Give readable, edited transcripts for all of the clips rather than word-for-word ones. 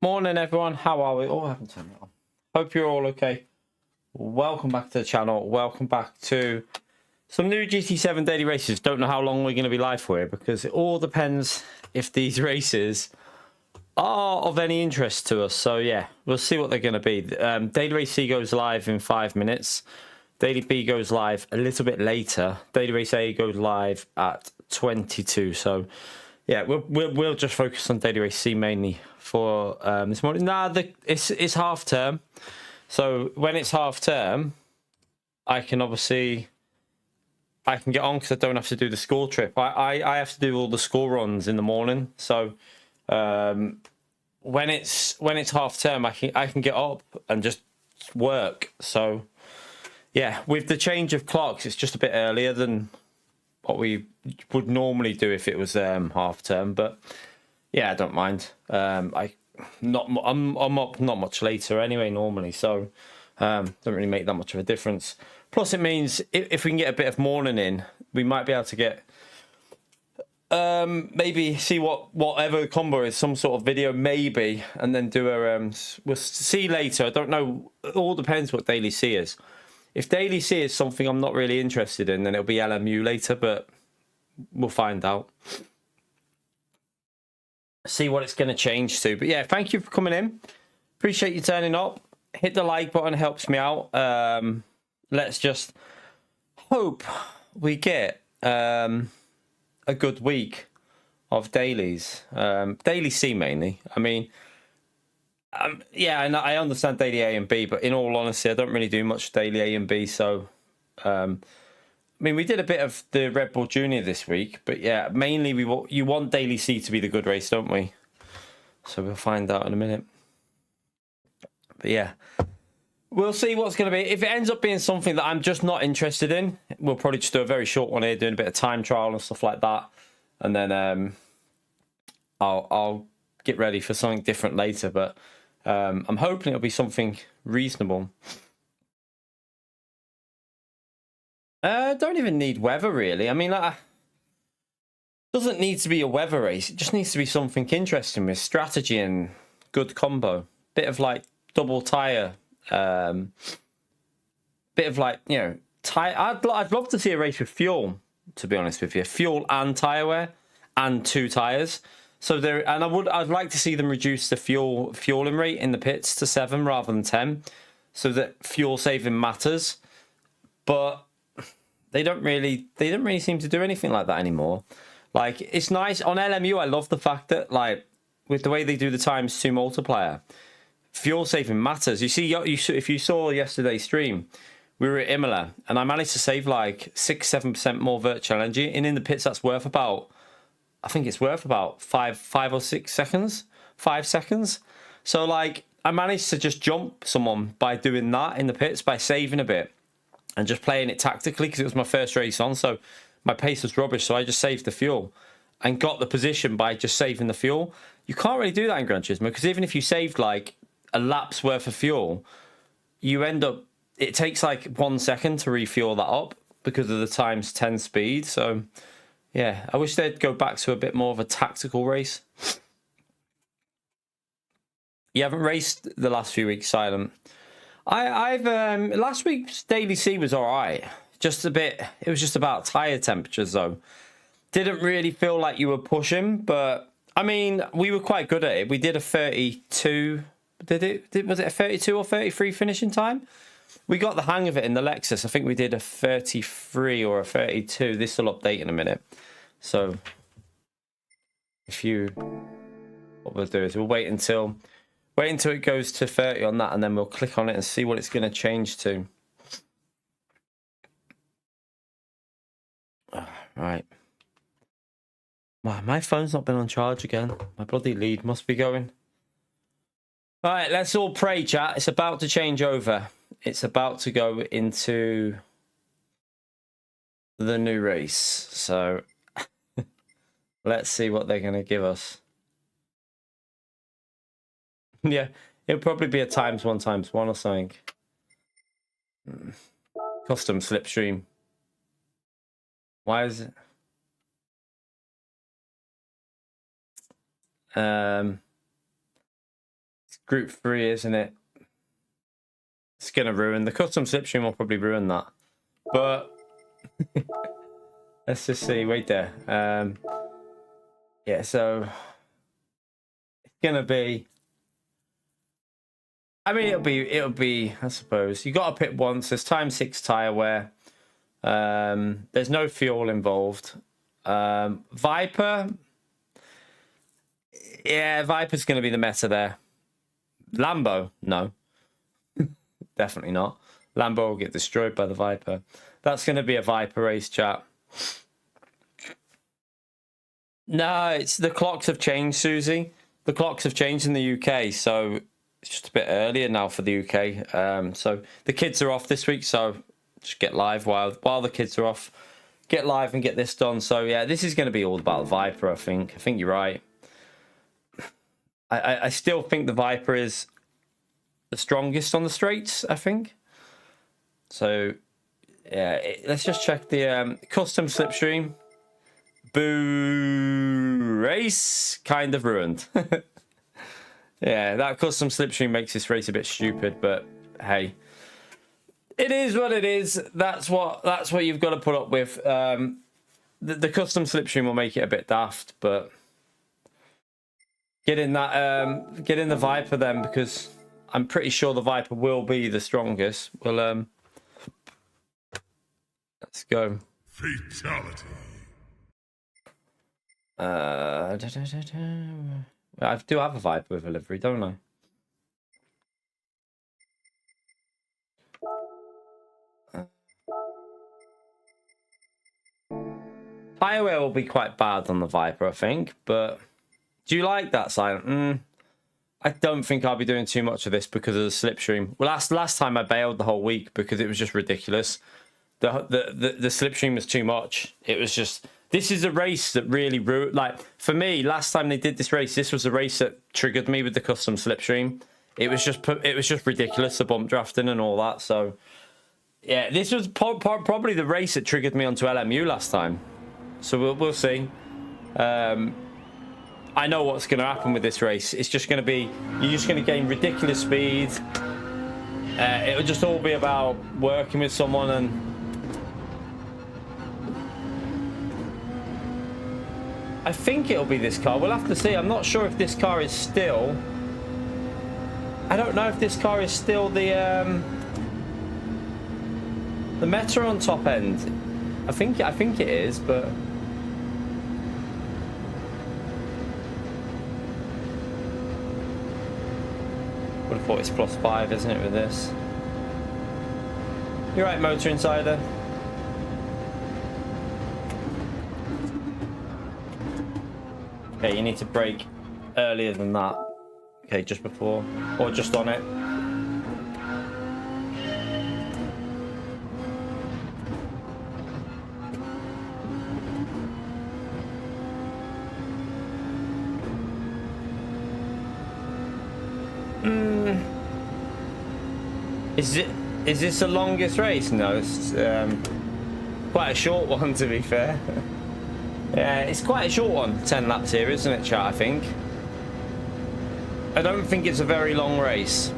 Morning, everyone. How are we? Oh, I haven't turned it on. Hope you're all okay. Welcome back to the channel. Welcome back to some new GT7 daily races. Don't know how long we're going to be live for here because it all depends if these races are of any interest to us. So yeah, we'll see what they're going to be. Daily race C goes live in 5 minutes. Daily B goes live a little bit later. Daily race A goes live at 22. So yeah, we'll just focus on daily race C mainly for this morning. Nah, it's half term, so when it's half term, I can get on because I don't have to do the school trip. I have to do all the school runs in the morning. So when it's half term, I can get up and just work. So yeah, with the change of clocks, it's just a bit earlier than what we would normally do if it was half term, but yeah, I don't mind. I'm up not much later anyway normally, so don't really make that much of a difference. Plus, it means if we can get a bit of morning in, we might be able to get maybe see whatever the combo is, some sort of video maybe, and then do a we'll see later. I don't know. It all depends what daily C is. If daily C is something I'm not really interested in, then it'll be LMU later, but we'll find out. See what it's going to change to. But yeah, thank you for coming in. Appreciate you turning up. Hit the like button, helps me out. Let's just hope we get a good week of dailies. Daily C mainly. I mean, yeah, and I understand daily A and B, but in all honesty, I don't really do much daily A and B. So, I mean, we did a bit of the Red Bull Junior this week, but yeah, mainly you want daily C to be the good race, don't we? So we'll find out in a minute. But yeah, we'll see what's going to be. If it ends up being something that I'm just not interested in, we'll probably just do a very short one here, doing a bit of time trial and stuff like that, and then I'll get ready for something different later. But I'm hoping it'll be something reasonable. Don't even need weather, really. I mean, doesn't need to be a weather race. It just needs to be something interesting with strategy and good combo. Bit of like double tire. Bit of like, you know, tire. I'd love to see a race with fuel, to be honest with you. Fuel and tire wear and 2 tires. So there, and I'd like to see them reduce the fueling rate in the pits to 7 rather than 10, so that fuel saving matters. But they don't really seem to do anything like that anymore. Like, it's nice on LMU. I love the fact that, like, with the way they do the ×2 multiplier, fuel saving matters. You see, if you saw yesterday's stream, we were at Imola, and I managed to save like 6-7% more virtual energy, and in the pits that's worth about, I think it's worth about 5 or 6 seconds, 5 seconds. So like, I managed to just jump someone by doing that in the pits, by saving a bit and just playing it tactically, because it was my first race on, so my pace was rubbish. So I just saved the fuel and got the position by just saving the fuel. You can't really do that in Gran Turismo, because even if you saved like a lap's worth of fuel, you end up, it takes like 1 second to refuel that up because of the ×10 speed. So yeah, I wish they'd go back to a bit more of a tactical race. You haven't raced the last few weeks, Silent. I've last week's daily C was all right. Just a bit. It was just about tire temperatures though. Didn't really feel like you were pushing, but I mean, we were quite good at it. We did a 32. Was it a 32 or 33 finishing time? We got the hang of it in the Lexus. I think we did a 33 or a 32. This will update in a minute. So what we'll do is we'll wait until it goes to 30 on that, and then we'll click on it and see what it's going to change to. Right. My phone's not been on charge again. My bloody lead must be going. All right, let's all pray, chat. It's about to change over. It's about to go into the new race. So let's see what they're going to give us. Yeah, it'll probably be a ×1 ×1 or something. Custom slipstream. Why is it? Group 3, isn't it? It's going to ruin. The custom slipstream will probably ruin that. But let's just see. Wait there. Yeah, so it's going to be... I mean, it'll be, I suppose. You got to pit once. There's times 6 tire wear. There's no fuel involved. Viper. Yeah, Viper's going to be the meta there. Lambo, no. Definitely not. Lambo will get destroyed by the Viper. That's going to be a Viper race, chat. No, it's the clocks have changed, Susie. The clocks have changed in the UK, so it's just a bit earlier now for the UK. So the kids are off this week, so just get live while the kids are off. Get live and get this done. So yeah, this is going to be all about the Viper, I think. I think you're right. I still think the Viper is the strongest on the straights, I think. So, yeah, let's just check the custom slipstream. Boo! Race kind of ruined. Yeah, that custom slipstream makes this race a bit stupid, but hey. It is what it is. That's what you've got to put up with. The custom slipstream will make it a bit daft, but... Get in the Viper then, because I'm pretty sure the Viper will be the strongest. Well, let's go. Fatality. I do have a Viper with a livery, don't I? Tire wear will be quite bad on the Viper, I think, but... Do you like that, Silent? I don't think I'll be doing too much of this because of the slipstream. Well, last time I bailed the whole week because it was just ridiculous. The slipstream was too much. It was just... This is a race that really... Like, for me, last time they did this race, this was a race that triggered me with the custom slipstream. It was just ridiculous, the bump drafting and all that. So, yeah, this was probably the race that triggered me onto LMU last time. So we'll see. I know what's going to happen with this race. It's just going to be, you're just going to gain ridiculous speed. It'll just all be about working with someone and... I think it'll be this car. We'll have to see. I'm not sure if this car is still... I don't know if this car is still the Meta on top end. I think it is, but... Would have thought it's +5, isn't it, with this? You're right, Motor Insider. Okay, you need to brake earlier than that. Okay, just before. Or just on it. Is this the longest race? No, it's quite a short one, to be fair. Yeah, it's quite a short one, 10 laps here, isn't it, chat, I think? I don't think it's a very long race.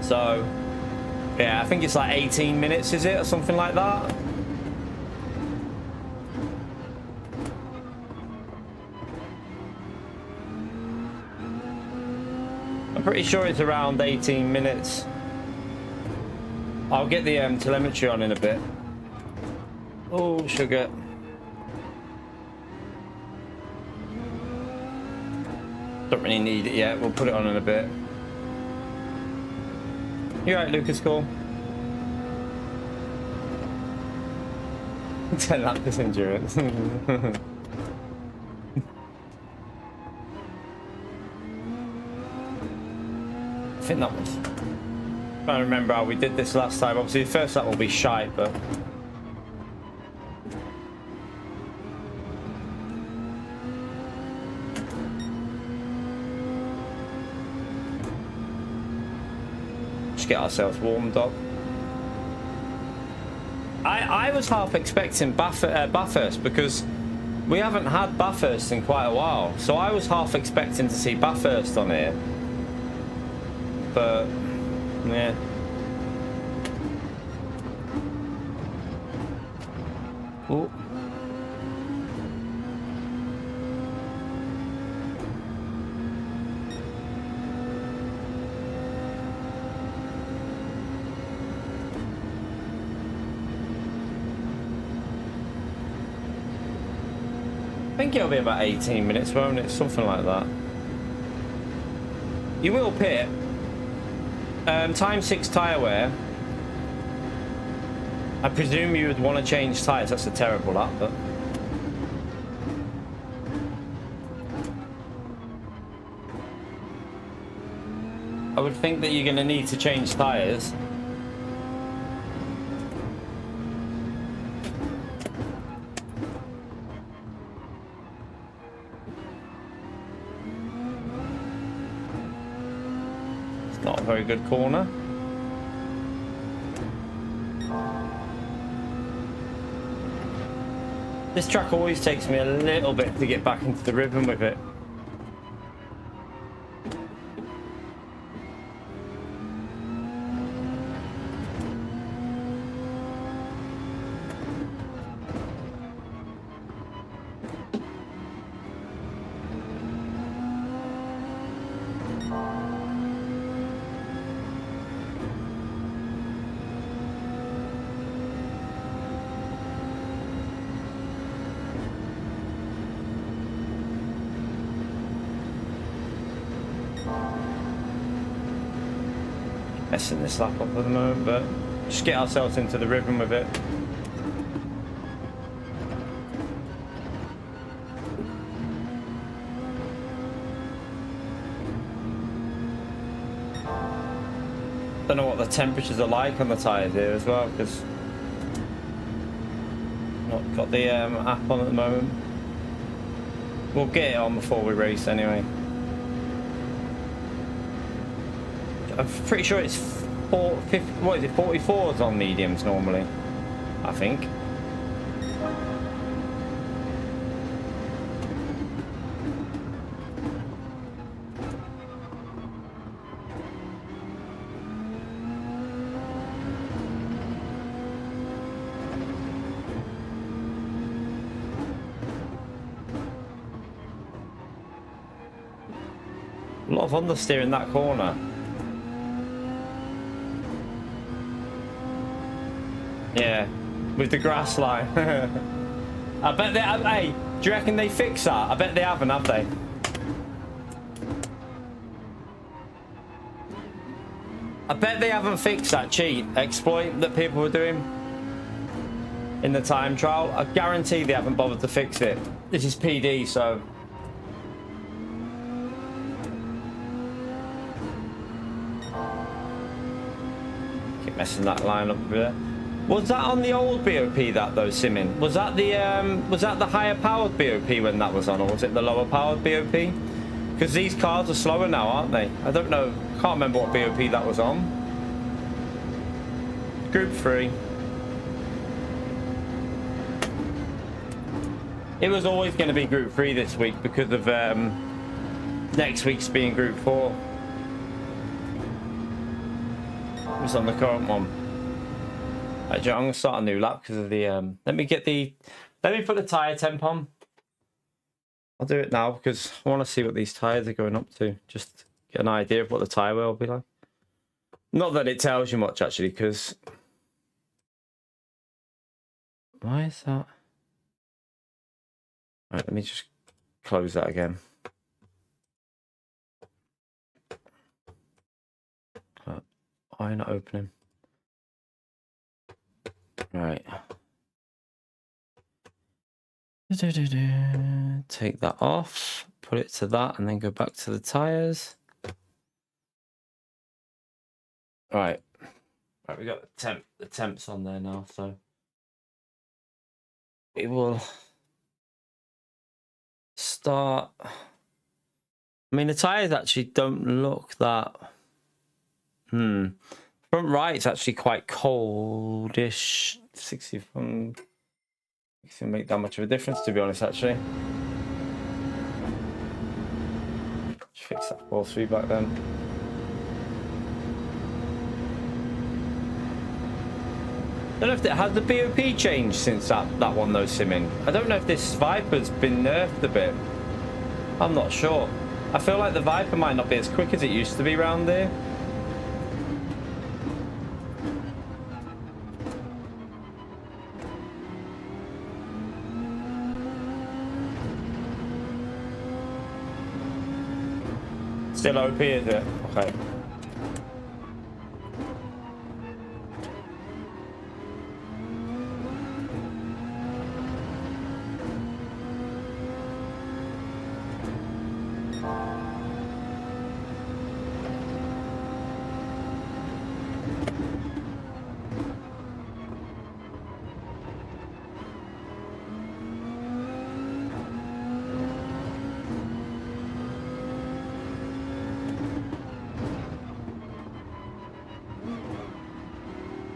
So, yeah, I think it's like 18 minutes, is it, or something like that? I'm pretty sure it's around 18 minutes. I'll get the telemetry on in a bit. Oh, sugar. Don't really need it yet. We'll put it on in a bit. You right, Lucas? Cool. 10 laps endurance. I think that was... I'm trying to remember how we did this last time. Obviously, the first lap will be shite, but... Just get ourselves warmed up. I was half expecting Bathurst because we haven't had Bathurst in quite a while, so I was half expecting to see Bathurst on here, but yeah. Ooh. I think it'll be about 18 minutes, won't it? Something like that. You will pit. Time 6 tyre wear. I presume you would want to change tyres. That's a terrible lap, but... I would think that you're going to need to change tyres. Not a very good corner. This track always takes me a little bit to get back into the rhythm with it. Messing this lap up at the moment, but just get ourselves into the rhythm with it. Don't know what the temperatures are like on the tyres here as well, because not got the app on at the moment. We'll get it on before we race anyway. I'm pretty sure it's 44s on mediums normally, I think. A lot of understeer in that corner. Yeah, with the grass line. I bet they have. Hey, do you reckon they fix that? I bet they haven't, have they? I bet they haven't fixed that cheat exploit that people were doing in the time trial. I guarantee they haven't bothered to fix it. This is PD, so... Keep messing that line up a bit. Was that on the old BOP that though, Simin? Was that the higher powered BOP when that was on, or was it the lower powered BOP? Because these cars are slower now, aren't they? I don't know. Can't remember what BOP that was on. Group 3. It was always going to be Group 3 this week because of next week's being Group 4. It was on the current one. Right, I'm going to start a new lap because of the... Let me put the tyre temp on. I'll do it now because I want to see what these tyres are going up to. Just get an idea of what the tyre wear will be like. Not that it tells you much, actually, because... Why is that? Right, let me just close that again. Why are you not opening? Right. Take that off, put it to that, and then go back to the tires. Right. Right, we got the temps on there now, so we will start. I mean, the tires actually don't look that. Front right's actually quite coldish. 60 from It's gonna make that much of a difference, to be honest, actually. Just fix that force feedback then. I don't know if it has the BOP changed since that one though, Simming. I don't know if this Viper's been nerfed a bit. I'm not sure. I feel like the Viper might not be as quick as it used to be around there. Still OP, is it? Okay.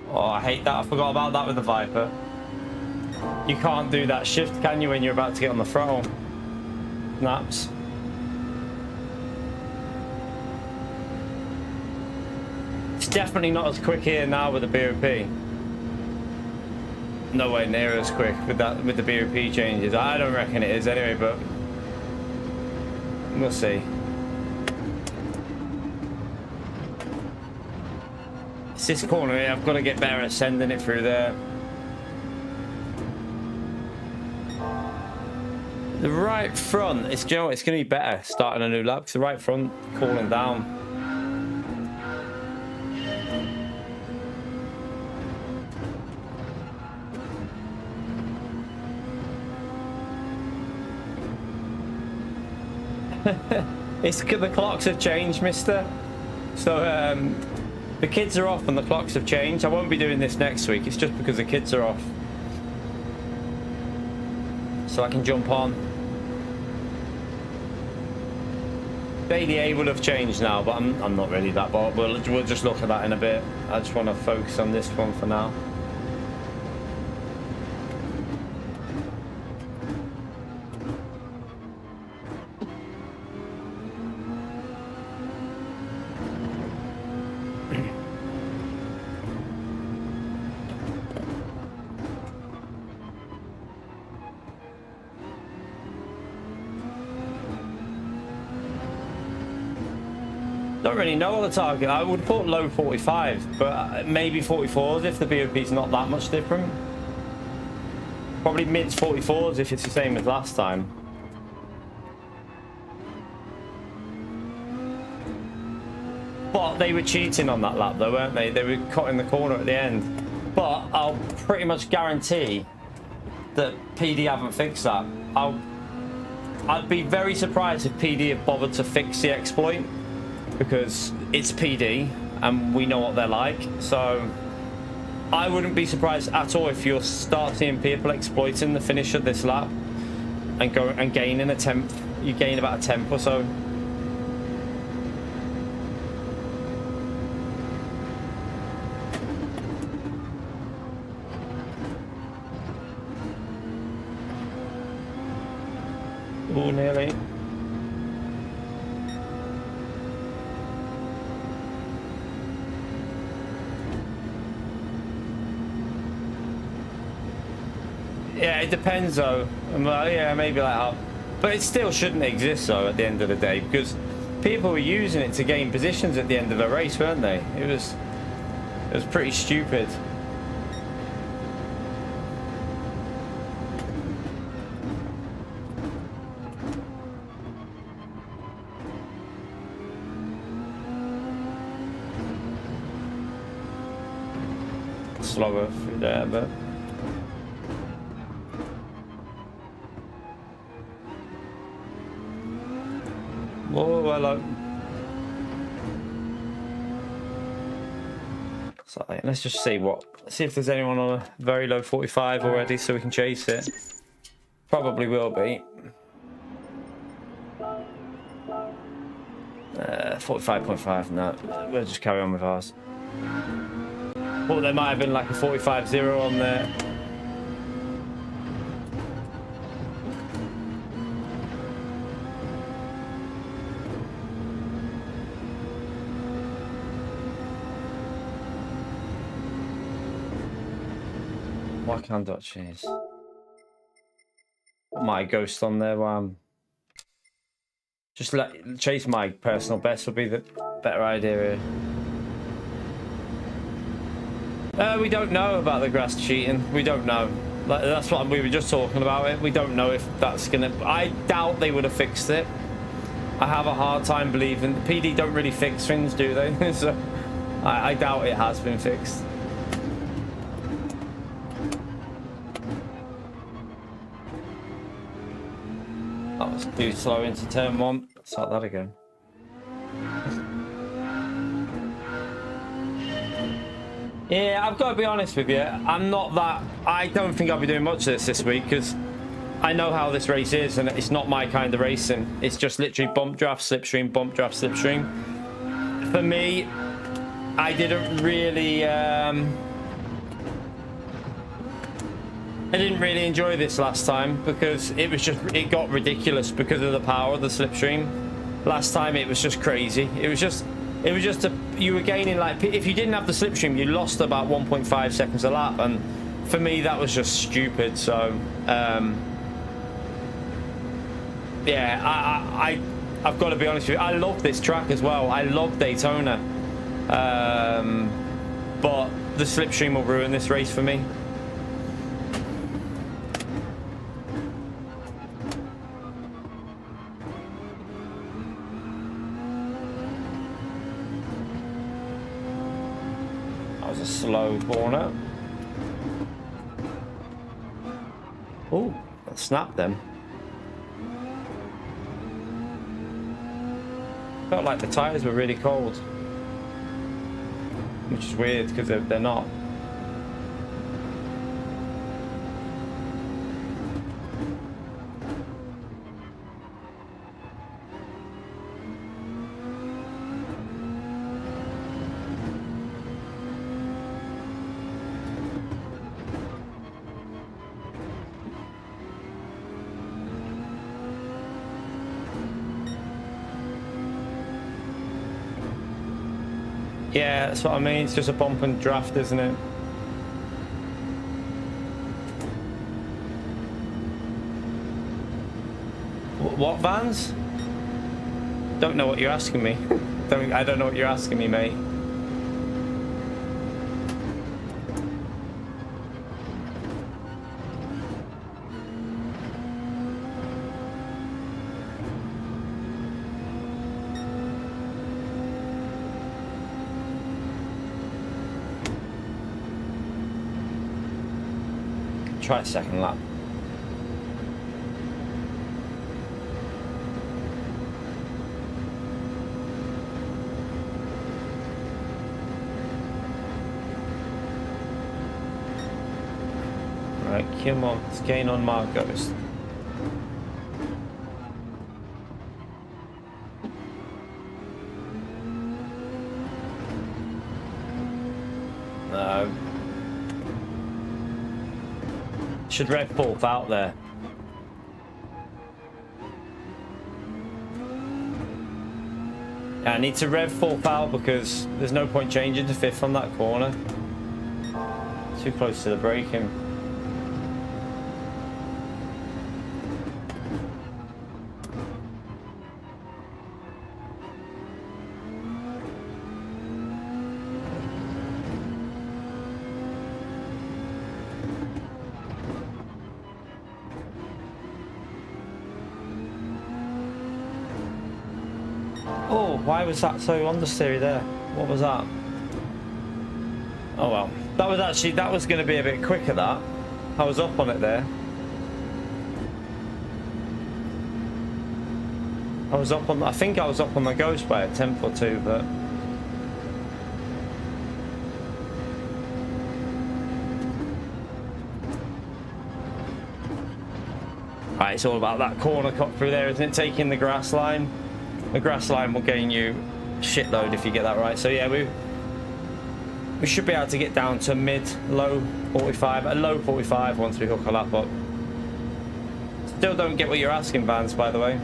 Oh, I hate that. I forgot about that with the Viper. You can't do that shift, can you, when you're about to get on the throttle? Snaps. It's definitely not as quick here now with the BOP. Nowhere near as quick with the BOP changes. I don't reckon it is anyway, but we'll see. It's this corner here. I've got to get better at sending it through there. The right front, it's, you know, it's going to be better starting a new lap because the right front cooling down. It's the clocks have changed, mister. So the kids are off and the clocks have changed. I won't be doing this next week. It's just because the kids are off. So I can jump on. ADA will have changed now, but I'm not really that bothered. We'll just look at that in a bit. I just want to focus on this one for now. Don't really know what the target. I would put low 45, but maybe 44s if the BOP's not that much different. Probably mid 44s if it's the same as last time. But they were cheating on that lap though, weren't they? They were cutting the corner at the end. But I'll pretty much guarantee that PD haven't fixed that. I'd be very surprised if PD have bothered to fix the exploit, because it's PD and we know what they're like. So I wouldn't be surprised at all if you start seeing people exploiting the finish of this lap and gaining a tenth. You gain about a tenth or so. Oh, nearly. Yeah, it depends though. Well, yeah, maybe like that. But it still shouldn't exist though at the end of the day, because people were using it to gain positions at the end of a race, weren't they? It was pretty stupid. Slower through there, but oh, hello. So let's just see if there's anyone on a very low 45 already, so we can chase it. Probably will be. 45.5. No, we'll just carry on with ours. Well, there might have been like a 45.0 on there. Why can't I choose? Put my ghost on there while I'm... Just chase my personal best would be the better idea here. We don't know about the grass cheating. We don't know. That's what we were just talking about it. We don't know if that's gonna... I doubt they would have fixed it. I have a hard time believing... The PD don't really fix things, do they? So I doubt it has been fixed. That was too slow into turn 1. Let's start that again. Yeah, I've got to be honest with you. I'm not that... I don't think I'll be doing much of this week because I know how this race is and it's not my kind of racing. It's just literally bump draft, slipstream, bump draft, slipstream. For me, I didn't really... I didn't really enjoy this last time because it was just... It got ridiculous because of the power of the slipstream. Last time it was just crazy. It was just you were gaining, like, if you didn't have the slipstream, you lost about 1.5 seconds a lap, and for me that was just stupid. So yeah, I've got to be honest with you, I love this track as well. I love Daytona, but the slipstream will ruin this race for me. Slow corner. Oh, that snapped them. Felt like the tires were really cold, which is weird because they're not. Yeah, that's what I mean. It's just a bump and draft, isn't it? What vans? Don't know what you're asking me. I don't know what you're asking me, mate. Try a second lap. Right, come on, let's gain on Marcos. No. Should rev fourth out there. Yeah, I need to rev fourth out because there's no point changing to fifth on that corner. Too close to the braking. Oh, why was that so understeery there? What was that? Oh well, that was going to be a bit quicker. That I was up on it there. I think I was up on the ghost by a tenth or two, but right, it's all about that corner cut through there, isn't it? Taking the grass line. The grass line will gain you a shitload if you get that right. So yeah, we should be able to get down to low 45, a low 45 once we hook a lap up. Still don't get what you're asking, Vans, by the way.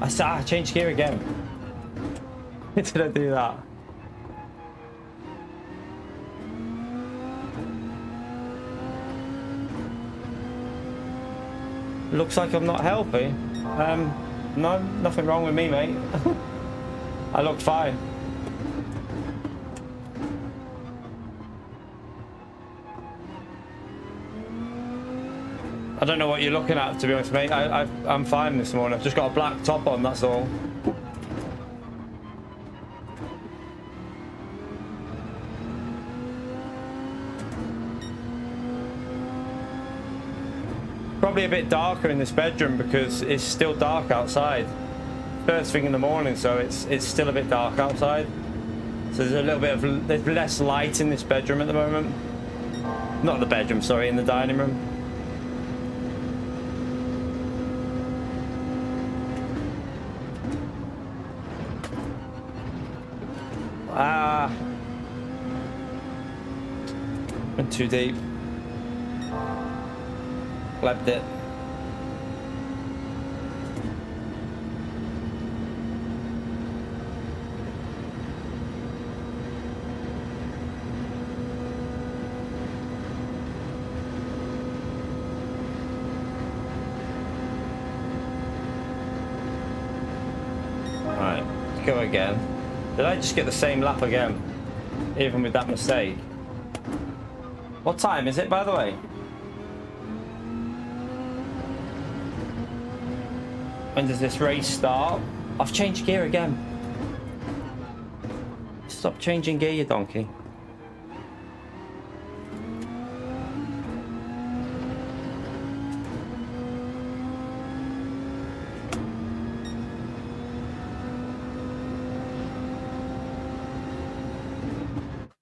I changed gear again. Did I do that? Looks like I'm not healthy. No, nothing wrong with me, mate. I look fine. I don't know what you're looking at, to be honest, mate. I'm fine this morning. I've just got a black top on, that's all. Probably a bit darker in this bedroom because it's still dark outside. First thing in the morning, so it's still a bit dark outside. So there's a little bit of, there's less light in this bedroom at the moment. Not the bedroom, sorry, in the dining room. Went too deep. Left it. Alright, let's go again. Did I just get the same lap again? Even with that mistake? What time is it, by the way? When does this race start? I've changed gear again. Stop changing gear, you donkey.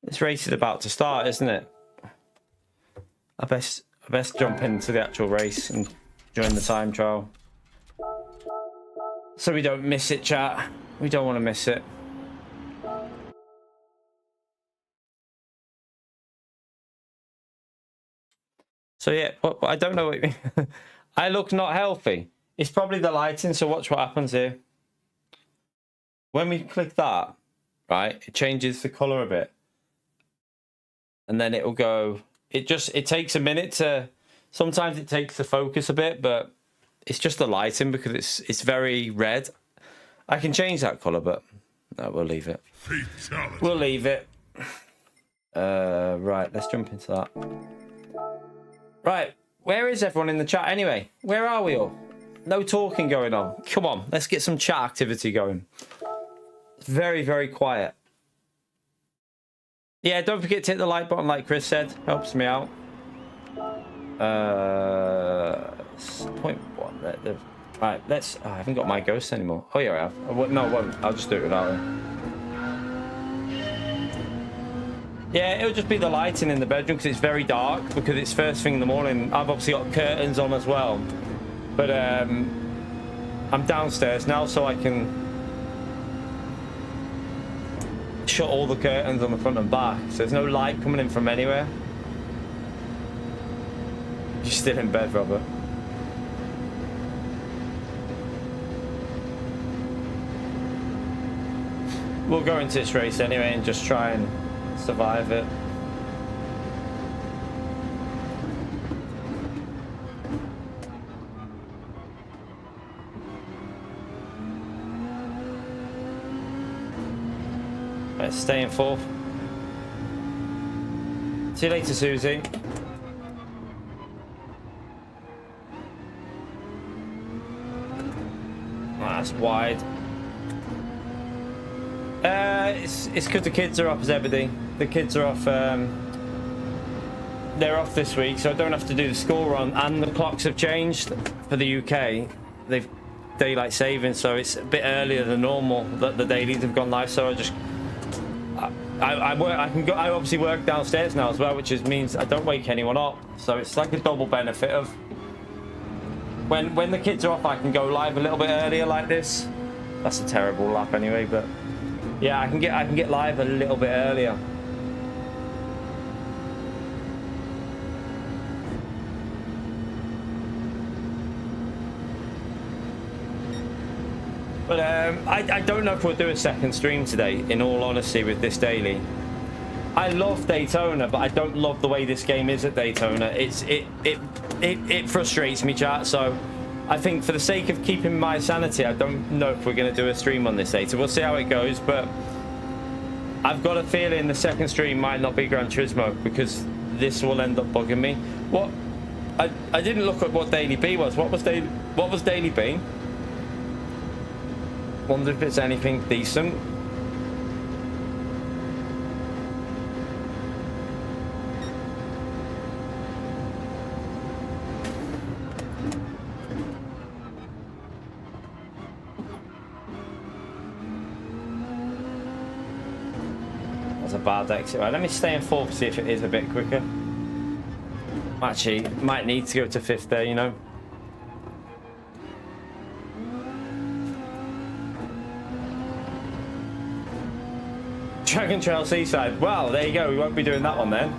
This race is about to start, isn't it? I best jump into the actual race and join the time trial. So we don't miss it, chat. We don't want to miss it. So yeah, but I don't know what you mean. I look not healthy. It's probably the lighting, so watch what happens here. When we click that, right, it changes the color a bit. And then it will go, it takes a minute to, sometimes it takes the focus a bit, but it's just the lighting because it's very red. I can change that color, but no, we'll leave it. Fatality. We'll leave it. Right, let's jump into that. Right, where is everyone in the chat anyway? Where are we all? No talking going on. Come on, let's get some chat activity going. It's very, very quiet. Yeah, don't forget to hit the like button like Chris said. Helps me out. Point one. Right, let's... Oh, I haven't got my ghost anymore. Oh, yeah, I have. No, I won't. I'll just do it without it. Yeah, it'll just be the lighting in the bedroom because it's very dark because it's first thing in the morning. I've obviously got curtains on as well. But I'm downstairs now, so I can shut all the curtains on the front and back, so there's no light coming in from anywhere. You're still in bed, Robert. We'll go into this race anyway and just try and survive it. Let's stay in fourth. See you later, Susie. Oh, that's wide. It's because the kids are off, Zebedee. The kids are off. They're off this week, so I don't have to do the school run. And the clocks have changed for the UK. They've daylight saving, so it's a bit earlier than normal that the dailies have gone live. So I just. I work. I can go. I obviously work downstairs now as well, which means I don't wake anyone up. So it's like a double benefit of when the kids are off, I can go live a little bit earlier like this. That's a terrible lap anyway, but yeah, I can get live a little bit earlier. But I don't know if we'll do a second stream today, in all honesty, with this daily. I love Daytona, but I don't love the way this game is at Daytona. It frustrates me, chat. So I think for the sake of keeping my sanity, I don't know if we're going to do a stream on this day. So we'll see how it goes. But I've got a feeling the second stream might not be Gran Turismo, because this will end up bugging me. What? I didn't look at what Daily B was. What was Daily B? Wonder if it's anything decent. That's a bad exit. Right, let me stay in fourth, see if it is a bit quicker. Actually, might need to go to fifth there, you know. Dragon Trail Seaside. Well, there you go. We won't be doing that one then.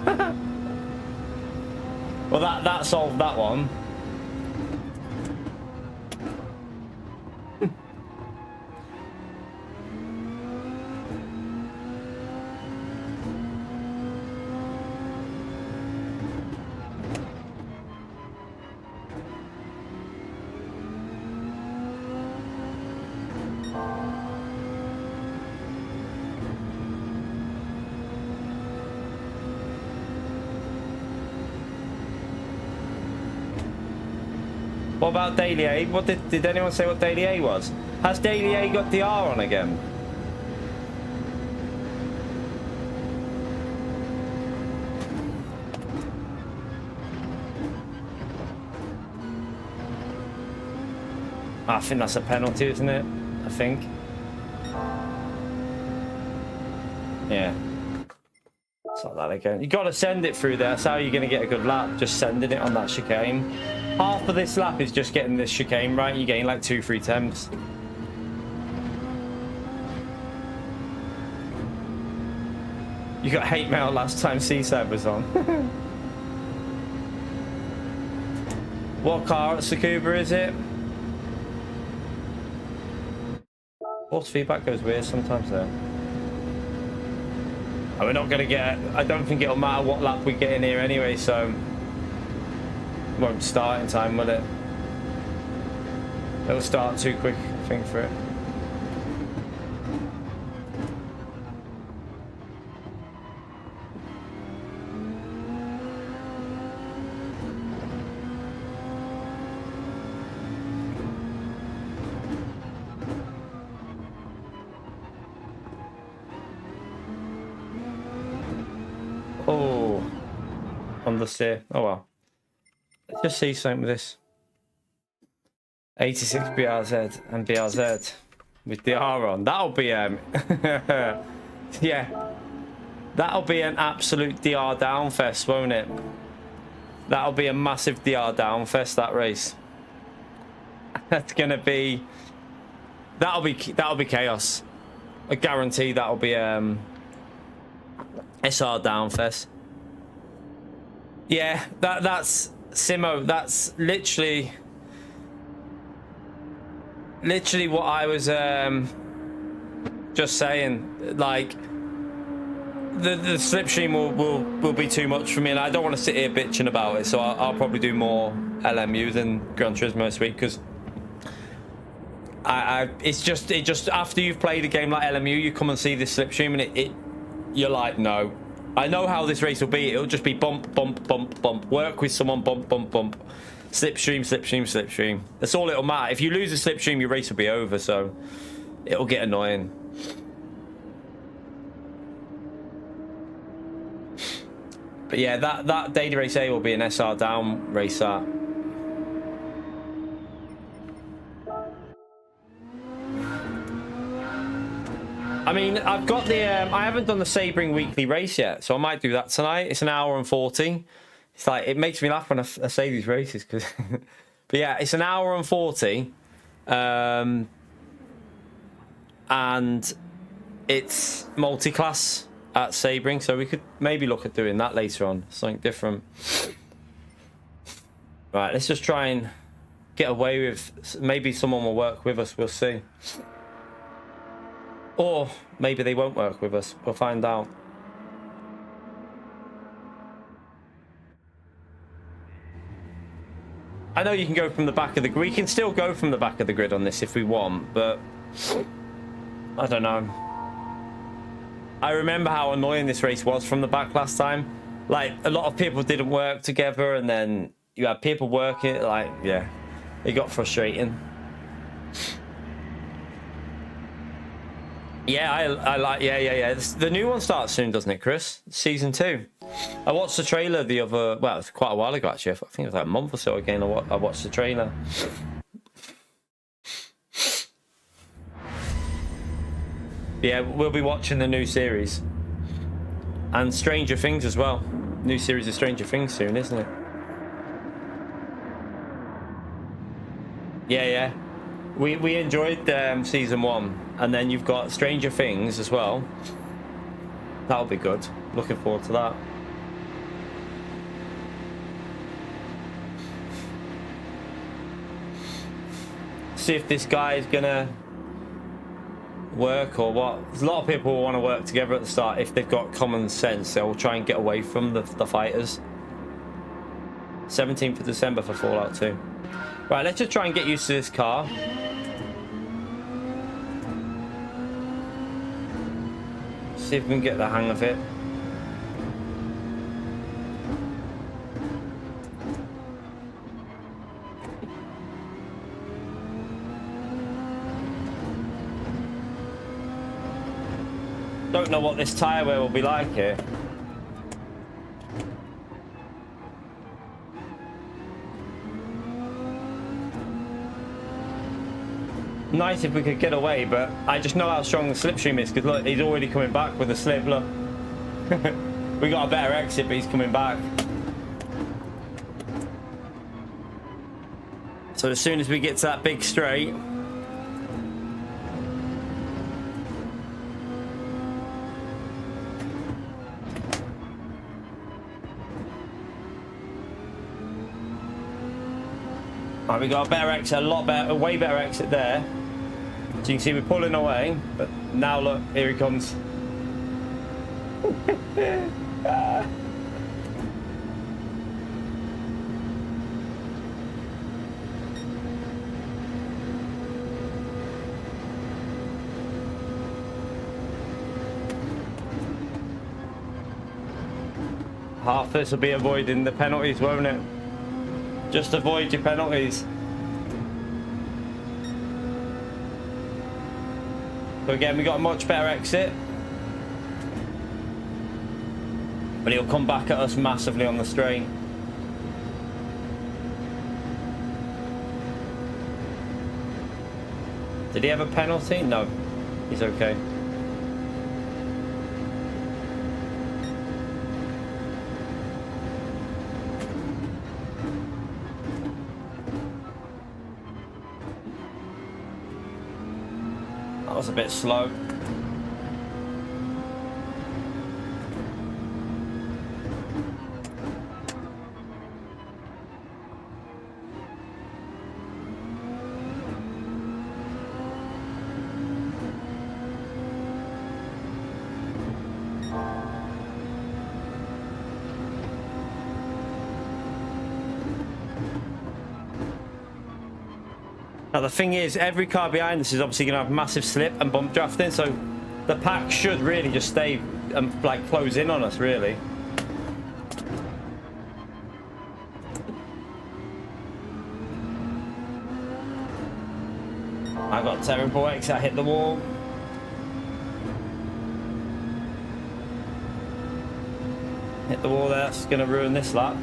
Well, that solved that one. What about Daily A? What did anyone say what Daily A was? Has Daily A got the R on again? I think that's a penalty, isn't it? I think. Yeah. It's like that again. You got to send it through there. That's how you're going to get a good lap. Just sending it on that chicane. Half of this lap is just getting this chicane right. You're getting like 2-3 temps. You got hate mail last time C7 was on. What car at Tsukuba is it? Force feedback goes weird sometimes though. And we're not going to get... I don't think it'll matter what lap we get in here anyway, so... Won't start in time, will it? It'll start too quick, I think, for it. Oh, understeer. Oh well. Let's just see something with this. 86 BRZ and BRZ with the R on. That'll be yeah. That'll be an absolute DR downfest, won't it? That'll be a massive DR downfest, that race. That's gonna be that'll be chaos. I guarantee that'll be SR downfest. Yeah, that's Simo, that's literally what I was just saying. Like the slipstream will be too much for me, and I don't want to sit here bitching about it, so I'll probably do more LMU than Gran Turismo this week, because it just after you've played a game like LMU, you come and see this slipstream and you're like, no, I know how this race will be. It'll just be bump, bump, bump, bump. Work with someone, bump, bump, bump. Slipstream, slipstream, slipstream. That's all it'll matter. If you lose a slipstream, your race will be over, so it'll get annoying. But yeah, that daily race A will be an SR down race, that. I mean, I've got the... I haven't done the Sebring weekly race yet, so I might do that tonight. It's an hour and 40. It's like, it makes me laugh when I say these races, because... But yeah, it's an hour and 40. And it's multi-class at Sebring, so we could maybe look at doing that later on. Something different. Right, let's just try and get away with... Maybe someone will work with us, we'll see. Or maybe they won't work with us. We'll find out. I know you can go from the back of the grid. We can still go from the back of the grid on this if we want, but I don't know. I remember how annoying this race was from the back last time. Like, a lot of people didn't work together, and then you had people working. Like, yeah, it got frustrating. Yeah, I like, yeah. The new one starts soon, doesn't it, Chris? Season 2. I watched the trailer the other, well, it's quite a while ago, actually. I think it was like a month or so again. I watched the trailer. Yeah, we'll be watching the new series. And Stranger Things as well. New series of Stranger Things soon, isn't it? Yeah. We enjoyed season 1, and then you've got Stranger Things as well. That'll be good. Looking forward to that. See if this guy is gonna work or what. There's a lot of people who want to work together at the start. If they've got common sense, they'll try and get away from the fighters. 17th of December for Fallout 2. Right, let's just try and get used to this car. See if we can get the hang of it. Don't know what this tyre wear will be like here. Nice if we could get away, but I just know how strong the slipstream is, because look, he's already coming back with a slip, look. We got a better exit, but he's coming back. So as soon as we get to that big straight, right, we got a better exit, a lot better, a way better exit there. So you can see we're pulling away, but now look, here he comes. Half this will be avoiding the penalties, won't it? Just avoid your penalties. So again, we got a much better exit. But he'll come back at us massively on the straight. Did he have a penalty? No, he's okay. That was a bit slow. Now the thing is, every car behind us is obviously going to have massive slip and bump drafting, so the pack should really just stay and like close in on us, really. I got terrible exit, I hit the wall. Hit the wall there, that's going to ruin this lap.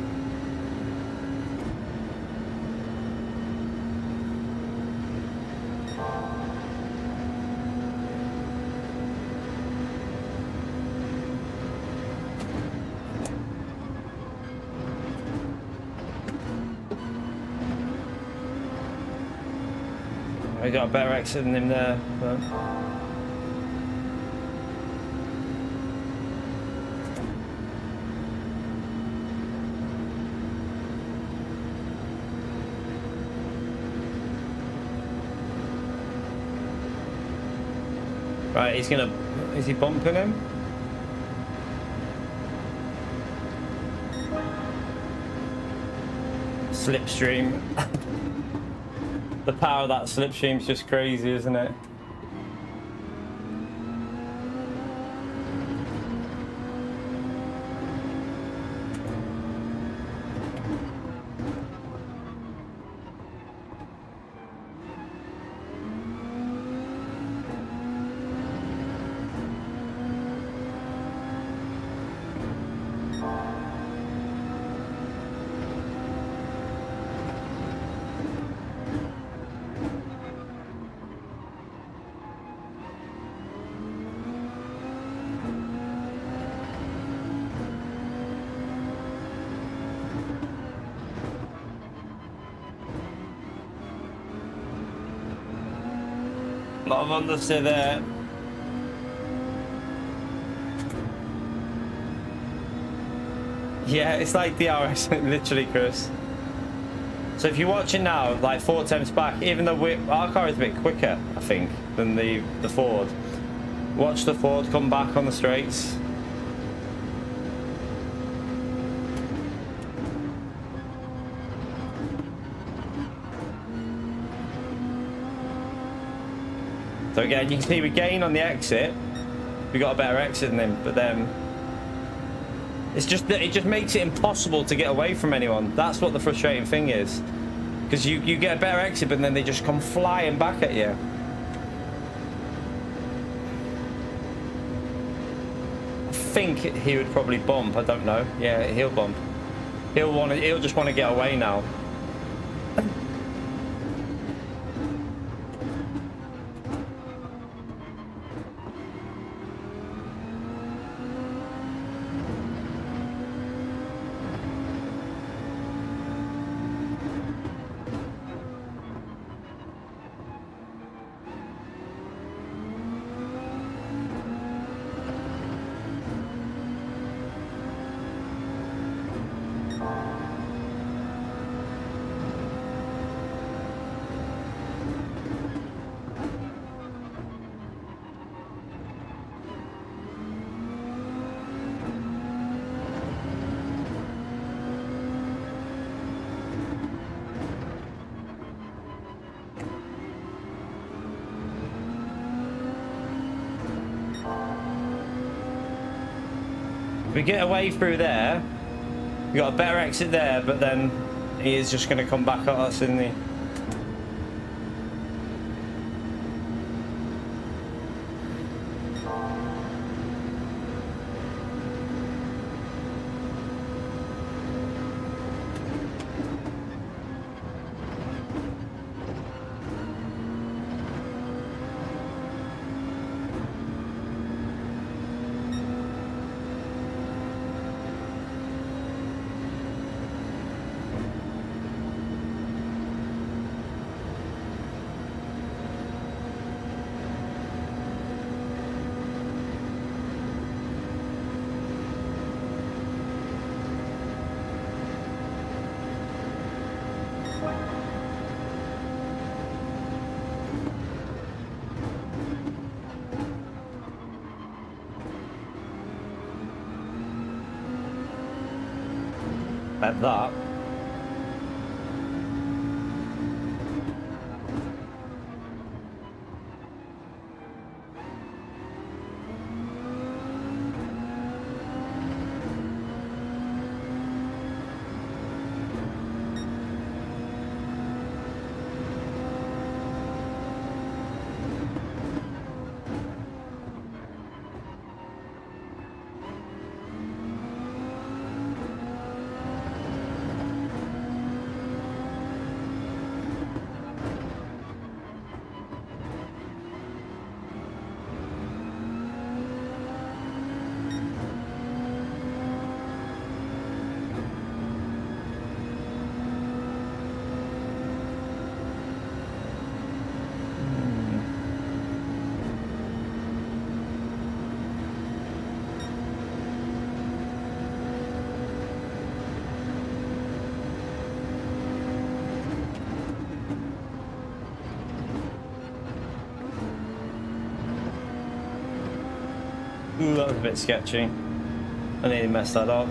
We got a better exit than him there, but... Right, he's gonna... Is he bumping him? Slipstream. The power of that slipstream's just crazy, isn't it? A lot of understeer there. Yeah, it's like DRS, literally, Chris. So if you're watching now, like 4 attempts back, even though our car is a bit quicker, I think, than the Ford. Watch the Ford come back on the straights. So again, you can see we gain on the exit. We got a better exit than him, but then it's just that it just makes it impossible to get away from anyone. That's what the frustrating thing is, because you get a better exit, but then they just come flying back at you. I think he would probably bump. I don't know. Yeah, he'll bump. He'll just want to get away now. We get away through there, we got a better exit there, but then he is just going to come back at us, isn't he? Like that. Ooh, that was a bit sketchy. I nearly messed that up.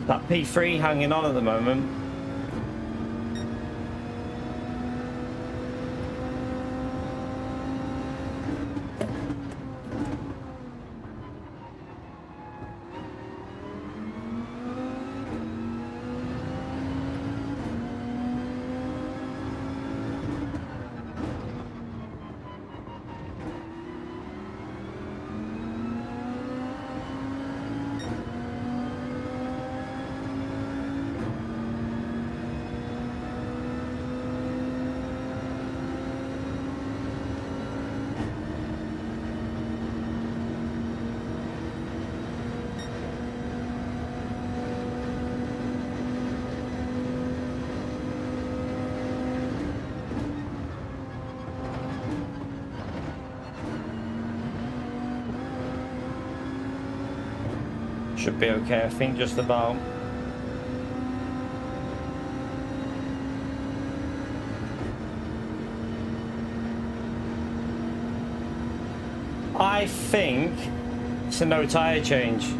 That P3 hanging on at the moment. Should be okay, I think, just about. I think it's a no tyre change.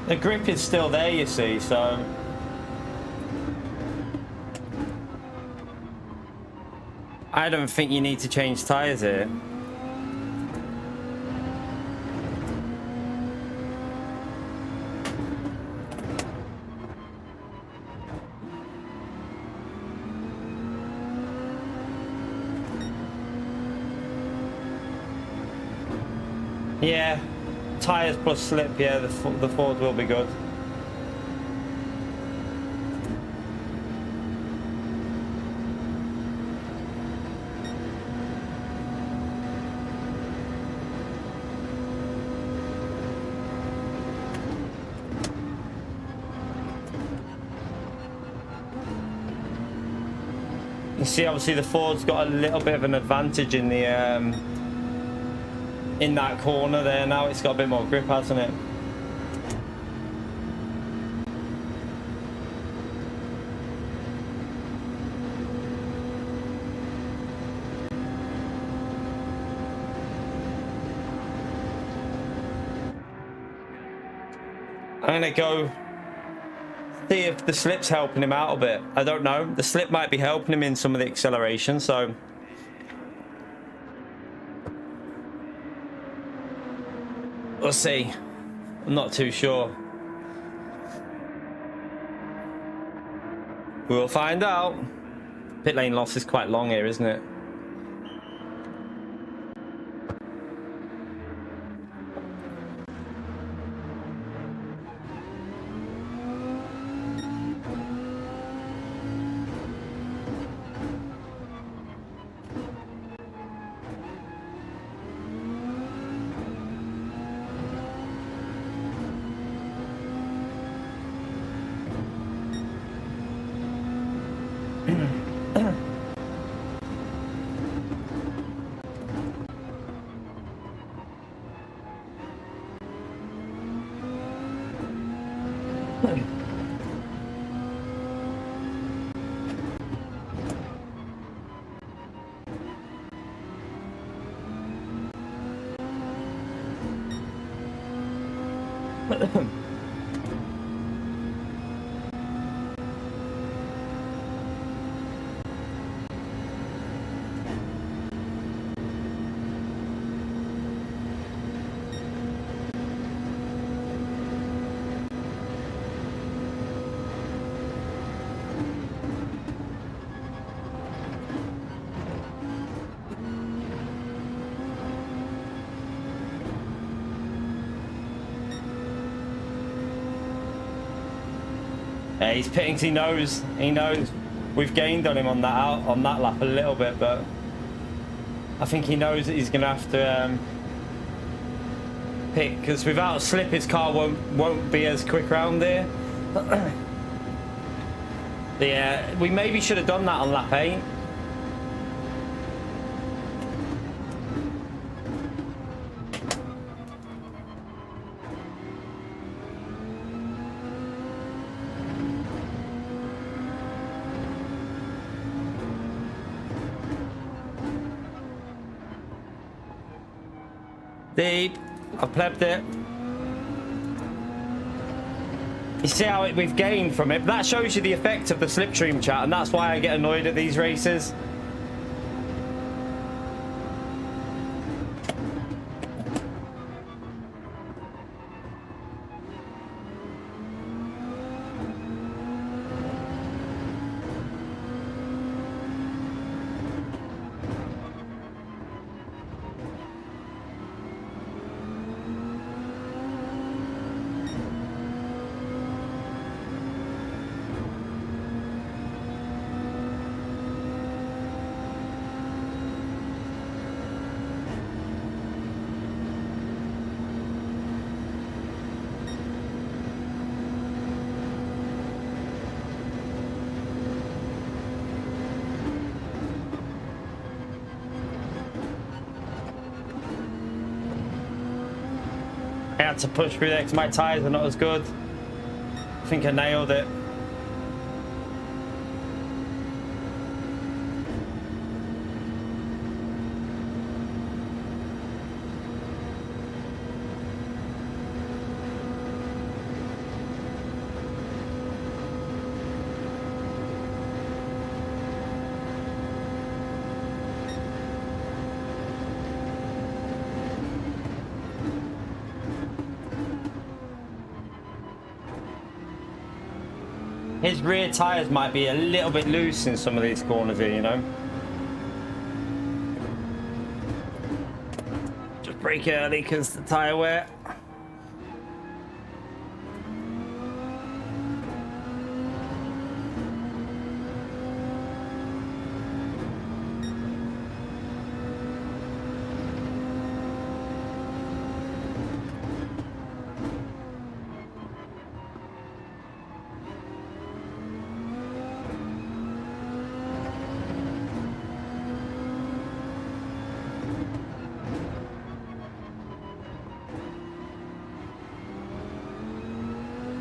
The grip is still there, you see, so I don't think you need to change tyres here. Yeah. Tyres plus slip, yeah, the Ford will be good. You see, obviously the Ford's got a little bit of an advantage in the in that corner there. Now it's got a bit more grip, hasn't it? I'm gonna go see if the slip's helping him out a bit. I don't know. The slip might be helping him in some of the acceleration, so we'll see. I'm not too sure. We'll find out. Pit lane loss is quite long here, isn't it? Yeah, he's pitting 'cause he knows we've gained on him on that lap a little bit, but I think he knows that he's gonna have to pit, because without a slip his car won't be as quick round there. Yeah, we maybe should have done that on lap 8. Deep. I've plebbed it. You see how we've gained from it? That shows you the effect of the slipstream, chat, and that's why I get annoyed at these races. I had to push through there because my tyres are not as good. I think I nailed it. His rear tyres might be a little bit loose in some of these corners here, you know. Just brake early because the tyre wear.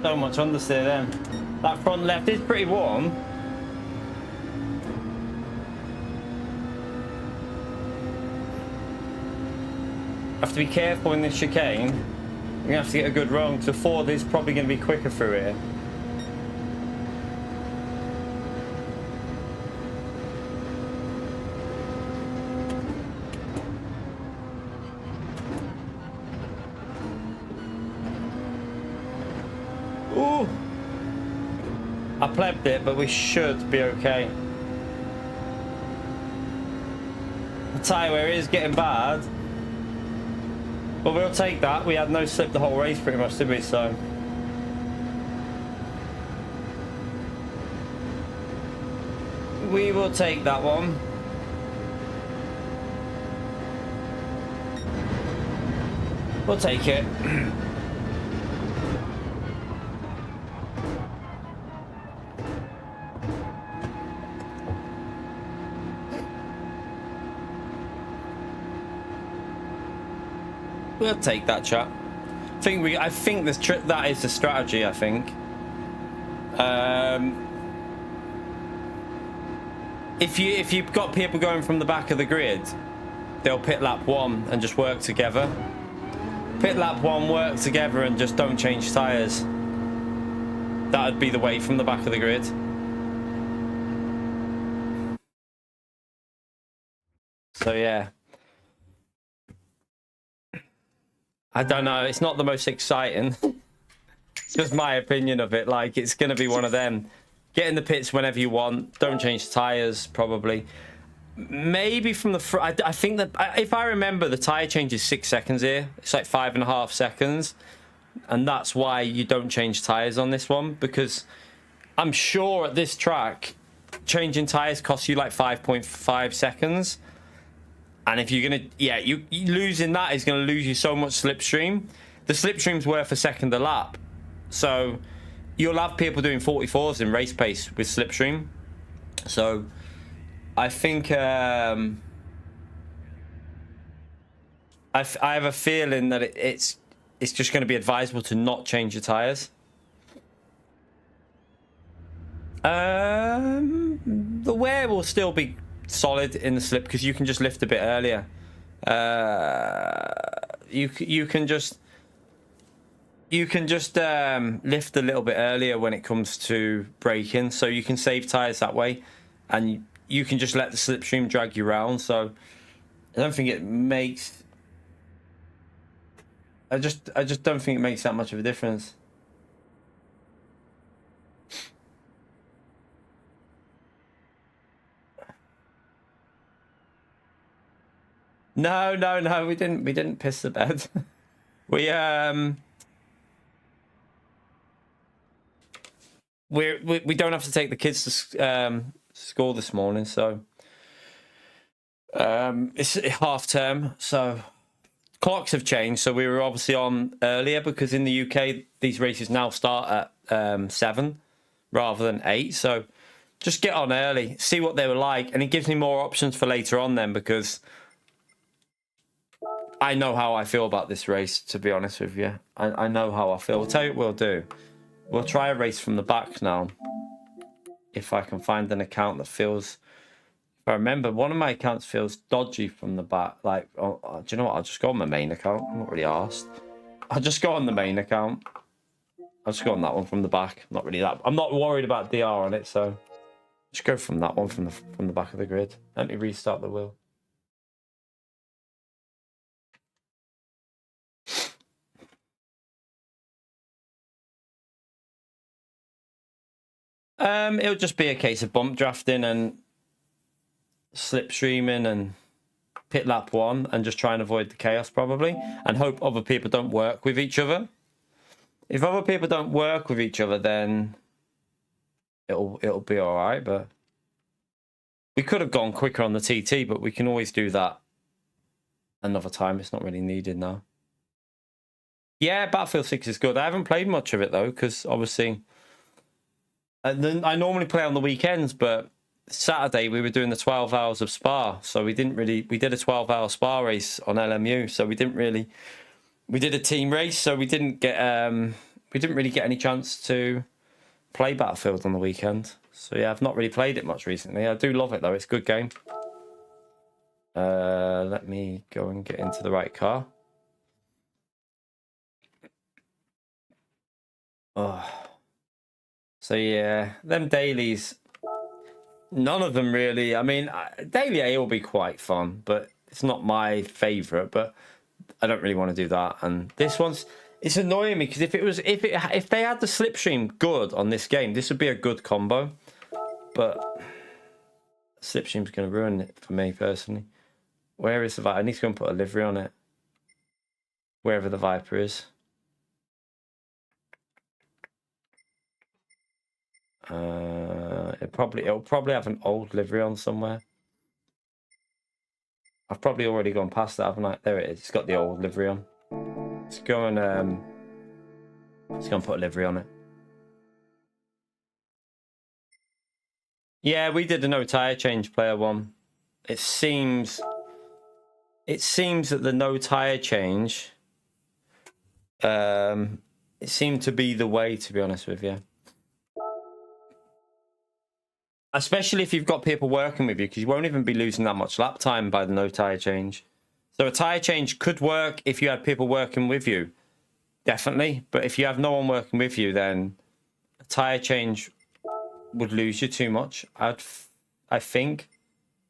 So much understeer then. That front left is pretty warm. Have to be careful in this chicane. You're gonna have to get a good run, so Ford is probably gonna be quicker through here. Ooh! I plebbed it, but we should be okay. The tyre wear is getting bad, but we'll take that. We had no slip the whole race pretty much, did we? So we will take that one. We'll take it. We'll take that, chat. I think that is the strategy. I think. If you've got people going from the back of the grid, they'll pit lap 1 and just work together. Pit lap 1 work together and just don't change tyres. That would be the way from the back of the grid. So yeah. I don't know. It's not the most exciting. It's just my opinion of it. Like, it's going to be one of them. Get in the pits whenever you want. Don't change tyres, probably. Maybe from the front. I think that, if I remember, the tyre change is 6 seconds here. It's like 5.5 seconds. And that's why you don't change tyres on this one. Because I'm sure at this track, changing tyres costs you like 5.5 seconds. And if you're going to, yeah, you losing that is going to lose you so much slipstream. The slipstream's worth a second a lap. So you'll have people doing 44s in race pace with slipstream. So I think I have a feeling that it's just going to be advisable to not change your tyres. The wear will still be solid in the slip because you can just lift a bit earlier. You can just lift a little bit earlier when it comes to braking, so you can save tires that way, and you can just let the slipstream drag you around. So I don't think it makes. I just don't think it makes that much of a difference. No, we didn't piss the bed. We don't have to take the kids to school this morning, so it's half term, so clocks have changed. So we were obviously on earlier because in the UK these races now start at 7 rather than 8. So just get on early, see what they were like, and it gives me more options for later on then, because I know how I feel about this race, to be honest with you. I know how I feel. We'll tell you what we'll do. We'll try a race from the back now. If I can find an account that feels... If I remember, one of my accounts feels dodgy from the back. Like, do you know what? I'll just go on my main account. I'm not really arsed. I'll just go on the main account. I'll just go on that one from the back. Not really that... I'm not worried about DR on it, so... Just go from that one from the back of the grid. Let me restart the wheel. It'll just be a case of bump drafting and slipstreaming and pit lap 1 and just try and avoid the chaos probably, and hope other people don't work with each other. If other people don't work with each other, then it'll be all right. But we could have gone quicker on the TT, but we can always do that another time. It's not really needed now. Yeah, Battlefield 6 is good. I haven't played much of it though, because obviously. And then I normally play on the weekends, but Saturday we were doing the 12 hours of Spa, so we did a 12-hour Spa race on LMU, so we did a team race, so we didn't really get any chance to play Battlefield on the weekend. So yeah, I've not really played it much recently. I do love it though, it's a good game. Let me go and get into the right car. Oh. So yeah, them dailies, none of them really. I mean, daily A will be quite fun, but it's not my favourite. But I don't really want to do that. And this one's, it's annoying me because if they had the slipstream good on this game, this would be a good combo. But slipstream's going to ruin it for me personally. Where is the Viper? I need to go and put a livery on it. Wherever the Viper is. It'll probably have an old livery on somewhere. I've probably already gone past that, haven't I? There it is. It's got the old livery on. Let's go and put a livery on it. Yeah, we did a no tire change player 1. It seems that the no tire change it seemed to be the way, to be honest with you. Especially if you've got people working with you, because you won't even be losing that much lap time by the no tyre change. So a tyre change could work if you had people working with you, definitely. But if you have no one working with you, then a tyre change would lose you too much. I think.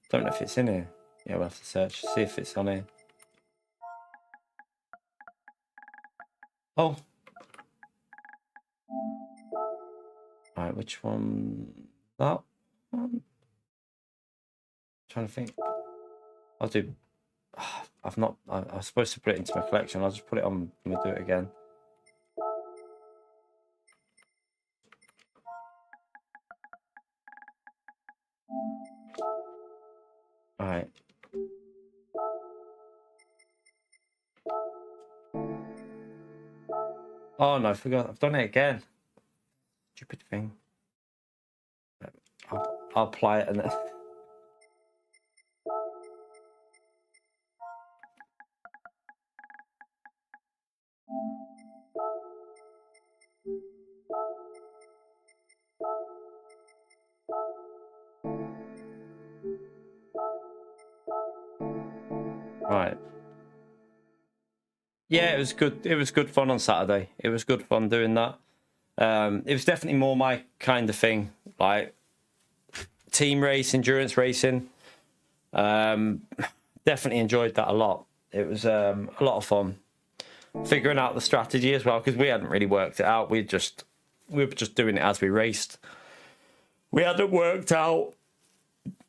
Don't know if it's in here. Yeah, we'll have to search, see if it's on here. Oh. Right, which one? That one? Trying to think. I'll do. I've not. I was supposed to put it into my collection. I'll just put it on. Let me do it again. All right. Oh no, I forgot. I've done it again. Stupid thing. I'll apply it and then. Right. Yeah, it was good. It was good fun on Saturday. It was good fun doing that. It was definitely more my kind of thing, like team race, endurance racing. Definitely enjoyed that a lot. It was a lot of fun. Figuring out the strategy as well, because we hadn't really worked it out. We were just doing it as we raced. We hadn't worked out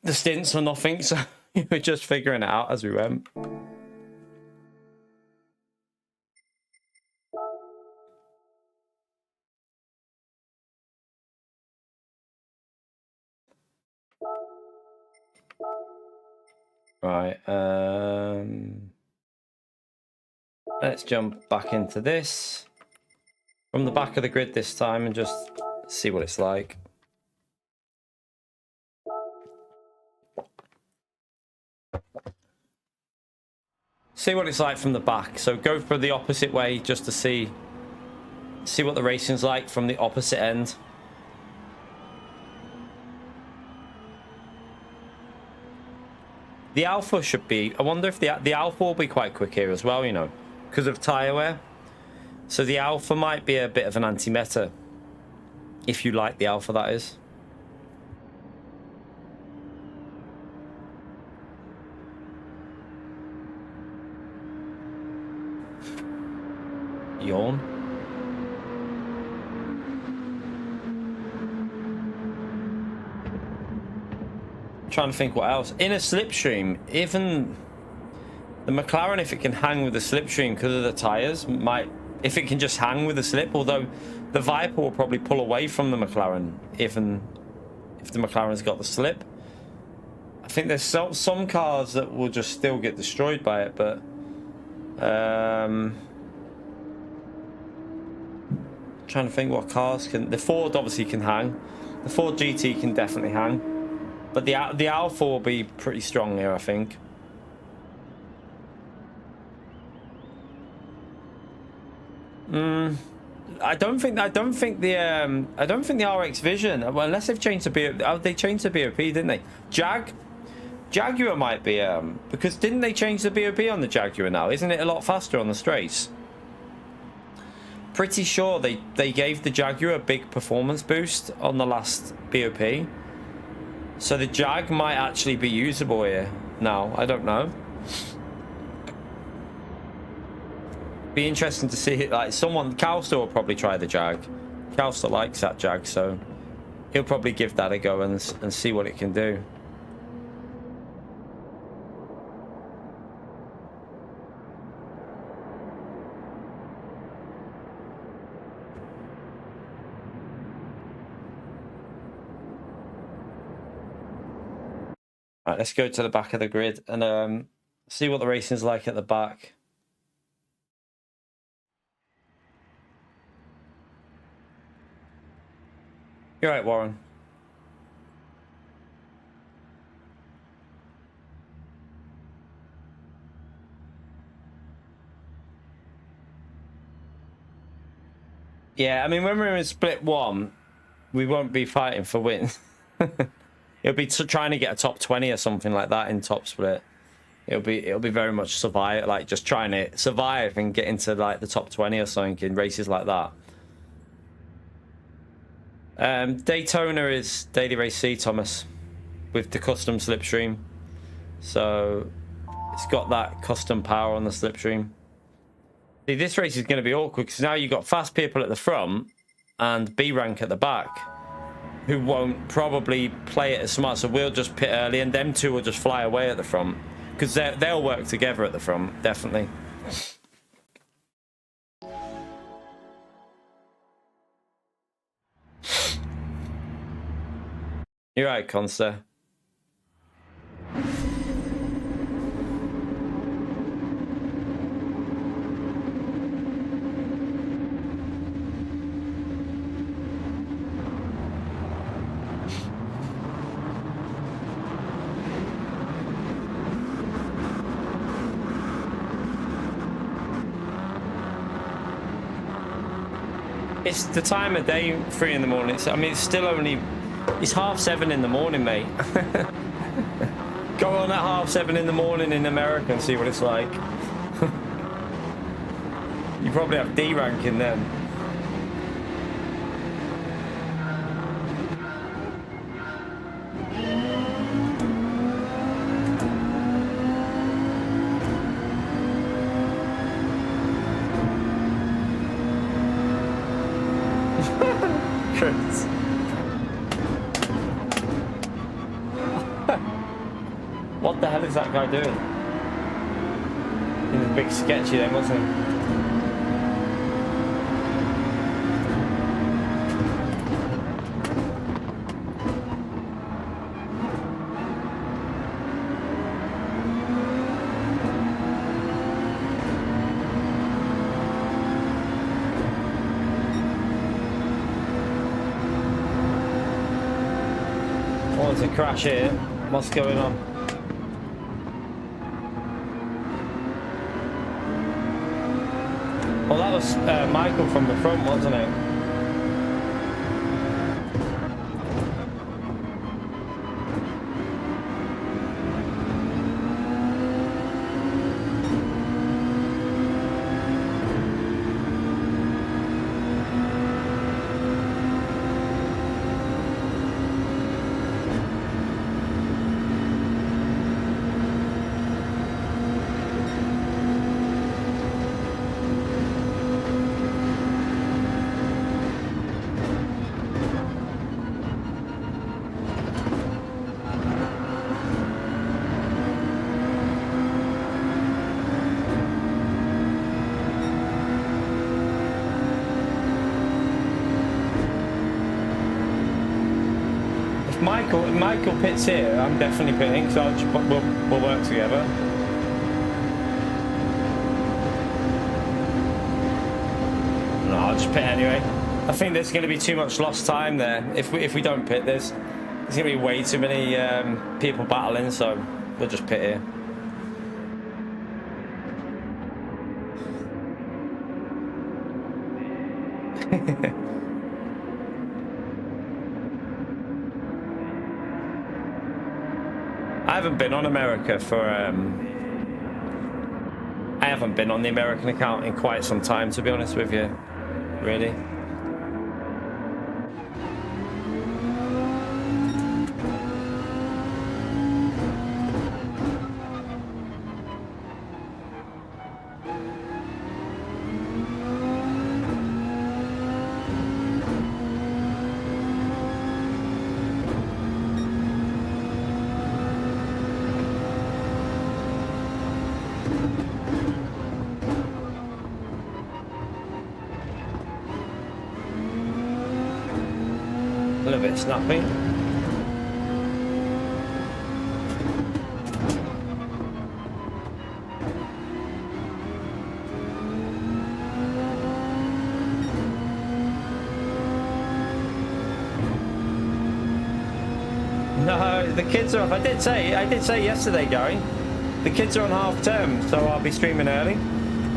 the stints or nothing, so we were just figuring it out as we went. Right, let's jump back into this from the back of the grid this time and just see what it's like. See what it's like from the back. So go for the opposite way just to see what the racing's like from the opposite end. The Alpha should be... I wonder if the Alpha will be quite quick here as well, you know, because of tyre wear. So the Alpha might be a bit of an anti-meta. If you like the Alpha, that is. Yawn. Trying to think what else. In a slipstream, even the McLaren, if it can hang with the slipstream because of the tyres, might... If it can just hang with the slip, although the Viper will probably pull away from the McLaren, even if the McLaren's got the slip. I think there's some cars that will just still get destroyed by it, but... trying to think what cars can... The Ford obviously can hang. The Ford GT can definitely hang. But the Alpha will be pretty strong here, I think. I don't think the RX Vision, well, unless they've changed the BOP, they changed the BOP, didn't they? Jaguar might be because didn't they change the BOP on the Jaguar now? Isn't it a lot faster on the straights? Pretty sure they gave the Jaguar a big performance boost on the last BOP. So the Jag might actually be usable here now. I don't know. Be interesting to see it. Like Calster will probably try the Jag. Calster likes that Jag, so he'll probably give that a go and see what it can do. Right, let's go to the back of the grid and see what the racing's like at the back. You're right, Warren. Yeah, I mean, when we're in split one, we won't be fighting for wins. It'll be trying to get a top 20 or something like that in top split. It'll be very much survive, like just trying to survive and get into like the top 20 or something in races like that. Daytona is Daily Race C, Thomas, with the custom slipstream. So it's got that custom power on the slipstream. See, this race is going to be awkward because now you've got fast people at the front and B rank at the back who won't probably play it as smart. So we'll just pit early and them two will just fly away at the front because they'll work together at the front, definitely. You're right, Conster. It's the time of day, 3 in the morning. I mean, it's still only, it's 7:30 in the morning, mate. Go on at 7:30 in the morning in America and see what it's like. You probably have D ranking then. What the hell is that guy doing? He was a bit sketchy then, wasn't he? Oh, there's a crash here. What's going on? Well, that was Michael from the front, wasn't it? Michael pits here. I'm definitely pitting, so we'll work together. No, I'll just pit anyway. I think there's going to be too much lost time there. If we don't pit, there's going to be way too many people battling, so we'll just pit here. I haven't been on America for I haven't been on the American account in quite some time, to be honest with you, really. A little bit snappy. No, the kids are off. I did say yesterday, Gary, the kids are on half term, so I'll be streaming early.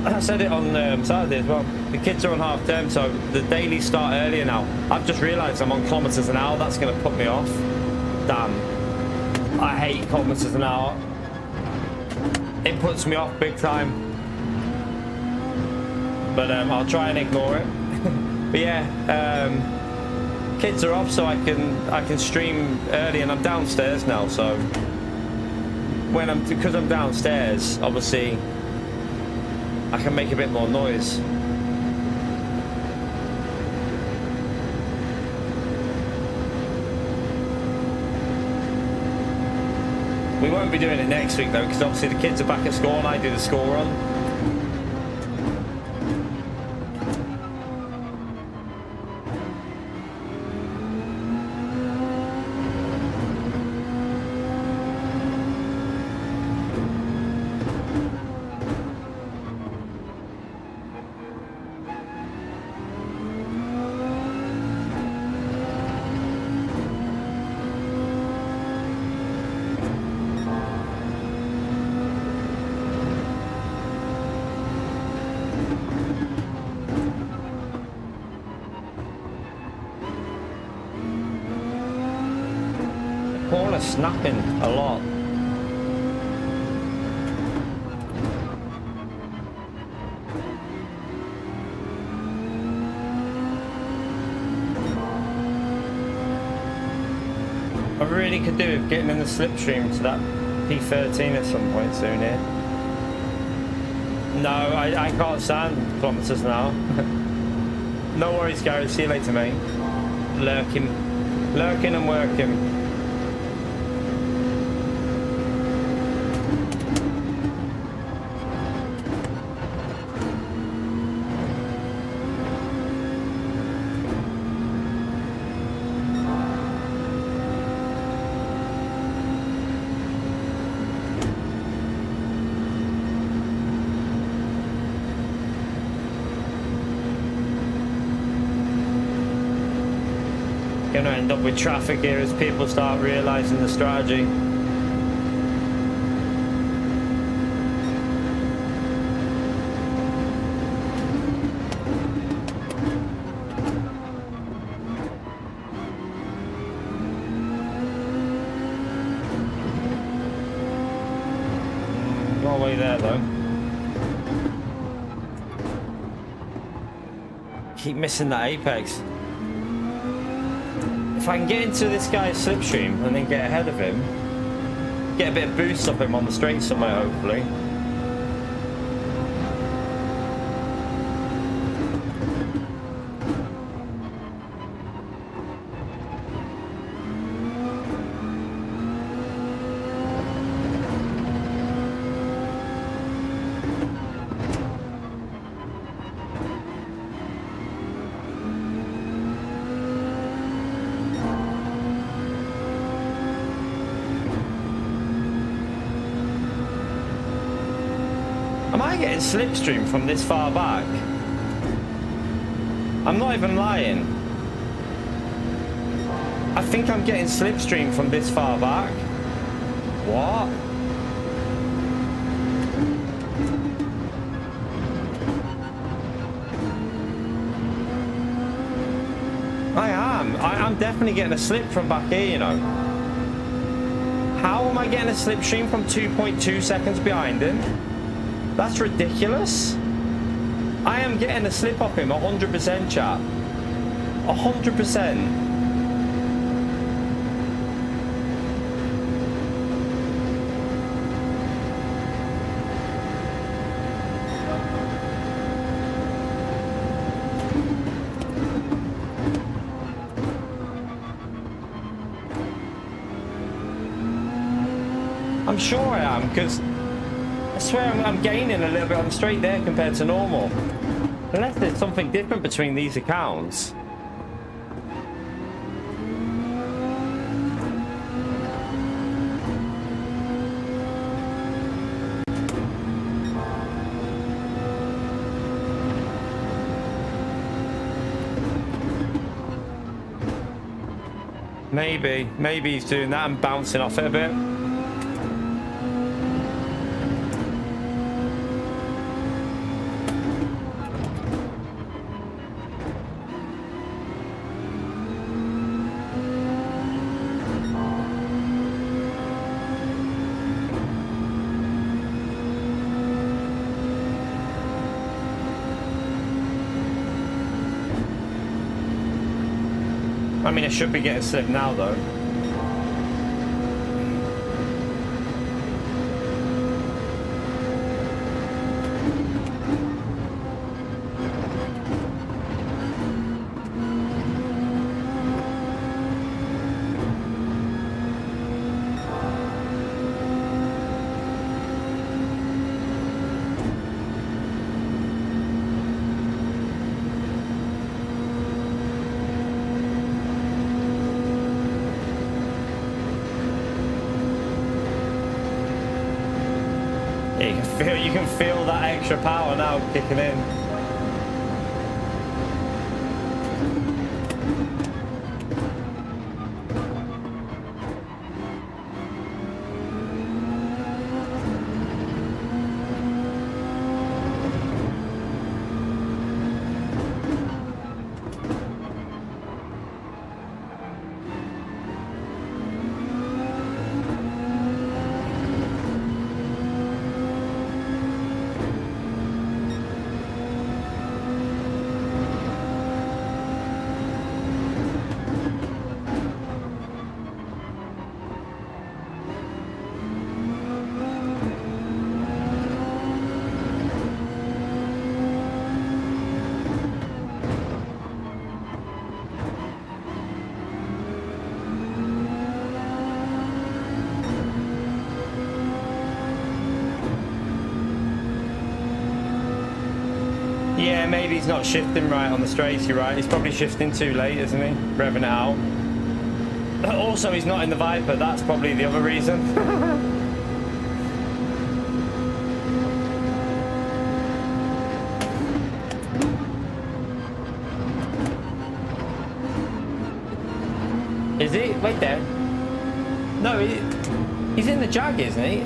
I said it on Saturday as well. The kids are on half term, so the dailies start earlier now. I've just realised I'm on kilometres an hour. That's going to put me off. Damn. I hate kilometres an hour. It puts me off big time. But I'll try and ignore it. But yeah, kids are off, so I can stream early, and I'm downstairs now. So because I'm downstairs, obviously I can make a bit more noise. We won't be doing it next week though, because obviously the kids are back at school and I do the school run. Corner snapping a lot. I really could do with getting in the slipstream to that P13 at some point soon here. No, I can't stand kilometers now. No worries, Gary. See you later, mate. Lurking and working. Gonna end up with traffic here as people start realizing the strategy. No way there though. Keep missing that apex. If I can get into this guy's slipstream and then get ahead of him, get a bit of boost off him on the straight somewhere, hopefully. Am I getting slipstream from this far back? I'm not even lying. I think I'm getting slipstream from this far back. What? I'm definitely getting a slip from back here, you know. How am I getting a slipstream from 2.2 seconds behind him? That's ridiculous. I am getting a slip off him 100%, chat. 100%. I'm sure I am, because I swear I'm gaining a little bit on the straight there compared to normal. Unless there's something different between these accounts. Maybe he's doing that and bouncing off it a bit. I mean, it should be getting slip now, though. You can feel that extra power now kicking in. Yeah, maybe he's not shifting right on the straights, you're right. He's probably shifting too late, isn't he? Revving it out. Also, he's not in the Viper. That's probably the other reason. Is he? Wait there. No, he's in the Jag, isn't he?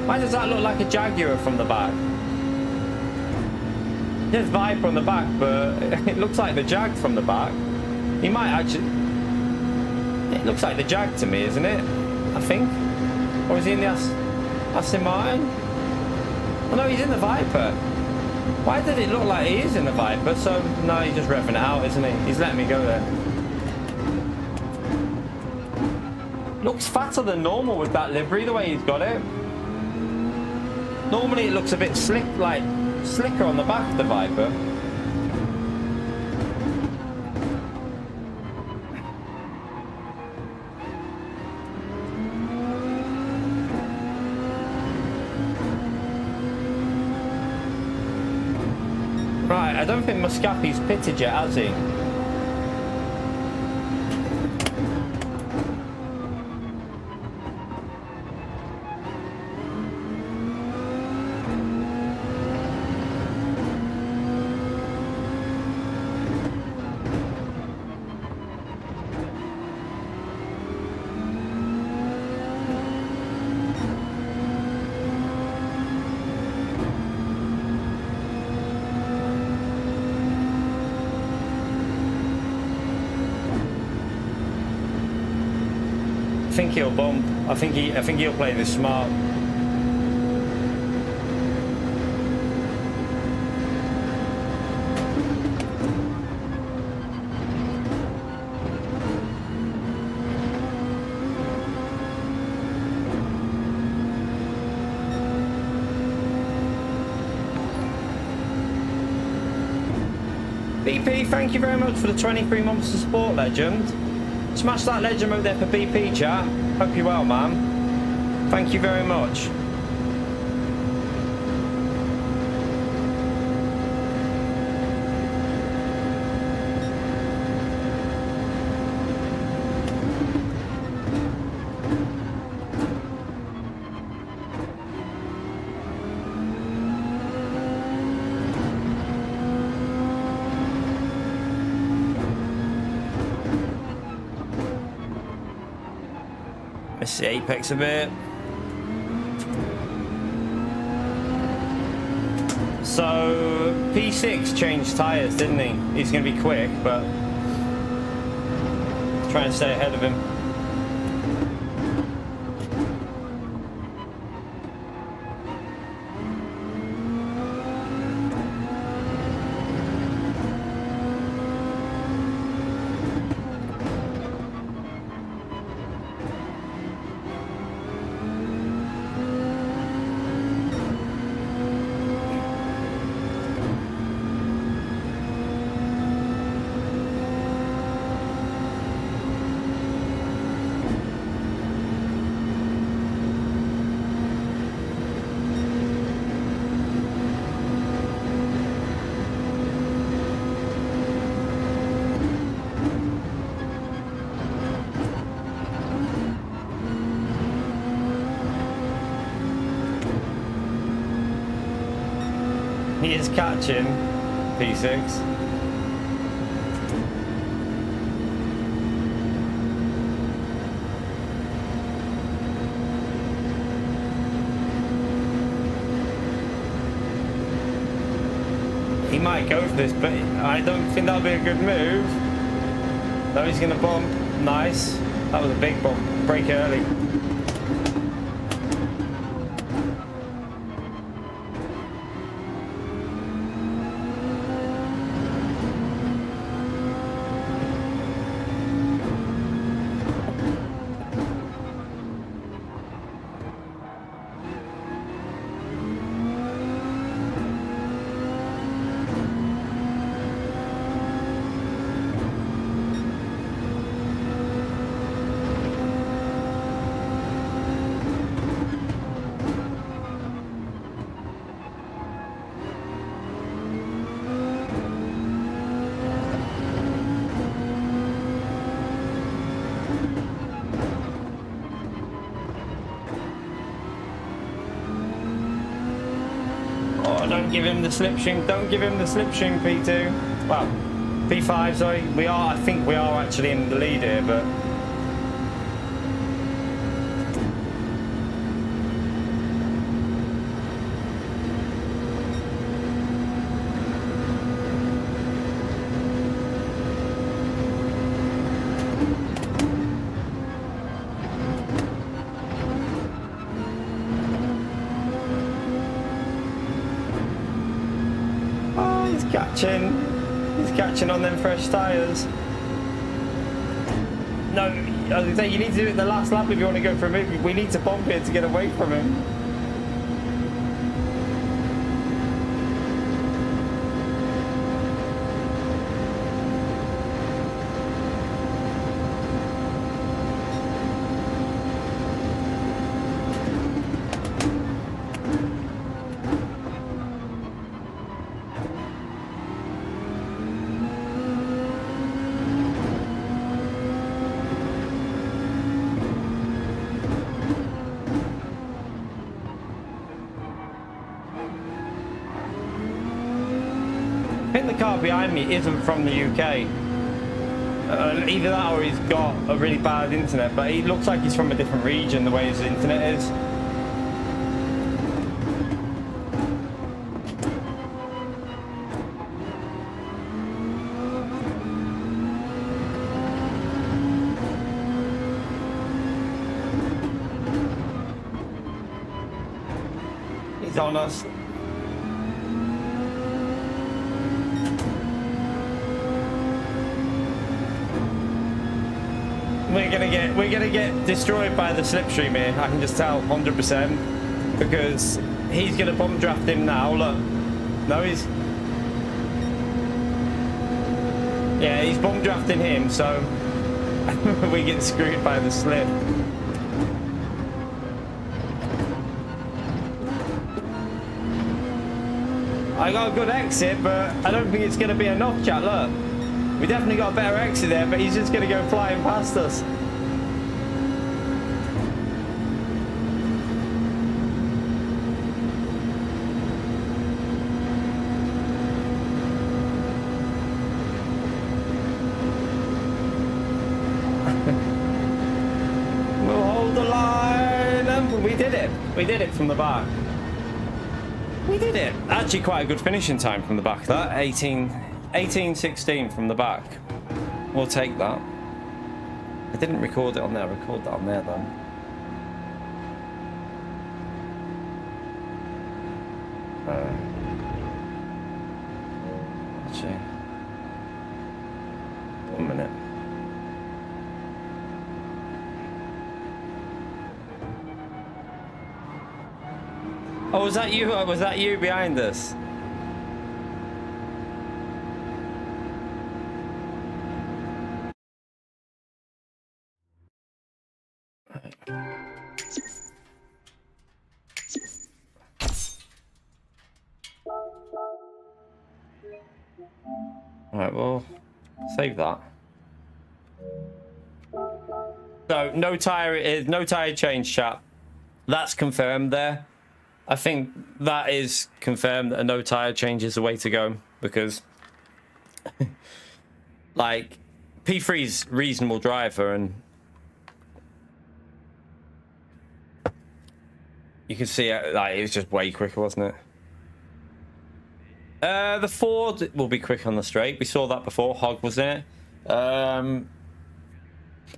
Why does that look like a Jaguar from the back? There's Viper on the back, but it looks like the Jag from the back. He might actually... It looks like the Jag to me, isn't it? I think. Or is he in the Aston Martin? Oh no, he's in the Viper. Why did it look like he is in the Viper? So, no, he's just revving it out, isn't he? He's letting me go there. Looks fatter than normal with that livery, the way he's got it. Normally it looks a bit slick, like... slicker on the back of the Viper. Right, I don't think Muscapi's pitted yet, has he? I think he'll bump. I think he'll play this smart. BP, thank you very much for the 23 months of support, legend. Smash that legend over there for BP, chat. Hope you're well, man. Thank you very much. Miss the apex a bit. So P6 changed tyres, didn't he? He's going to be quick, but try and stay ahead of him. He is catching P6. He might go for this, but I don't think that'll be a good move. No, he's going to bump. Nice. That was a big bump. Brake early. Don't give him the slipstream. Don't give him the slipstream, P2. Well, P5, sorry. I think we are actually in the lead here, but... He's catching on them fresh tyres. No, as I say, you need to do it the last lap if you want to go for a move. We need to bump here to get away from him. I think the car behind me isn't from the UK. Either that or he's got a really bad internet, but he looks like he's from a different region the way his internet is. He's on us. We're gonna get destroyed by the slipstream here. I can just tell 100% because he's gonna bump draft him now. Look, no, he's bump drafting him, so we get screwed by the slip. I got a good exit, but I don't think it's gonna be enough, chat. Look. We definitely got a better exit there, but he's just going to go flying past us. We'll hold the line. And we did it. We did it from the back. We did it. Actually, quite a good finishing time from the back. That 18-16 from the back. We'll take that. I didn't record it on there. I recorded that on there though. Actually, 1 minute. Oh, was that you? Was that you behind us? Alright, well, save that. So, no tyre change, chat. That's confirmed there. I think that is confirmed that a no tire change is the way to go, because like P3's reasonable driver, and you can see it, like it was just way quicker, wasn't it? The Ford will be quick on the straight. We saw that before. Hog was in it.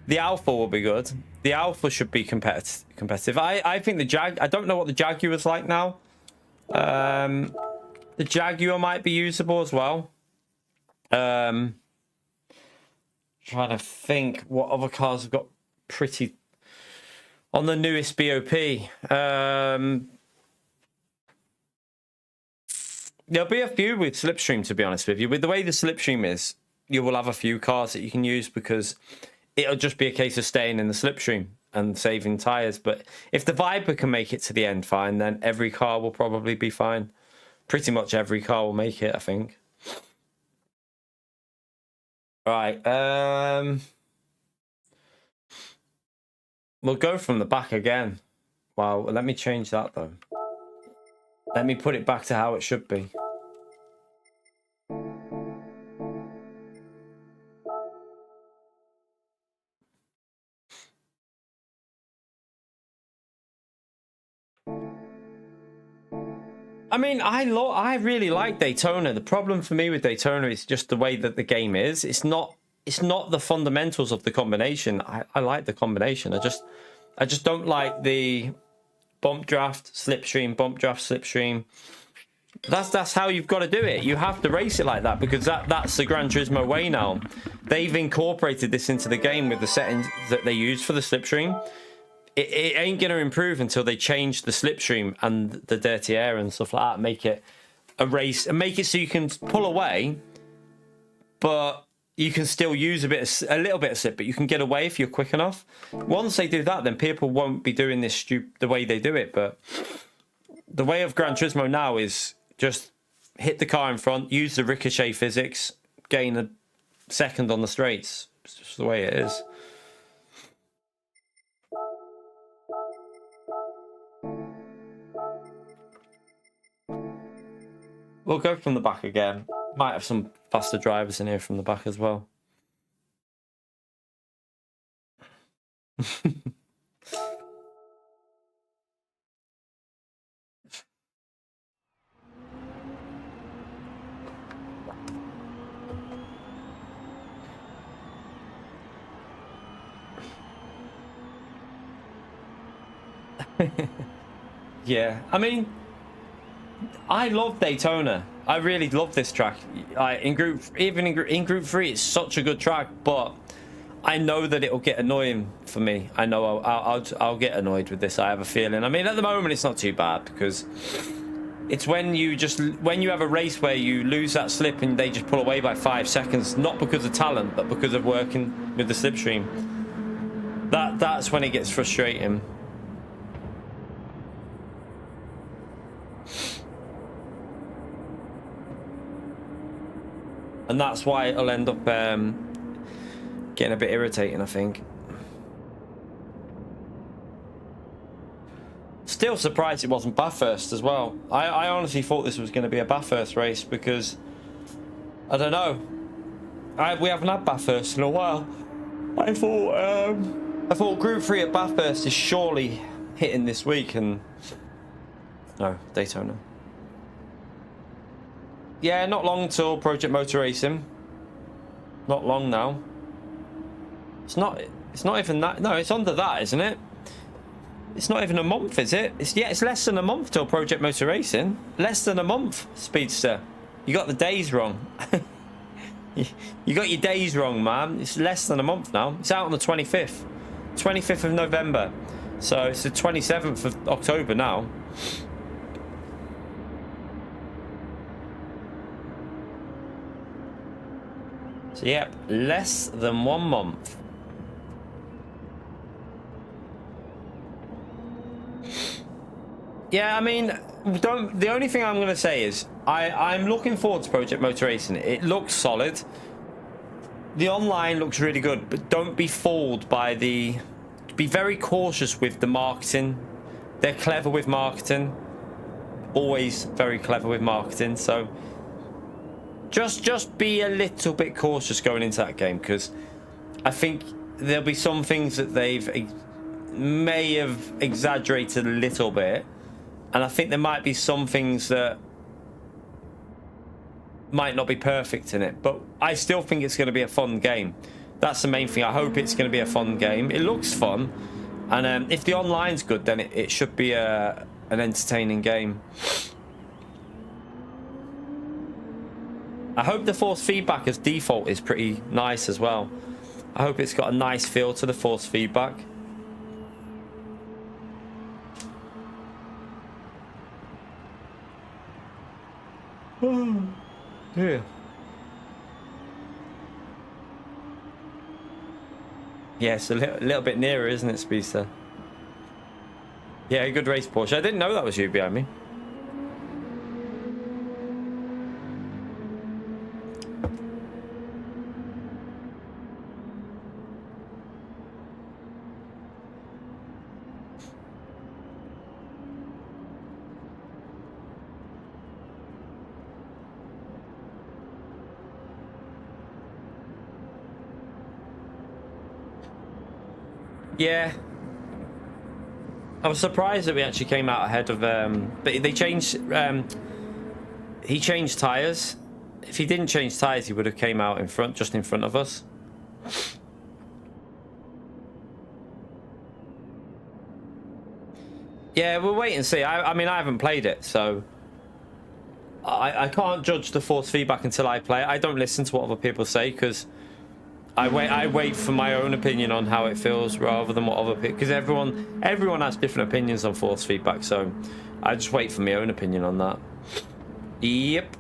The Alpha will be good. The Alpha should be competitive. I think the I don't know what the Jaguar's like now. The Jaguar might be usable as well. Trying to think what other cars have got pretty on the newest BOP. There'll be a few with Slipstream, to be honest with you. With the way the Slipstream is, you will have a few cars that you can use, because it'll just be a case of staying in the Slipstream and saving tyres. But if the Viper can make it to the end fine, then every car will probably be fine. Pretty much every car will make it, I think. Right. We'll go from the back again. Wow, let me change that, though. Let me put it back to how it should be. I mean, I really like Daytona. The problem for me with Daytona is just the way that the game is. It's not the fundamentals of the combination. I like the combination. I just don't like the bump draft, slipstream, bump draft, slipstream. That's how you've got to do it. You have to race it like that, because that's the Gran Turismo way now. They've incorporated this into the game with the settings that they use for the slipstream. It ain't going to improve until they change the slipstream and the dirty air and stuff like that. Make it a race and make it so you can pull away, but you can still use a little bit of slip, but you can get away if you're quick enough. Once they do that, then people won't be doing this the way they do it. But the way of Gran Turismo now is just hit the car in front, use the ricochet physics, gain a second on the straights. It's just the way it is. We'll go from the back again. Might have some faster drivers in here from the back as well. Yeah, I mean, I love Daytona. I really love this track. In group 3, it's such a good track. But I know that it'll get annoying for me. I know I'll get annoyed with this. I have a feeling. I mean, at the moment, it's not too bad, because it's when you have a race where you lose that slip and they just pull away by 5 seconds, not because of talent, but because of working with the slipstream. That's when it gets frustrating. And that's why it'll end up getting a bit irritating, I think. Still surprised it wasn't Bathurst as well. I honestly thought this was going to be a Bathurst race, because I don't know. We haven't had Bathurst in a while. I thought Group 3 at Bathurst is surely hitting this week, and no, Daytona. Yeah, not long till Project Motor Racing. Not long now. It's not even that. No, it's under that, isn't it? It's not even a month, is it? It's less than a month till Project Motor Racing. Less than a month, Speedster. You got the days wrong. You got your days wrong, man. It's less than a month now. It's out on the 25th. 25th of November. So it's the 27th of October now. So, yep, less than 1 month. Yeah, I mean, the only thing I'm going to say is I'm looking forward to Project Motor Racing. It looks solid. The online looks really good, but don't be fooled by be very cautious with the marketing. They're clever with marketing. always very clever with marketing. So just be a little bit cautious going into that game, because I think there'll be some things that may have exaggerated a little bit, and I think there might be some things that might not be perfect in it, but I still think it's going to be a fun game. That's the main thing. I hope it's going to be a fun game. It looks fun, and if the online's good, then it should be an entertaining game. I hope the force feedback as default is pretty nice as well. I hope it's got a nice feel to the force feedback. Yeah. Yeah, it's a little bit nearer, isn't it, Speedster? Yeah, good race, Porsche. I didn't know that was you behind me. Yeah, I was surprised that we actually came out ahead of but they changed he changed tires. If he didn't change tires, he would have came out in front, just in front of us. Yeah, we'll wait and see. I mean, I haven't played it, so I can't judge the force feedback until I play it. I don't listen to what other people say, because I wait for my own opinion on how it feels rather than what other people, because everyone has different opinions on force feedback, so I just wait for my own opinion on that. Yep.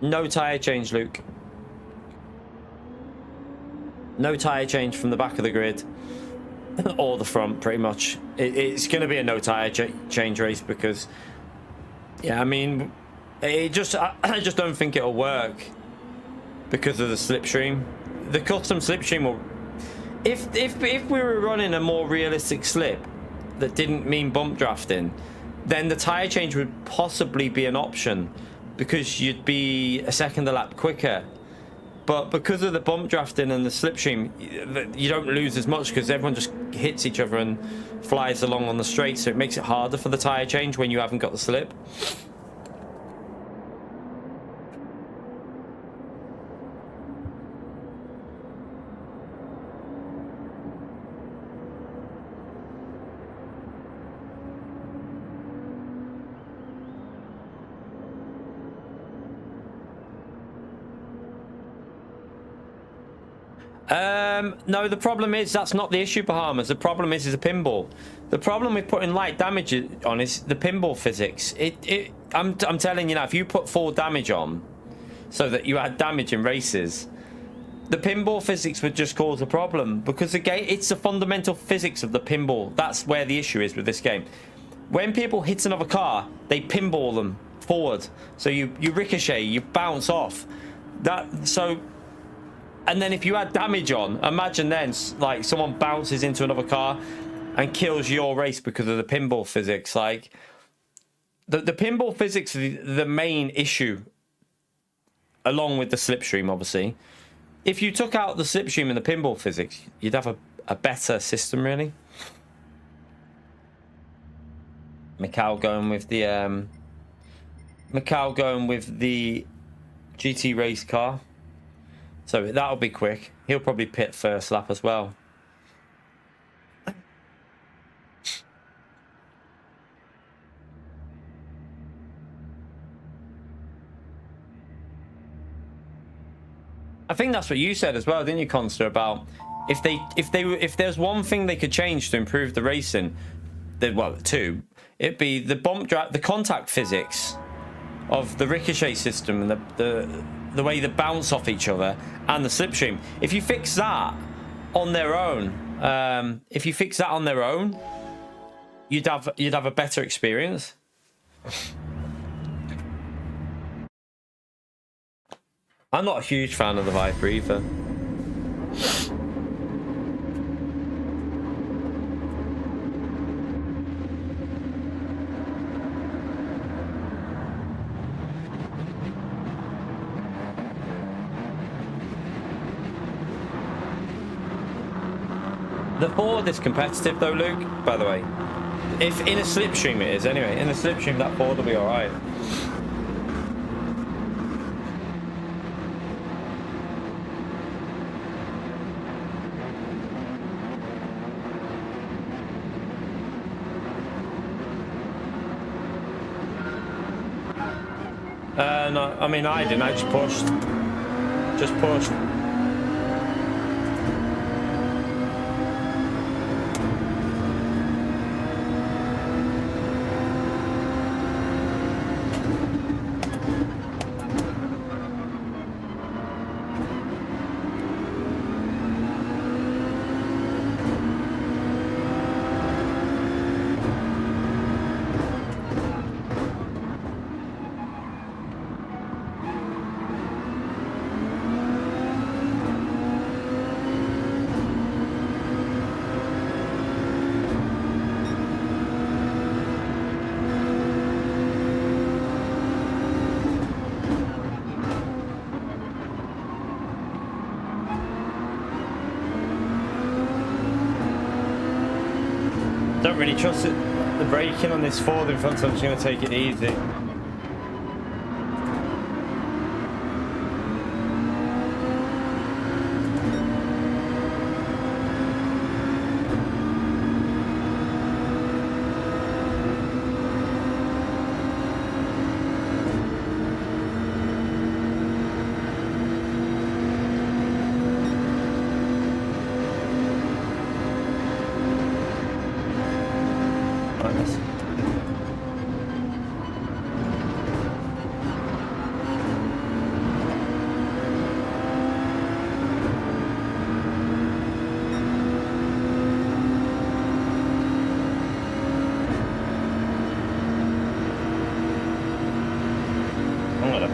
No tyre change, Luke. No tyre change from the back of the grid or the front, pretty much. It's going to be a no tyre change race, because yeah, I mean, I just don't think it'll work because of the slipstream. The custom slipstream will, if we were running a more realistic slip that didn't mean bump drafting, then the tyre change would possibly be an option, because you'd be a second a lap quicker. But because of the bump drafting and the slipstream, you don't lose as much, because everyone just hits each other and flies along on the straight, so it makes it harder for the tyre change when you haven't got the slip. No, the problem is that's not the issue, Bahamas. The problem is a pinball. The problem with putting light damage on is the pinball physics. I'm telling you now, if you put full damage on, so that you add damage in races, the pinball physics would just cause a problem, because again, it's the fundamental physics of the pinball. That's where the issue is with this game. When people hit another car, they pinball them forward, so you ricochet, you bounce off. And then if you add damage on, imagine then, like, someone bounces into another car and kills your race because of the pinball physics. Like, the pinball physics is the main issue, along with the slipstream, obviously. If you took out the slipstream and the pinball physics, you'd have a better system, really. Mikhail going with the GT race car. So that'll be quick. He'll probably pit first lap as well. I think that's what you said as well, didn't you, Conster? About if there's one thing they could change to improve the racing, well, two, it'd be the the contact physics of the ricochet system and the way they bounce off each other and the slipstream. If you fix that on their own, you'd have a better experience. I'm not a huge fan of the Viper either. The Ford is competitive though, Luke, by the way. If in a slipstream it is, anyway. In a slipstream, that Ford will be alright. No, I mean, I didn't. I just pushed. Just pushed. Don't really trust it. The braking on this Ford in front, so I'm just going to take it easy.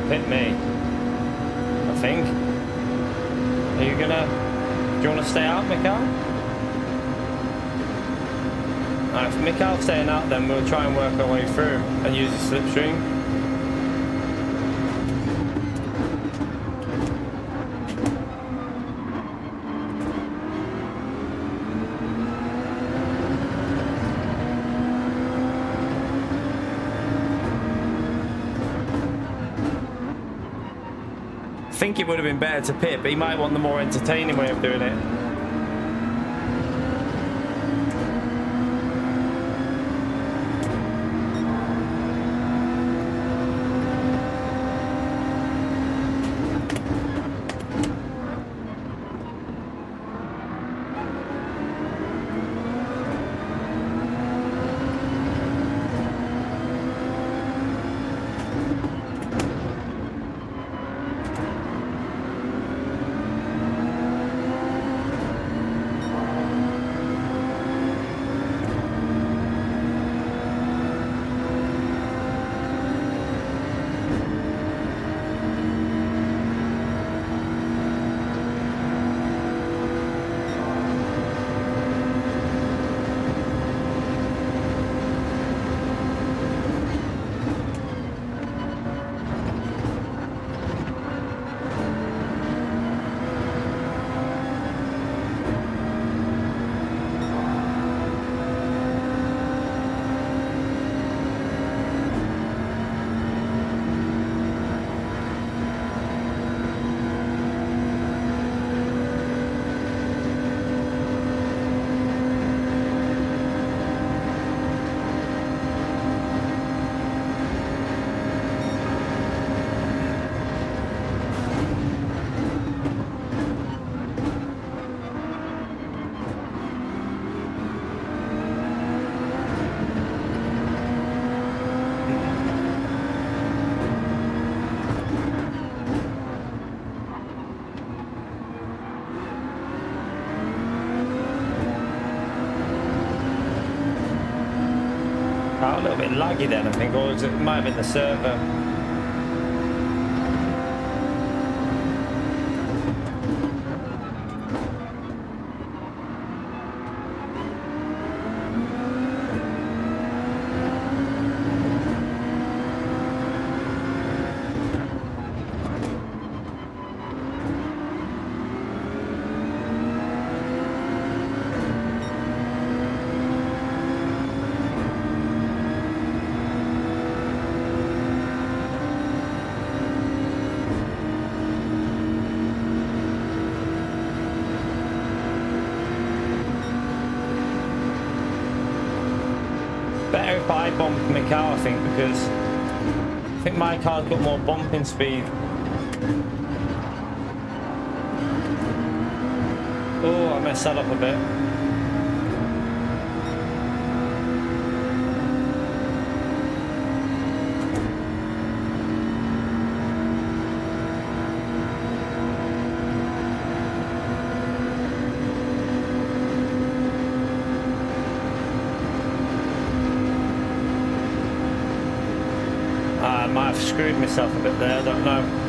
Pit me, I think. Are you gonna... Do you want to stay out, Mikhail? Alright, if Mikhail's staying out, then we'll try and work our way through and use the slipstream. I think it would have been better to pit, but he might want the more entertaining way of doing it. Oh, a little bit laggy then, I think, or it might have been the server. better if I bump my car, I think, because I think my car's got more bumping speed. Oh, I messed that up a bit. I might have screwed myself a bit there, I don't know.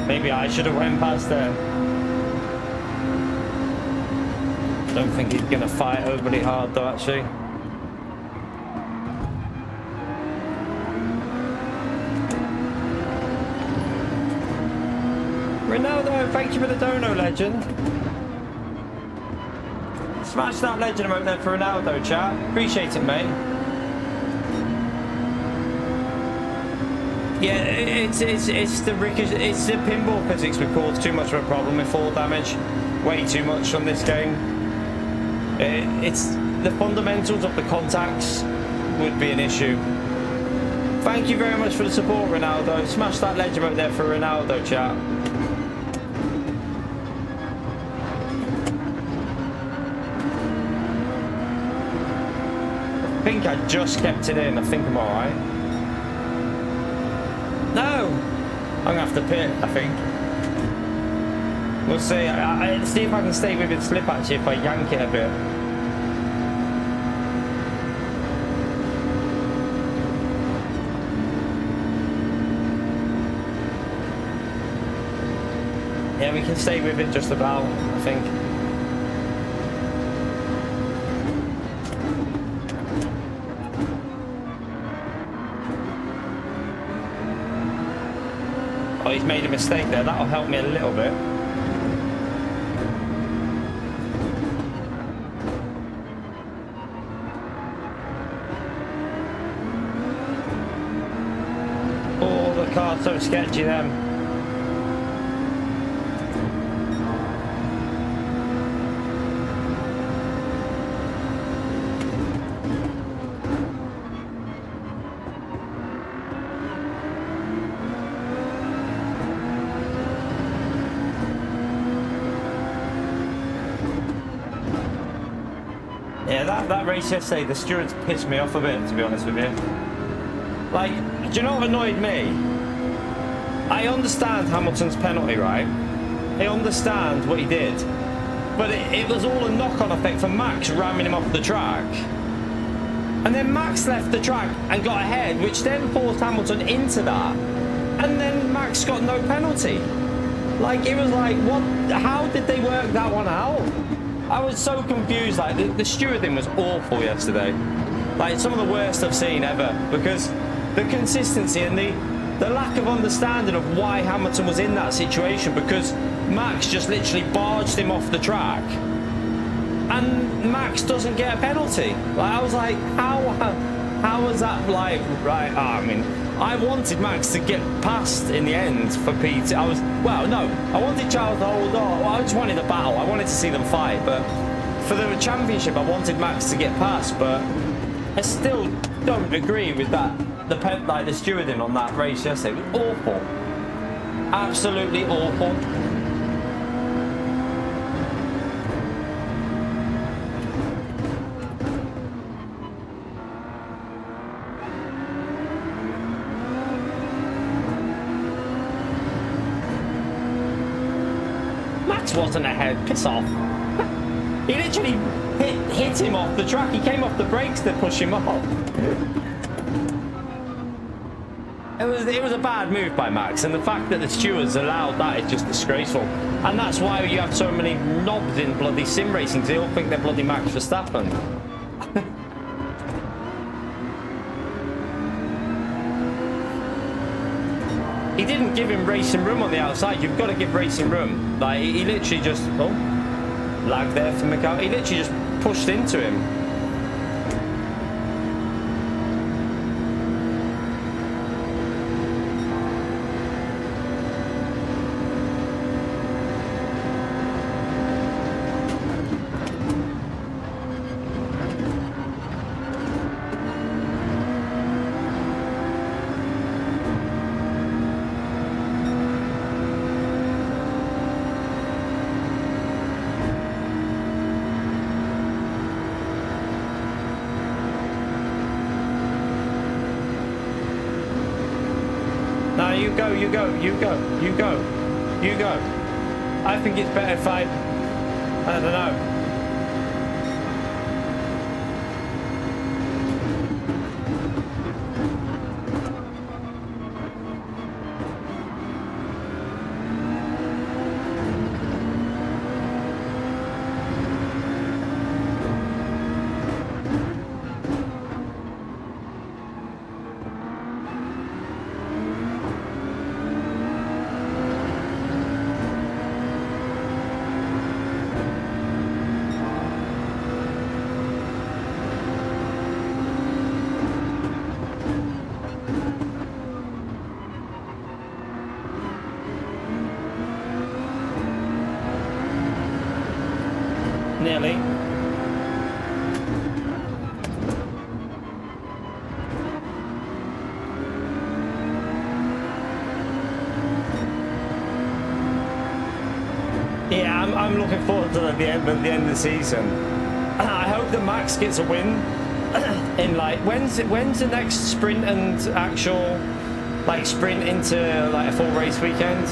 Maybe I should have went past there. Don't think he's gonna fight overly hard though, actually. Ronaldo, thank you for the dono, legend. Smash that legend emote there for Ronaldo, chat. Appreciate it, mate. Yeah, it's the pinball physics we cause too much of a problem with fall damage. Way too much on this game. It's the fundamentals of the contacts would be an issue. Thank you very much for the support, Ronaldo. Smash that legend out there for Ronaldo, chat. I think I just kept it in. I think I'm alright. No! I'm gonna have to pit, I think. We'll see. See if I can stay with it slip actually if I yank it a bit. Yeah, we can stay with it just about, I think. Oh, he's made a mistake there. That'll help me a little bit. Oh, the car's so sketchy then. That race yesterday, the stewards pissed me off a bit, to be honest with you. Like, do you know what annoyed me? I understand Hamilton's penalty, right? I understand what he did. But it was all a knock-on effect for Max ramming him off the track. And then Max left the track and got ahead, which then forced Hamilton into that. And then Max got no penalty. Like, it was like, what? How did they work that one out? I was so confused. Like the stewarding was awful yesterday. Like some of the worst I've seen ever, because the consistency and the lack of understanding of why Hamilton was in that situation, because Max just literally barged him off the track and Max doesn't get a penalty. Like I was like, how was that like right? Oh, I mean, I wanted Max to get past in the end for Pete. I wanted Charles to hold on. Well, I just wanted a battle. I wanted to see them fight. But for the championship, I wanted Max to get past. But I still don't agree with that. The stewarding on that race yesterday was awful. Absolutely awful. Wasn't ahead, piss off. He literally hit him off the track. He came off the brakes to push him off. It was a bad move by Max, and the fact that the stewards allowed that is just disgraceful. And that's why you have so many knobs in bloody sim racing. They all think they're bloody Max Verstappen. He didn't give him racing room on the outside. You've got to give racing room. Like, he literally just... Oh, lag there from the car. He literally just pushed into him. You go. I think it's better if I don't know. Nearly. Yeah, I'm looking forward to the end of the season. I hope that Max gets a win. In like, when's the next sprint and actual like sprint into like a full race weekend?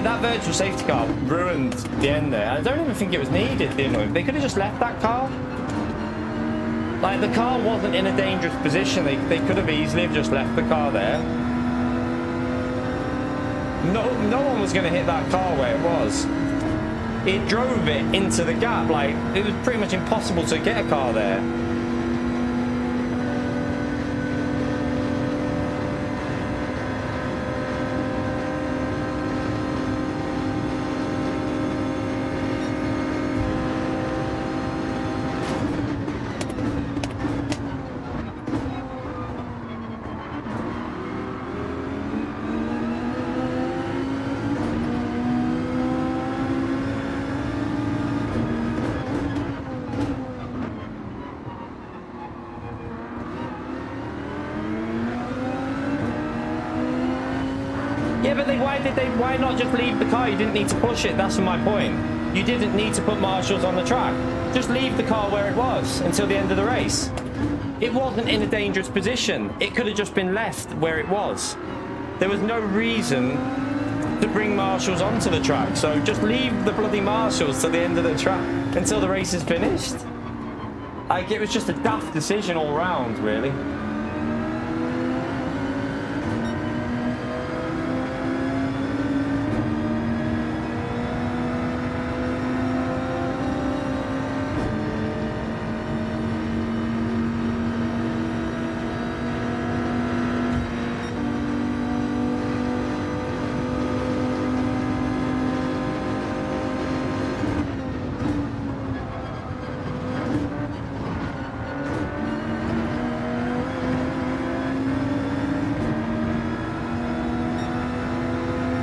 That virtual safety car ruined the end there. I don't even think it was needed, you know. They could have just left that car. Like, the car wasn't in a dangerous position. They could have easily have just left the car there. No one was going to hit that car where it was. It drove it into the gap. Like, it was pretty much impossible to get a car there. Yeah, but why not just leave the car? You didn't need to push it, that's my point. You didn't need to put marshals on the track. Just leave the car where it was until the end of the race. It wasn't in a dangerous position. It could have just been left where it was. There was no reason to bring marshals onto the track, so just leave the bloody marshals to the end of the track until the race is finished. Like, it was just a daft decision all round, really.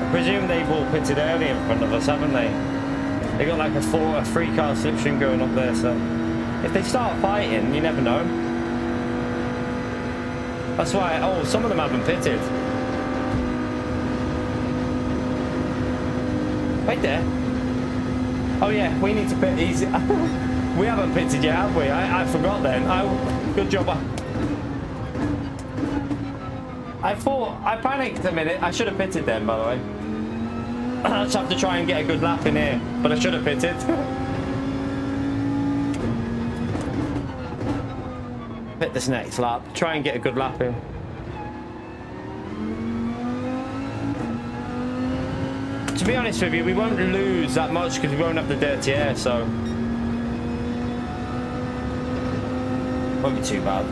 I presume they've all pitted early in front of us, haven't they? They got like a 3-car slipstream going up there, so if they start fighting, you never know. That's why. Oh, some of them haven't pitted. Wait there. Oh yeah, we need to pit easy. We haven't pitted yet, have we? I forgot then. Good job. I panicked a minute. I should have pitted then, by the way. I just have to try and get a good lap in here, but I should have pitted. Pit this next lap. Try and get a good lap in. To be honest with you, we won't lose that much because we won't have the dirty air, so won't be too bad.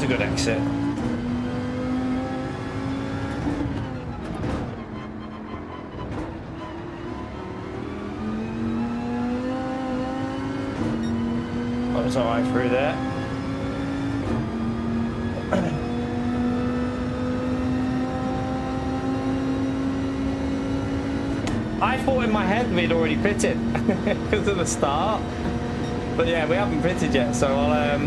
was a good exit. That was alright through there. I thought in my head we'd already pitted because of the start. But yeah, we haven't pitted yet, so I'll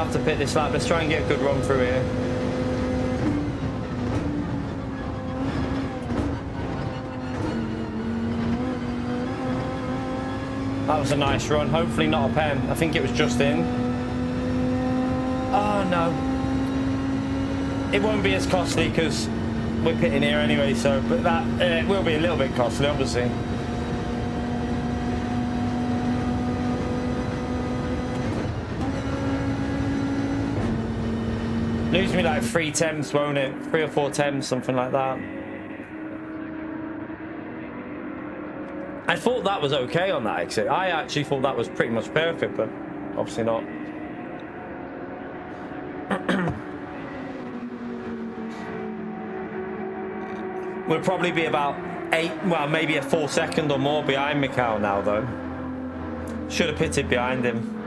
have to pit this lap. Let's try and get a good run through here. That was a nice run. Hopefully not a pen. I think it was just in. Oh no. It won't be as costly because we're pitting here anyway, so, but that it will be a little bit costly, obviously. Lose me like 3 temps, won't it? 3 or 4 temps, something like that. I thought that was okay on that exit. I actually thought that was pretty much perfect, but obviously not. We'll probably be about 8, well, maybe a full second or more behind Mikhail now, though. Should have pitted behind him.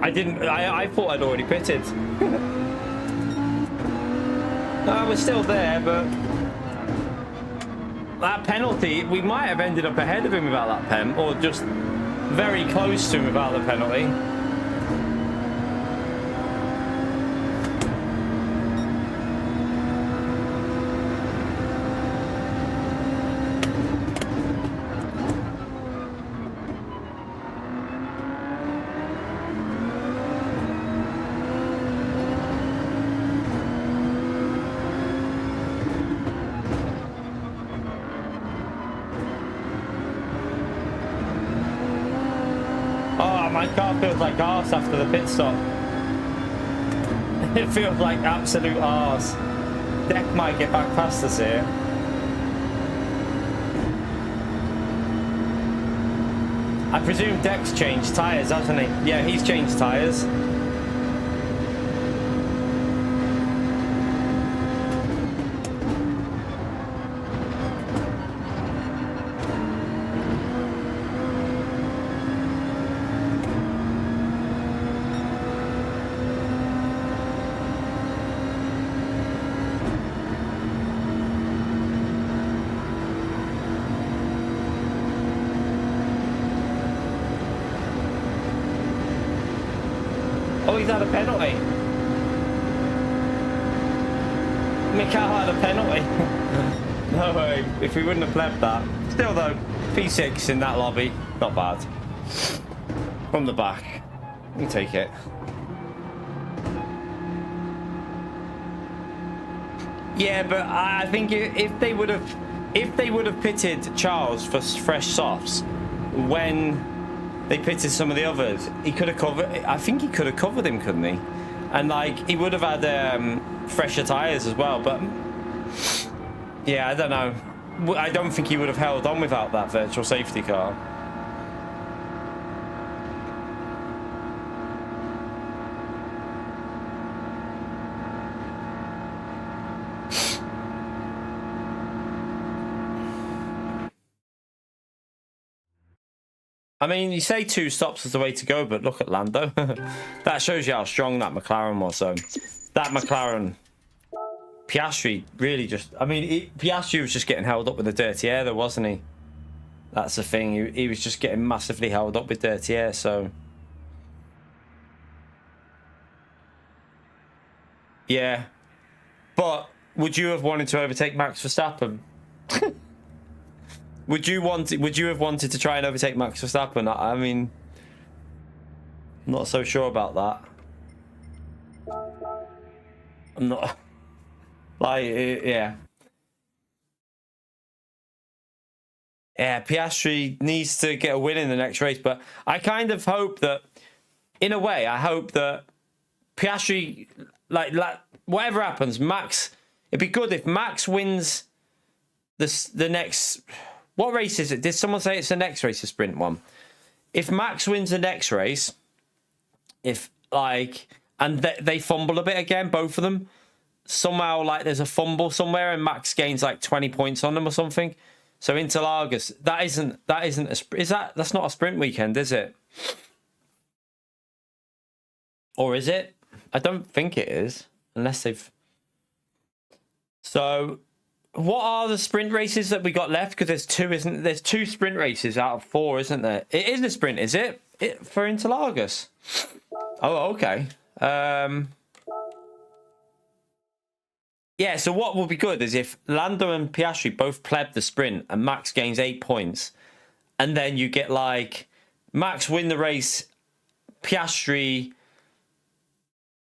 I thought I'd already pitted. No, we're still there, but that penalty, we might have ended up ahead of him without that pen, or just very close to him without the penalty. My car feels like arse after the pit stop. It feels like absolute arse. Deck might get back past us here. I presume Deck's changed tyres, hasn't he? Yeah, he's changed tyres. Oh, he's had a penalty. Mikhail had a penalty. No way. If we wouldn't have plebed that. Still though, P6 in that lobby, not bad. From the back, we take it. Yeah, but I think if they would have pitted Charles for fresh softs when they pitted some of the others, he could have covered. I think he could have covered him, couldn't he? And like he would have had fresher tyres as well. But yeah, I don't know. I don't think he would have held on without that virtual safety car. I mean, you say 2 stops is the way to go, but look at Lando. That shows you how strong that McLaren was. So that McLaren, Piastri really just, I mean, Piastri was just getting held up with the dirty air though, wasn't he? That's the thing. He was just getting massively held up with dirty air, so. Yeah. But would you have wanted to overtake Max Verstappen? Would you have wanted to try and overtake Max Verstappen? I mean, I'm not so sure about that. I'm not like, yeah. Yeah, Piastri needs to get a win in the next race, but I kind of hope that, in a way, I hope that Piastri, like whatever happens, Max, it'd be good if Max wins the next. What race is it? Did someone say it's the next race, the sprint one? if Max wins the next race, if like, and they fumble a bit again, both of them, somehow like there's a fumble somewhere and Max gains like 20 points on them or something. So Interlagos, that's not a sprint weekend, is it? Or is it? I don't think it is, unless they've. So, what are the sprint races that we got left? Because there's two sprint races out of 4, isn't there? It is a sprint, is it? For Interlagos. Oh, okay. Yeah, so what will be good is if Lando and Piastri both pleb the sprint and Max gains 8 points, and then you get like Max win the race, Piastri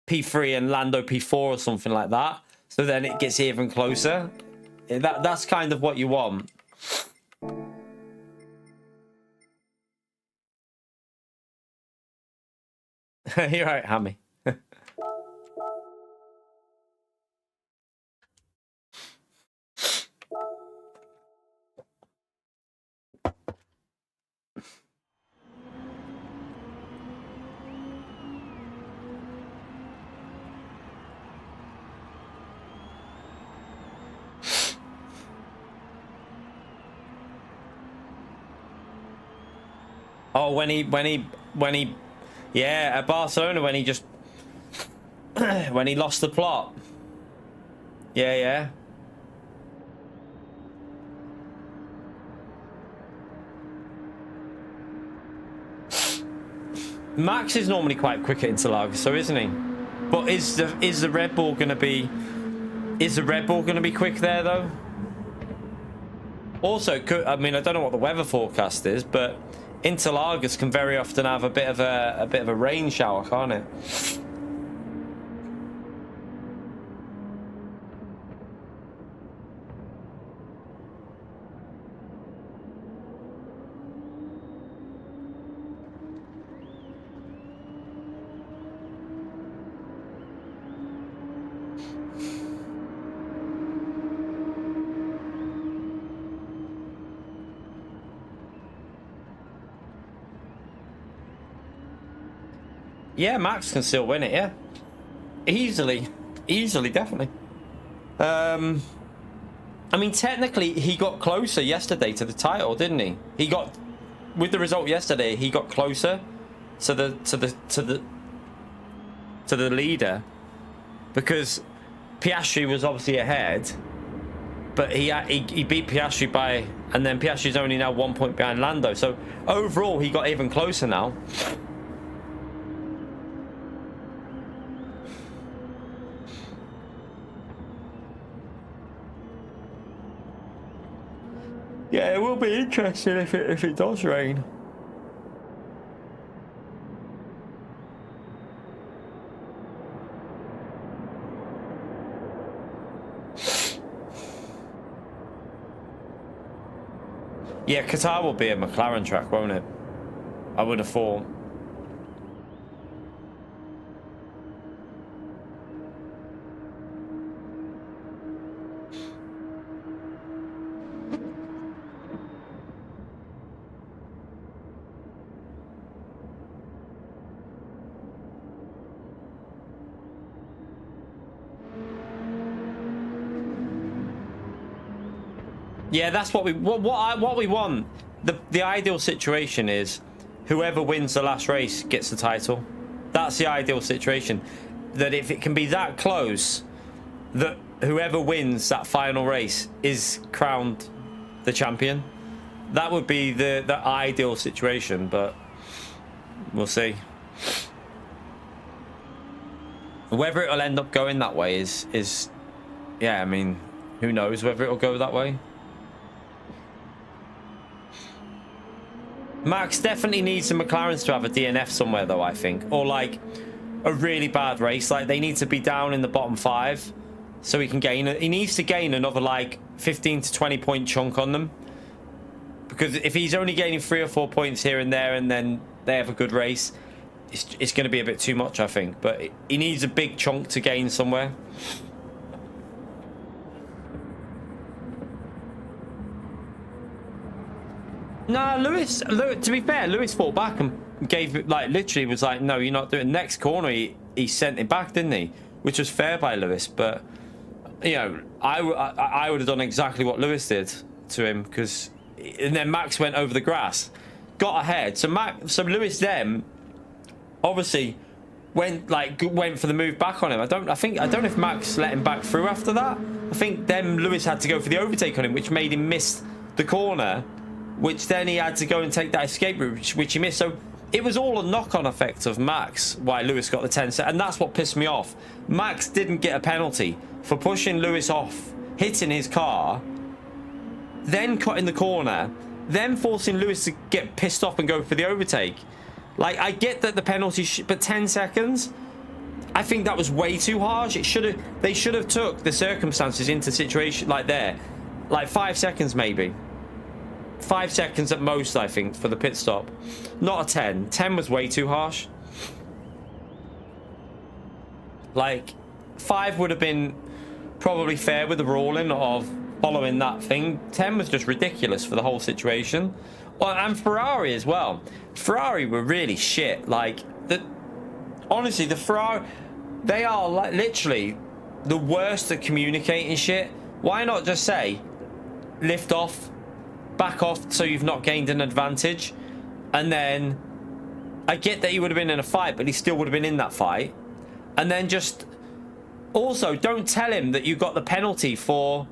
P3 and Lando P4 or something like that. So then it gets even closer. That's kind of what you want. You're right, Hammy. Oh, when he, yeah, at Barcelona when he just when he lost the plot. Yeah. Max is normally quite quick at Interlagos, so isn't he? But is the Red Bull gonna be quick there though? Also, I mean, I don't know what the weather forecast is, but Interlagos can very often have a bit of a rain shower, can't it? Yeah, Max can still win it, yeah. Easily, definitely. I mean, technically, he got closer yesterday to the title, didn't he? He got, with the result yesterday, he got closer to the leader, because Piastri was obviously ahead, but he beat Piastri by, and then Piastri's only now 1 point behind Lando. So overall, he got even closer now. Yeah, it will be interesting if it does rain. Yeah, Qatar will be a McLaren track, won't it? I would have thought. Yeah, that's what we want. The ideal situation is whoever wins the last race gets the title. That's the ideal situation. That if it can be that close, that whoever wins that final race is crowned the champion. That would be the ideal situation, but we'll see. Whether it'll end up going that way is yeah, I mean, who knows whether it'll go that way. Max definitely needs the McLarens to have a DNF somewhere, though, I think. Or, like, a really bad race. Like, they need to be down in the bottom 5 so he can gain... He needs to gain another, like, 15 to 20 point chunk on them. Because if he's only gaining 3 or 4 points here and there and then they have a good race, it's going to be a bit too much, I think. But he needs a big chunk to gain somewhere. No, Lewis, to be fair, Lewis fought back and gave it, like, literally was like, no, you're not doing it. Next corner, he sent it back, didn't he? Which was fair by Lewis, but, you know, I would have done exactly what Lewis did to him, because, and then Max went over the grass, got ahead. So Lewis then, obviously, went for the move back on him. I don't know if Max let him back through after that. I think then Lewis had to go for the overtake on him, which made him miss the corner, which then he had to go and take that escape route, which he missed. So it was all a knock-on effect of Max, why Lewis got the 10 seconds, and that's what pissed me off. Max didn't get a penalty for pushing Lewis off, hitting his car, then cutting the corner, then forcing Lewis to get pissed off and go for the overtake. Like, I get that the penalty, but 10 seconds? I think that was way too harsh. They should have took the circumstances into situation like there. Like 5 seconds maybe. 5 seconds at most, I think, for the pit stop. Not a 10. 10 was way too harsh. Like, 5 would have been probably fair with the ruling of following that thing. 10 was just ridiculous for the whole situation. Well, and Ferrari as well. Ferrari were really shit. Like, honestly, the Ferrari, they are like literally the worst at communicating shit. Why not just say, lift off, back off, so you've not gained an advantage? And then, I get that he would have been in a fight, but he still would have been in that fight. And then just, also, don't tell him that you got the penalty for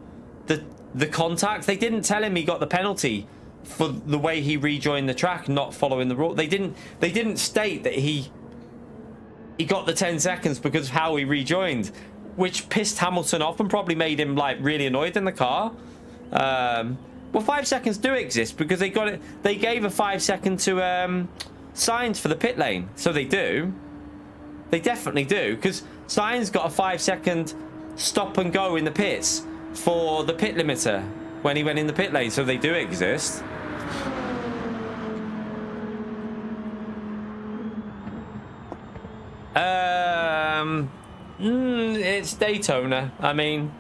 the contact. They didn't tell him he got the penalty for the way he rejoined the track, not following the rule. They didn't state that he got the 10 seconds because of how he rejoined, which pissed Hamilton off and probably made him like really annoyed in the car. Well, 5 seconds do exist because they got it. They gave a 5 second to Sainz for the pit lane, so they do. They definitely do, because Sainz got a 5 second stop and go in the pits for the pit limiter when he went in the pit lane, so they do exist. It's Daytona. I mean,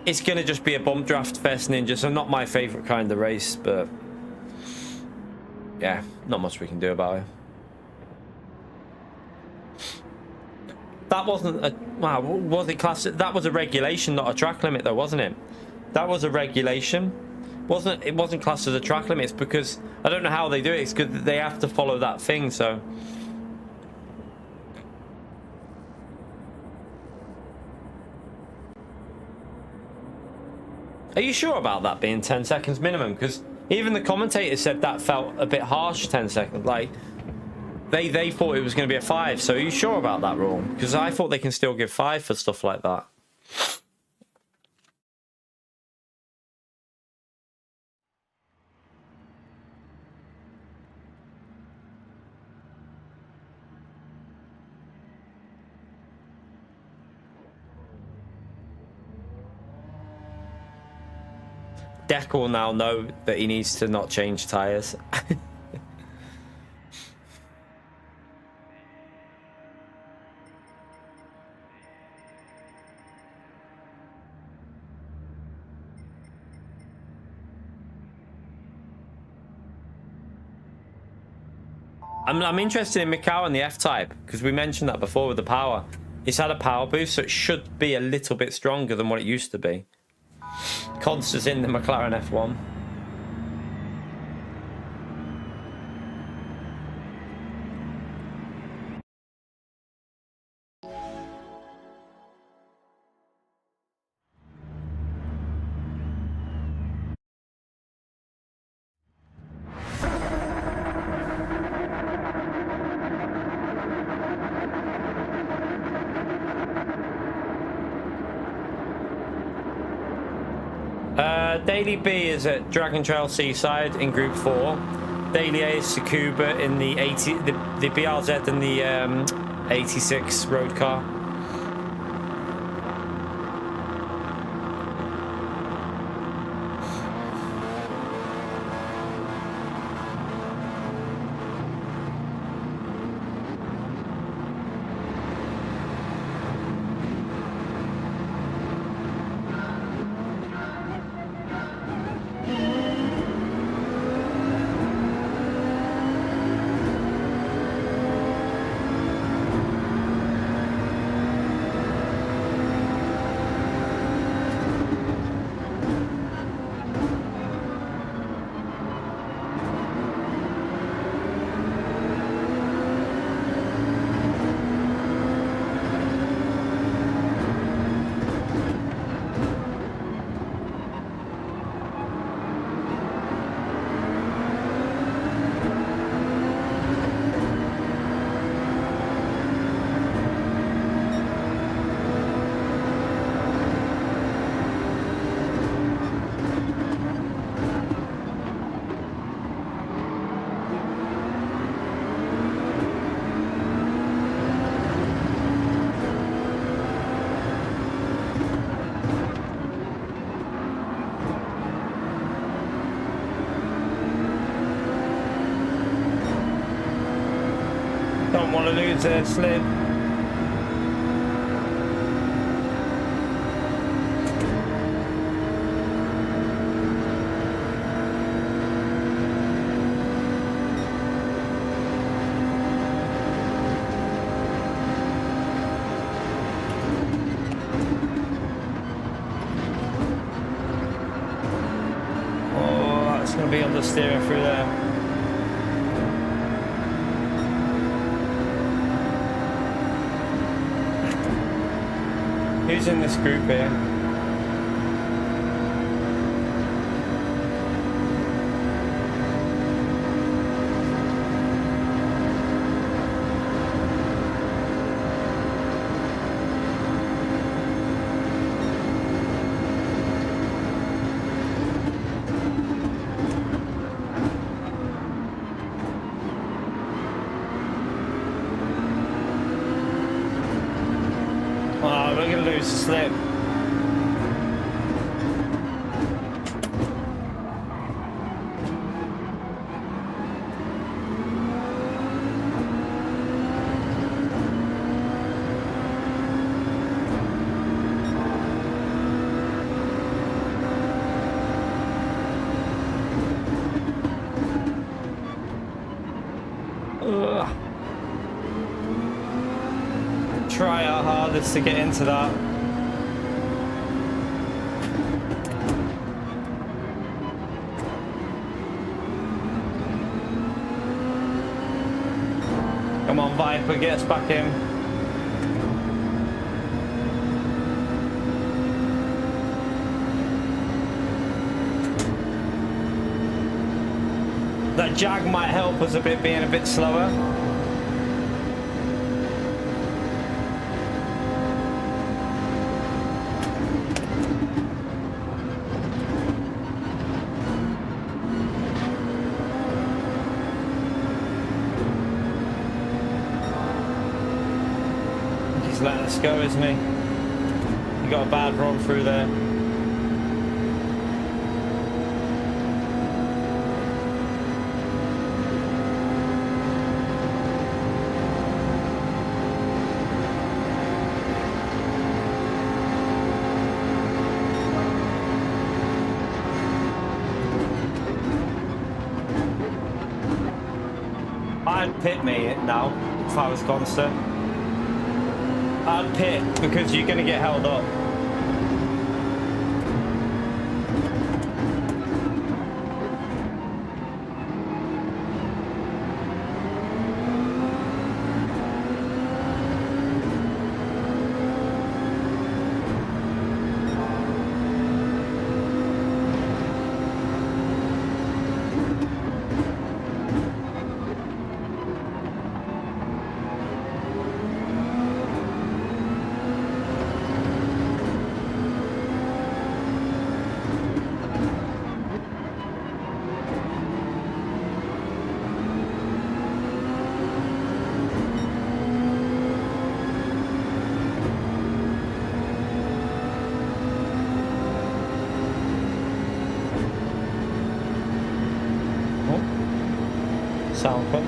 it's gonna just be a bump draft fest, Ninja, so not my favorite kind of race, but yeah, not much we can do about it. That wasn't a, wow, was it class? That was a regulation, not a track limit though, wasn't it? That was a regulation. It wasn't classed as a track limit. It's because I don't know how they do it. It's because they have to follow that thing, so. Are you sure about that being 10 seconds minimum? Because even the commentator said that felt a bit harsh, 10 seconds. Like, they thought it was going to be a 5. So are you sure about that rule? Because I thought they can still give 5 for stuff like that. Deck will now know that he needs to not change tyres. I'm interested in Mikau and the F-Type, because we mentioned that before with the power. It's had a power boost, so it should be a little bit stronger than what it used to be. Constance in the McLaren F1. Daily B is at Dragon Trail Seaside in Group 4. Daily A is Tsukuba in the the BRZ and the 86 road car. Don't want to lose a slip. Be on the steering through there. Who's in this group here? Oh, we're gonna lose the slip. Ugh. Try our hardest to get into that. Come on, Viper, get us back in. That Jag might help us a bit, being a bit slower. He's letting us go, isn't he? He got a bad run through there. I'd pit me now if I was constant. I'd pit because you're going to get held up. Sound cut.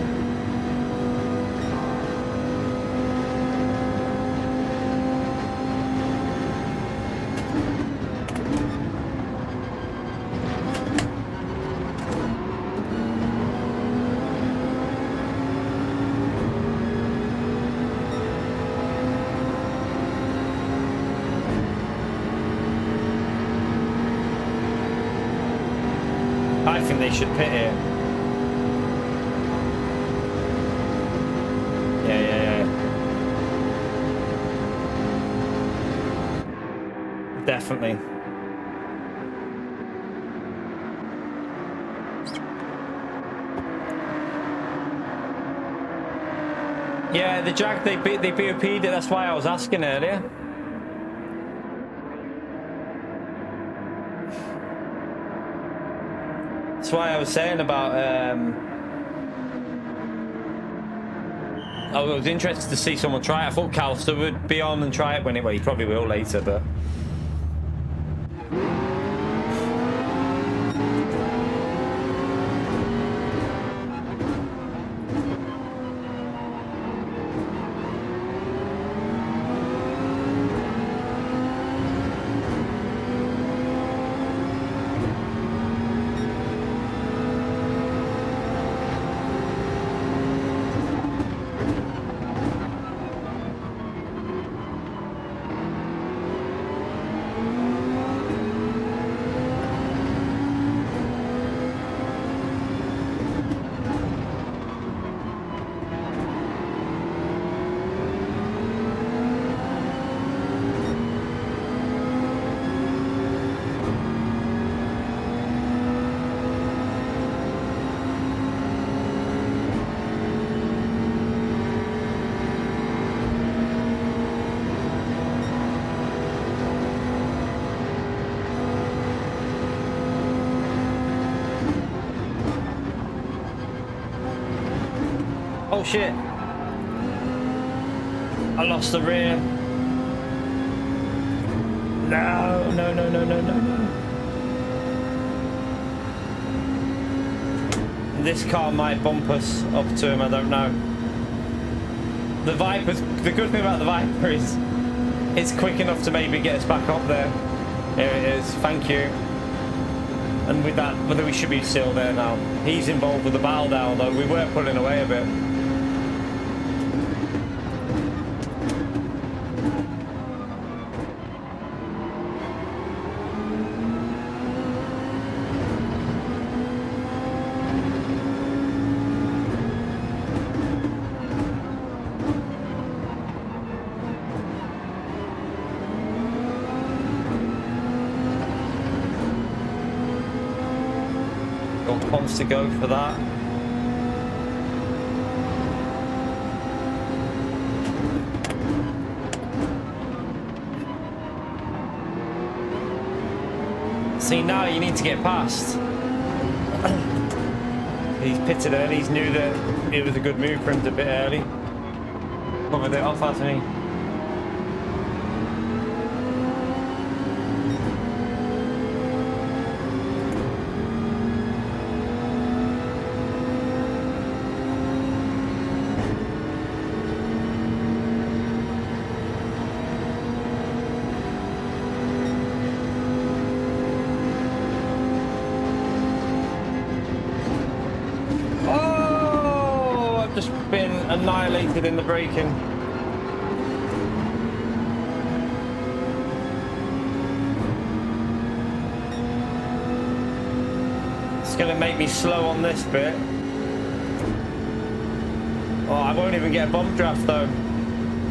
I think they should pit here. Yeah. Definitely. Yeah, the Jag, they BOP'd it, that's why I was asking earlier. That's why I was saying about I was interested to see someone try it. I thought Calster would be on and try it when well, he probably will later, but Oh shit. I lost the rear. No, no, no, no, no, no, no. This car might bump us up to him, I don't know. The Viper's, the good thing about the Viper is it's quick enough to maybe get us back up there. Here it is, thank you. And with that, whether we should be still there now. He's involved with the battle now, though we were pulling away a bit. Wants to go for that. See, now you need to get past. He's pitted early. He's knew that it was a good move for him to pit early. Covered it off, hasn't he? Been annihilated in the braking. It's going to make me slow on this bit. Oh, I won't even get a bump draft though.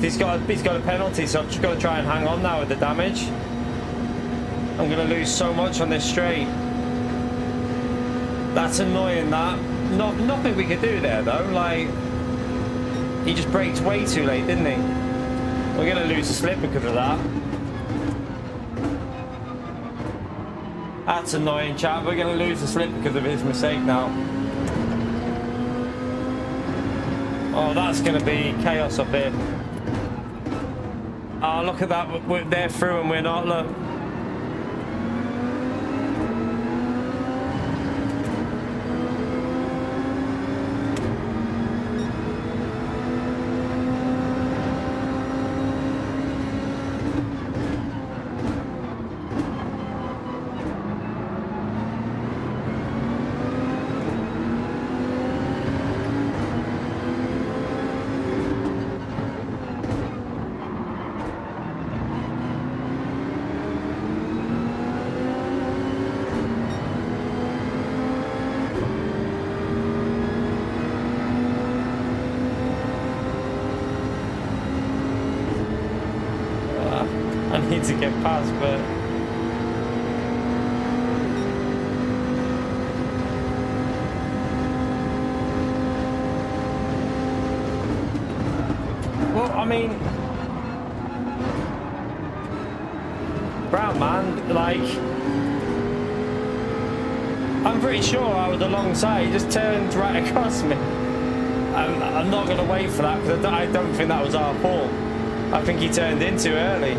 He's got a penalty, so I've just got to try and hang on now with the damage. I'm going to lose so much on this straight. That's annoying. That nothing we could do there though. Like. He just braked way too late, didn't he? We're going to lose a slip because of that. That's annoying, chap. We're going to lose a slip because of his mistake now. Oh, that's going to be chaos up here. Oh, look at that. They're through and we're not, look. Need to get past, but well, I mean, Brown man, like, I'm pretty sure I was alongside. He just turned right across me. I'm not going to wait for that because I don't think that was our fault. I think he turned in too early.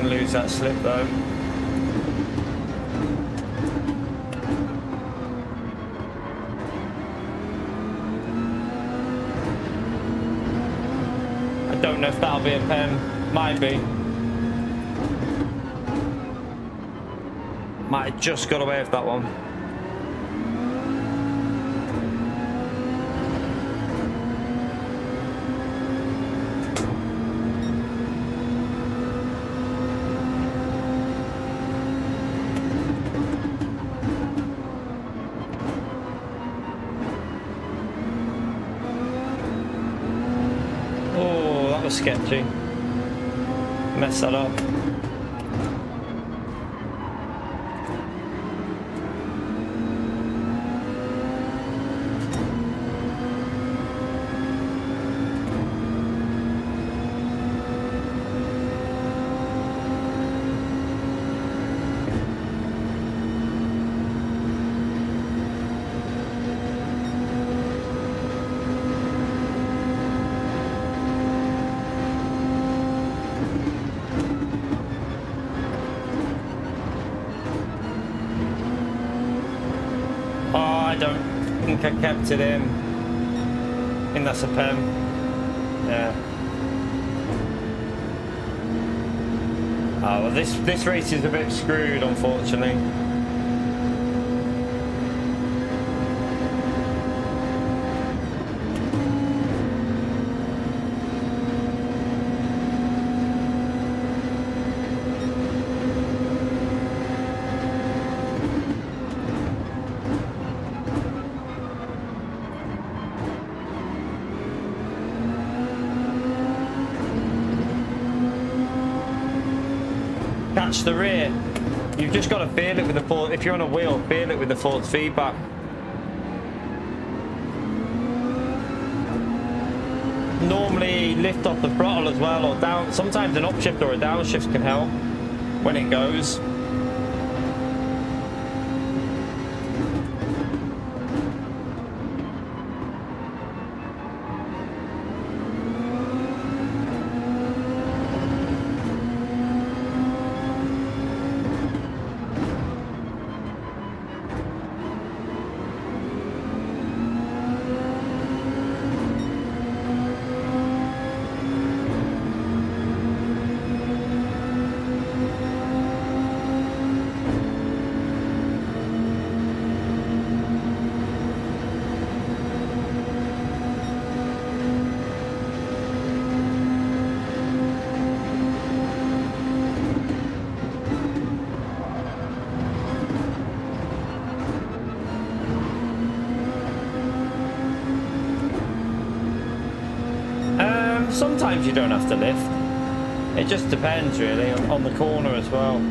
Lose that slip though. I don't know if that'll be a pen. Might be. Might have just got away with that one. Sketchy. Mess that up. think I kept it in. I think that's a pen. Yeah. Oh, well, this race is a bit screwed, unfortunately. Catch the rear. You've just got to feel it with the force. If you're on a wheel, feel it with the force feedback. Normally lift off the throttle as well, or down. Sometimes an upshift or a downshift can help when it goes. Sometimes you don't have to lift. It just depends really on the corner as well.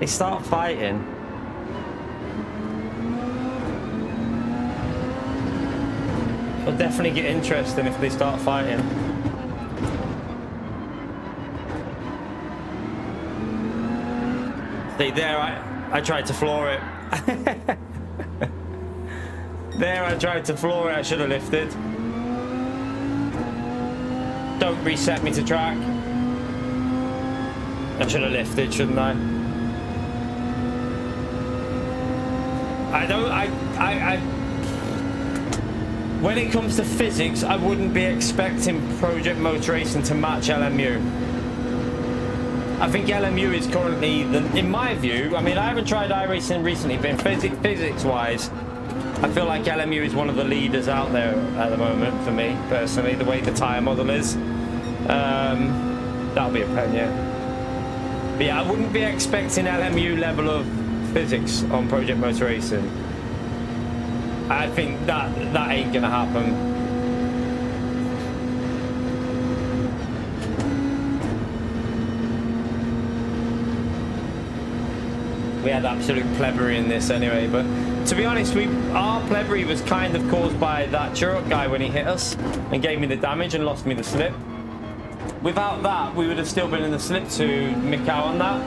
They start fighting. It'll definitely get interesting if they start fighting. See, there I tried to floor it. There I tried to floor it, I should have lifted. Don't reset me to track. I should have lifted, shouldn't I? When it comes to physics, I wouldn't be expecting Project Motor Racing to match LMU. I think LMU is currently, in my view, I mean, I haven't tried iRacing recently, but in physics-wise, I feel like LMU is one of the leaders out there at the moment, for me, personally, the way the tyre model is. That'll be a pen, yeah. But yeah, I wouldn't be expecting LMU level of physics on Project Motor Racing. I think that ain't gonna happen. We had absolute plebery in this anyway, but to be honest, our plebery was kind of caused by that Churuk guy when he hit us and gave me the damage and lost me the slip. Without that, we would have still been in the slip to mick out on that.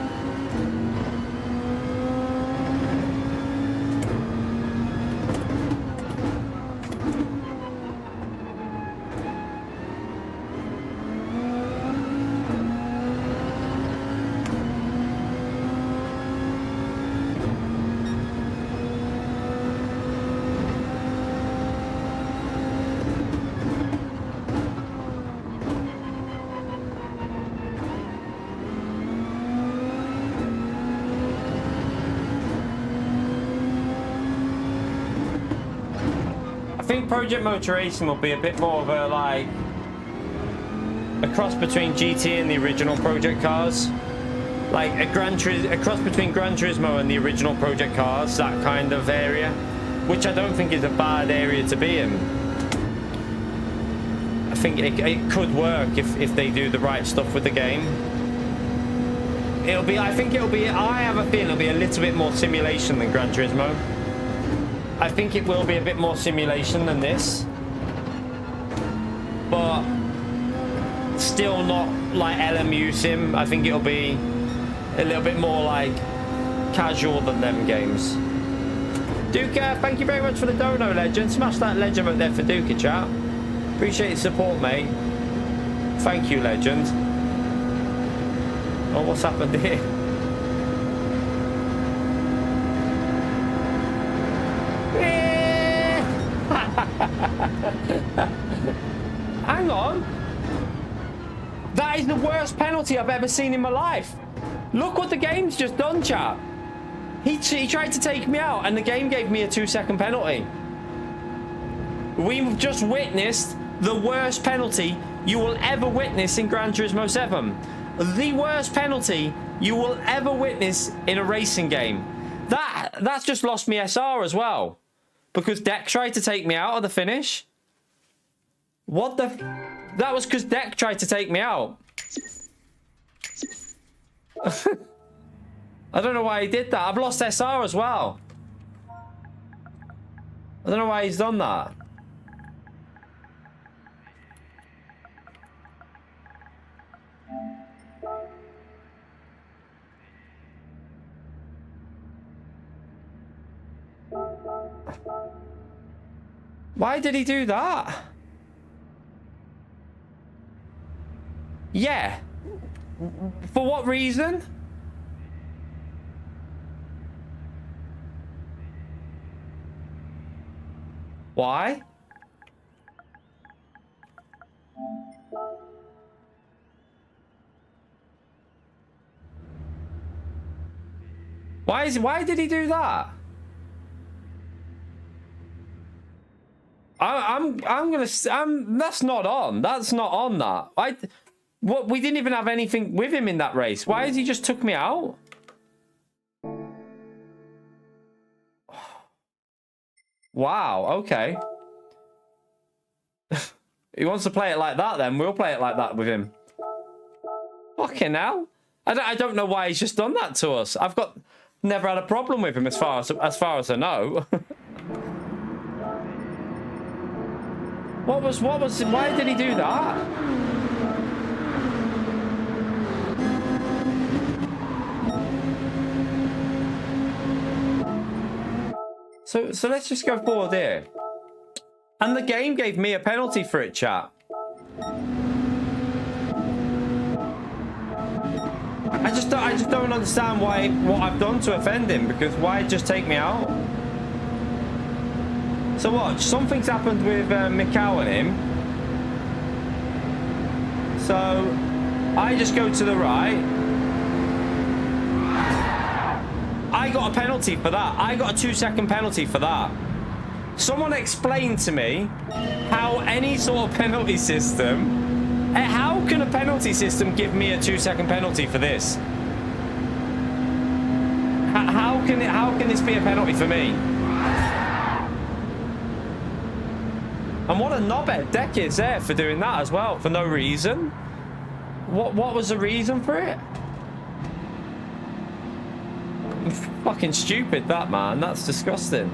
I think Project Motor Racing will be a bit more of a cross between GT and the original Project cars. like a cross between Gran Turismo and the original Project Cars, that kind of area, which I don't think is a bad area to be in. I think it could work if they do the right stuff with the game. I have a feeling it'll be a little bit more simulation than Gran Turismo. I think it will be a bit more simulation than this, but still not like LMU sim. I think it'll be a little bit more like casual than them games. Duke, thank you very much for the dono, legend. Smash that legend up there for Duke, chat. Appreciate your support, mate. Thank you, legend. Oh, what's happened here? Hang on. That is the worst penalty I've ever seen in my life. Look what the game's just done, chat. He tried to take me out and the game gave me a 2-second penalty. We've just witnessed the worst penalty you will ever witness in Gran Turismo 7. The worst penalty you will ever witness in a racing game. That's just lost me SR as well. Because Deck tried to take me out of the finish. What the... That was because Deck tried to take me out. I don't know why he did that. I've lost SR as well. I don't know why he's done that. Why did he do that? Yeah. For what reason? Why? Why did he do that? That's not on. That's not on that. What, we didn't even have anything with him in that race. Why has he just took me out? Wow, okay. He wants to play it like that then. We'll play it like that with him. Fucking hell. I don't know why he's just done that to us. I've never had a problem with him as far as I know. Why did he do that? So let's just go forward here. And the game gave me a penalty for it, chat. I just don't understand what I've done to offend him, because why just take me out? So what? Something's happened with Mikau and him. So I just go to the right. I got a penalty for that. I got a 2-second penalty for that. Someone explain to me how any sort of penalty system... How can a penalty system give me a 2-second penalty for this? How can this be a penalty for me? And what a knobhead Deck is there for doing that as well, for no reason. What was the reason for it? Fucking stupid, that, man. That's disgusting.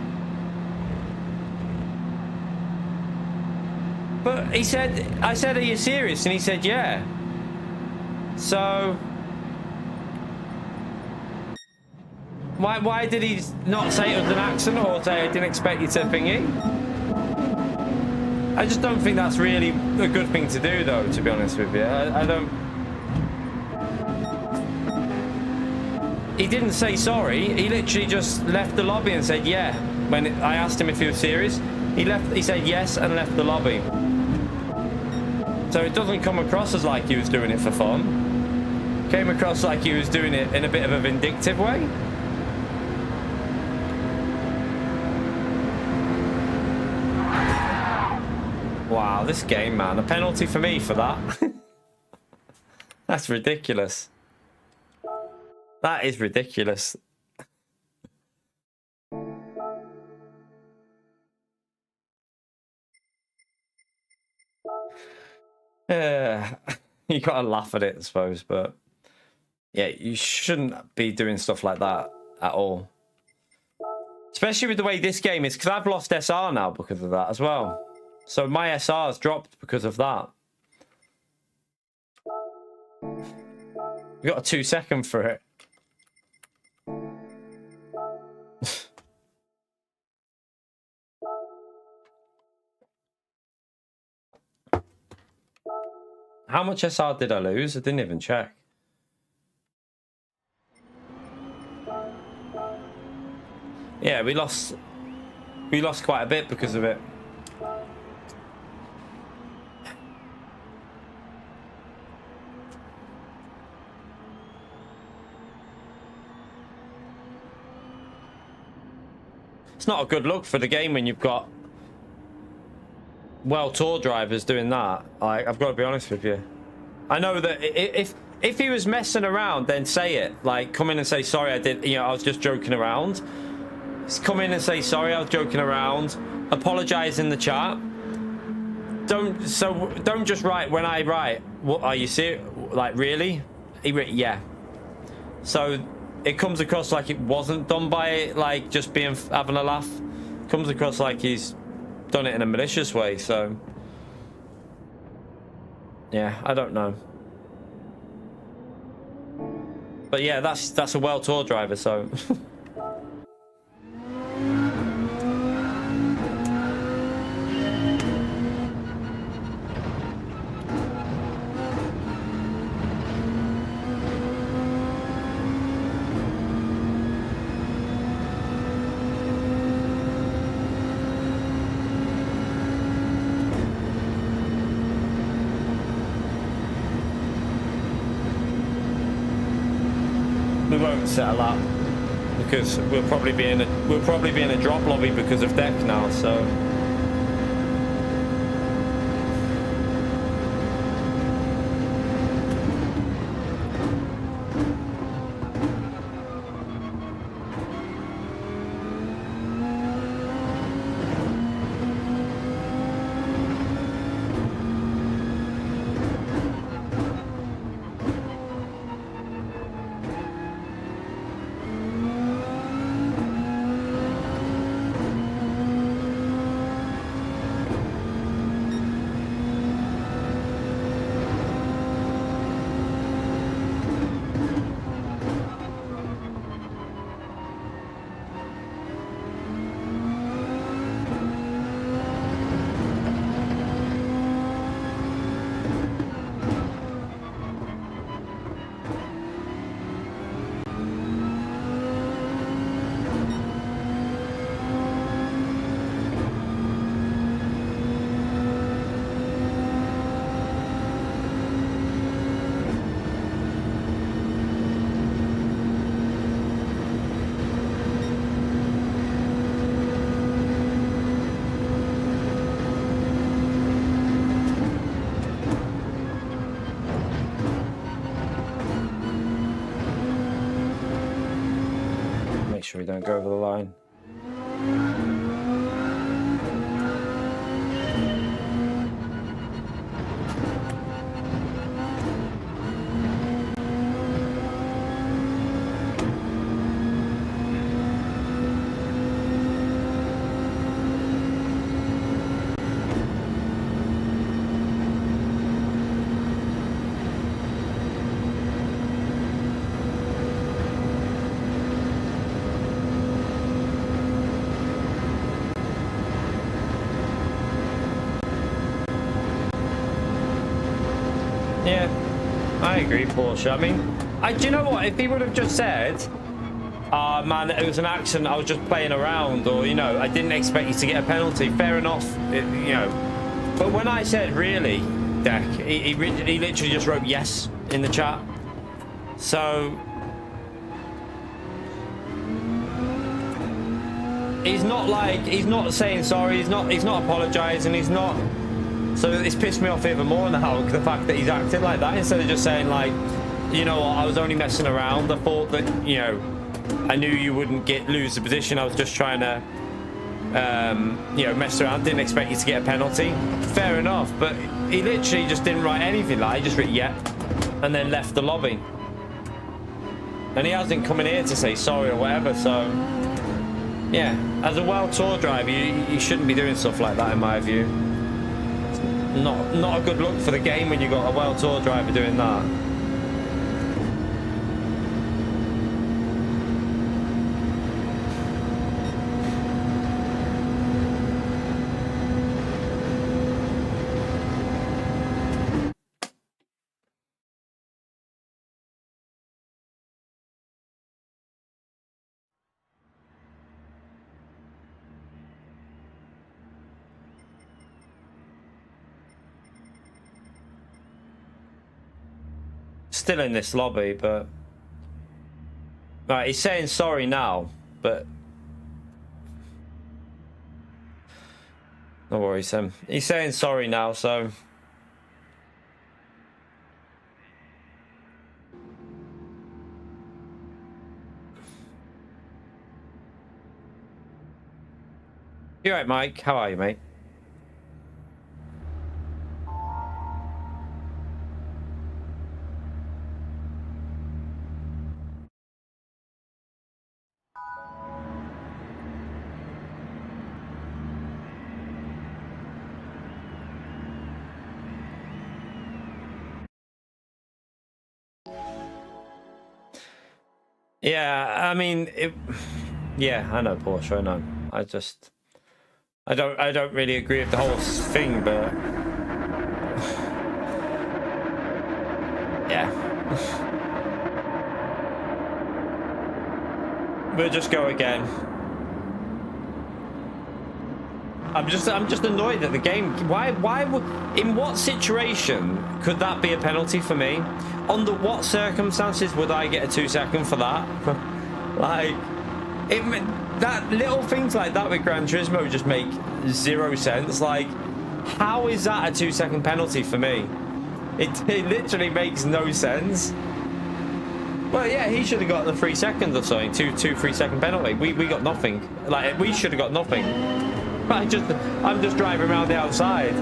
But I said, are you serious? And he said, yeah. So why did he not say it was an accident, or say I didn't expect you to thingy? I just don't think that's really a good thing to do, though, to be honest with you. I don't... He didn't say sorry. He literally just left the lobby and said, yeah. When I asked him if he was serious, he said yes and left the lobby. So it doesn't come across as like he was doing it for fun. Came across like he was doing it in a bit of a vindictive way. Wow, this game, man. A penalty for me for that. That's ridiculous. That is ridiculous. Yeah, you gotta laugh at it, I suppose, but yeah, you shouldn't be doing stuff like that at all. Especially with the way this game is, because I've lost SR now because of that as well. So my SR's dropped because of that. We got a 2 second for it. How much SR did I lose? I didn't even check. Yeah, we lost quite a bit because of it. It's not a good look for the game when you've got tour drivers doing that. I've got to be honest with you. I know that if he was messing around, then say it. Like, come in and say, sorry, I was just joking around. Just come in and say, sorry, I was joking around. Apologize in the chat. Don't just write when I write, what are you serious? Like, really? Yeah. So it comes across like it wasn't done by, like, just having a laugh. It comes across like he's done it in a malicious way, so yeah, I don't know. But yeah, that's a World Tour driver, so we won't settle up because we'll probably be in a drop lobby because of deck now, so make sure we don't go over the line. Yeah, I agree, Porsche. I mean, do you know what? If he would have just said, man, it was an accident, I was just playing around, or, you know, I didn't expect you to get a penalty, fair enough, you know. But when I said, really, Deck, he literally just wrote yes in the chat. So he's not saying sorry, he's not apologizing, he's not. So it's pissed me off even more now, the fact that he's acting like that instead of just saying, like, you know what, I was only messing around. I thought that, you know, I knew you wouldn't lose the position. I was just trying to, you know, mess around. Didn't expect you to get a penalty. Fair enough, but he literally just didn't write anything. Like, he just wrote "yep," and then left the lobby. And he hasn't come in here to say sorry or whatever. So, yeah, as a World Tour driver, you shouldn't be doing stuff like that, in my view. It's not a good look for the game when you got a World Tour driver doing that. Still in this lobby, but right, he's saying sorry now, but no worries, Sam. He's saying sorry now, so you all right, Mike? How are you, mate? Yeah, I mean, yeah, I know, Porsche, I know. I don't really agree with the whole thing, but yeah. We'll just go again. I'm just annoyed at the game. Why would, in what situation could that be a penalty for me? Under what circumstances would I get a 2 second for that? Like, that little things like that with Gran Turismo just make zero sense. Like, how is that a 2 second penalty for me? It literally makes no sense. Well, yeah, he should have got the 3 seconds or something. 3 second penalty. We got nothing. Like, we should have got nothing. I'm just driving around the outside.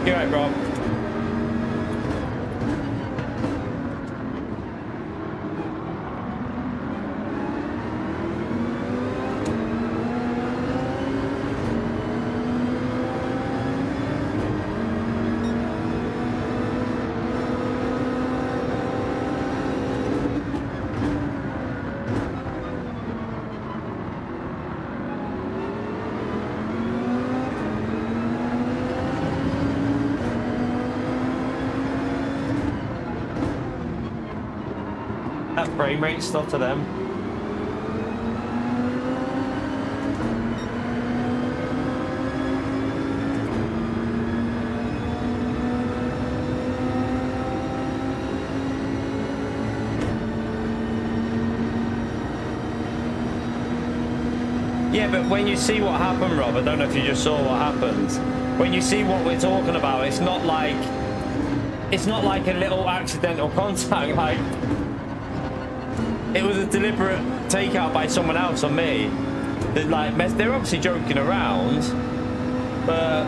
You're right, Rob. That frame rate stuff to them. Yeah, but when you see what happened, Rob, I don't know if you just saw what happened. When you see what we're talking about, it's not like a little accidental contact. Like, it was a deliberate takeout by someone else on me. They're obviously joking around, but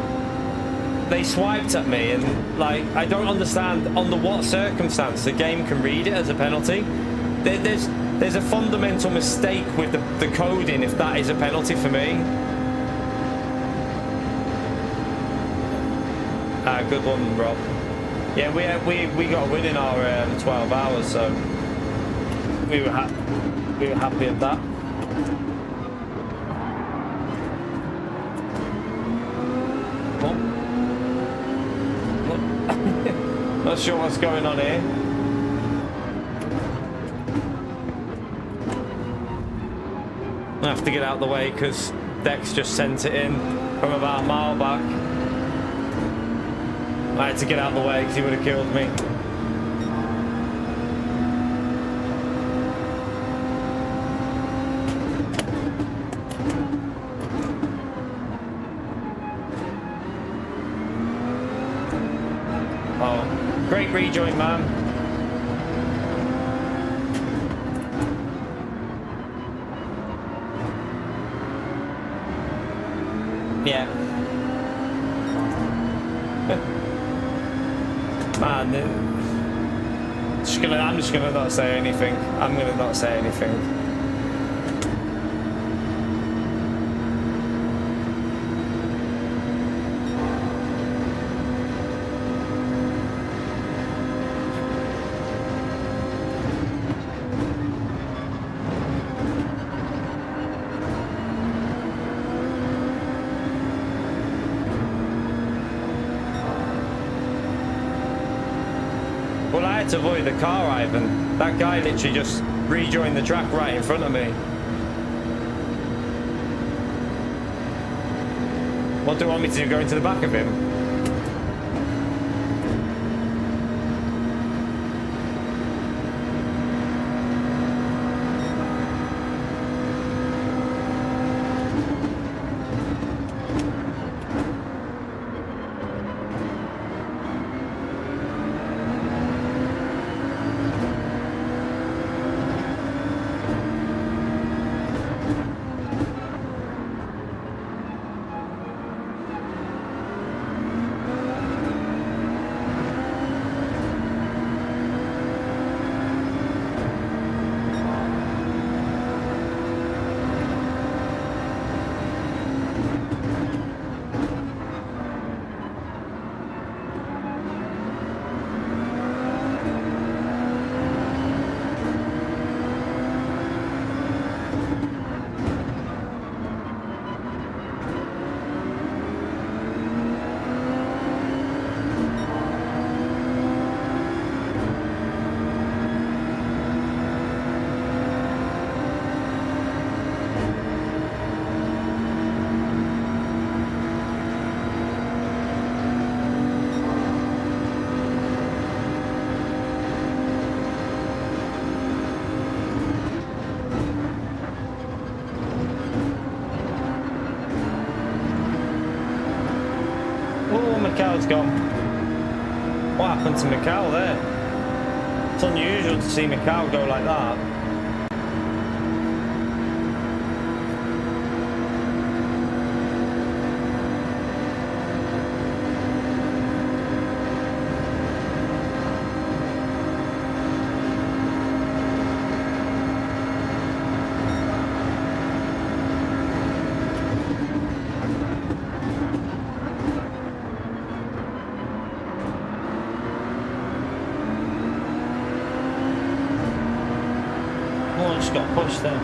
they swiped at me, and like, I don't understand under what circumstance the game can read it as a penalty. There's a fundamental mistake with the coding if that is a penalty for me. Good one, Rob. Yeah, we got a win in our 12 hours, so we were happy with that. Not sure what's going on here. I have to get out of the way because Dex just sent it in from about a mile back. I had to get out of the way because he would have killed me. Oh, great rejoin, man. Yeah. Man, I'm just gonna not say anything. I'm gonna not say anything. Well, I had to avoid the car, Ivan. That guy literally just rejoined the track right in front of me. What do you want me to do, go into the back of him? Mikhail's gone. What happened to Mikhail there? It's unusual to see Mikhail go like that. Got pushed there.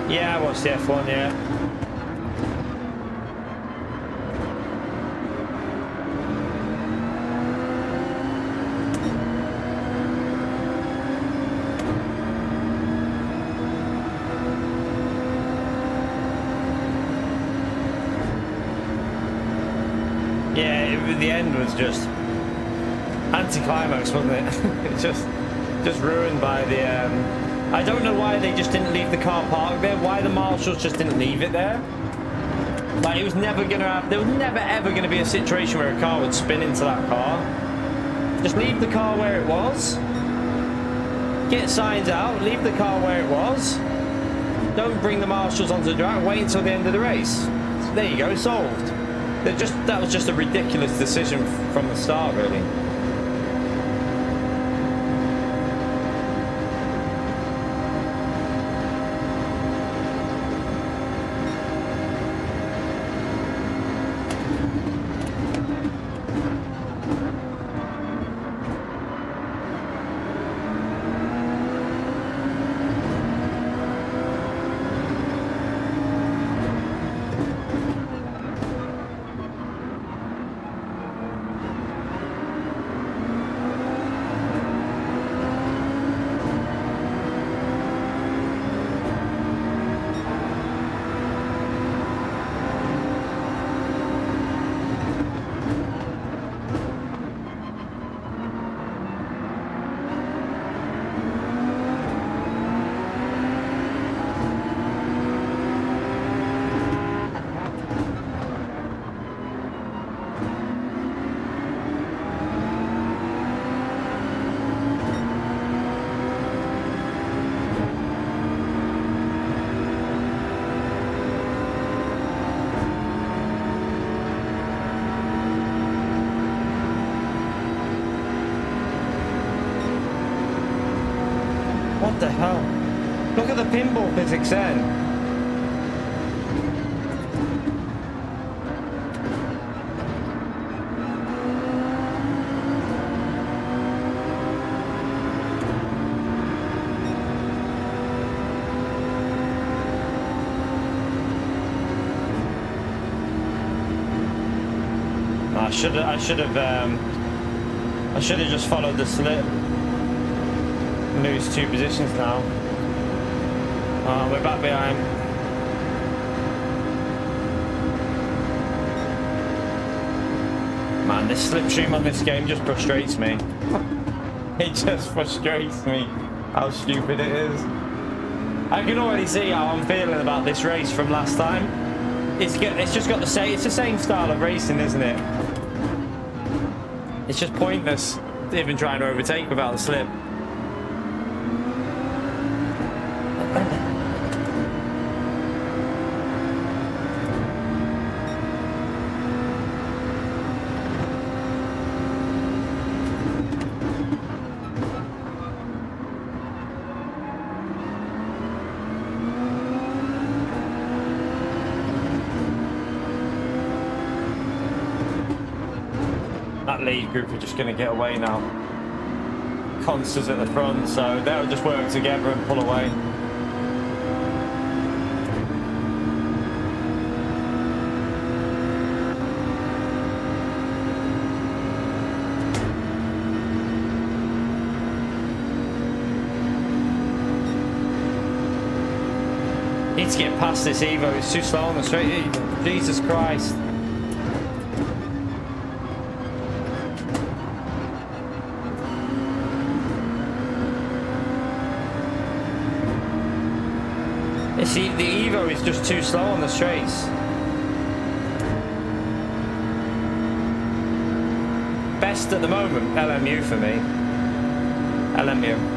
Yeah, I watched the F1, yeah. Yeah, the end was just anticlimax, wasn't it? It's just ruined by the I don't know why they just didn't leave the car parked there, why the marshals just didn't leave it there. Like, it was never gonna have, there was never ever gonna be a situation where a car would spin into that car. Just leave the car where it was. Get signs out, leave the car where it was. Don't bring the marshals onto the track, wait until the end of the race. There you go, solved. That was just a ridiculous decision from the start, really. What the hell? Look at the pinball physics then. I should have just followed the slip. Lose 2 positions now. We're back behind. Man, this slipstream on this game just frustrates me. It just frustrates me how stupid it is. I can already see how I'm feeling about this race from last time. It's just got the same. It's the same style of racing, isn't it? It's just pointless even trying to overtake without the slip. That lead group are just going to get away now. Consters at the front, so they'll just work together and pull away. Need to get past this Evo, it's too slow on the straight. Jesus Christ. See, the Evo is just too slow on the straights. Best at the moment, LMU for me. LMU.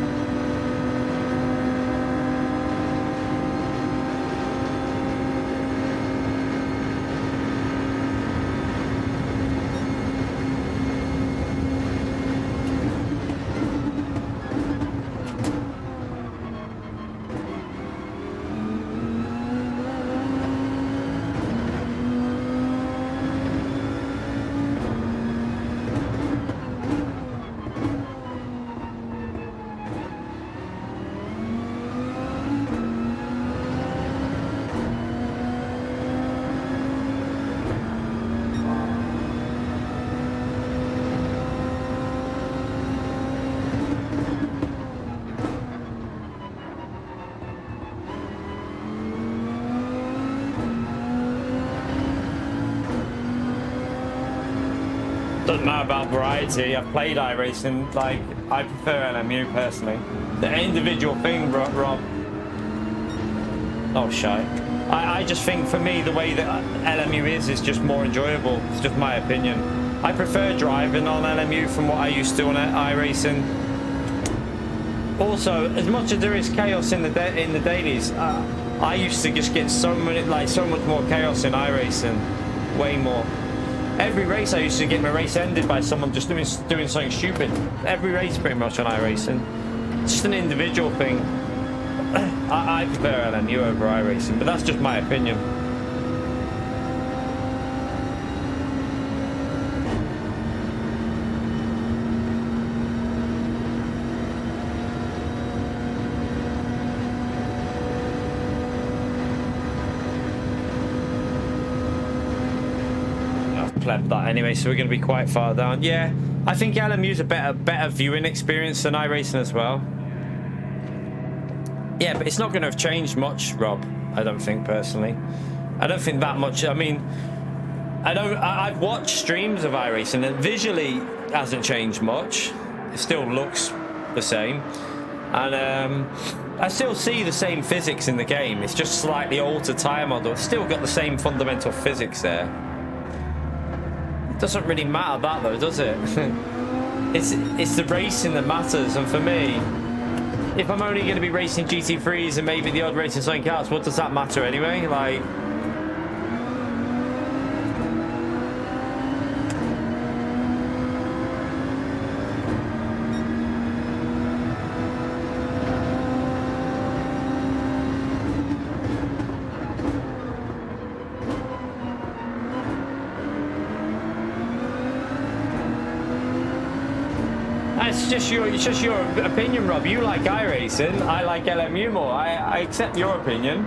Doesn't matter about variety. I've played iRacing. Like, I prefer LMU personally. The individual thing, Rob. Oh, shy. I just think for me the way that LMU is just more enjoyable. It's just my opinion. I prefer driving on LMU from what I used to on iRacing. Also, as much as there is chaos in the dailies, I used to just get so much more chaos in iRacing, way more. Every race I used to get my race ended by someone just doing something stupid. Every race pretty much on iRacing. It's just an individual thing. I prefer LMU over iRacing, but that's just my opinion. That anyway, so we're going to be quite far down. Yeah, I think LMU's a better viewing experience than iRacing as well. Yeah, but it's not going to have changed much, Rob. I don't think personally. I don't think that much. I mean, I've watched streams of iRacing and visually it hasn't changed much. It still looks the same, and I still see the same physics in the game. It's just slightly altered tire model. It's still got the same fundamental physics there. Doesn't really matter that though, does it? it's the racing that matters, and for me, if I'm only going to be racing GT3s and maybe the odd racing something else, what does that matter anyway? Like, it's just your opinion, Rob. You like iRacing, I like LMU more. I accept your opinion.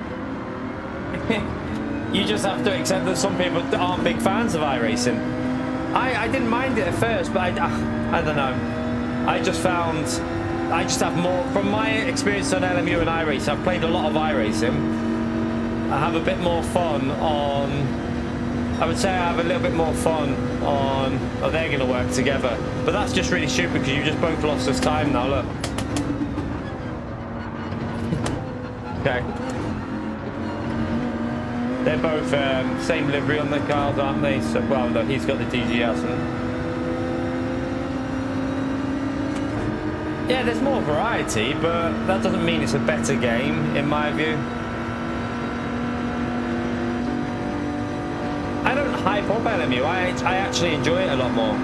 You just have to accept that some people aren't big fans of iRacing. I didn't mind it at first, but I don't know. I just have more from my experience on LMU and iRacing. I've played a lot of iRacing. I have a bit more fun on. I would say I have a little bit more fun on. Oh, they're going to work together, but that's just really stupid because you just both lost us time now. Look. Okay. They're both same livery on the cars, aren't they? So, well, no, he's got the DGS. Yeah, there's more variety, but that doesn't mean it's a better game, in my view. I don't hype up LMU. I actually enjoy it a lot more.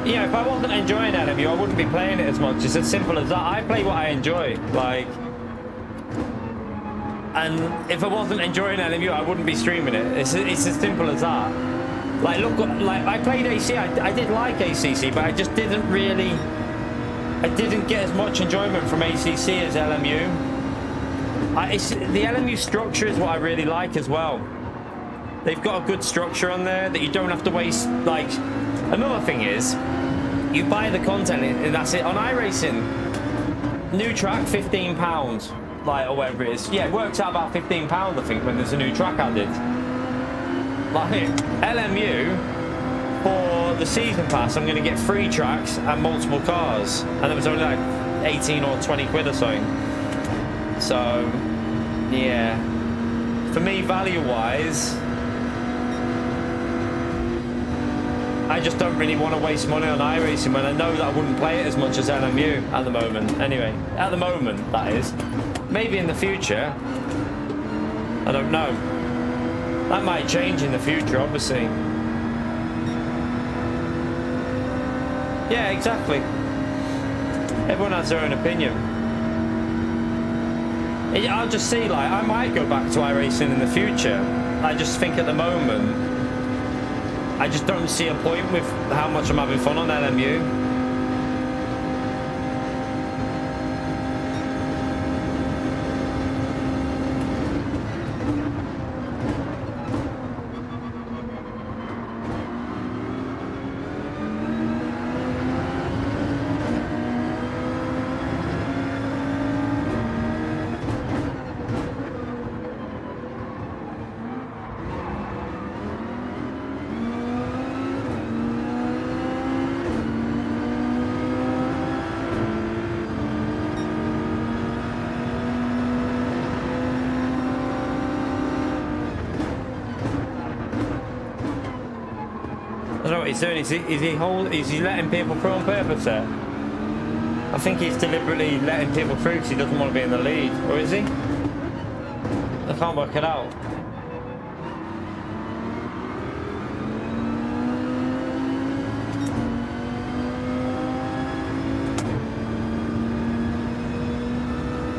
Yeah, if I wasn't enjoying LMU, I wouldn't be playing it as much. It's as simple as that. I play what I enjoy, like, and if I wasn't enjoying LMU, I wouldn't be streaming it. It's as simple as that. Like, look, like I played AC. I did like ACC, but I just didn't really. I didn't get as much enjoyment from ACC as LMU. The LMU structure is what I really like as well. They've got a good structure on there that you don't have to waste. Like, another thing is, you buy the content and that's it. On iRacing, new track, £15, like, or whatever it is. Yeah, it works out about £15, I think, when there's a new track added. Like, LMU, for the season pass, I'm going to get 3 tracks and multiple cars. And it was only like 18 or 20 quid or something. So, yeah. For me, value-wise, I just don't really want to waste money on iRacing when I know that I wouldn't play it as much as LMU at the moment. Anyway, at the moment, that is. Maybe in the future. I don't know. That might change in the future, obviously. Yeah, exactly. Everyone has their own opinion. I'll just see, like, I might go back to iRacing in the future. I just think at the moment, I just don't see a point with how much I'm having fun on LMU. I don't know what he's doing. Is he letting people through on purpose there? I think he's deliberately letting people through because he doesn't want to be in the lead. Or is he? I can't work it out.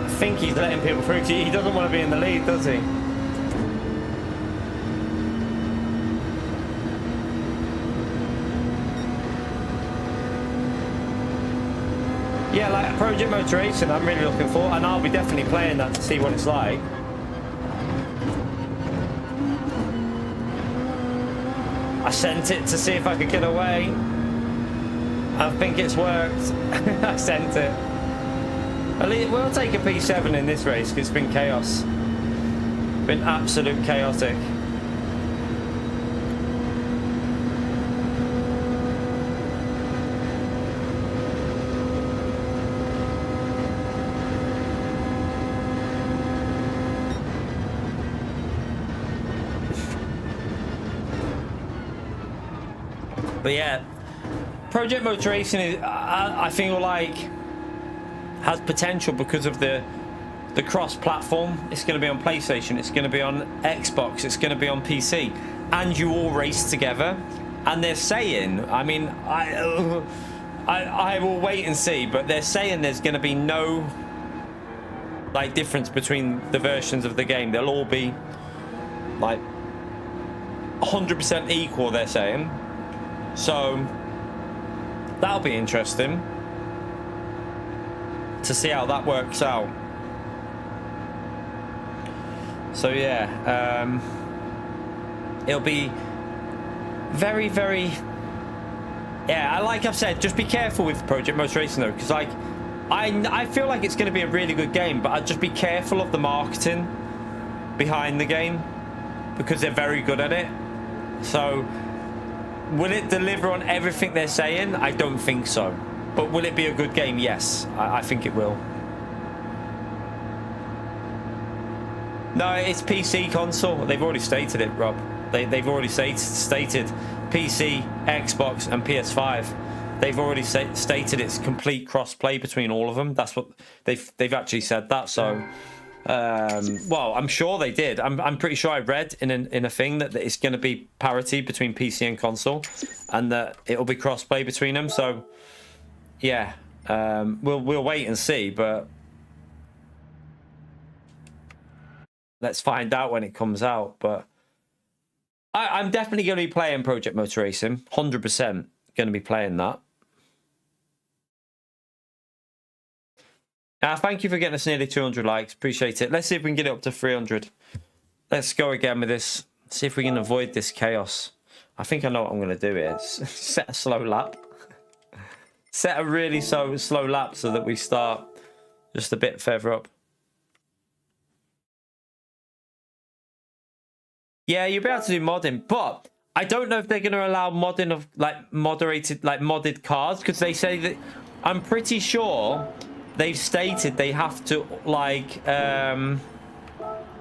I think he's letting people through because he doesn't want to be in the lead, does he? Yeah, like Project Motor Racing, I'm really looking for, and I'll be definitely playing that to see what it's like. I sent it to see if I could get away. I think it's worked. I sent it. We'll take a P7 in this race because it's been chaos. Been absolute chaotic. But yeah, Project Motor Racing is, I feel like, has potential because of the cross-platform. It's going to be on PlayStation, it's going to be on Xbox, it's going to be on PC, and you all race together. And they're saying, I mean, I will wait and see, but they're saying there's going to be no like difference between the versions of the game. They'll all be like 100% equal, they're saying. So that'll be interesting to see how that works out. So yeah, it'll be very, very, yeah, like I've said, just be careful with Project Motor Racing though, because like I feel like it's going to be a really good game, but I'd just be careful of the marketing behind the game, because they're very good at it. So will it deliver on everything they're saying? I don't think so. But will it be a good game? Yes, I think it will. No, it's PC console. They've already stated it, Rob. They've already stated PC, Xbox, and PS5. They've already stated it's complete cross-play between all of them. That's what they've actually said that. So, well, I'm sure they did. I'm pretty sure I read in a thing that it's going to be parity between PC and console, and that it'll be cross-play between them. So, yeah, we'll wait and see, but let's find out when it comes out. But I'm definitely going to be playing Project Motor Racing. 100% going to be playing that. Thank you for getting us nearly 200 likes. Appreciate it. Let's see if we can get it up to 300. Let's go again with this. See if we can avoid this chaos. I think I know what I'm going to do here. Set a slow lap. Set a really slow lap so that we start just a bit further up. Yeah, you'll be able to do modding, but I don't know if they're going to allow modding of like modded cars, because they say that, I'm pretty sure they've stated they have to like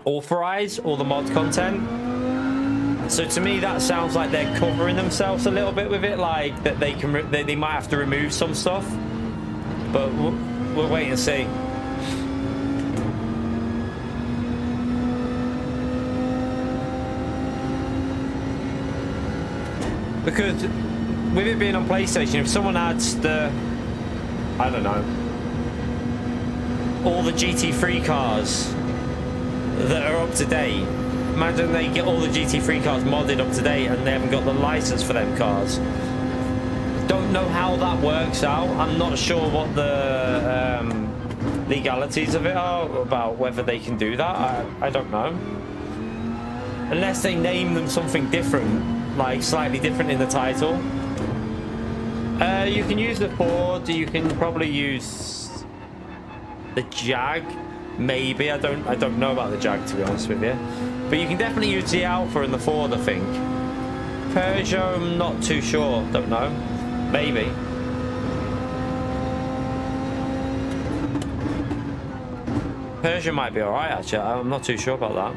authorize all the mod content. So to me that sounds like they're covering themselves a little bit with it, like that they might have to remove some stuff, but we'll wait and see. Because with it being on PlayStation, if someone adds the, I don't know, all the GT3 cars that are up to date, imagine they get all the GT3 cars modded up to date and they haven't got the license for them cars. Don't know how that works out. I'm not sure what the legalities of it are, about whether they can do that. I don't know. Unless they name them something different, like slightly different in the title. You can use the Ford, you can probably use the Jag, maybe. I don't know about the Jag, to be honest with you. But you can definitely use the Alpha and the Ford, I think. Peugeot, I'm not too sure, don't know. Maybe. Peugeot might be alright, actually. I'm not too sure about that.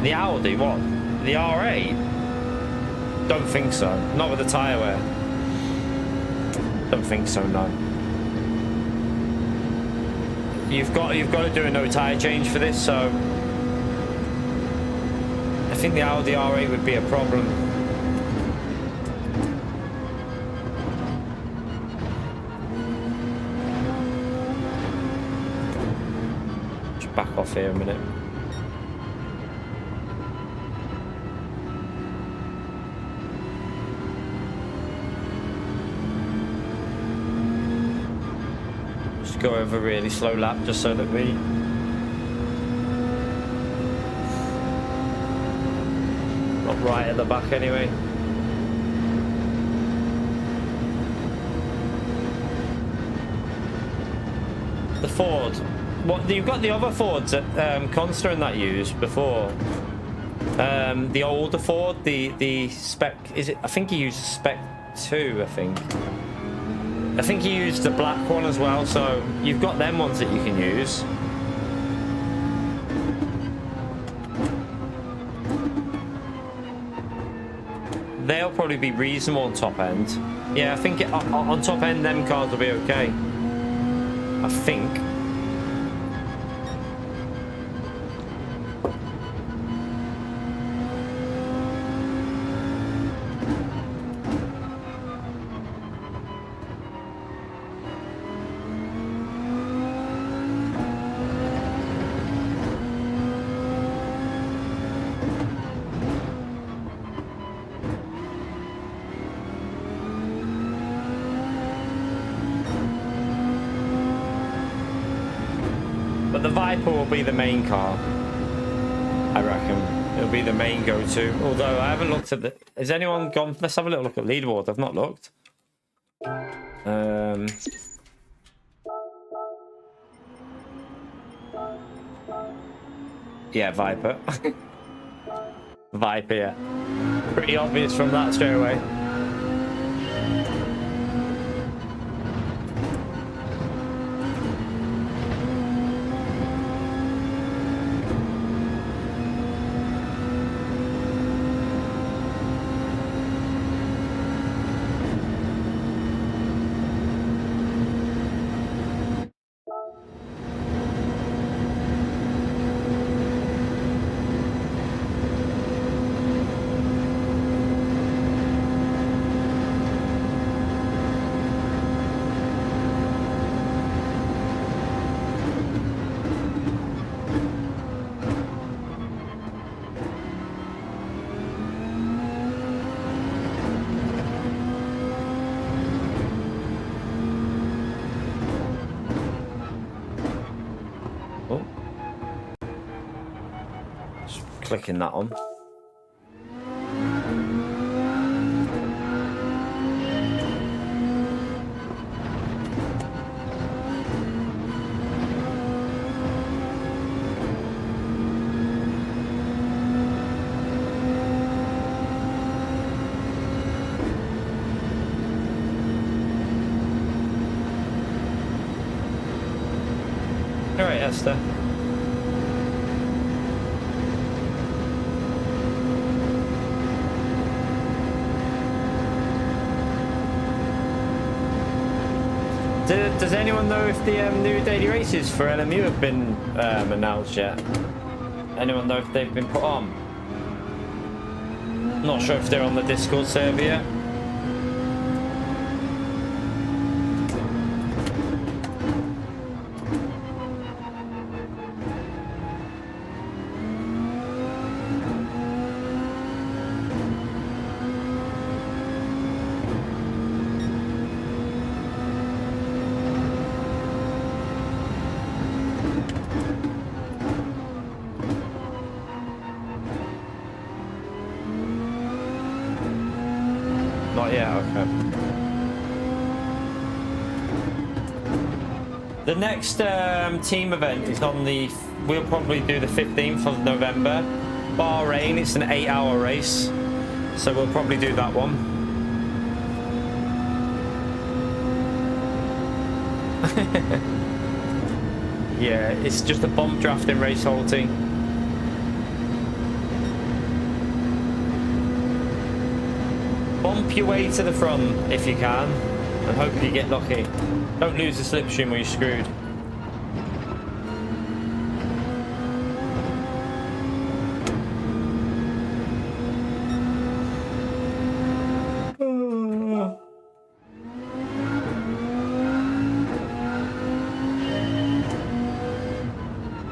The Audi, what? The R8? Don't think so. Not with the tyre wear. Don't think so, no. You've got to do a no tyre change for this, so I think the Audi R8 would be a problem. Just back off here a minute. Go over a really slow lap just so that we not right at the back anyway. The Ford, what you've got the other Fords that Consta and that used before, the older Ford, the Spec, is it? I think he used Spec 2, I think he used the black one as well, so you've got them ones that you can use. they'll probably be reasonable on top end. Yeah, I think on top end, them cars will be okay. I think. But the Viper will be the main car, I reckon. It'll be the main go-to. Although I haven't looked at the... Has anyone gone... Let's have a little look at leaderboard. I've not looked. Yeah, Viper. Viper, yeah. Pretty obvious from that straight away. Clicking that on. All right, Esther. Does anyone know if the new daily races for LMU have been announced yet? Anyone know if they've been put on? Not sure if they're on the Discord server yet. The next team event is on the... We'll probably do the 15th of November. Bahrain, it's an 8-hour race. So we'll probably do that one. Yeah, it's just a bump drafting race, whole team. Bump your way to the front if you can, and hope you get lucky. Don't lose the slipstream or you're screwed.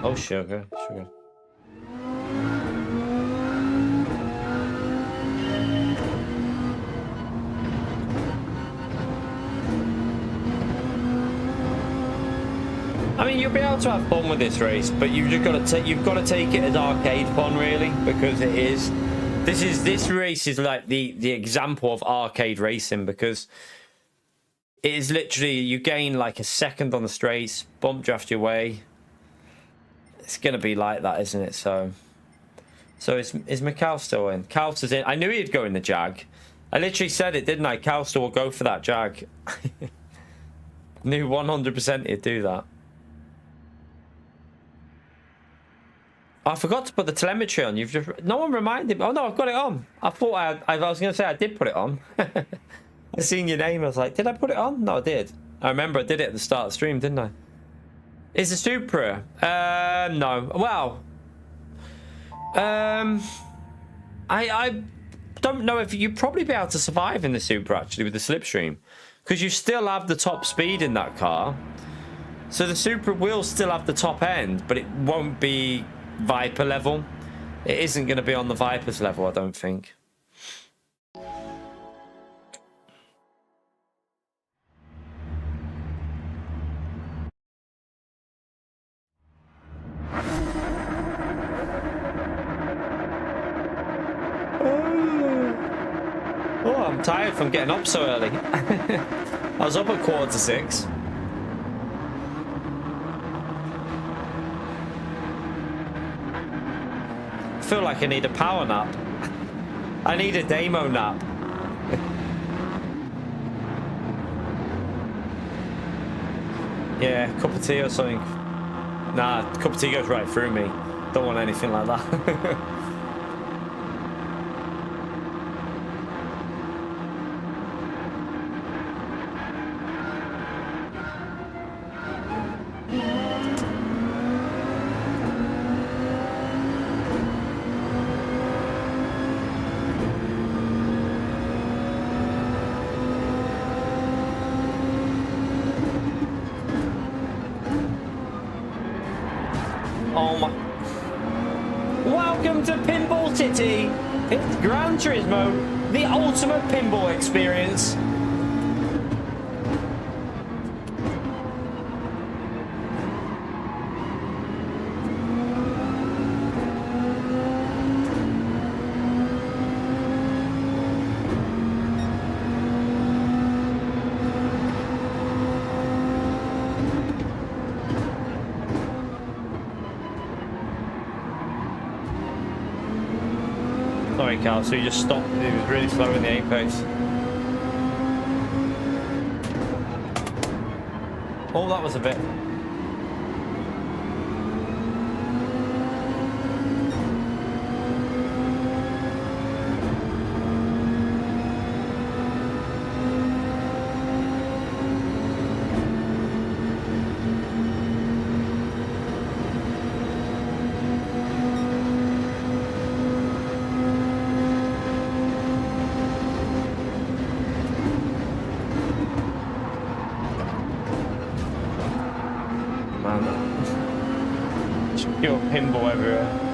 Oh, sugar. I mean, you'll be able to have fun with this race, but you've just got to take it as arcade fun, really, because it is. This race is like the example of arcade racing, because it is literally you gain like a second on the straights, bump draft your way. It's gonna be like that, isn't it? So is Mikal still in? Calster's in. I knew he'd go in the Jag. I literally said it, didn't I? Calster will go for that Jag. Knew 100% he'd do that. I forgot to put the telemetry on. You've just no one reminded me. Oh no, I've got it on. I thought I was going to say I did put it on. I seen your name. I was like, did I put it on? No, I did. I remember I did it at the start of the stream, didn't I? Is the Supra? No. Well, I don't know if you'd probably be able to survive in the Supra actually with the slipstream, because you still have the top speed in that car. So the Supra will still have the top end, but it won't be Viper level. It isn't going to be on the Viper's level, I don't think. Oh, I'm tired from getting up so early. I was up at 5:45. I feel like I need a power nap. I need a demo nap. Yeah, cup of tea or something. Nah, cup of tea goes right through me. Don't want anything like that. Welcome to Pinball City. It's Gran Turismo, the ultimate pinball experience. Sorry, Carl, so you just stopped. It was really slow in the apex. Oh, that was a bit. Pure pinball everywhere.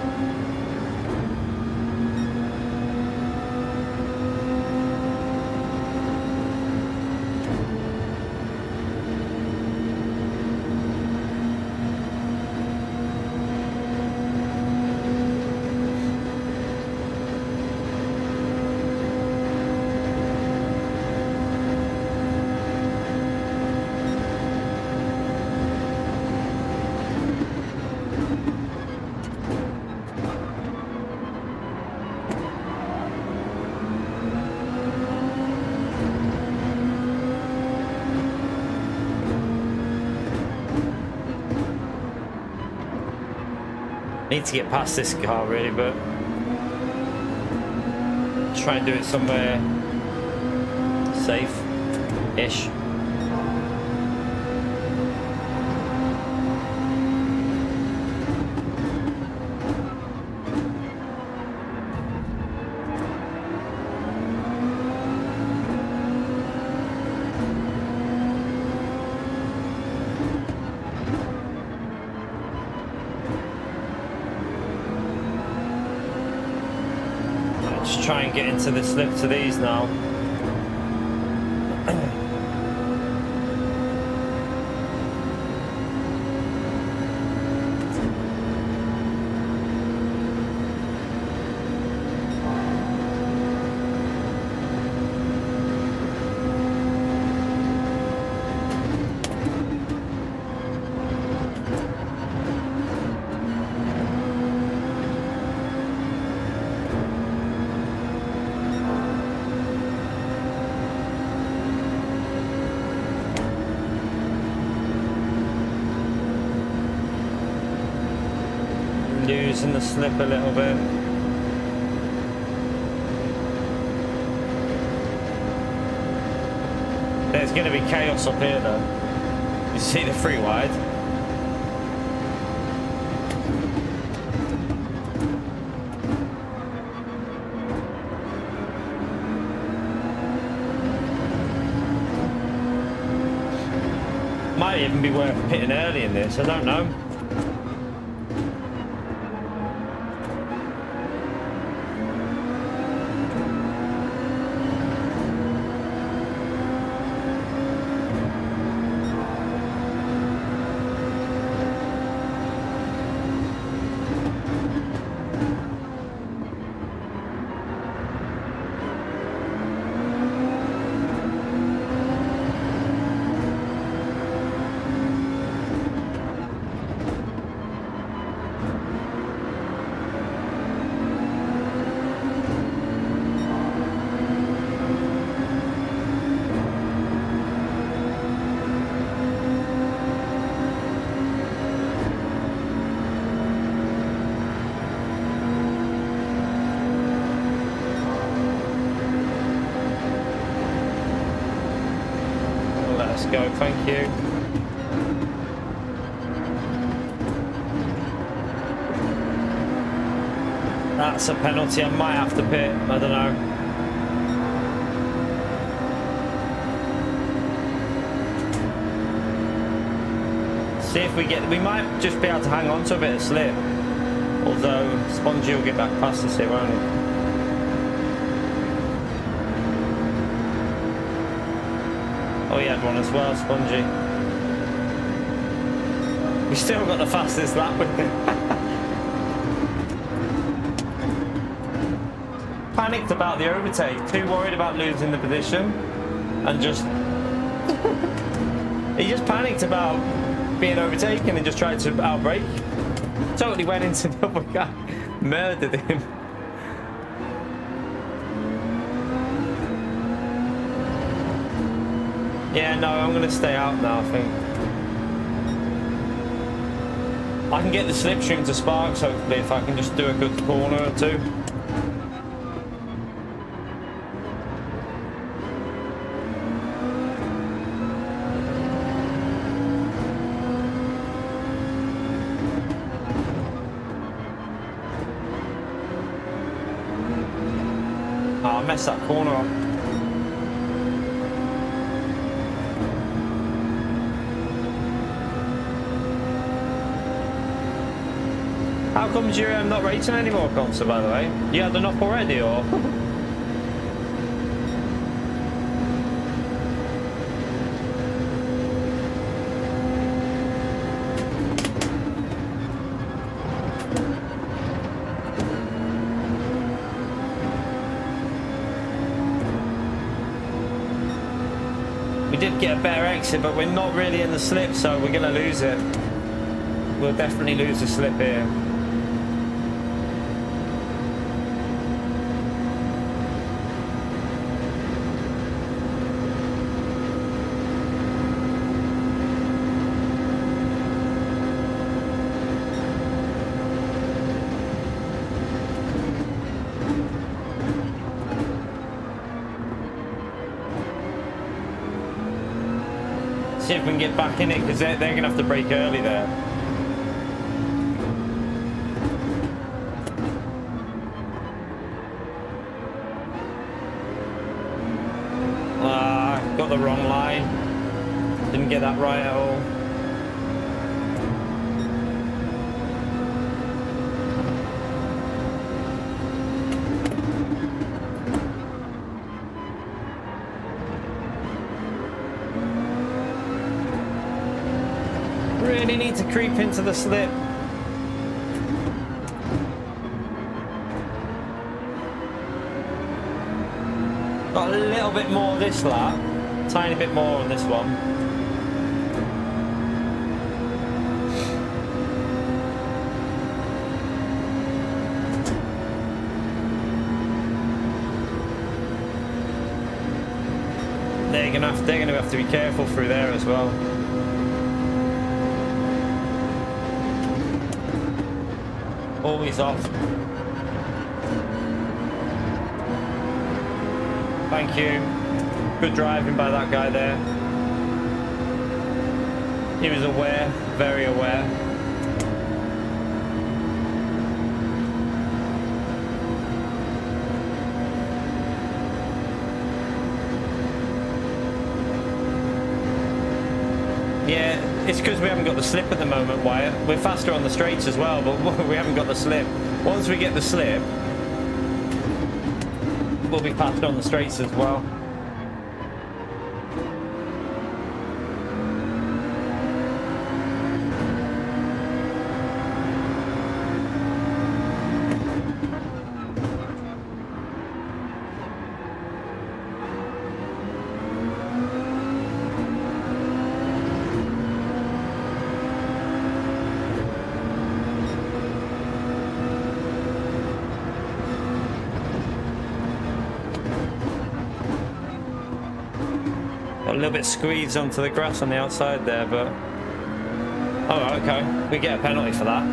Need to get past this car really, but try and do it somewhere safe-ish. Try and get into the slip to these now. losing the slip a little bit. There's going to be chaos up here though. You see the free wide? Might even be worth pitting early in this, I don't know. Go, thank you. That's a penalty. I might have to pit. I don't know. See if we get. We might just be able to hang on to a bit of slip. Although Spongy will get back past us here, won't he? Oh, he had one as well, Spongy. We still got the fastest lap with him. Panicked about the overtake, too worried about losing the position, and just... he just panicked about being overtaken and just tried to outbrake. Totally went into the other guy, murdered him. Yeah, no, I'm going to stay out now, I think. I can get the slipstream to sparks, hopefully, if I can just do a good corner or two. Oh, I messed that corner up. How comes you're not racing anymore, Consa, by the way? You had enough already, or...? We did get a better exit, but we're not really in the slip, so we're going to lose it. We'll definitely lose the slip here. See if we can get back in it, because they're going to have to brake early there. Got the wrong line. Didn't get that right at all. Really need to creep into the slip. Got a little bit more this lap, tiny bit more on this one. They're gonna have to be careful through there as well. Always off. Thank you. Good driving by that guy there. He was aware, very aware. Yeah, it's because we haven't got the slip at the moment, Wyatt. We're faster on the straights as well, but we haven't got the slip. Once we get the slip, we'll be faster on the straights as well. A little bit squeezed onto the grass on the outside there, but oh, okay, we get a penalty for that.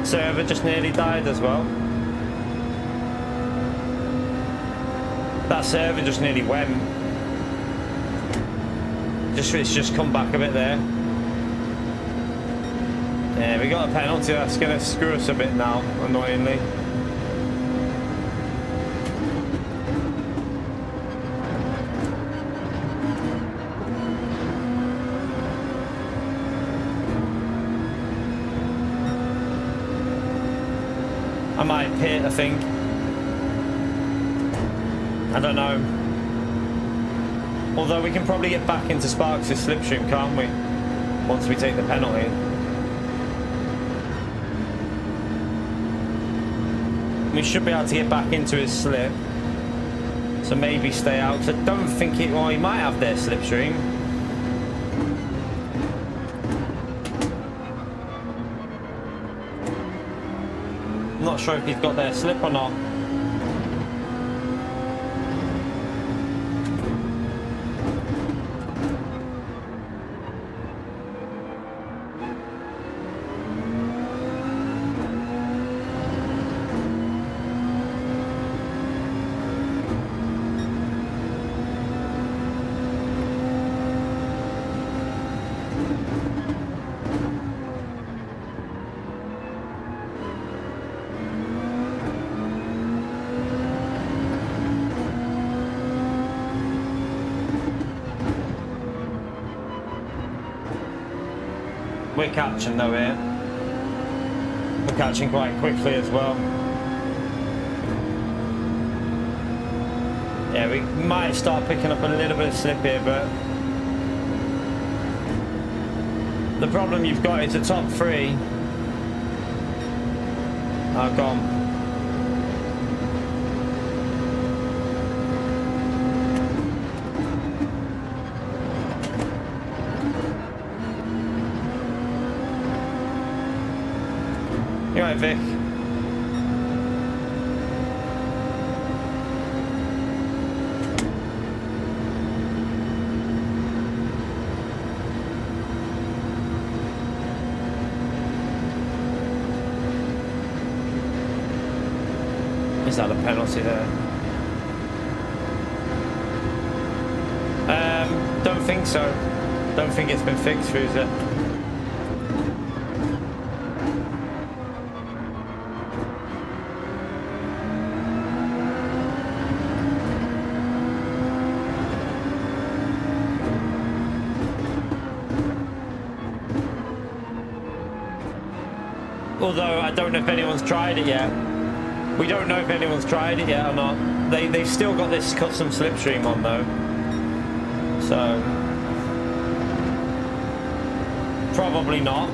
Server just nearly died as well. That server just nearly went. It's just come back a bit there. Yeah, we got a penalty. That's going to screw us a bit now, annoyingly. I might pit, I think. I don't know. Although we can probably get back into Sparks' slipstream, can't we? Once we take the penalty. We should be able to get back into his slip. So maybe stay out. Because I don't think it... Well, he might have their slipstream. I'm not sure if he's got their slip or not. We're catching though here. We're catching quite quickly as well. Yeah, we might start picking up a little bit of slip here, but the problem you've got is the top three are gone. You alright, Vic? Is that a penalty there? Don't think so. Don't think it's been fixed, is it? Although I don't know if anyone's tried it yet. We don't know if anyone's tried it yet or not. They've still got this custom slipstream on though. So probably not.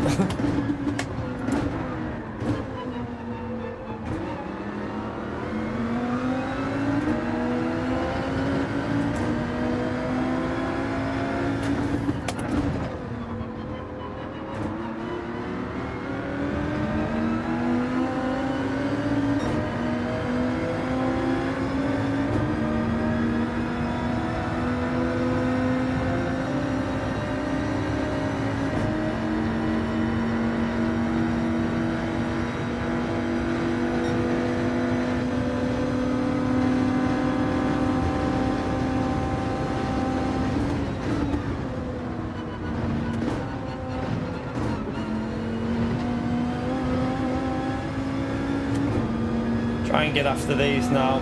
and get after these now.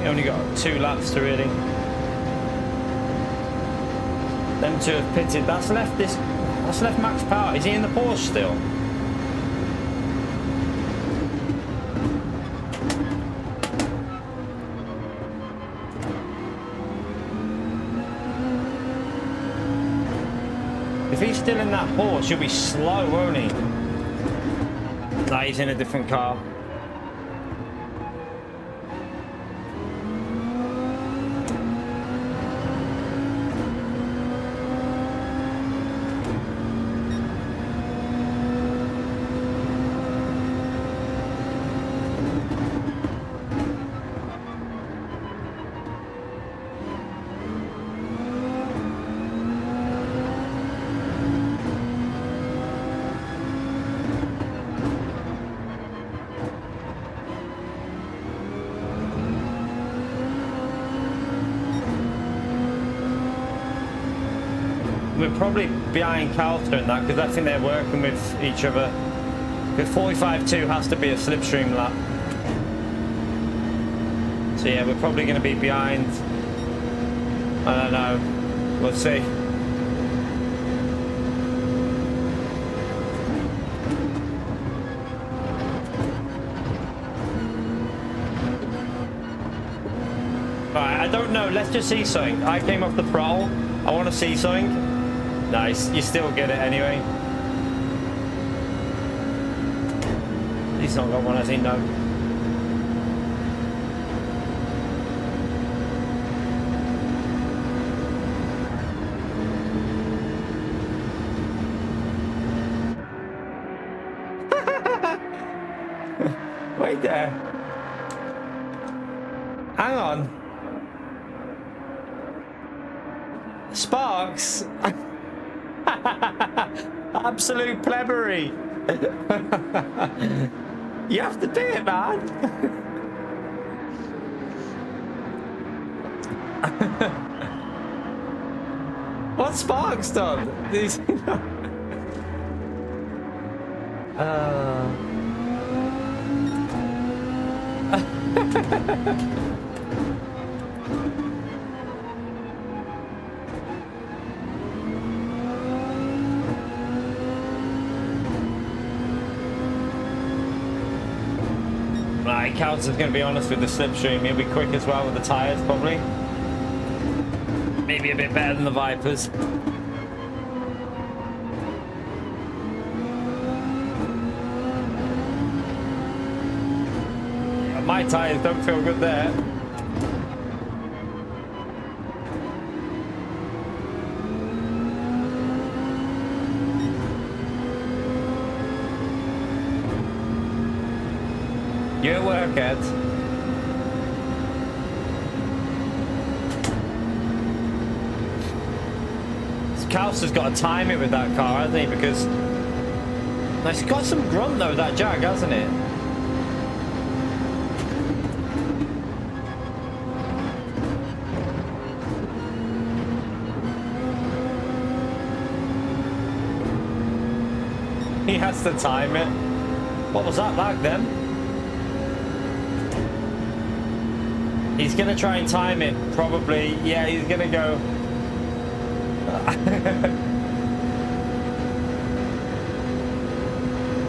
You only got 2 laps to really. Them 2 have pitted. That's left Max Power. Is he in the Porsche still? If he's still in that Porsche, he'll be slow, won't he? Nah, he's in a different car. We're probably behind Calster in that because I think they're working with each other. Because 45.2 has to be a slipstream lap. So yeah, we're probably going to be behind. I don't know. We'll see. Right, I don't know. Let's just see something. I came off the throttle. I want to see something. Nice, you still get it anyway. He's not got one, has he? No. Wait there. Hang on. Sparks. Absolute plebbery. You have to do it, man. What's Sparks done? Right, Counts is going to be honest with the slipstream. He'll be quick as well with the tyres, probably. Maybe a bit better than the Vipers. Yeah, my tyres don't feel good there. You're at work, Ed. Calster's got to time it with that car, hasn't he? Because it's got some grunt though, that Jag, hasn't it? He has to time it. What was that like then? He's going to try and time it, probably. Yeah, he's going to go.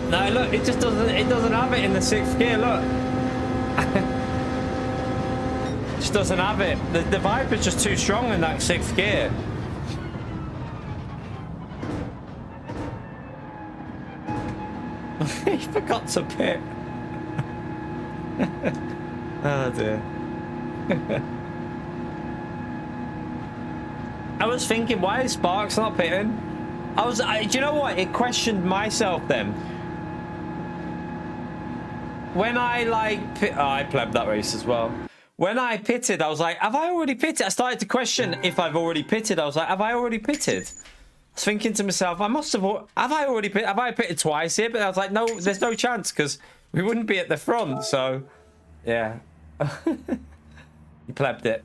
No, look, it just doesn't have it in the 6th gear, look. Just doesn't have it. The Viper's just too strong in that 6th gear. He forgot to pit. Oh dear. I was thinking, why is Sparks not pitting? Do you know what? It questioned myself then. When I I plebbed that race as well. When I pitted, I was like, have I already pitted? I started to question if I've already pitted. I was like, have I already pitted? I was thinking to myself, I must have. Have I already pitted? Have I pitted twice here? But I was like, no, there's no chance because we wouldn't be at the front. So, yeah. You plebbed it.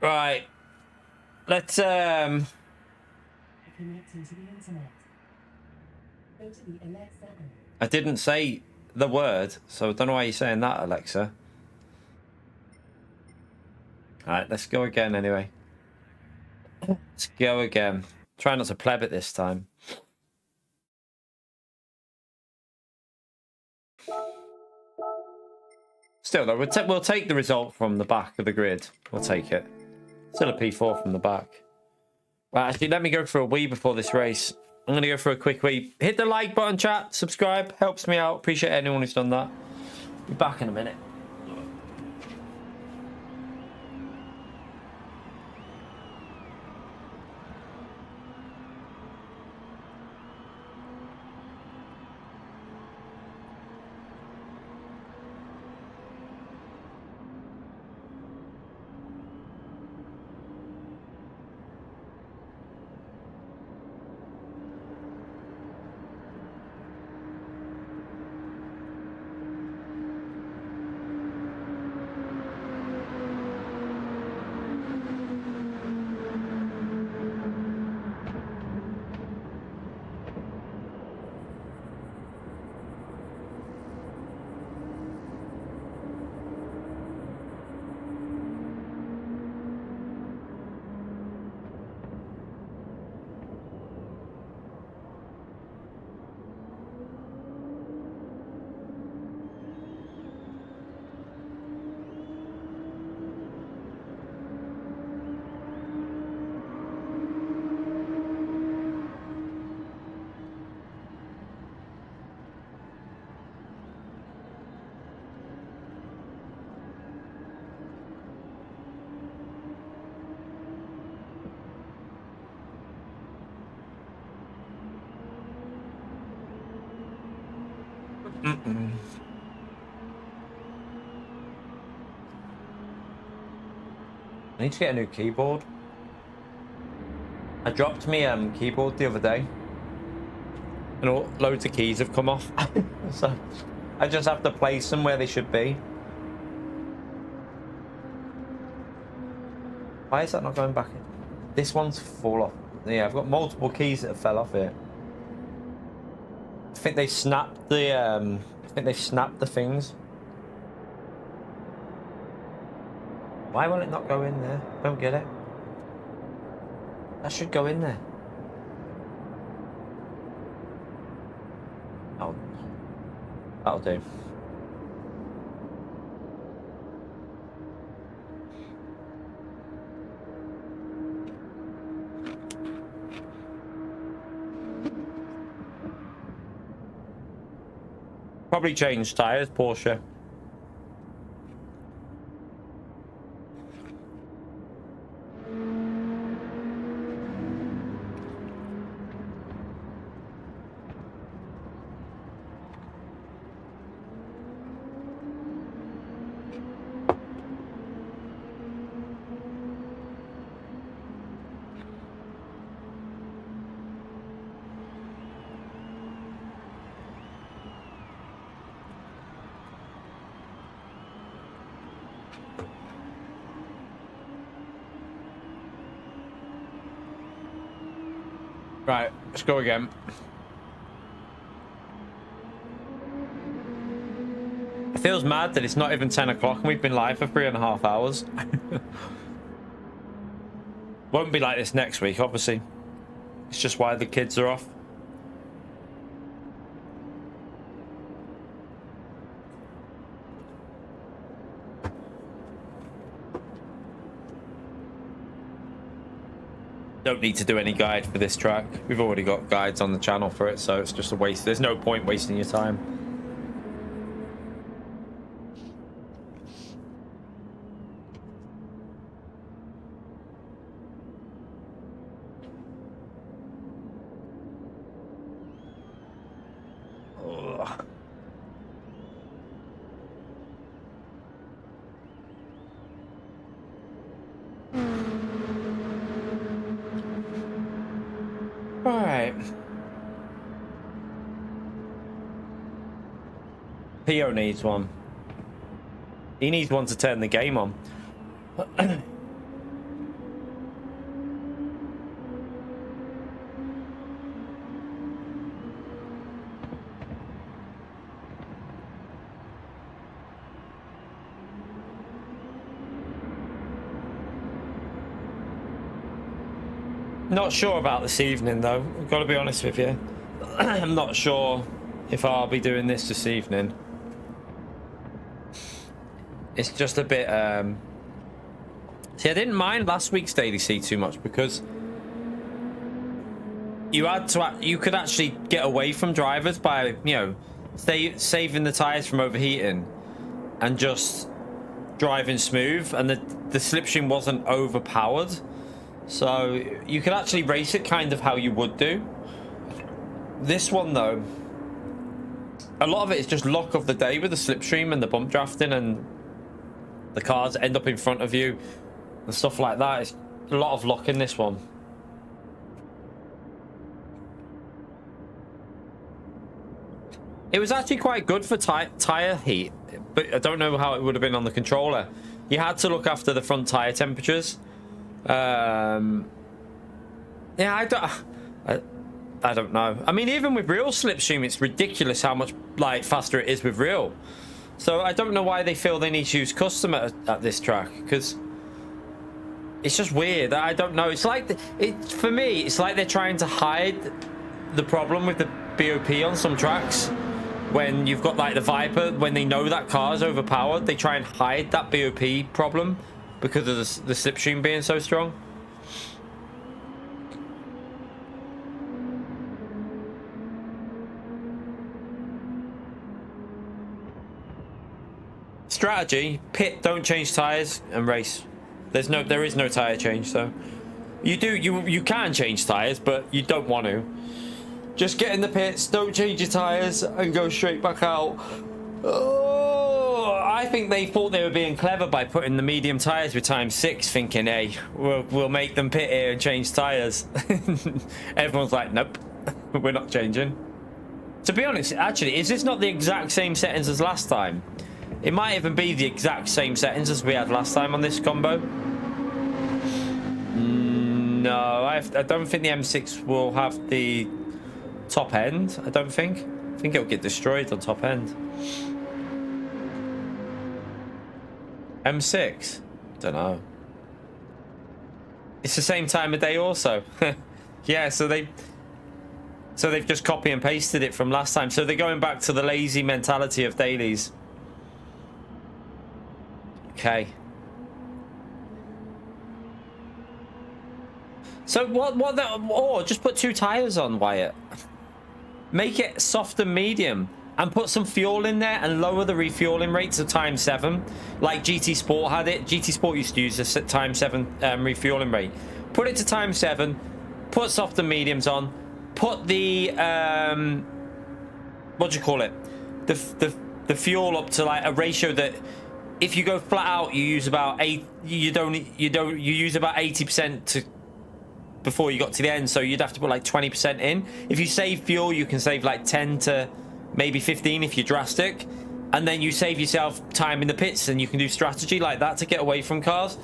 Right. Let's Connecting to the internet. Go to the Alexa app. I didn't say the word, so I don't know why you're saying that, Alexa. Alright, let's go again anyway. Let's go again. Try not to pleb it this time. Still though, we'll take the result from the back of the grid. We'll take it. Still a P4 from the back. Right, actually, let me go for a wee before this race. I'm going to go for a quick wee. Hit the like button, chat. Subscribe. Helps me out. Appreciate anyone who's done that. Be back in a minute. I need to get a new keyboard. I dropped me keyboard the other day, and loads of keys have come off. So I just have to place them where they should be. Why is that not going back in? This one's full off. Yeah, I've got multiple keys that have fell off here. I think they snapped the things. Why will it not go in there? Don't get it. That should go in there. Oh, that'll do. Probably change tires, Porsche. Right, let's go again. It feels mad that it's not even 10 o'clock and we've been live for 3.5 hours. Won't be like this next week, obviously. It's just why the kids are off. Don't need to do any guide for this track. We've already got guides on the channel for it, so it's just a waste. There's no point wasting your time. Ugh. Right. Pio needs one. He needs one to turn the game on. Not sure about this evening, though. I've got to be honest with you. I'm not sure if I'll be doing this evening. It's just a bit... See, I didn't mind last week's Daily C too much because you could actually get away from drivers by, you know, saving the tyres from overheating and just driving smooth, and the slipstream wasn't overpowered. So you could actually race it kind of how you would do. This one, though, a lot of it is just luck of the day with the slipstream and the bump drafting, and the cars end up in front of you and stuff like that. It's a lot of luck in this one. It was actually quite good for tyre heat, but I don't know how it would have been on the controller. You had to look after the front tyre temperatures. Yeah, I don't know. I mean, even with real slipstream, it's ridiculous how much like faster it is with real. So I don't know why they feel they need to use custom at this track, because it's just weird. I don't know. It's like for me, it's like they're trying to hide the problem with the BOP on some tracks. When you've got like the Viper, when they know that car's overpowered, they try and hide that BOP problem because of the slipstream being so strong. Strategy: pit, don't change tires, and race. There is no tire change, so you can change tires, but you don't want to. Just get in the pits, don't change your tires, and go straight back out. Oh, I think they thought they were being clever by putting the medium tires with ×6, thinking, hey, we'll make them pit here and change tires. Everyone's like, nope, we're not changing. To be honest, actually, is this not the exact same settings as last time? It might even be the exact same settings as we had last time on this combo. No, I don't think the M6 will have the top end. I don't think. I think it'll get destroyed on top end. M6? Don't know. It's the same time of day also. Yeah, so they've just copy and pasted it from last time. So they're going back to the lazy mentality of dailies. Okay. So or just put 2 tires on, Wyatt. Make it soft and medium, and put some fuel in there and lower the refueling rates to ×7, like GT Sport had it. GT Sport used to use a ×7 refueling rate. Put it to ×7. Put soft and mediums on. Put the what do you call it? The fuel up to like a ratio that, if you go flat out, you use about 8. You use about 80% to before you got to the end, so you'd have to put like 20% in. If you save fuel, you can save like 10 to maybe 15 if you're drastic, and then you save yourself time in the pits, and you can do strategy like that to get away from cars.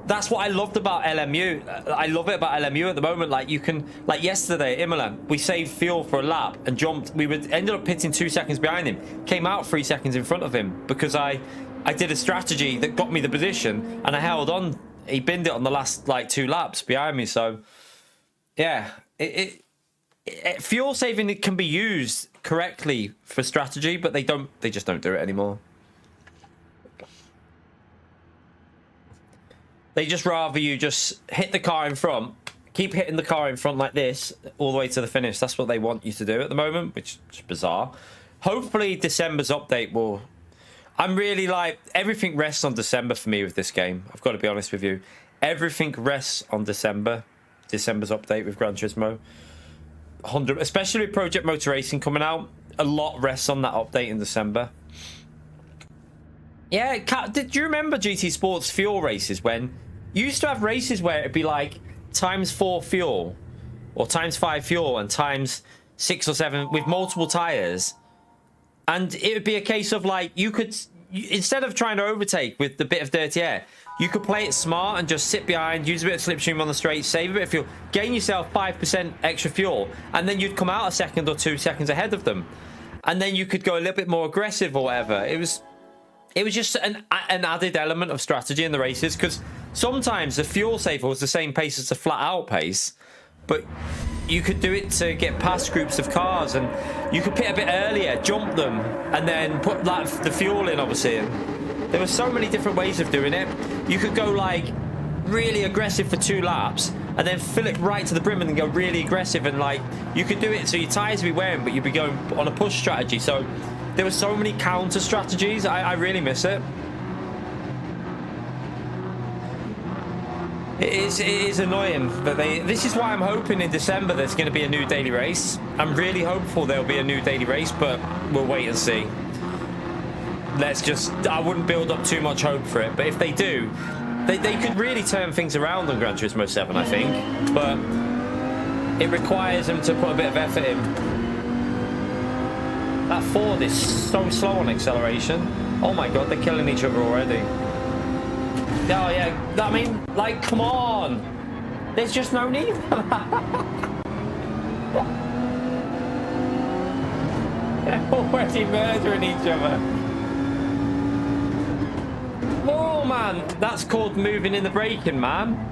That's what I loved about LMU. I love it about LMU at the moment. Like, you can, like yesterday at Imola, we saved fuel for a lap and jumped. We ended up pitting 2 seconds behind him, came out 3 seconds in front of him, because I did a strategy that got me the position, and I held on. He binned it on the last like 2 laps behind me. So yeah, fuel saving, it can be used correctly for strategy, but they just don't do it anymore. They just rather you just hit the car in front, keep hitting the car in front like this all the way to the finish. That's what they want you to do at the moment, which is bizarre. Hopefully December's update will... I'm really like... Everything rests on December for me with this game. I've got to be honest with you. Everything rests on December. December's update with Gran Turismo. 100, especially with Project Motor Racing coming out. A lot rests on that update in December. Yeah, did you remember GT Sports fuel races when you used to have races where it'd be like ×4 fuel or ×5 fuel and ×6 or 7 with multiple tires, and it would be a case of like you could, instead of trying to overtake with the bit of dirty air, you could play it smart and just sit behind, use a bit of slipstream on the straight, save a bit of fuel, gain yourself 5% extra fuel, and then you'd come out a second or 2 seconds ahead of them, and then you could go a little bit more aggressive or whatever. It was just an added element of strategy in the races, because sometimes the fuel saver was the same pace as the flat out pace, but you could do it to get past groups of cars, and you could pit a bit earlier, jump them, and then put like the fuel in, obviously. And there were so many different ways of doing it. You could go like really aggressive for 2 laps, and then fill it right to the brim and then go really aggressive, and like you could do it so your tyres would be wearing, but you'd be going on a push strategy. So there were so many counter strategies. I really miss it. It is annoying, but this is why I'm hoping in December there's going to be a new daily race. I'm really hopeful there'll be a new daily race, but we'll wait and see. I wouldn't build up too much hope for it, but if they do, they could really turn things around on Gran Turismo 7, I think. But it requires them to put a bit of effort in. That Ford is so slow on acceleration. Oh my god, they're killing each other already. Oh yeah, I mean, like, come on. There's just no need for that. They're already murdering each other. Oh man, that's called moving in the braking, man.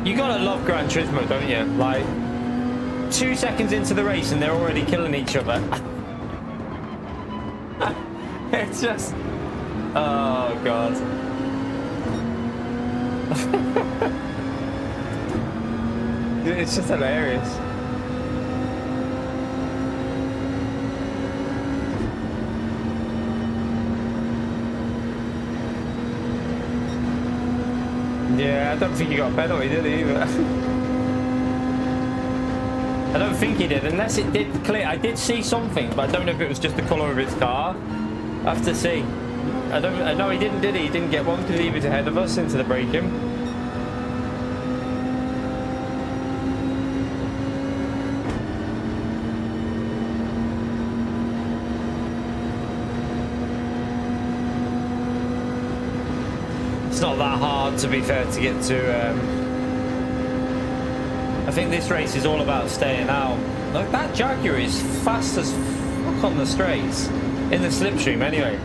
You gotta love Gran Turismo, don't you? Like, 2 seconds into the race and they're already killing each other. It's just... Oh, God. It's just hilarious. Yeah, I don't think he got a penalty, did he? Either? I don't think he did, unless it did clear. I did see something, but I don't know if it was just the colour of his car. I have to see. I know he didn't, did he? He didn't get one because he was ahead of us into the braking. It's not that hard, to be fair, to get to. I think this race is all about staying out. Look, that Jaguar is fast as fuck on the straights, in the slipstream anyway.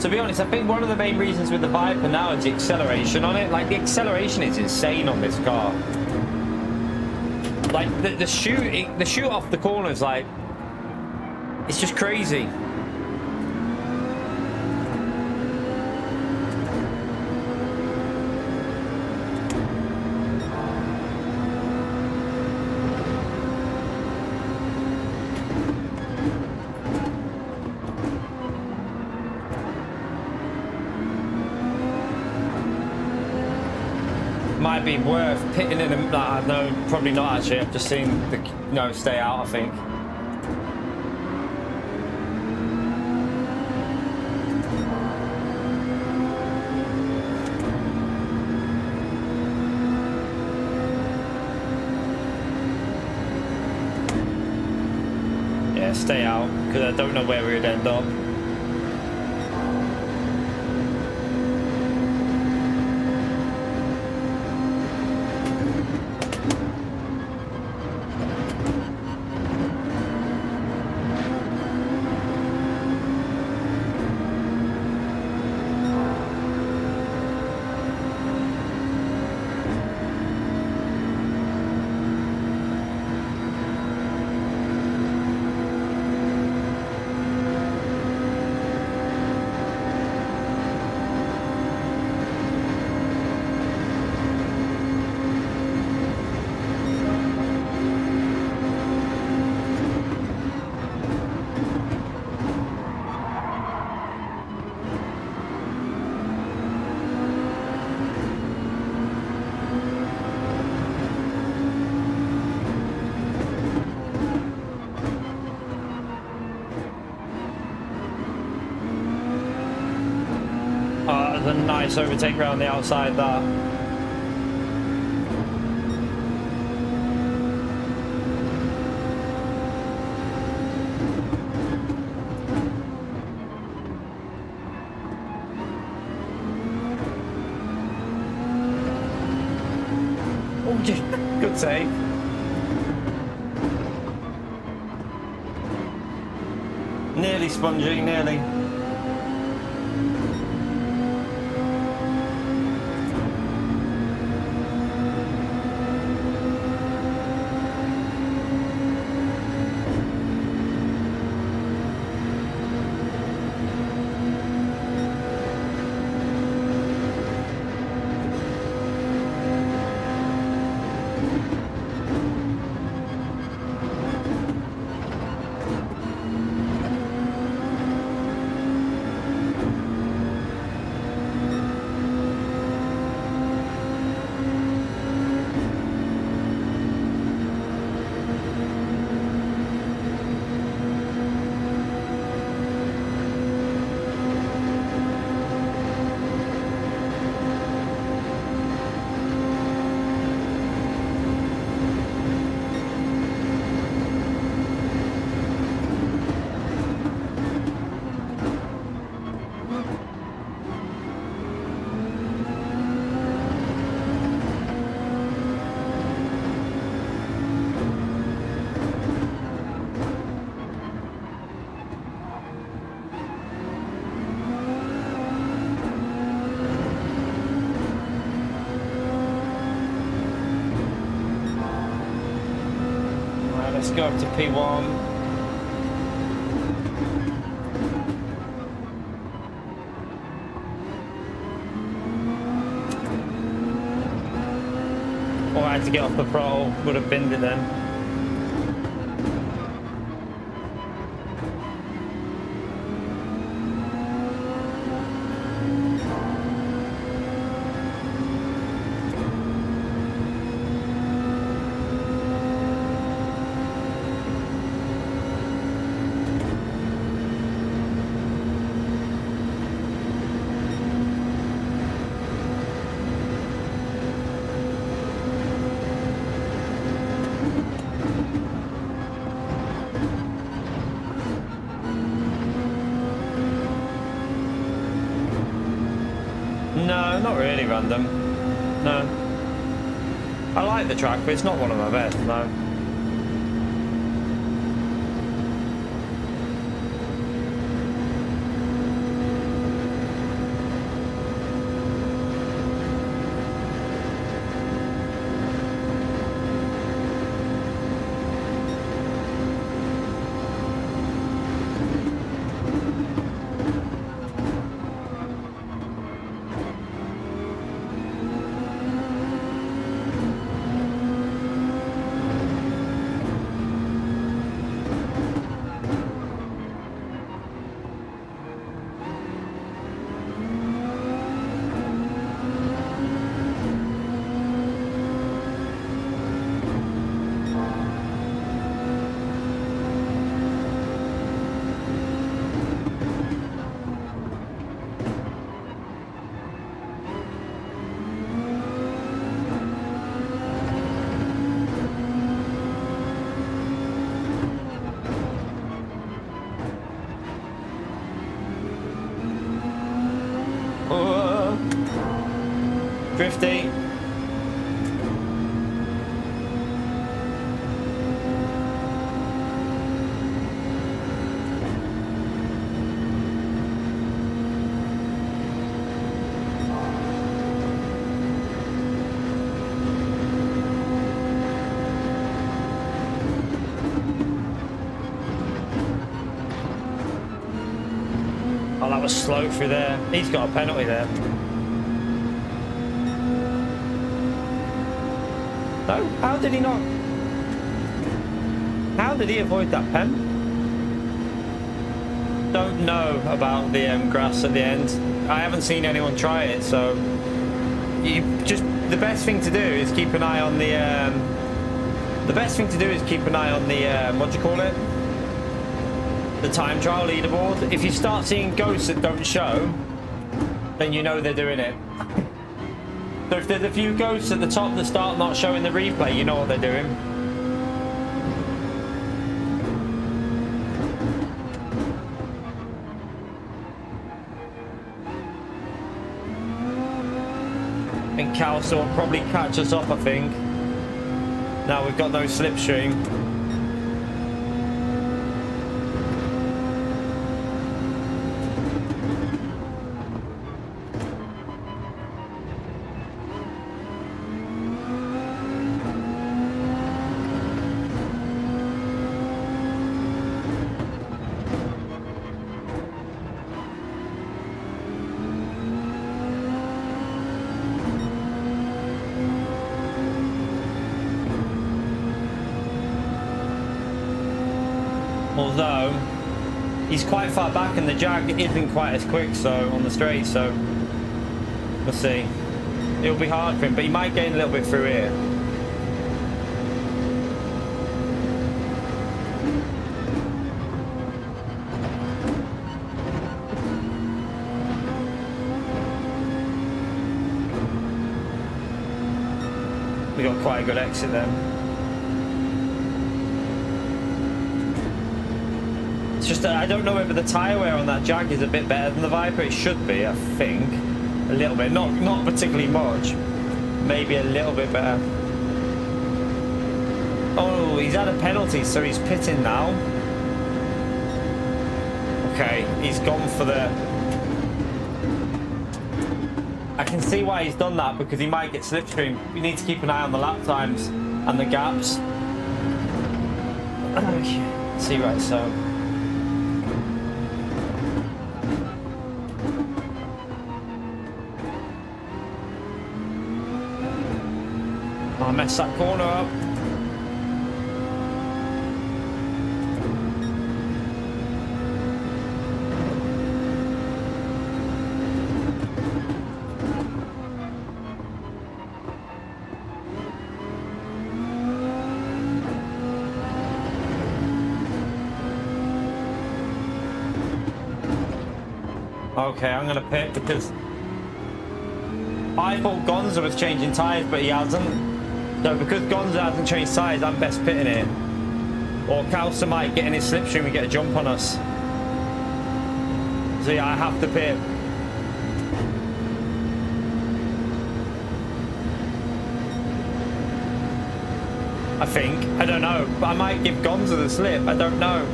To be honest, I think one of the main reasons with the Viper now is the acceleration on it. Like, the acceleration is insane on this car. Like, the shoot off the corners, like, it's just crazy. Might be worth pitting in them. No, probably not actually. I've just seen the stay out, I think. Yeah, stay out, because I don't know where we would end up. A nice overtake around the outside there. Good save. Nearly spongy, nearly. Let's go up to P1. Or I had to get off the throttle, would have binned it then. No, not really random. No. I like the track, but it's not one of my best, no. Drifty. Oh, that was slow through there. He's got a penalty there. No, how did he not? How did he avoid that pen? Don't know about the grass at the end. I haven't seen anyone try it, so you just the best thing to do is keep an eye on the what do you call it? The time trial leaderboard. If you start seeing ghosts that don't show, then you know they're doing it. So if there's a few ghosts at the top that start not showing the replay, you know what they're doing. And Calso will probably catch us up, I think. Now we've got no slipstream. Although he's quite far back and the Jag isn't quite as quick so on the straight, so we'll see. It'll be hard for him, but he might gain a little bit through here. We got quite a good exit then. It's just that I don't know whether the tyre wear on that Jag is a bit better than the Viper. It should be, I think. A little bit. Not particularly much. Maybe a little bit better. Oh, he's had a penalty, so he's pitting now. Okay, he's gone for the... I can see why he's done that, because he might get slipstream. We need to keep an eye on the lap times and the gaps. See, right, so... I messed that corner up. Okay, I'm gonna pit because I thought Gonza was changing tyres, but he hasn't. So because Gonza hasn't changed tyres, I'm best pitting here. Or Kalsa might get in his slipstream and get a jump on us. So yeah, I have to pit. I think. I don't know. But I might give Gonza the slip. I don't know.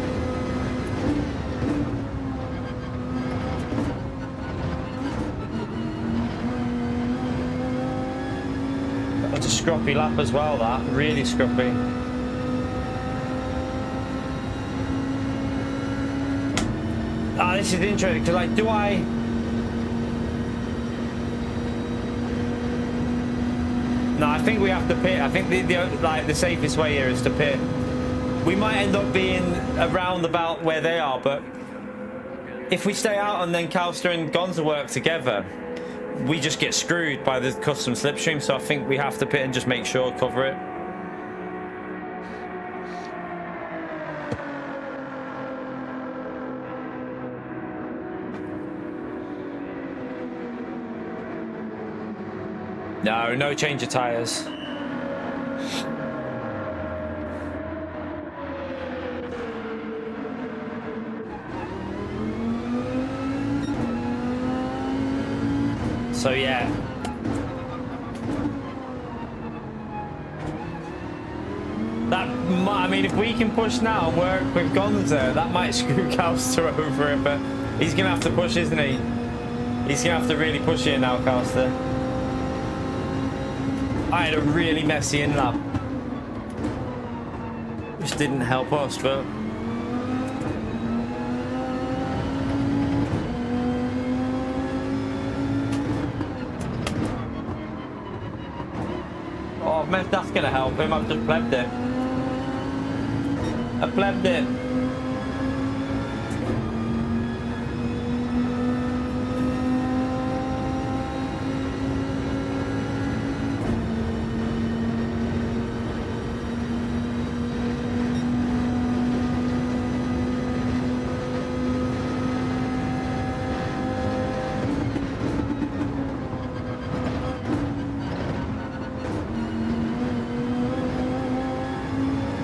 That's a scruffy lap as well, that. Really scruffy. Ah, this is interesting, because, like, do I... No, I think we have to pit. I think the safest way here is to pit. We might end up being around about where they are, but if we stay out and then Kalster and Gonza work together, we just get screwed by the custom slipstream. So I think we have to pit and just make sure, cover it. No change of tyres. So yeah. I mean, if we can push now and work with Gonza, that might screw Kalster over it, but he's going to have to push, isn't he? He's going to have to really push it now, Kalster. I had a really messy in lap, which didn't help us, but oh, that's gonna help him. I've just plebbed it. I plebbed it.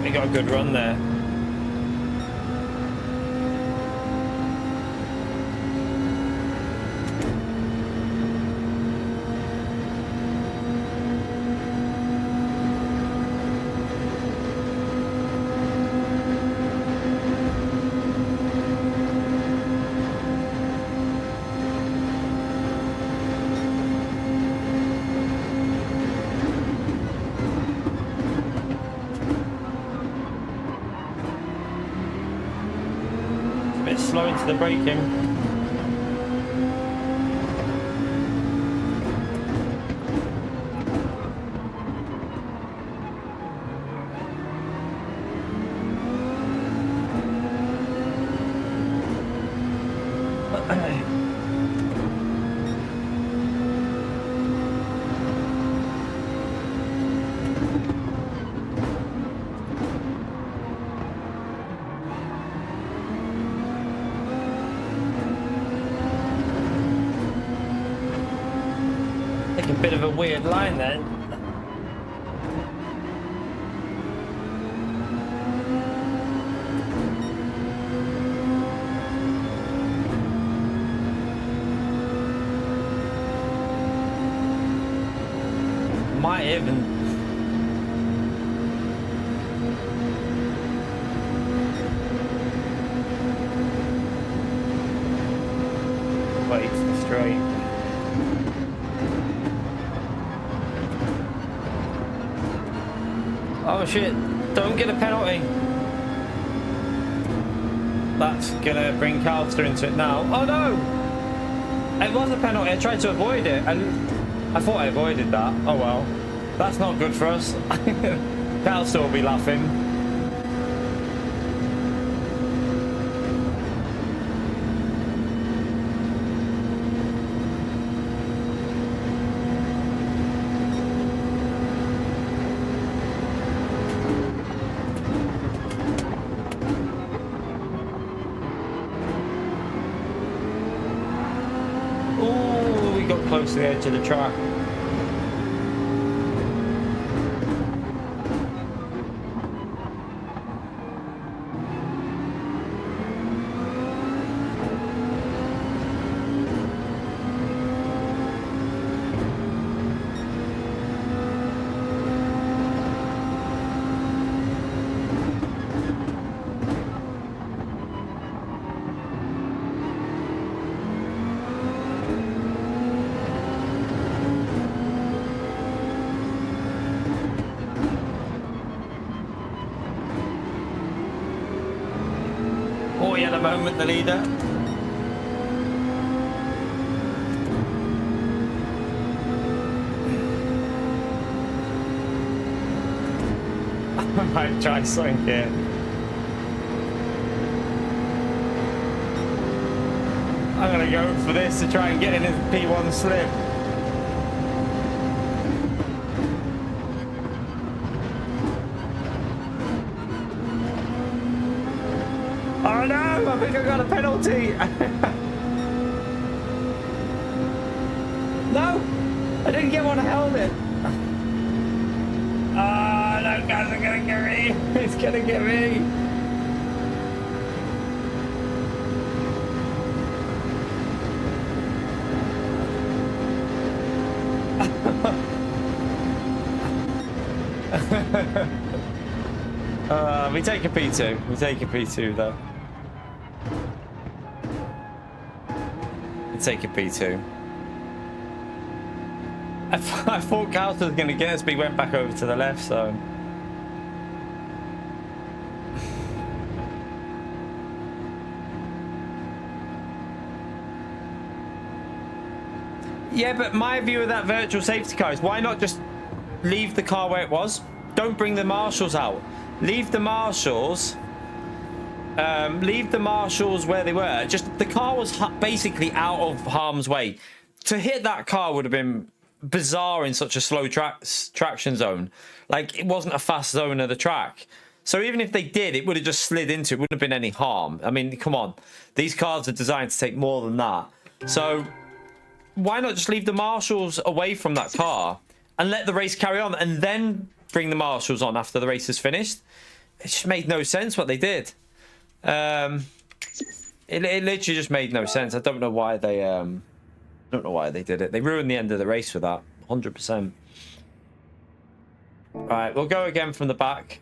We got a good run there. slow into the braking. Like a bit of a weird line then. Might even wait straight. Oh shit, don't get a penalty. That's gonna bring Calster into it now. Oh no! It was a penalty, I tried to avoid it and I thought I avoided that. Oh well. That's not good for us. Calster will be laughing. Close to the edge of the track. Oh, yeah, the moment, the leader. I might try something here. I'm gonna go for this to try and get in his P1 slip. Oh no, I think I got a penalty. No, I didn't get one helmet. Oh, no, guys are gonna get me. It's gonna get me. We take a P2. We take a P2 though. We take a P2. I thought Calster was going to get us, but he went back over to the left, so. Yeah, but my view of that virtual safety car is why not just leave the car where it was? Don't bring the marshals out. Leave the marshals. Leave the marshals where they were. Just the car was basically out of harm's way. To hit that car would have been bizarre in such a slow traction zone. Like, it wasn't a fast zone of the track. So even if they did, it would have just slid into it. Wouldn't have been any harm. I mean, come on. These cars are designed to take more than that. So why not just leave the marshals away from that car and let the race carry on and then bring the marshals on after the race is finished? It just made no sense what they did. It literally just made no sense. I don't know why they did it. They ruined the end of the race with that, 100%. All right, we'll go again from the back.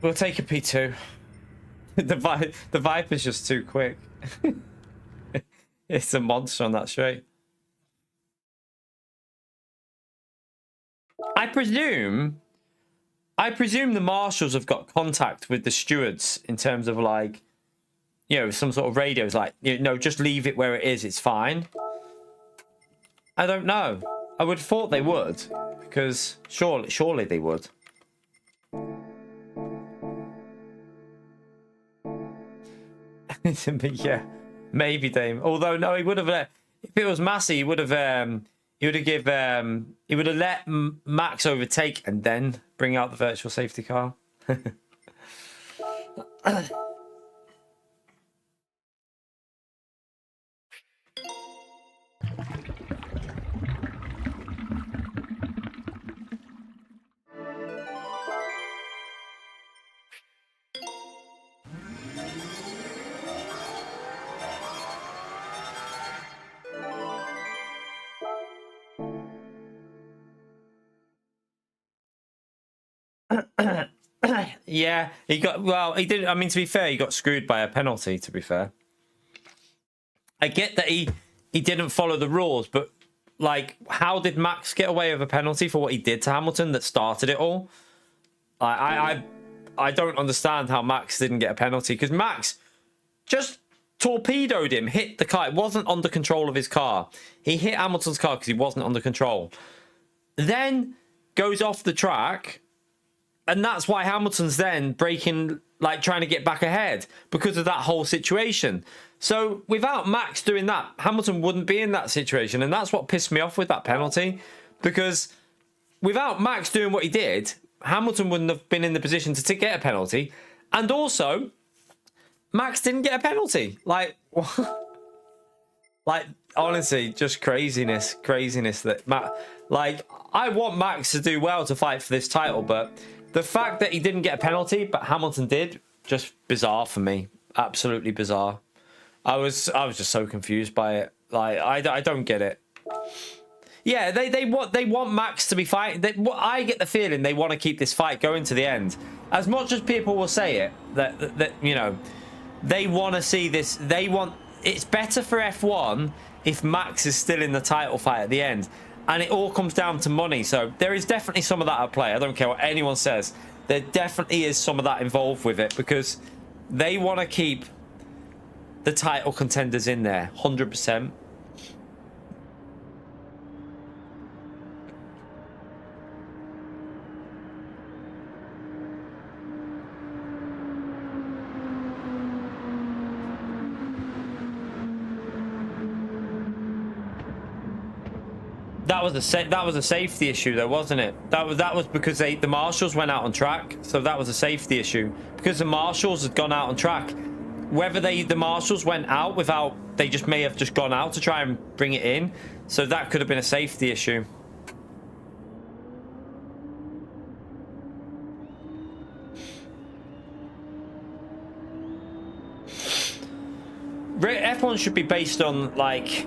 We'll take a P2. The Viper's just too quick. It's a monster on that straight. I presume I presume the marshals have got contact with the stewards in terms of like, you know, some sort of radios, like, you know, just leave it where it is. It's fine. I don't know. I would have thought they would, because surely they would. But yeah, maybe Dame. Although no, he would have. If it was Massey, he would have. He would have let Max overtake and then bring out the virtual safety car. Yeah, he got, well, he didn't. I mean, to be fair, he got screwed by a penalty, to be fair. I get that he didn't follow the rules, but like, how did Max get away with a penalty for what he did to Hamilton that started it all? I don't understand how Max didn't get a penalty, because Max just torpedoed him, hit the car. It wasn't under control of his car. He hit Hamilton's car because he wasn't under control. Then goes off the track, and that's why Hamilton's then braking, like trying to get back ahead, because of that whole situation. So without Max doing that, Hamilton wouldn't be in that situation, and that's what pissed me off with that penalty, because without Max doing what he did, Hamilton wouldn't have been in the position to get a penalty, and also Max didn't get a penalty. Like, like honestly, just craziness that like, I want Max to do well to fight for this title, but the fact that he didn't get a penalty but Hamilton did, just bizarre for me. Absolutely bizarre. I was just so confused by it. Like, I don't get it. Yeah, they want Max to be fighting. I get the feeling they want to keep this fight going to the end. As much as people will say it, that you know, they want to see this. They want, it's better for F1 if Max is still in the title fight at the end, and it all comes down to money. So there is definitely some of that at play. I don't care what anyone says. There definitely is some of that involved with it, because they want to keep the title contenders in there, 100%. That was a safety issue, though, wasn't it? That was because the marshals went out on track, so that was a safety issue, because the marshals had gone out on track. Whether the marshals went out without, they just may have just gone out to try and bring it in, so that could have been a safety issue. F1 should be based on, like,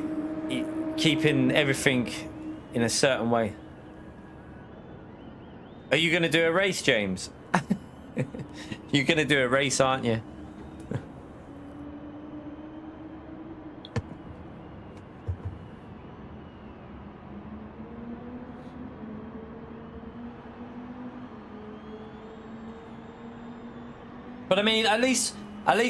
keeping everything in a certain way. Are you going to do a race, James? You're going to do a race, aren't you? But I mean, at least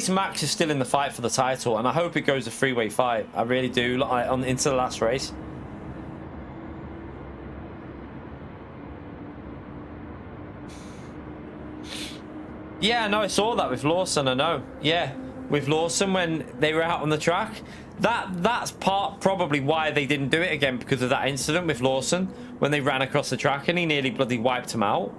Max is still in the fight for the title, and I hope it goes a three-way fight. I really do, like, into the last race. Yeah, no, I saw that with Lawson. I know. Yeah, with Lawson when they were out on the track. That's probably why they didn't do it again, because of that incident with Lawson when they ran across the track and he nearly bloody wiped him out.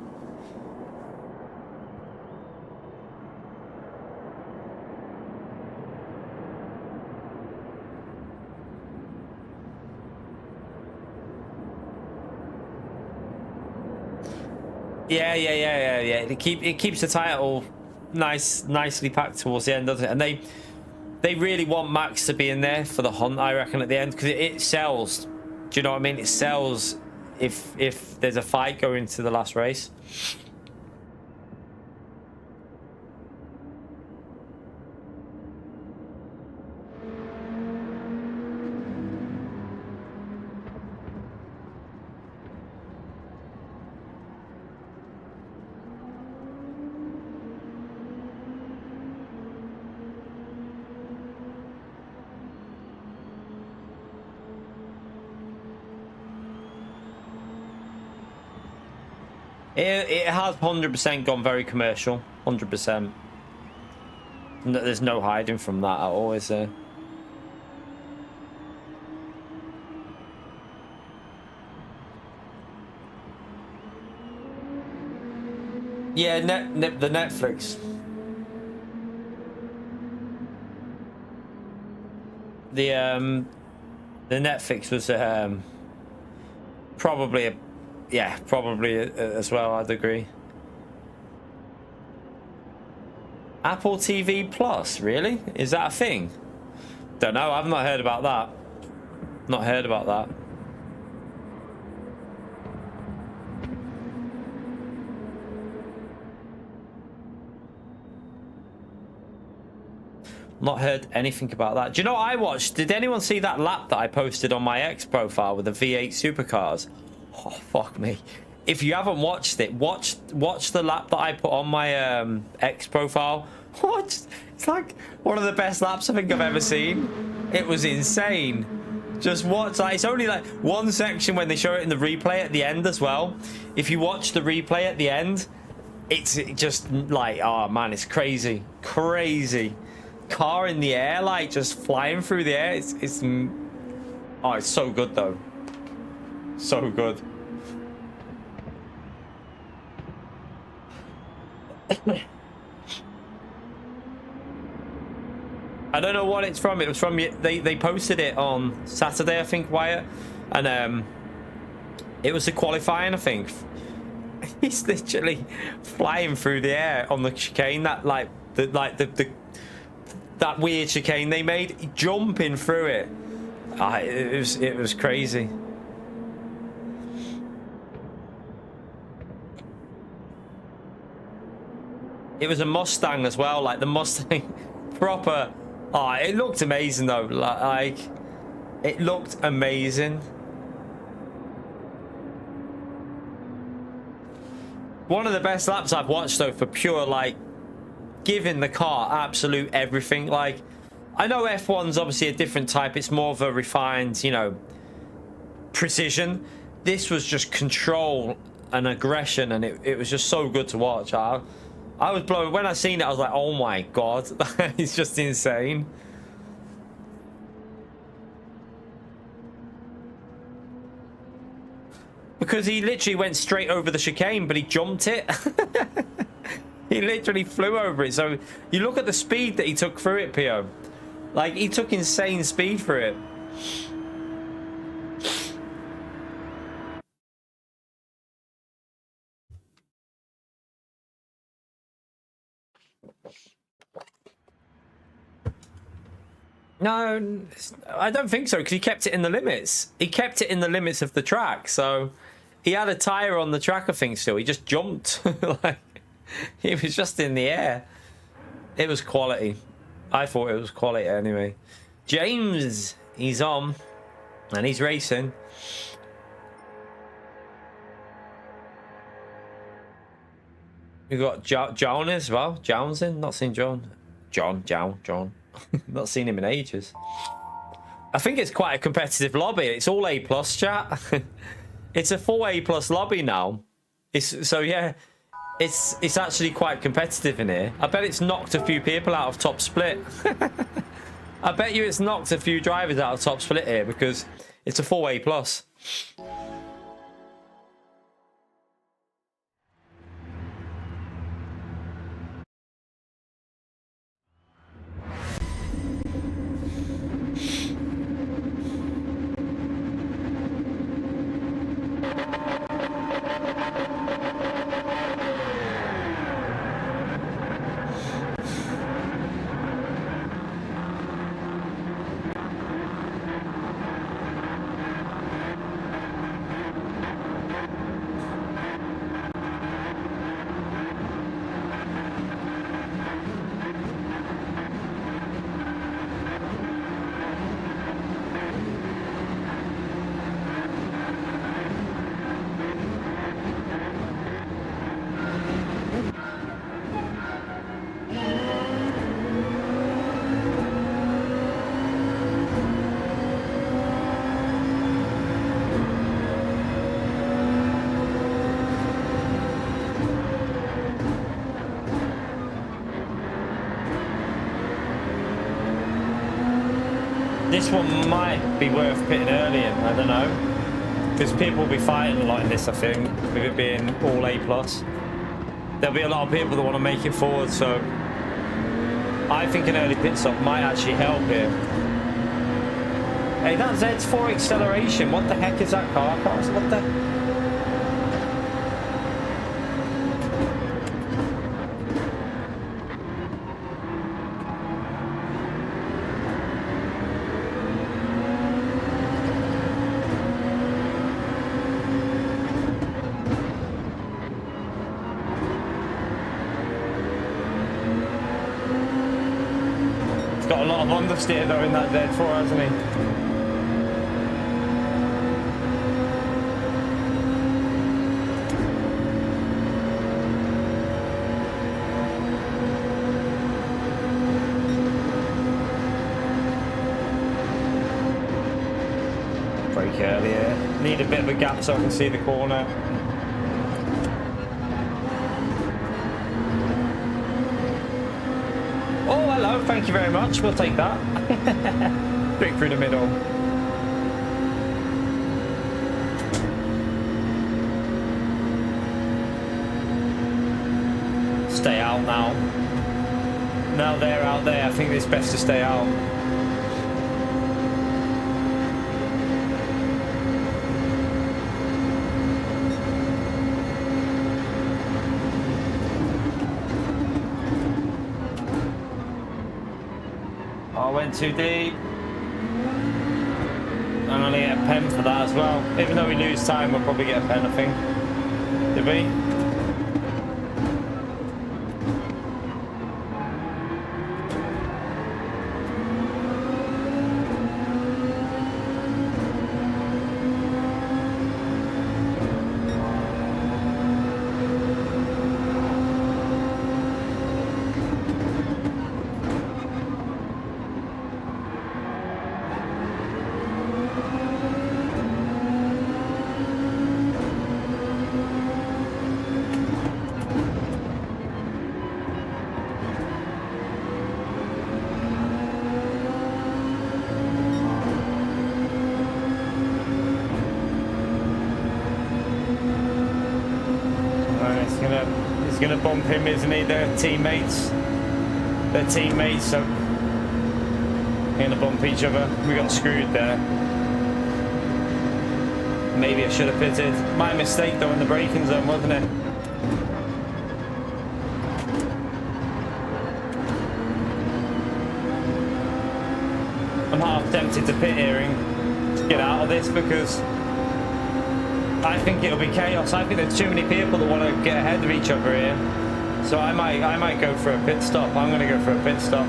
Yeah. It keeps the title nicely packed towards the end, doesn't it? And they really want Max to be in there for the hunt, I reckon, at the end, because it sells. Do you know what I mean? It sells if there's a fight going to the last race. It has 100% gone very commercial. 100%. There's no hiding from that at all, is there? Yeah, the Netflix. The Netflix was probably as well. I'd agree. Apple TV Plus, really? Is that a thing? Don't know. I've not heard about that. Not heard about that. Not heard anything about that. Do you know what I watched? Did anyone see that lap that I posted on my X profile with the V8 supercars? Oh, fuck me. If you haven't watched it, watch the lap that I put on my X profile. What? It's like one of the best laps I think I've ever seen. It was insane. Just watch. Like, it's only like one section when they show it in the replay at the end as well. If you watch the replay at the end, it's just like, oh man, it's crazy. Crazy. Car in the air, like just flying through the air. It's so good though. So good. I don't know what it's from. It was from, they posted it on Saturday, I think, Wyatt, and it was the qualifying, I think. He's literally flying through the air on the chicane, that that weird chicane they made, jumping through it. It was crazy. It was a Mustang as well, like the Mustang proper. Oh, it looked amazing though. Like it looked amazing. One of the best laps I've watched though, for pure like giving the car absolute everything. Like, I know F1's obviously a different type. It's more of a refined, you know, precision. This was just control and aggression, and it was just so good to watch. I was blown. When I seen it, I was like, oh my god. It's just insane. Because he literally went straight over the chicane, but he jumped it. He literally flew over it. So you look at the speed that he took through it, Pio. Like, he took insane speed through it. No, I don't think so, because he kept it in the limits. He kept it in the limits of the track. So he had a tyre on the track, I think, still. He just jumped. Like, he was just in the air. It was quality. I thought it was quality anyway. James, he's on. And he's racing. We've got John as well. John's in. Not seen John. John. Not seen him in ages. I think it's quite a competitive lobby. It's all A+ chat. It's a full A+ lobby now. So yeah, it's actually quite competitive in here. I bet it's knocked a few people out of top split. I bet you it's knocked a few drivers out of top split here, because it's a full A+. This one might be worth pitting early in, I don't know. Because people will be fighting a lot in this, I think, with it being all A+. There'll be a lot of people that want to make it forward, so I think an early pit stop might actually help here. Hey, that Z4 acceleration, what the heck is that car? What the... Got a lot of understeer though in that Z4, hasn't he? Brake earlier. Need a bit of a gap so I can see the corner. Oh, hello, thank you very much. We'll take that. Straight through the middle. Stay out now. Now they're out there, I think it's best to stay out. Went too deep. I'm gonna get a pen for that as well. Even though we lose time, we'll probably get a pen, I think. Did we? He's gonna bump him, isn't he? They're teammates. They're teammates, so they're gonna bump each other. We got screwed there. Maybe I should have pitted. My mistake though in the braking zone, wasn't it? I'm half tempted to pit here to get out of this because I think it'll be chaos. I think there's too many people that want to get ahead of each other here. So I might go for a pit stop. I'm going to go for a pit stop.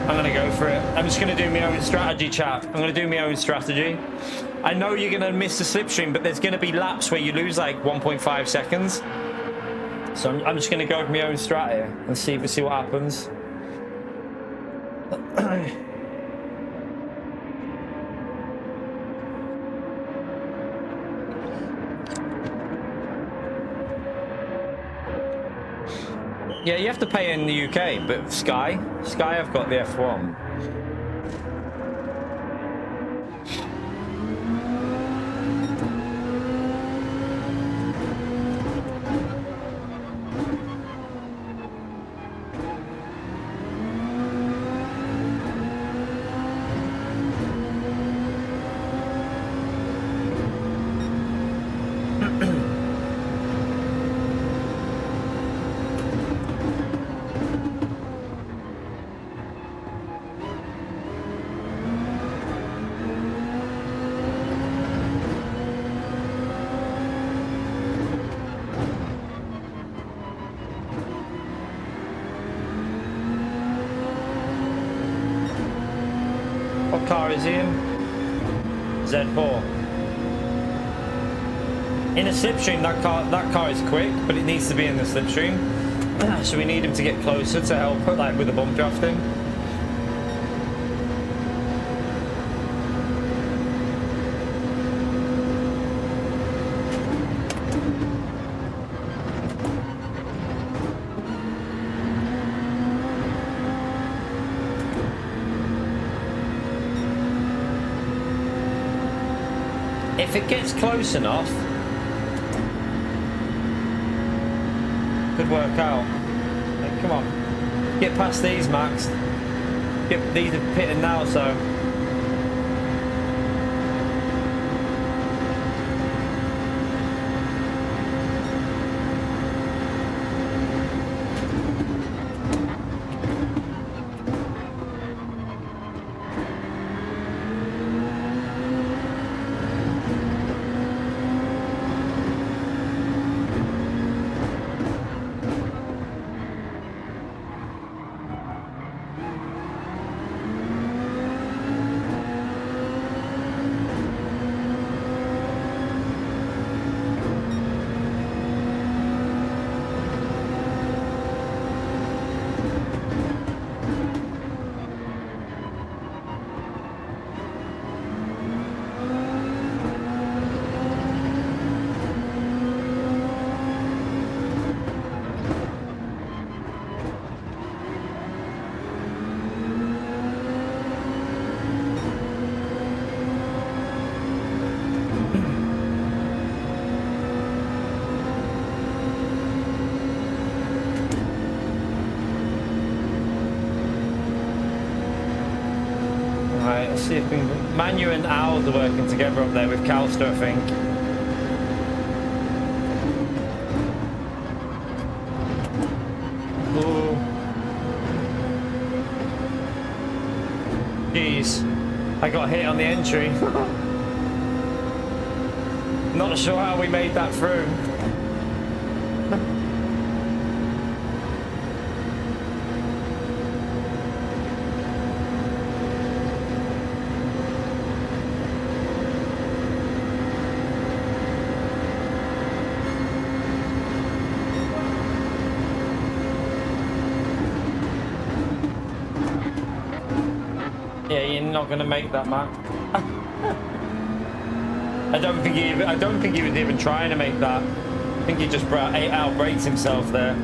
I'm going to go for it. I'm just going to do my own strategy, chat. I'm going to do my own strategy. I know you're going to miss the slipstream, but there's going to be laps where you lose like 1.5 seconds. So I'm just going to go with my own strat here and see what happens. Yeah, you have to pay in the UK, but Sky, I've got the F1. What car is he in? Z4. In a slipstream, that car is quick, but it needs to be in the slipstream. So we need him to get closer to help, like with the bump drafting. If it gets close enough, could work out. Like, come on, get past these, Max. Get these are pitting now, so. See if Manu and Owls are working together up there with Calster, I think. Ooh. Jeez. I got hit on the entry. Not sure how we made that through. Yeah, you're not gonna make that, man. I don't think he was even trying to make that. I think he just outbraked himself there.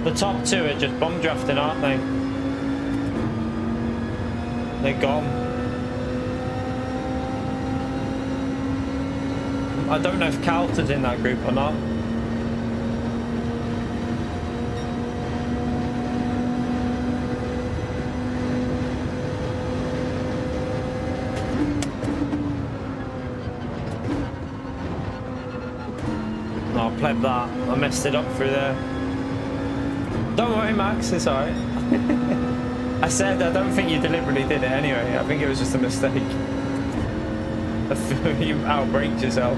The top two are just bomb drafting, aren't they? They're gone. I don't know if Calter's in that group or not. Oh, I played that. I messed it up through there. Don't worry, Max, it's alright. I said I don't think you deliberately did it anyway. I think it was just a mistake. You outbraked yourself.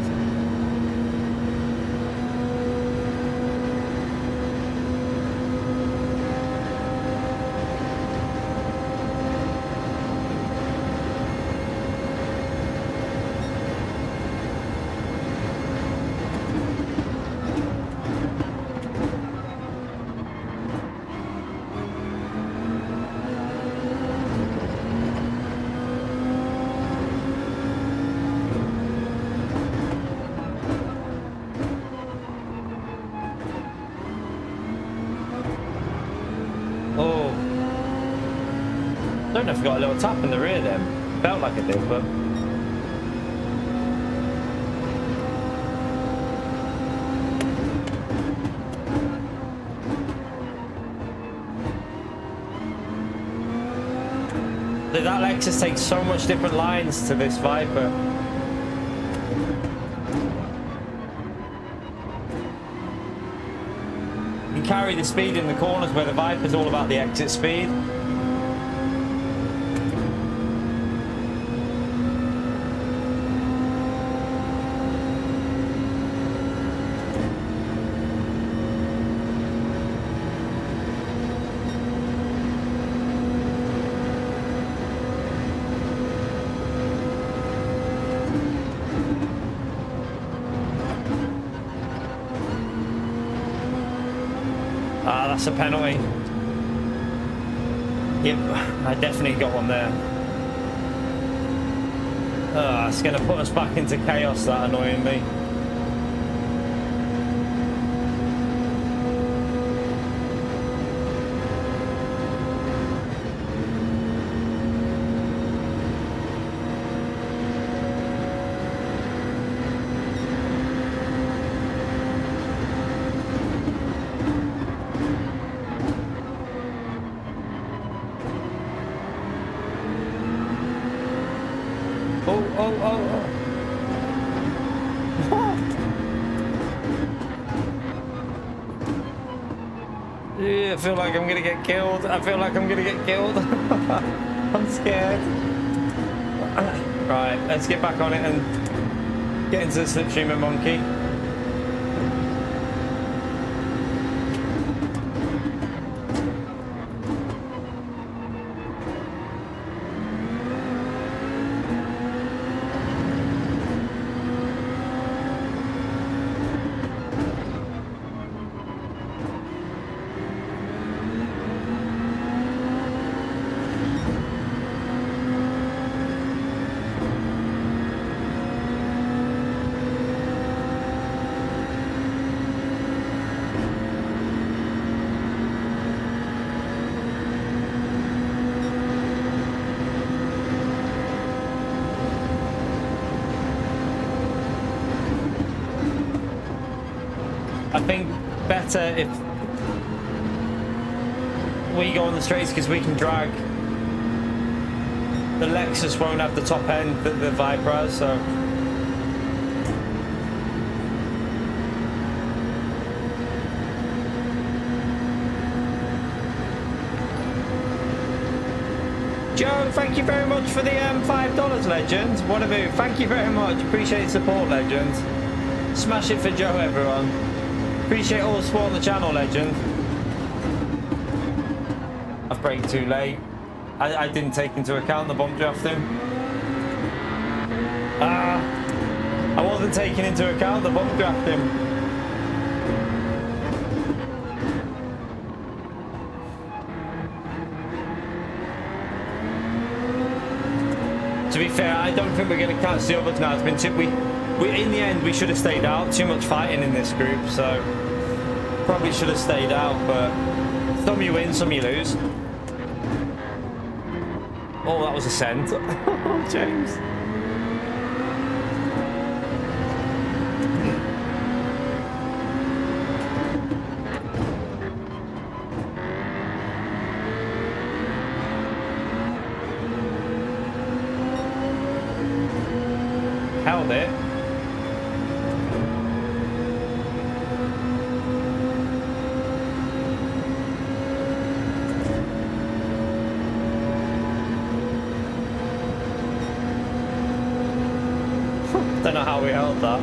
I don't know if I got a little tap in the rear then. Felt like it did, but. That Lexus takes so much different lines to this Viper. You can carry the speed in the corners where the Viper's all about the exit speed. Ah, that's a penalty. Yep, I definitely got one there. It's going to put us back into chaos, that annoying me. Yeah, I feel like I'm gonna get killed. I feel like I'm gonna get killed. I'm scared. Right, let's get back on it and get into the slipstream of monkey. I think better if we go on the straights because we can drag. The Lexus won't have the top end that the Viper has, so. Joe, thank you very much for the $5, legend. What a move. Thank you very much. Appreciate the support, legend. Smash it for Joe, everyone. Appreciate all the support on the channel, legend. I've braked too late. I didn't take into account the bump drafting. I wasn't taking into account the bump drafting. To be fair, I don't think we're going to catch the others now. It's been in the end, we should have stayed out. Too much fighting in this group, so probably should have stayed out, but some you win, some you lose. Oh, that was a scent. Oh, James. Held it. Don't know how we held that.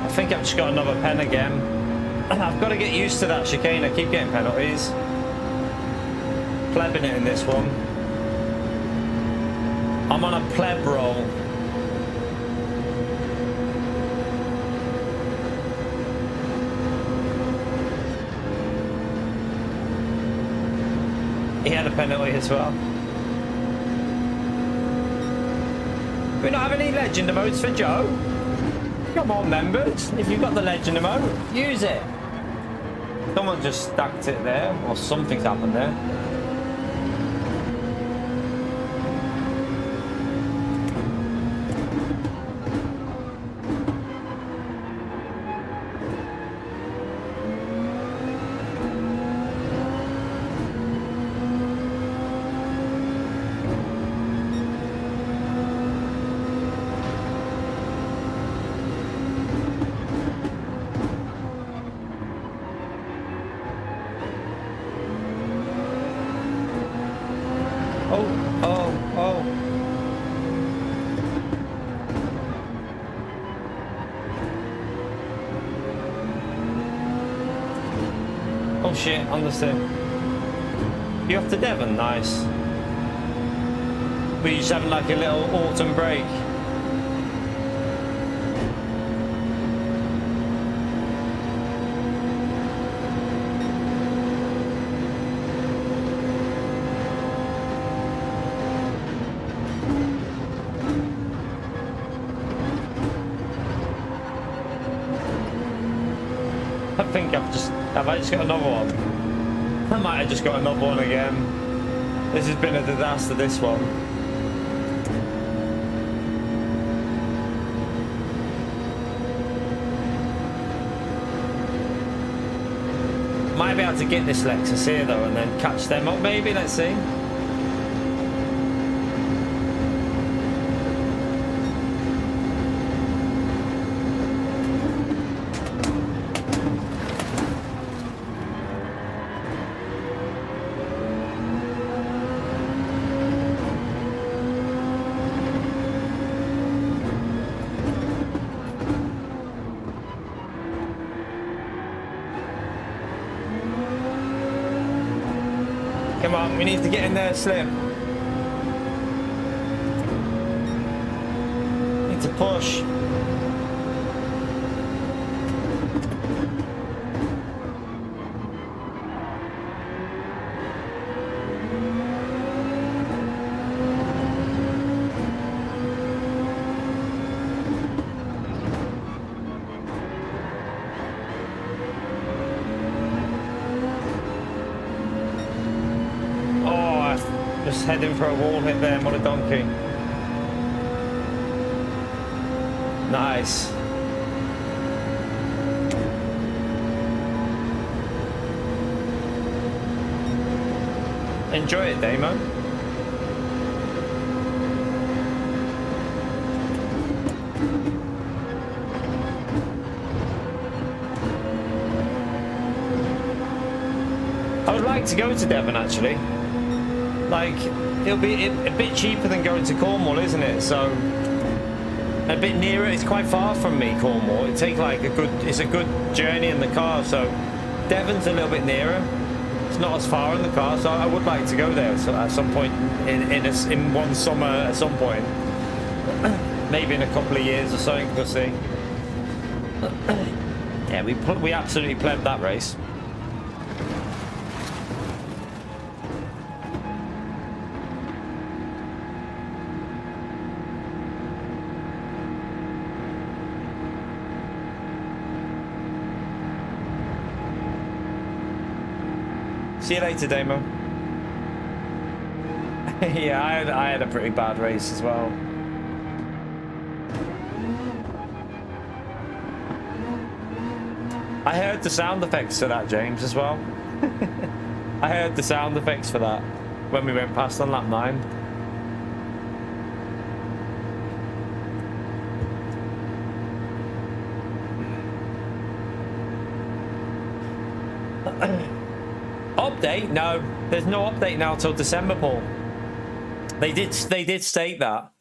I think I've just got another pen again. I've got to get used to that chicane. I keep getting penalties. Plebbing it in this one. I'm on a pleb roll. He had a penalty as well. We not have any legend emotes for Joe? Come on, members. If you've got the legend emote, use it. Someone just stacked it there, or something's happened there. Oh shit, understood. You off to Devon? Nice. Were you just having like a little autumn break? I think have I just got another one? I might have just got another one again. This has been a disaster, this one. Might be able to get this Lexus here though and then catch them up maybe, let's see. Come on, we need to get in there, Slim. Need to push. Just heading for a wall hit there, what a donkey. Nice. Enjoy it, Damo. I would like to go to Devon actually. Like, it'll be a bit cheaper than going to Cornwall, isn't it? So, a bit nearer. It's quite far from me, Cornwall. It'd take like it's a good journey in the car. So, Devon's a little bit nearer. It's not as far in the car, so I would like to go there at some point in one summer at some point. Maybe in a couple of years or something, we'll see. Yeah, we absolutely plebed that race. See you later, Damo. Yeah, I had a pretty bad race as well. I heard the sound effects for that, James, as well. I heard the sound effects for that when we went past on lap 9. Update? No, there's no update now till December, Paul. They did state that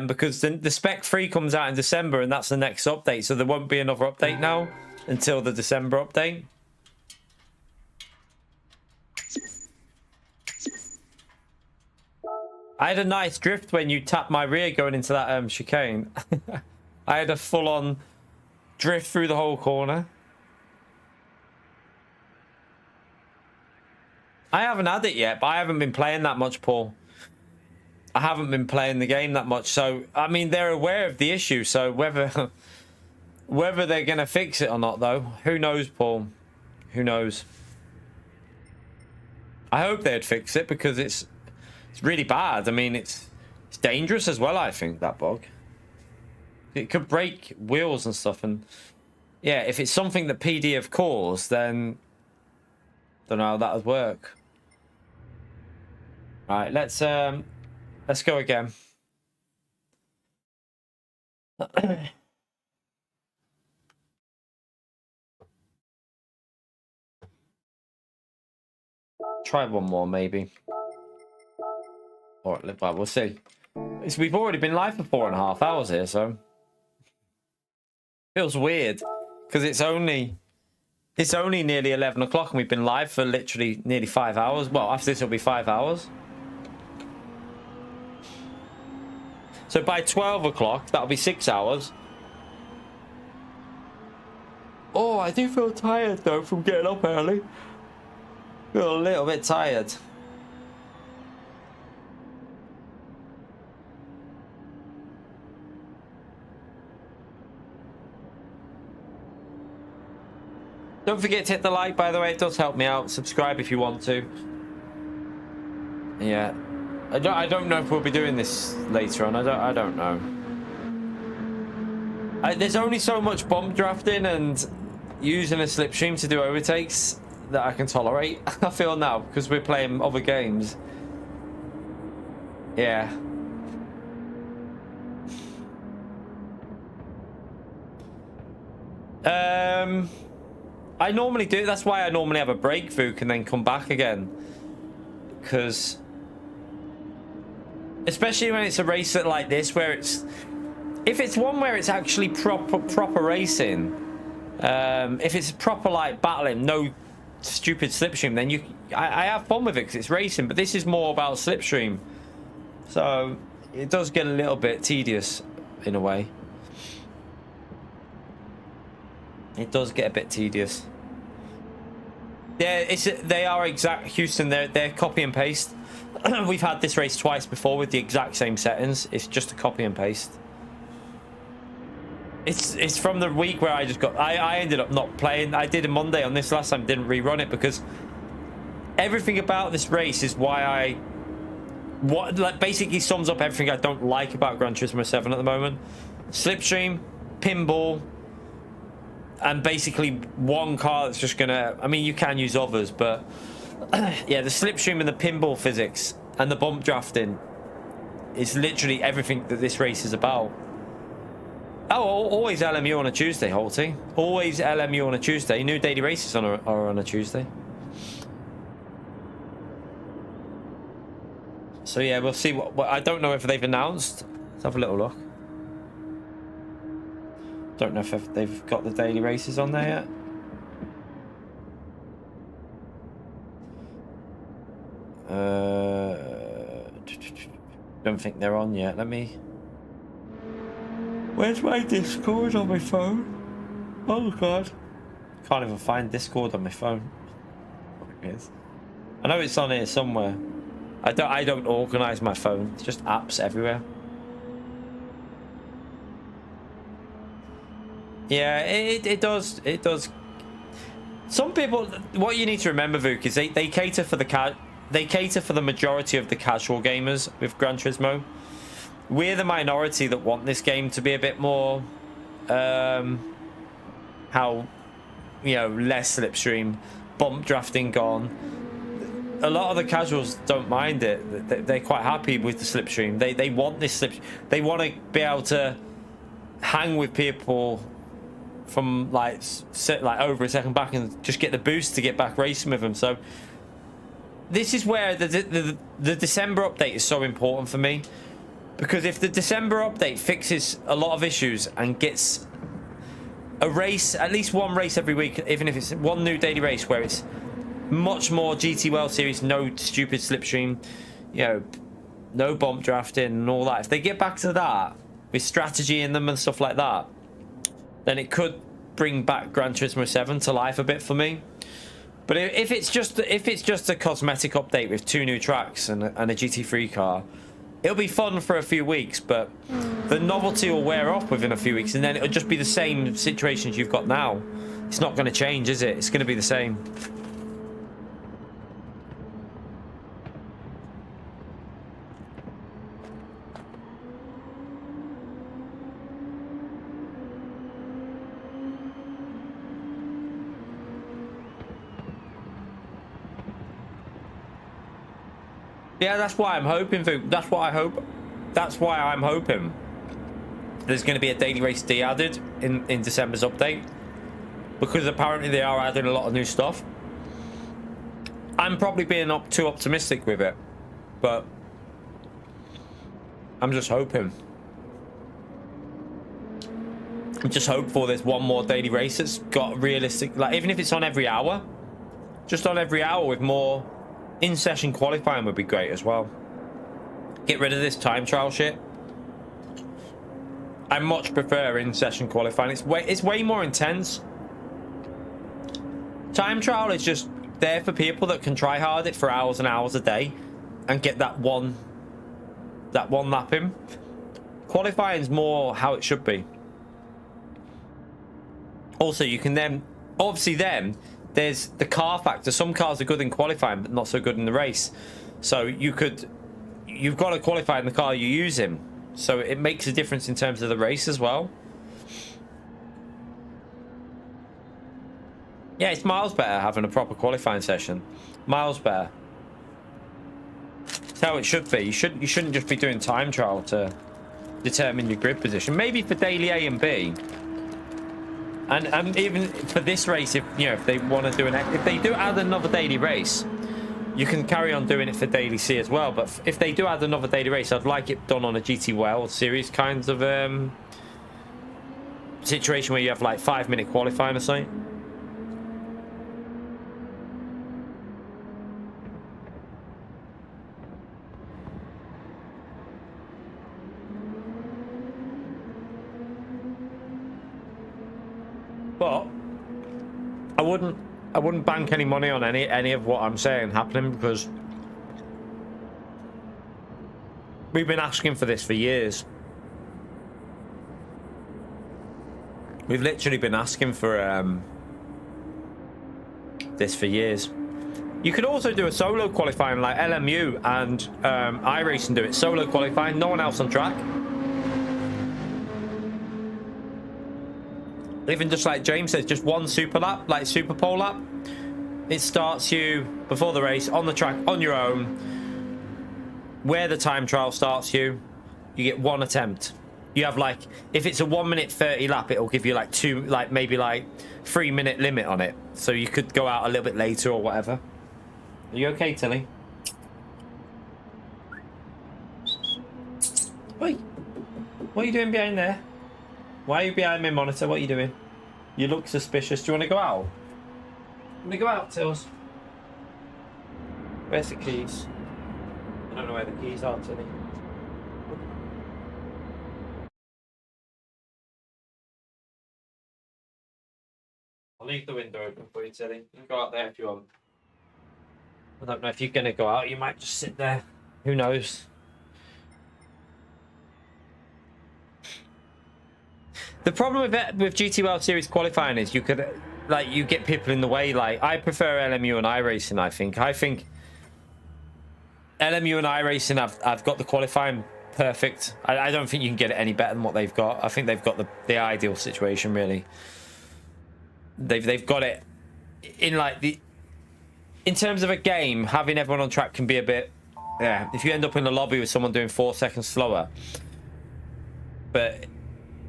because the Spec 3 comes out in December and that's the next update, so there won't be another update now until the December update. I had a nice drift when you tapped my rear going into that chicane. I had a full-on drift through the whole corner. I haven't had it yet, but I haven't been playing that much, Paul. I haven't been playing the game that much, so I mean they're aware of the issue. So whether they're gonna fix it or not, though, who knows, Paul? Who knows? I hope they'd fix it because it's really bad. I mean, it's dangerous as well. I think that bug. It could break wheels and stuff, and yeah, if it's something that PD have caused, then don't know how that would work. All right, let's go again. Try one more, maybe. All right, well, we'll see. We've already been live for 4.5 hours here, so feels weird because it's only nearly 11 o'clock and we've been live for literally nearly 5 hours. Well, after this, it'll be 5 hours. So by 12 o'clock, that'll be 6 hours. Oh, I do feel tired though from getting up early. Feel a little bit tired. Don't forget to hit the like, by the way. It does help me out. Subscribe if you want to. Yeah, I don't know if we'll be doing this later on. I don't know. There's only so much bump drafting and using a slipstream to do overtakes that I can tolerate. I feel now because we're playing other games. Yeah. I normally do. That's why I normally have a break, Vuk, and then come back again. Because, especially when it's a race like this, where it's, if it's one where it's actually proper racing, if it's proper like battling, no stupid slipstream, then I have fun with it because it's racing. But this is more about slipstream, so it does get a little bit tedious in a way. It does get a bit tedious. Yeah, they are exact, Houston. They're copy and paste. We've had this race twice before with the exact same settings. It's just a copy and paste. It's from the week where I just got. I ended up not playing. I did a Monday on this last time. Didn't rerun it because everything about this race is why like basically sums up everything I don't like about Gran Turismo 7 at the moment. Slipstream, pinball. And basically one car that's just gonna, I mean, you can use others, but yeah, the slipstream and the pinball physics and the bump drafting is literally everything that this race is about. Oh, always LMU on a Tuesday, Holty. Always LMU on a Tuesday. New daily races are on a Tuesday. So yeah, we'll see what I don't know if they've announced. Let's have a little look. Don't know if they've got the daily races on there yet. Don't think they're on yet. Let me. Where's my Discord on my phone? Oh god, can't even find Discord on my phone. It is. I know it's on here somewhere. I don't organize my phone. It's just apps everywhere. Yeah, it does. Some people, what you need to remember, Vuk, is they cater for the majority of the casual gamers with Gran Turismo. We're the minority that want this game to be a bit more, less slipstream, bump drafting gone. A lot of the casuals don't mind it. They're quite happy with the slipstream. They want this slipstream. They want to be able to hang with people from like over a second back and just get the boost to get back racing with them. So this is where the December update is so important for me, because if the December update fixes a lot of issues and gets a race, at least one race every week, even if it's one new daily race where it's much more GT World Series, no stupid slipstream, no bump drafting and all that, if they get back to that with strategy in them and stuff like that, then it could bring back Gran Turismo 7 to life a bit for me. But if it's just a cosmetic update with 2 new tracks and a GT3 car, it'll be fun for a few weeks, but the novelty will wear off within a few weeks, and then it'll just be the same situations you've got now. It's not going to change, is it? It's going to be the same. Yeah, that's why I'm hoping for. That's what I hope. That's why I'm hoping there's going to be a daily race D added in December's update, because apparently they are adding a lot of new stuff. I'm probably being too optimistic with it, but I'm just hoping. I'm just hopeful there's one more daily race that's got realistic, like even if it's on every hour, just on every hour with more in-session qualifying would be great as well. Get rid of this time trial shit. I much prefer in-session qualifying. It's way more intense. Time trial is just there for people that can try hard it for hours and hours a day and get that one lap in. Qualifying is more how it should be. Also, you can then, obviously then, there's the car factor. Some cars are good in qualifying, but not so good in the race. So you've got to qualify in the car you're using. So it makes a difference in terms of the race as well. Yeah, it's miles better having a proper qualifying session. Miles better. It's how it should be. You shouldn't just be doing time trial to determine your grid position. Maybe for daily A and B. And even for this race, if they want to do if they do add another daily race, you can carry on doing it for daily C as well. But if they do add another daily race, I'd like it done on a GT World Series kinds of situation where you have like 5-minute qualifying or something. But I wouldn't bank any money on any of what I'm saying happening, because we've been asking for this for years. We've literally been asking for this for years. You could also do a solo qualifying like LMU and iRacing do it. Solo qualifying, no one else on track. Even just like James says, just one super lap, like super pole lap. It starts you before the race on the track on your own. Where the time trial starts you get one attempt. You have like, if it's a 1:30 lap, it'll give you like maybe 3-minute limit on it. So you could go out a little bit later or whatever. Are you okay, Tilly? Wait, what are you doing behind there? Why are you behind my monitor? What are you doing? You look suspicious. Do you want to go out? Want to go out, Tills? Where's the keys? I don't know where the keys are, Tilly. I'll leave the window open for you, Tilly. You can go out there if you want. I don't know if you're going to go out. You might just sit there. Who knows? The problem with GT World Series qualifying is you could, you get people in the way. Like, I prefer LMU and iRacing, I think. I think LMU and iRacing have got the qualifying perfect. I don't think you can get it any better than what they've got. I think they've got the ideal situation, really. They've got it in terms of a game. Having everyone on track can be a bit, yeah. If you end up in the lobby with someone doing 4 seconds slower, but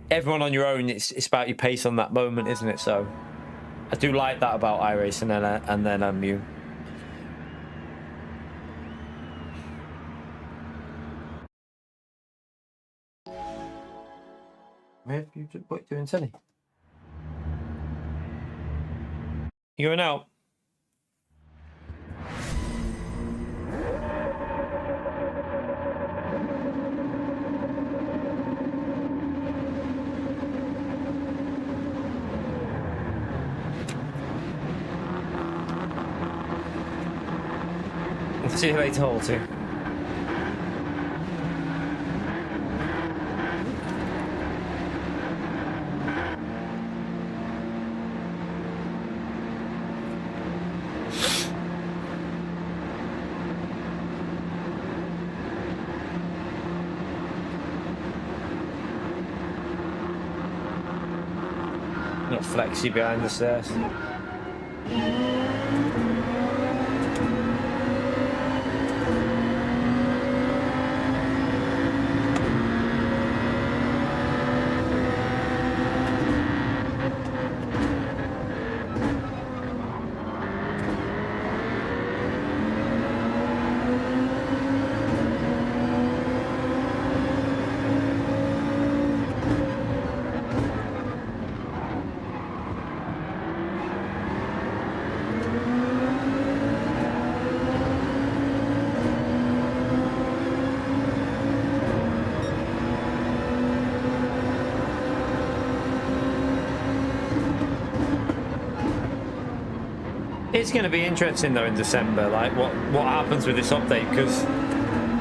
everyone on your own, it's about your pace on that moment, isn't it? So I do like that about iRacing and then LMU. Where have you what doing, Tilly? You going out? Let's see who they told to. Not flexy behind the stairs. is going to be interesting though in December, like what happens with this update, because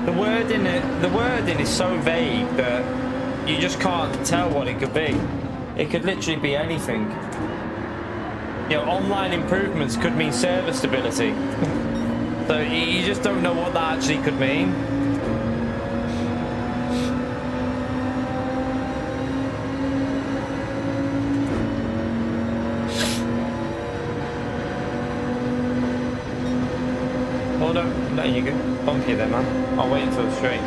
the wording is so vague that you just can't tell what it could be. It could literally be anything. You know, online improvements could mean server stability. So you just don't know what that actually could mean. Oh no, you get bumpy there, man. I'll wait until it's straight.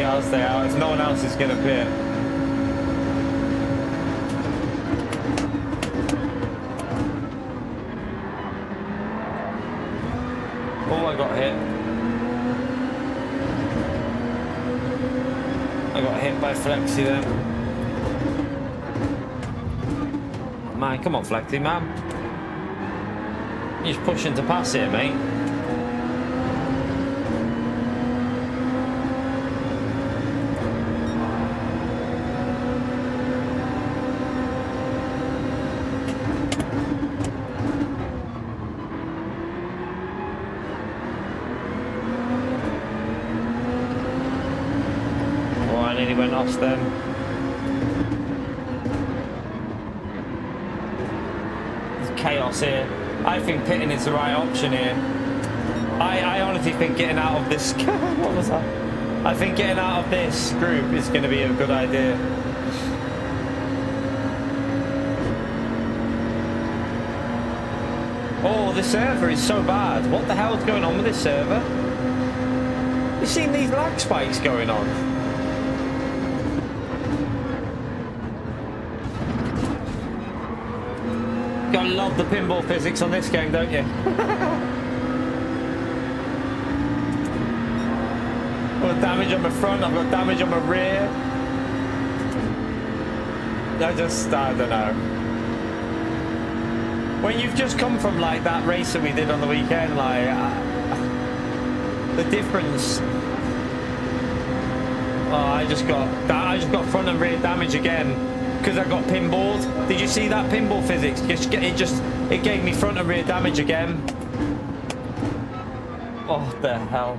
I'll stay out if no one else is gonna pit. Oh, I got hit. I got hit by Flexi then. Man, come on Flexi, man. You're just pushing to pass here, mate. Went off then. There's chaos here. I think pitting is the right option here. I honestly think getting out of this what was that? I think getting out of this group is going to be a good idea. Oh, the server is so bad. What the hell's going on with this server? You seen these lag spikes going on? Gotta love the pinball physics on this game, don't you? I've got damage on my front, I've got damage on my rear. I don't know. When you've just come from like that race that we did on the weekend, like the difference. Oh, I just got front and rear damage again. Because I got pinballed. Did you see that pinball physics? It gave me front and rear damage again. Oh, what the hell.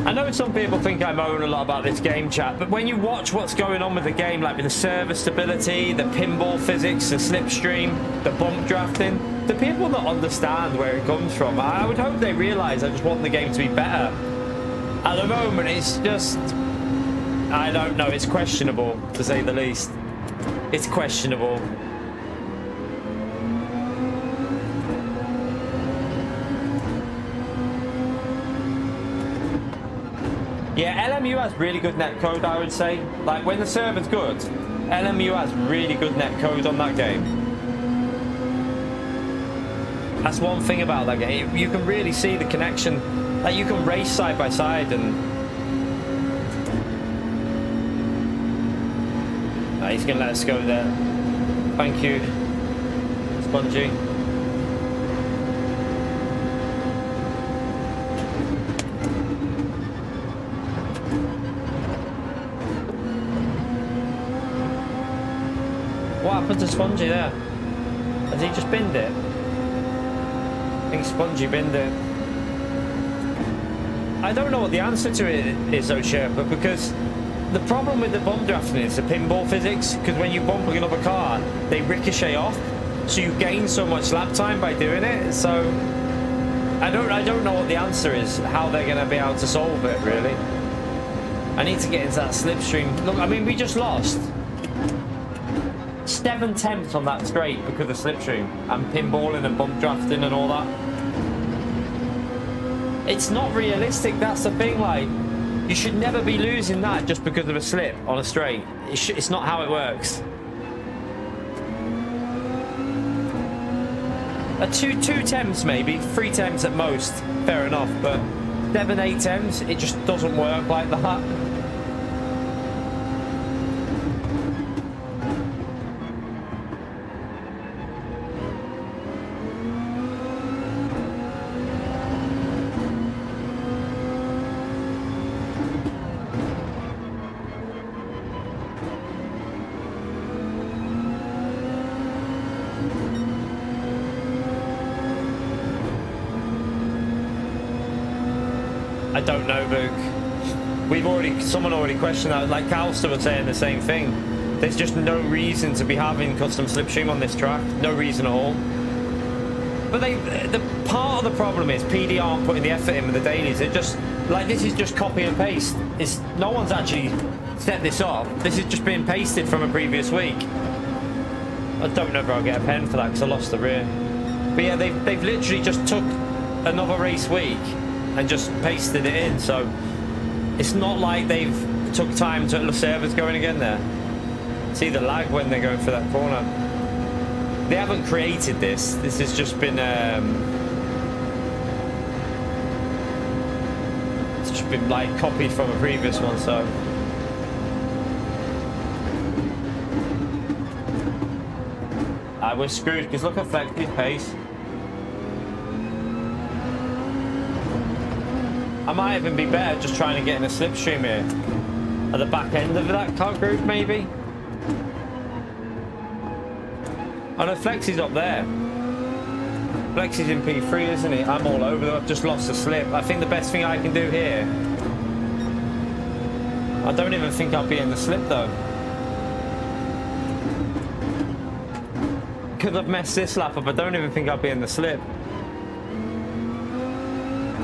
I know some people think I moan a lot about this game, chat, but when you watch what's going on with the game, like with the server stability, the pinball physics, the slipstream, the bump drafting, the people that understand where it comes from, I would hope they realise I just want the game to be better. At the moment, it's just, I don't know, it's questionable, to say the least. It's questionable. Yeah, LMU has really good netcode, I would say. Like, when the server's good, LMU has really good netcode on that game. That's one thing about that game. You can really see the connection. Like, you can race side by side and... he's going to let us go there. Thank you, Spongy. What happened to Spongy there? Has he just binned it? I think Spongy binned it. I don't know what the answer to it is though, Sherpa, because the problem with the bump drafting is the pinball physics, because when you bump another car, they ricochet off, so you gain so much lap time by doing it. So I don't know what the answer is, how they're going to be able to solve it, really. I need to get into that slipstream. Look, I mean, we just lost 7/10 on that straight because of slipstream and pinballing and bump drafting and all that. It's not realistic, that's the thing. Like, You should never be losing that just because of a slip on a straight. It's not how it works. Two temps maybe, 3 temps at most, fair enough, but 7, 8 temps, it just doesn't work like that. I don't know, Luke. Someone already questioned that. Like Calster was saying the same thing. There's just no reason to be having custom slipstream on this track. No reason at all. But the part of the problem is PD aren't putting the effort in with the dailies. It just like this is just copy and paste. No one's actually set this up. This is just being pasted from a previous week. I don't know if I'll get a pen for that because I lost the rear. But yeah, they've literally just took another race week and just pasted it in, so it's not like they've took time to the servers going again there. See the lag when they're going for that corner. They haven't created this. This has just been it's just been like copied from a previous one, so we're screwed because look at Flex's pace. I might even be better just trying to get in a slipstream here. At the back end of that car group, maybe? Oh no, Flex is up there. Flex is in P3, isn't he? I'm all over them. I've just lost the slip. I think the best thing I can do here... I don't even think I'll be in the slip though. Because I've messed this lap up, I don't even think I'll be in the slip.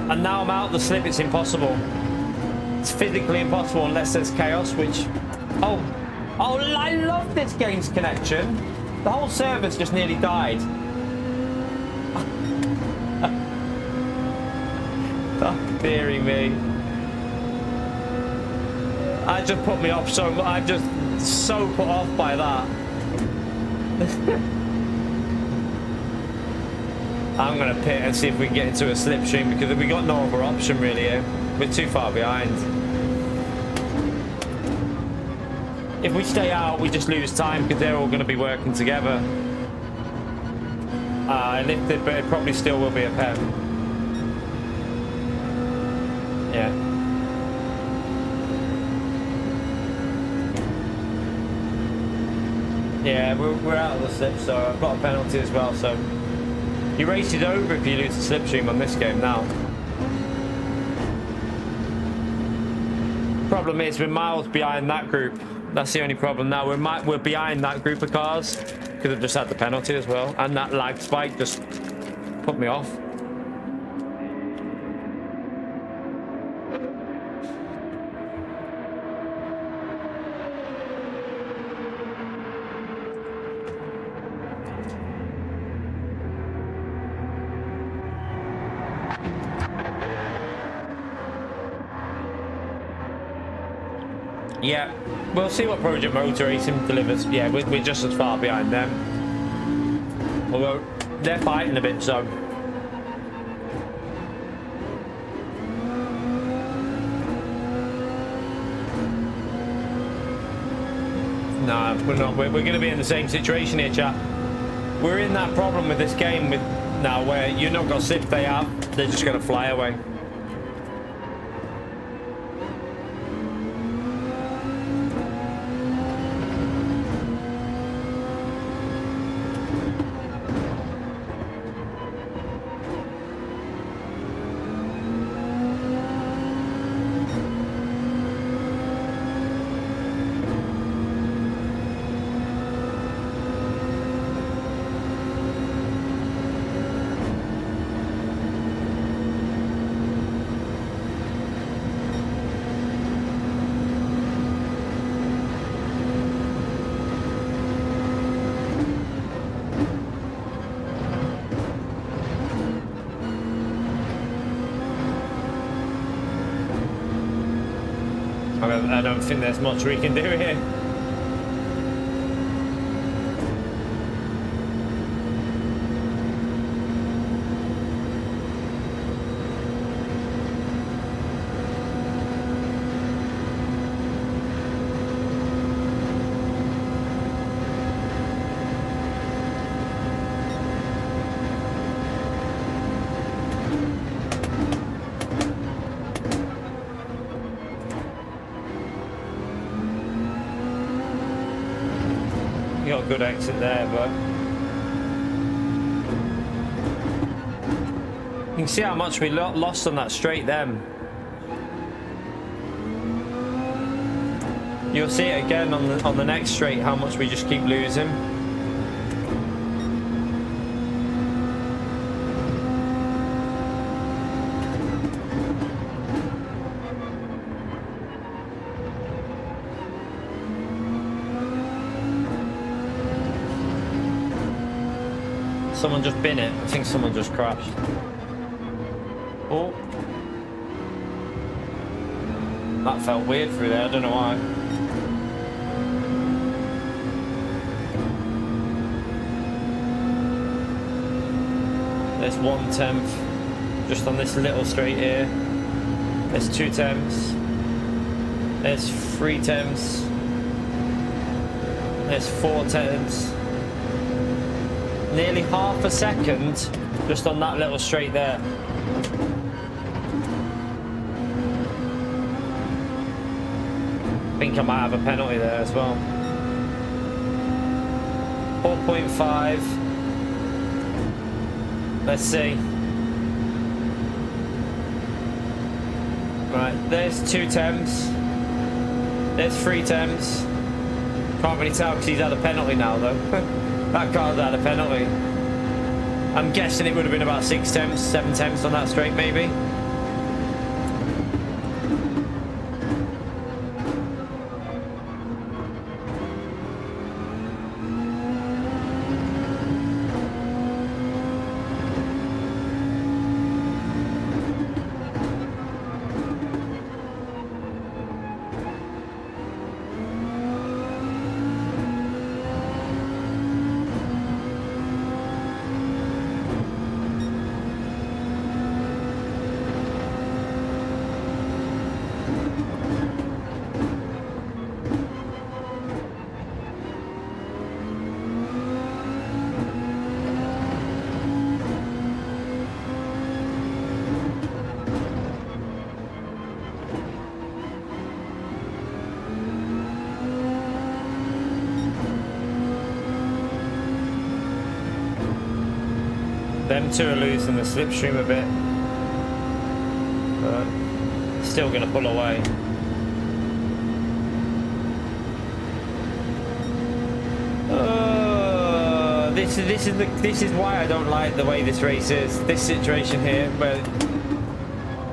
And now I'm out the slip, it's impossible. It's physically impossible unless there's chaos, which... Oh, I love this game's connection. The whole server's just nearly died. Oh, dearie me. That just put me off so much. I'm just so put off by that. I'm going to pit and see if we can get into a slipstream because we got no other option really here. We're too far behind. If we stay out, we just lose time because they're all going to be working together. And if but it probably still will be a pen. Yeah. Yeah, we're out of the slip, so I've got a penalty as well, so... Your race is over if you lose the slipstream on this game now. Problem is we're miles behind that group. That's the only problem now. We're behind that group of cars because I've just had the penalty as well, and that lag spike just put me off. Yeah, we'll see what Project Motor Racing delivers. Yeah, we're just as far behind them. Although, they're fighting a bit, so... Nah, we're not. We're going to be in the same situation here, chap. We're in that problem with this game now where you're not going to slip, they are. They're just going to fly away. I don't think there's much we can do here. Got a good exit there, but you can see how much we lost on that straight then. You'll see it again on the next straight, how much we just keep losing. Someone just bin it. I think someone just crashed. Oh. That felt weird through there. I don't know why. There's 1/10 just on this little straight here. There's 2/10. There's 3/10. There's 4/10. Nearly half a second just on that little straight there. I think I might have a penalty there as well. 4.5. Let's see. Right, there's 2/10. There's 3/10. Can't really tell because he's had a penalty now though. That car's had a penalty. I'm guessing it would have been about 6/10, 7/10 on that straight maybe. Them two are losing the slipstream a bit, but still going to pull away. This is why I don't like the way this race is. This situation here, where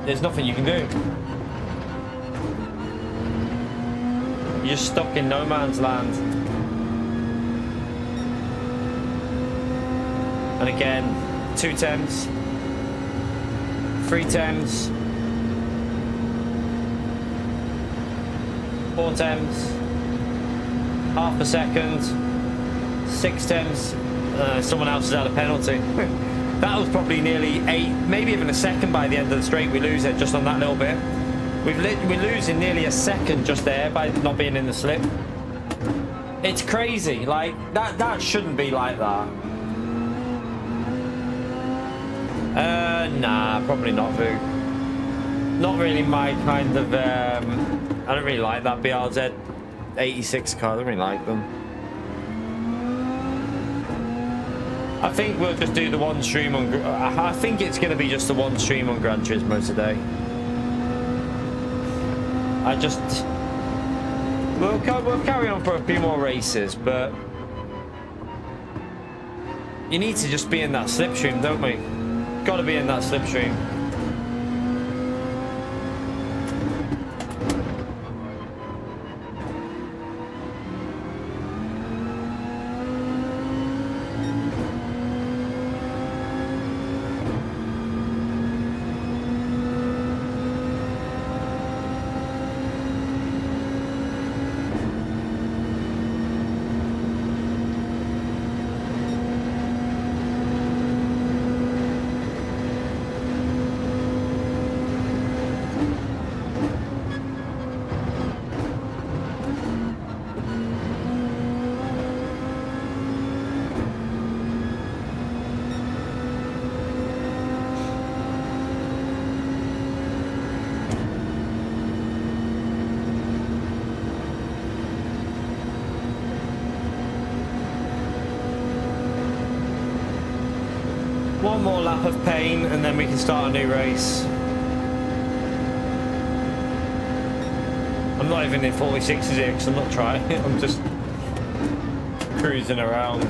there's nothing you can do. You're just stuck in no man's land. And again, 2/10, 3/10, 4/10, half a second, 6/10. Someone else has had a penalty. That was probably nearly 8, maybe even a second by the end of the straight. We lose it just on that little bit. We're losing nearly a second just there by not being in the slip. It's crazy. Like that shouldn't be like that. Nah, probably not, Vu. Not really my kind of. I don't really like that BRZ 86 car. I don't really like them. I think we'll just do the one stream on. I think it's going to be just the one stream on Gran Turismo today. We'll carry on for a few more races, but you need to just be in that slipstream, don't we? Got to be in that slipstream. One more lap of pain and then we can start a new race. I'm not even in 46s here because I'm not trying. I'm just cruising around.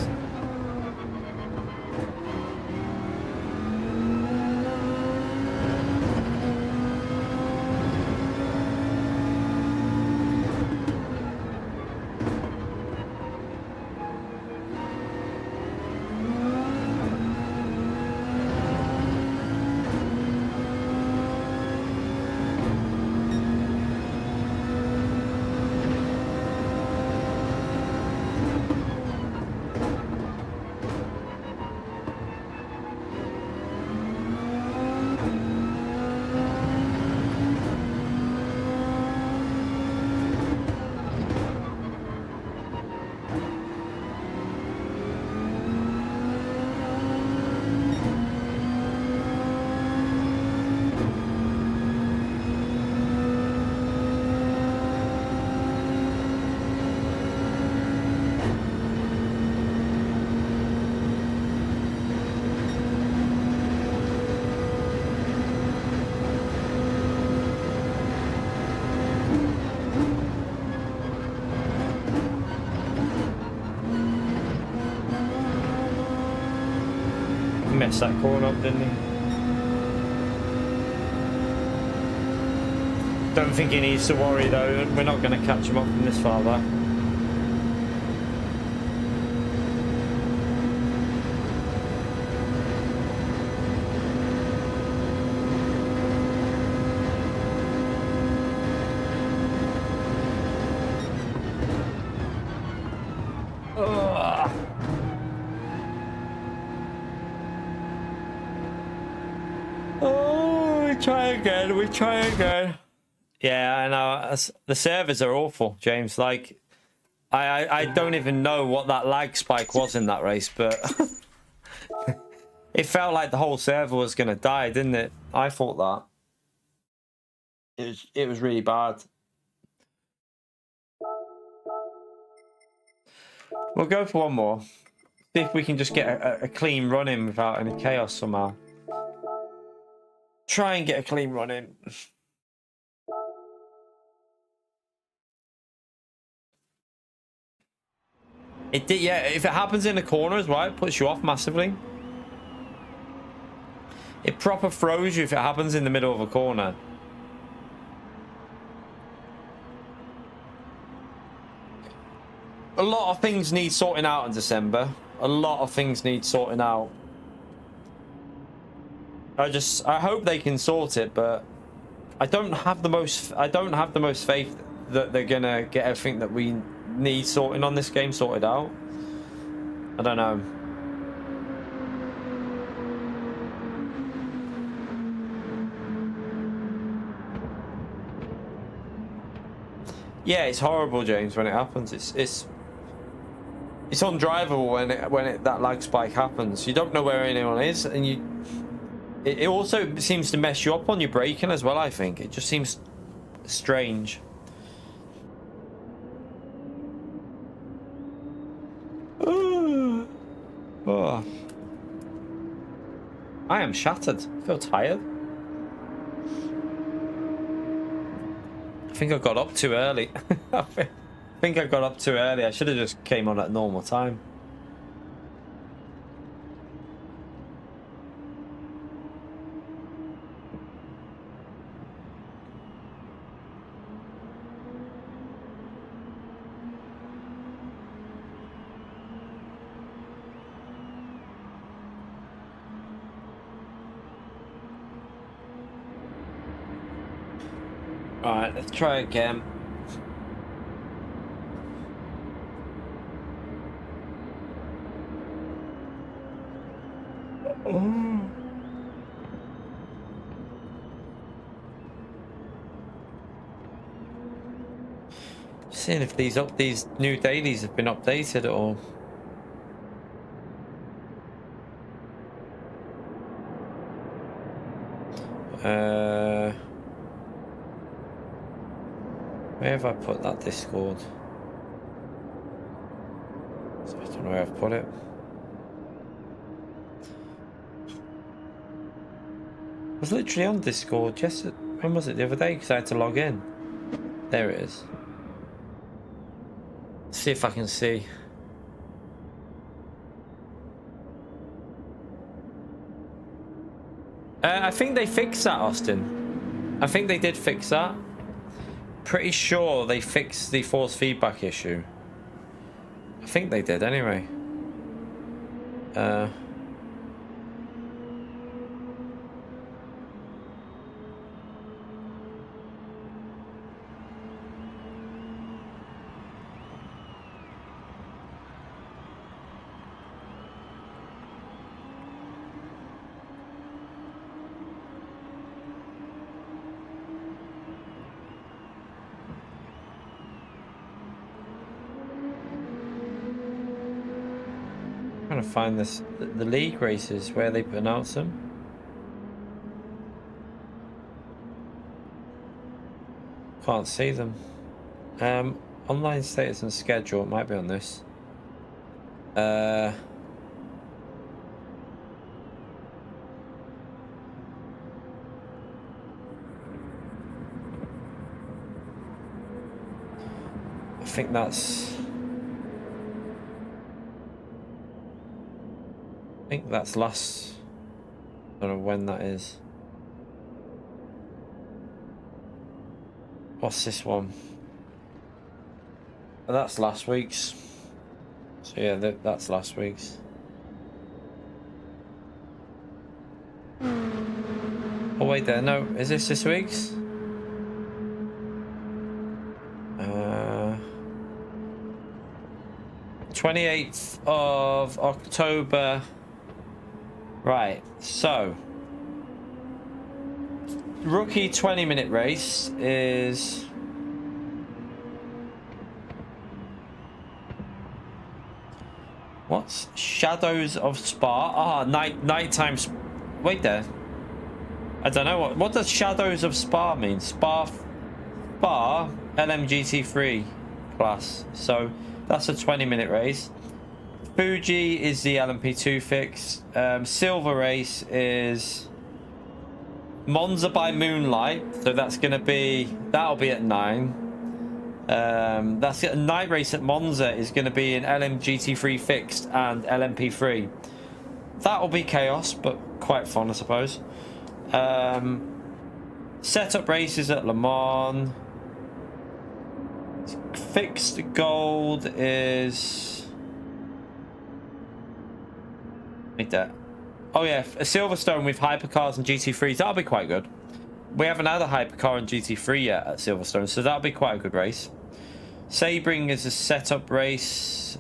Messed that corner up, didn't he? Don't think he needs to worry though. We're not going to catch him up from this far back. We try again. Yeah, I know. The servers are awful, James. Like, I don't even know what that lag spike was in that race, but it felt like the whole server was going to die, didn't it? I thought that. It was really bad. We'll go for one more. See if we can just get a clean run in without any chaos somehow. Try and get a clean run in. It did, yeah. If it happens in the corners, right, it puts you off massively. It proper throws you if it happens in the middle of a corner. A lot of things need sorting out in December. A lot of things need sorting out. I hope they can sort it, but I don't have the most faith that they're gonna get everything that we need sorting on this game sorted out. I don't know. Yeah, it's horrible, James, when it happens. It's undrivable when that lag spike happens. You don't know where anyone is, and it also seems to mess you up on your braking as well, I think. It just seems strange. Oh. I am shattered. I feel tired. I think I got up too early. I think I got up too early. I should have just came on at normal time. Alright, let's try again. Seeing if these new dailies have been updated at all. Where have I put that Discord? I don't know where I've put it. was literally on Discord just when was it, the other day, because I had to log in. There it is. See if I can see. I think they fixed that, Austin. I think they did fix that. Pretty sure they fixed the force feedback issue. I think they did anyway. Trying to find this, the league races where they announce them. Can't see them. Online status and schedule, it might be on this. I think that's last. I don't know when that is. What's this one? Oh, that's last week's. So yeah, that's last week's. Oh wait there, no, is this week's? 28th of October. Right, so rookie 20-minute race is what's Shadows of Spa? Ah, nighttime. Wait there. I don't know what does Shadows of Spa mean? Spa LMGT3 class. So that's a 20-minute race. Fuji is the LMP2 fix. Silver race is Monza by Moonlight, so that'll be at 9. That's a night race at Monza is going to be an LMGT3 fixed and LMP3. That'll be chaos, but quite fun, I suppose. Setup races at Le Mans. Fixed gold is. Like that. Oh yeah, a Silverstone with hypercars and GT3s. That'll be quite good. We haven't had a hypercar and GT3 yet at Silverstone, so that'll be quite a good race. Sebring is a setup race.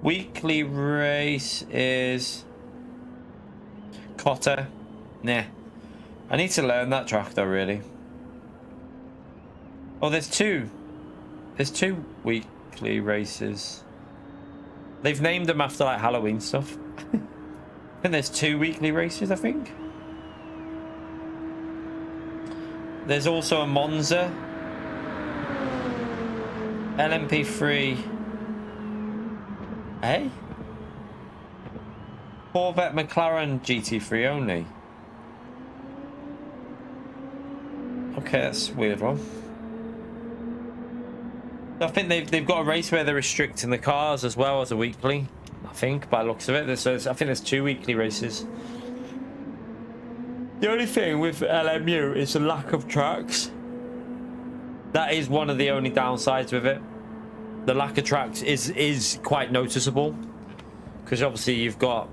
Weekly race is Cotter. Nah. I need to learn that track though, really. Oh, there's two. There's 2 weekly races. They've named them after like Halloween stuff. And there's 2 weekly races, I think. There's also a Monza. LMP3. Hey? Corvette McLaren GT3 only. Okay, that's a weird one. I think they've got a race where they're restricting the cars as well as a weekly. I think by the looks of it, I think there's 2 weekly races. The only thing with LMU is the lack of tracks. That is one of the only downsides with it. The lack of tracks is quite noticeable, because obviously you've got.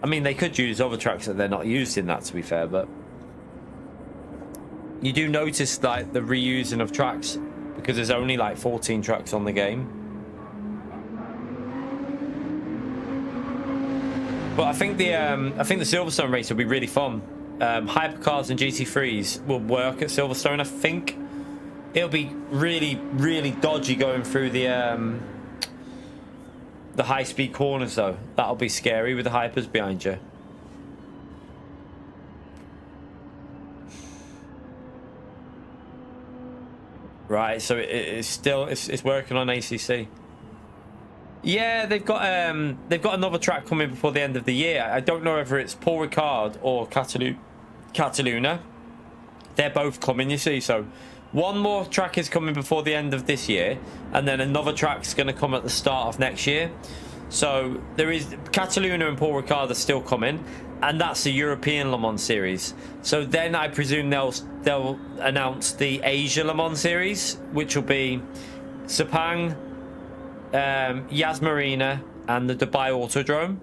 I mean, they could use other tracks that they're not used in that, to be fair, but. You do notice like the reusing of tracks because there's only like 14 tracks on the game. But I think the Silverstone race will be really fun. Hypercars and GT3s will work at Silverstone. I think it'll be really dodgy going through the high-speed corners though. That'll be scary with the hypers behind you. Right, so it's working on ACC. Yeah, they've got another track coming before the end of the year. I don't know whether it's Paul Ricard or Cataluna. They're both coming, you see. So one more track is coming before the end of this year, and then another track's going to come at the start of next year. So there is Cataluna and Paul Ricard are still coming, and that's the European Le Mans series. So then I presume they'll announce the Asia Le Mans series, which will be Sepang, Yas Marina, and the Dubai Autodrome.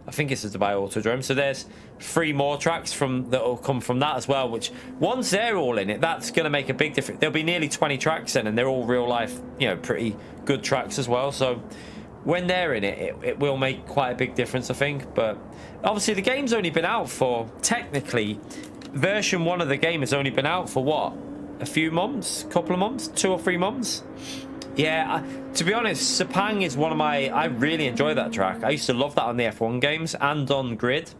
I think it's the Dubai Autodrome. So there's 3 more tracks that will come from that as well, which once they're all in it, that's going to make a big difference. There'll be nearly 20 tracks then, and they're all real life, you know, pretty good tracks as well. So when they're in it, it will make quite a big difference, I think. But obviously the game's only been out for, technically, version 1 of the game has only been out for what? A few months? Couple of months? 2 or 3 months? Yeah, to be honest, Sepang is one of my... I really enjoy that track. I used to love that on the F1 games and on Grid.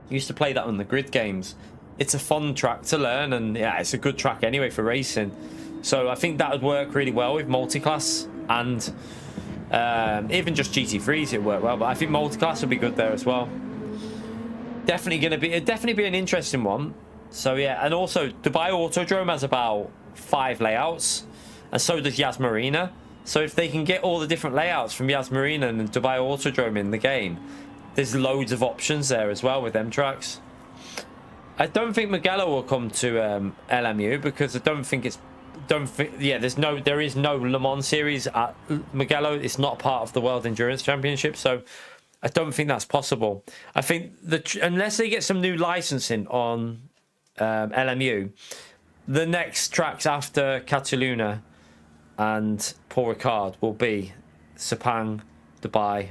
I used to play that on the Grid games. It's a fun track to learn, and yeah, it's a good track anyway for racing. So I think that would work really well with multiclass, and even just GT3s it work well. But I think multiclass would be good there as well. Definitely be an interesting one. So yeah, and also Dubai Autodrome has about 5 layouts. And so does Yas Marina. So if they can get all the different layouts from Yas Marina and Dubai Autodrome in the game, there's loads of options there as well with them tracks. I don't think Mugello will come to LMU because I don't think it's... there is no Le Mans series at Mugello. It's not part of the World Endurance Championship, so I don't think that's possible. I think unless they get some new licensing on LMU, the next tracks after Cataluna and Paul Ricard will be Sepang, Dubai,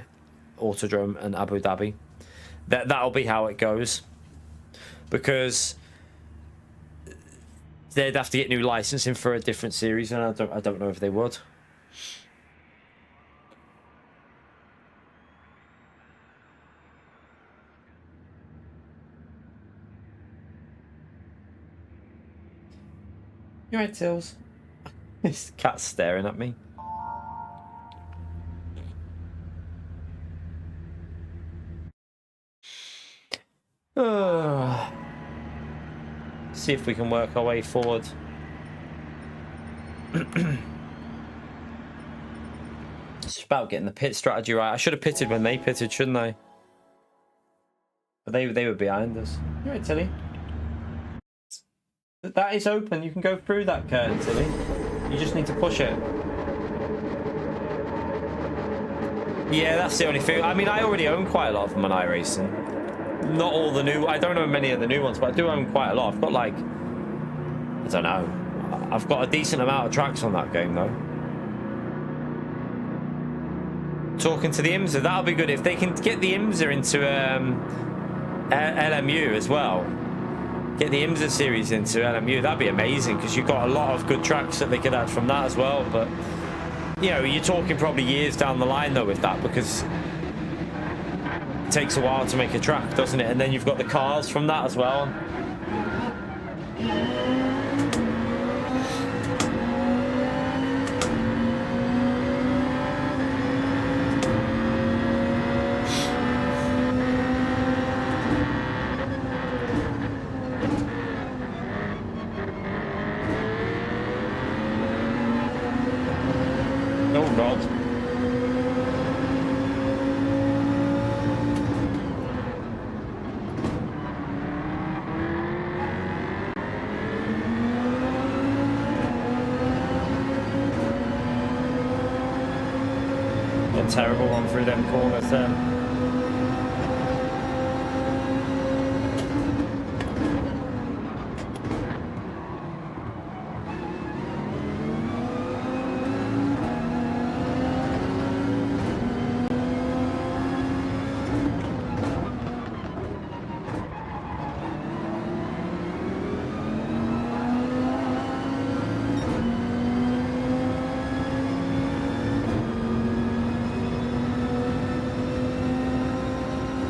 Autodrome, and Abu Dhabi. That'll be how it goes, because they'd have to get new licensing for a different series, and I don't know if they would. You right, Tills? This cat's staring at me. See if we can work our way forward. It's about getting the pit strategy right. I should have pitted when they pitted, shouldn't I? But they were behind us. You right, Tilly? That is open. You can go through that curtain, Tilly. You just need to push it. Yeah, that's the only thing. I mean, I already own quite a lot of them on iRacing. Not all the new... I don't own many of the new ones, but I do own quite a lot. I've got, like... I don't know. I've got a decent amount of tracks on that game, though. Talking to the IMSA, that'll be good. If they can get the IMSA into LMU as well, get the IMSA series into LMU, that'd be amazing, because you've got a lot of good tracks that they could add from that as well. But, you know, you're talking probably years down the line, though, with that, because it takes a while to make a track, doesn't it? And then you've got the cars from that as well. Oh, God. A terrible one through them corners there.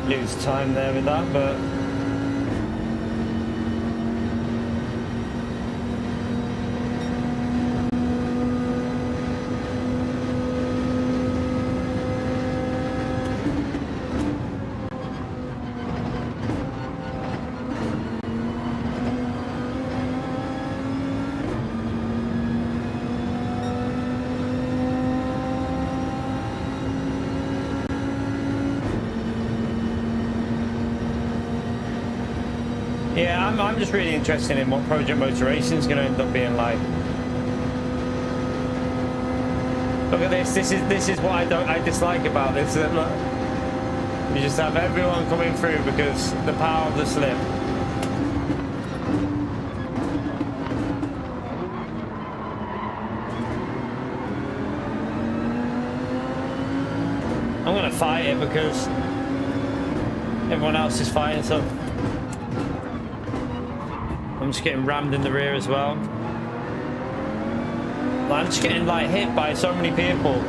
Lose time there with that, but I'm just really interested in what Project Motor Racing is going to end up being like. Look at this. This is what I dislike about this. Look, you just have everyone coming through because the power of the slip. I'm gonna fight it because everyone else is fighting, so I'm just getting rammed in the rear as well. I'm just getting like hit by so many people.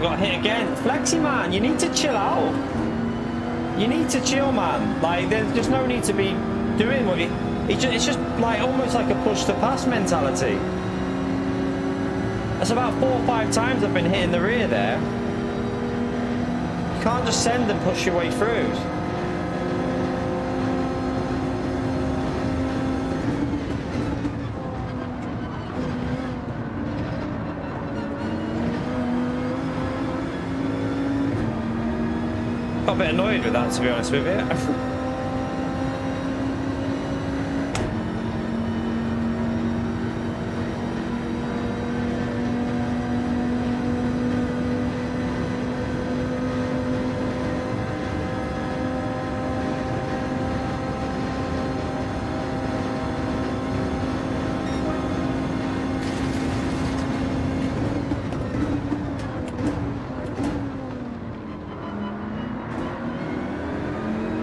Got hit again. Flexi man, you need to chill out. You need to chill, man. Like, there's just no need to be doing what it's just like almost like a push to pass mentality. That's about 4 or 5 times I've been hitting the rear there. You can't just send and push your way through. Got a bit annoyed with that, to be honest with you.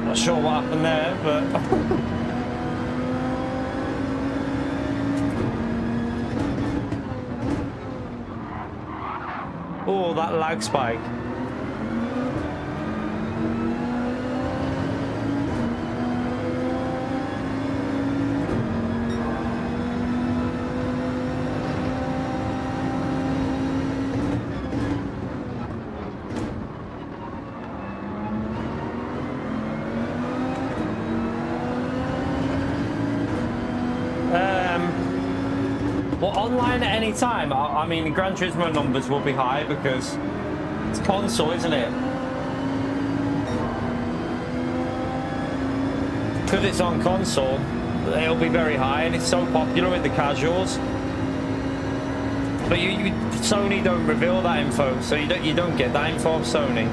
Not sure what happened there, but oh, that lag spike. Well, online at any time. I mean, the Gran Turismo numbers will be high because it's console, isn't it? Because it's on console, it'll be very high, and it's so popular with the casuals. But Sony don't reveal that info, so you don't get that info of Sony.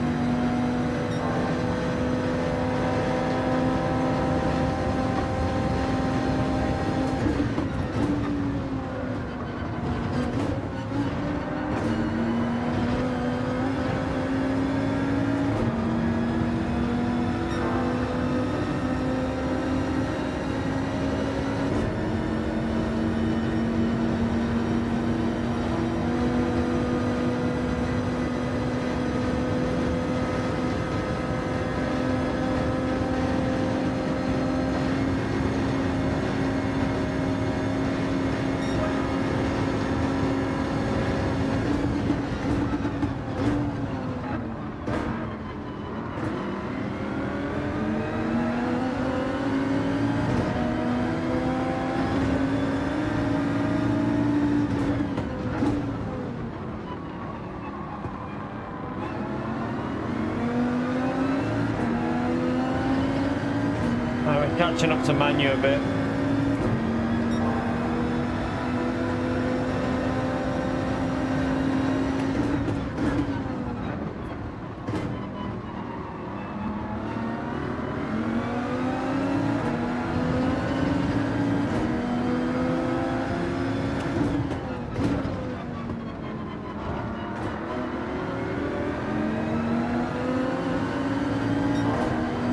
Catching up to Manu a bit.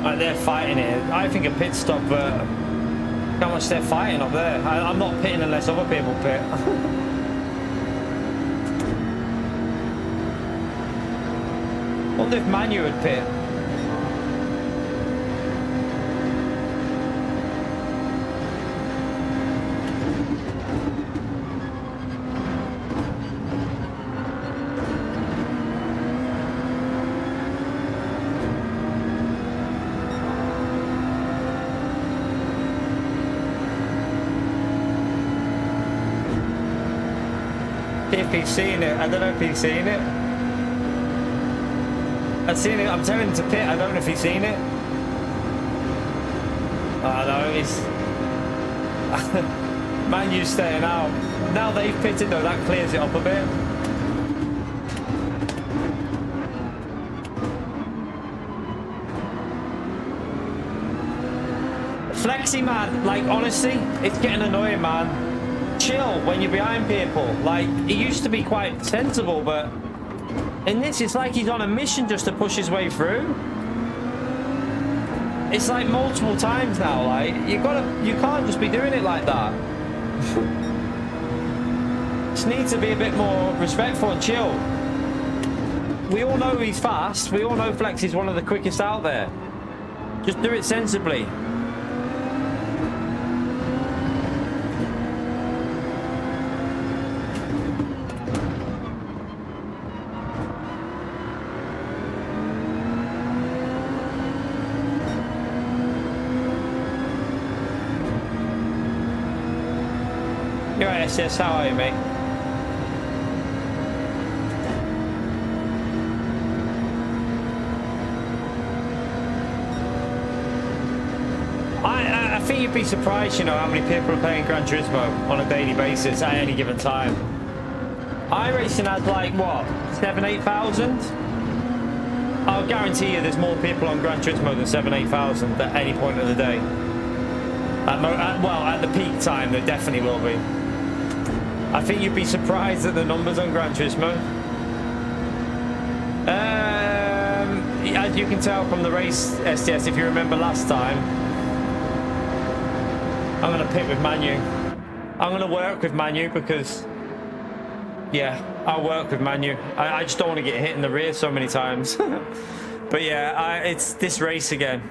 Like they're fighting it. I think a pit stop, how much they're fighting up there. I'm not pitting unless other people pit. Wonder if Manu would pit. he's seeing it. I don't know if he's seeing it. I've seen it. I'm telling him to pit. I don't know if he's seen it. Oh no, he's... Man, you staying out. Now they've pitted though, that clears it up a bit. Flexi, man, like honestly, it's getting annoying, man. Chill when you're behind people. Like, he used to be quite sensible, but in this, it's like he's on a mission just to push his way through. It's like multiple times now. Like, you can't just be doing it like that. Just need to be a bit more respectful and chill. We all know he's fast. We all know Flexi's one of the quickest out there. Just do it sensibly. You're right, SS, how are you, mate? I think you'd be surprised, you know, how many people are playing Gran Turismo on a daily basis at any given time. iRacing has like, what, 7,000-8,000? I'll guarantee you there's more people on Gran Turismo than 7,000-8,000 at any point of the day. Well, at the peak time, there definitely will be. I think you'd be surprised at the numbers on Gran Turismo. As you can tell from the race, STS, if you remember last time, I'm going to pit with Manu. I'm going to work with Manu because, yeah, I'll work with Manu. I just don't want to get hit in the rear so many times. But yeah, it's this race again.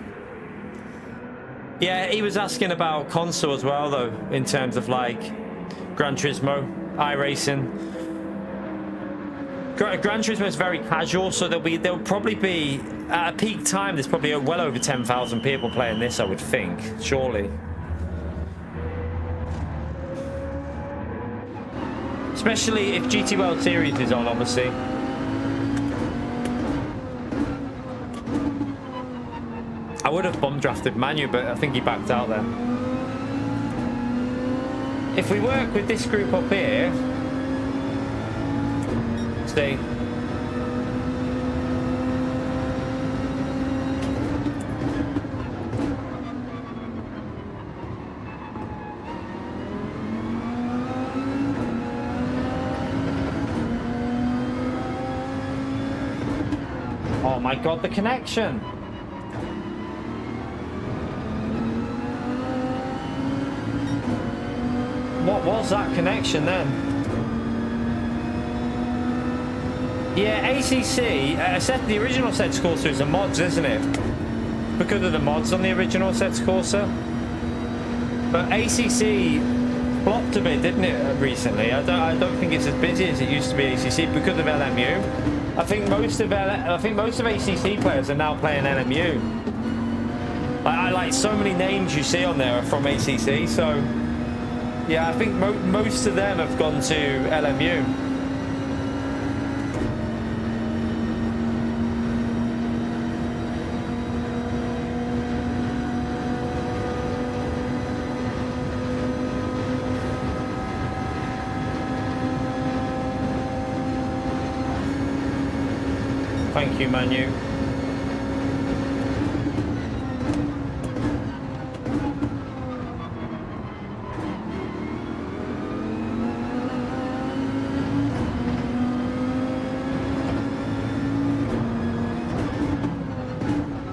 Yeah, he was asking about console as well, though, in terms of like Gran Turismo, iRacing. Gran Turismo is very casual, so there'll probably be at a peak time. There's probably well over 10,000 people playing this, I would think, surely. Especially if GT World Series is on, obviously. I would have bomb drafted Manu, but I think he backed out then. If we work with this group up here, see. Oh my God, the connection. What was that connection then? Yeah, ACC, the original Sets Corsa is a mods, isn't it? Because of the mods on the original Sets Corsa. But ACC flopped a bit, didn't it, recently? I don't think it's as busy as it used to be ACC because of LMU. I think most of ACC players are now playing LMU. I like so many names you see on there are from ACC, so yeah, I think most of them have gone to LMU. Thank you, Manu.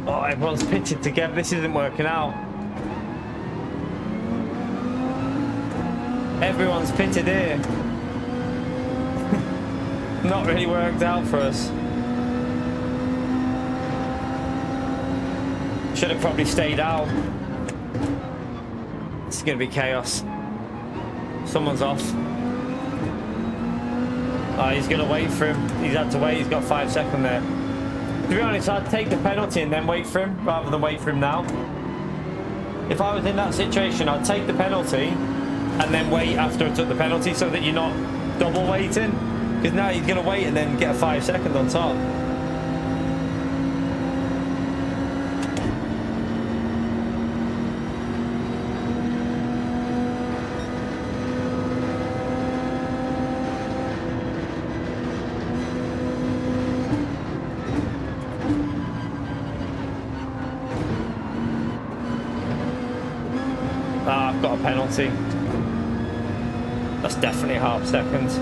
Oh, everyone's pitted together. This isn't working out. Everyone's pitted here. Not really worked out for us. Should have probably stayed out. It's going to be chaos. Someone's off. Oh, he's going to wait for him. He's had to wait. He's got 5 seconds there. To be honest, I'd take the penalty and then wait for him rather than wait for him now. If I was in that situation, I'd take the penalty and then wait after I took the penalty so that you're not double waiting. Because now he's going to wait and then get a 5 second on top. Ah, I've got a penalty. That's definitely half seconds.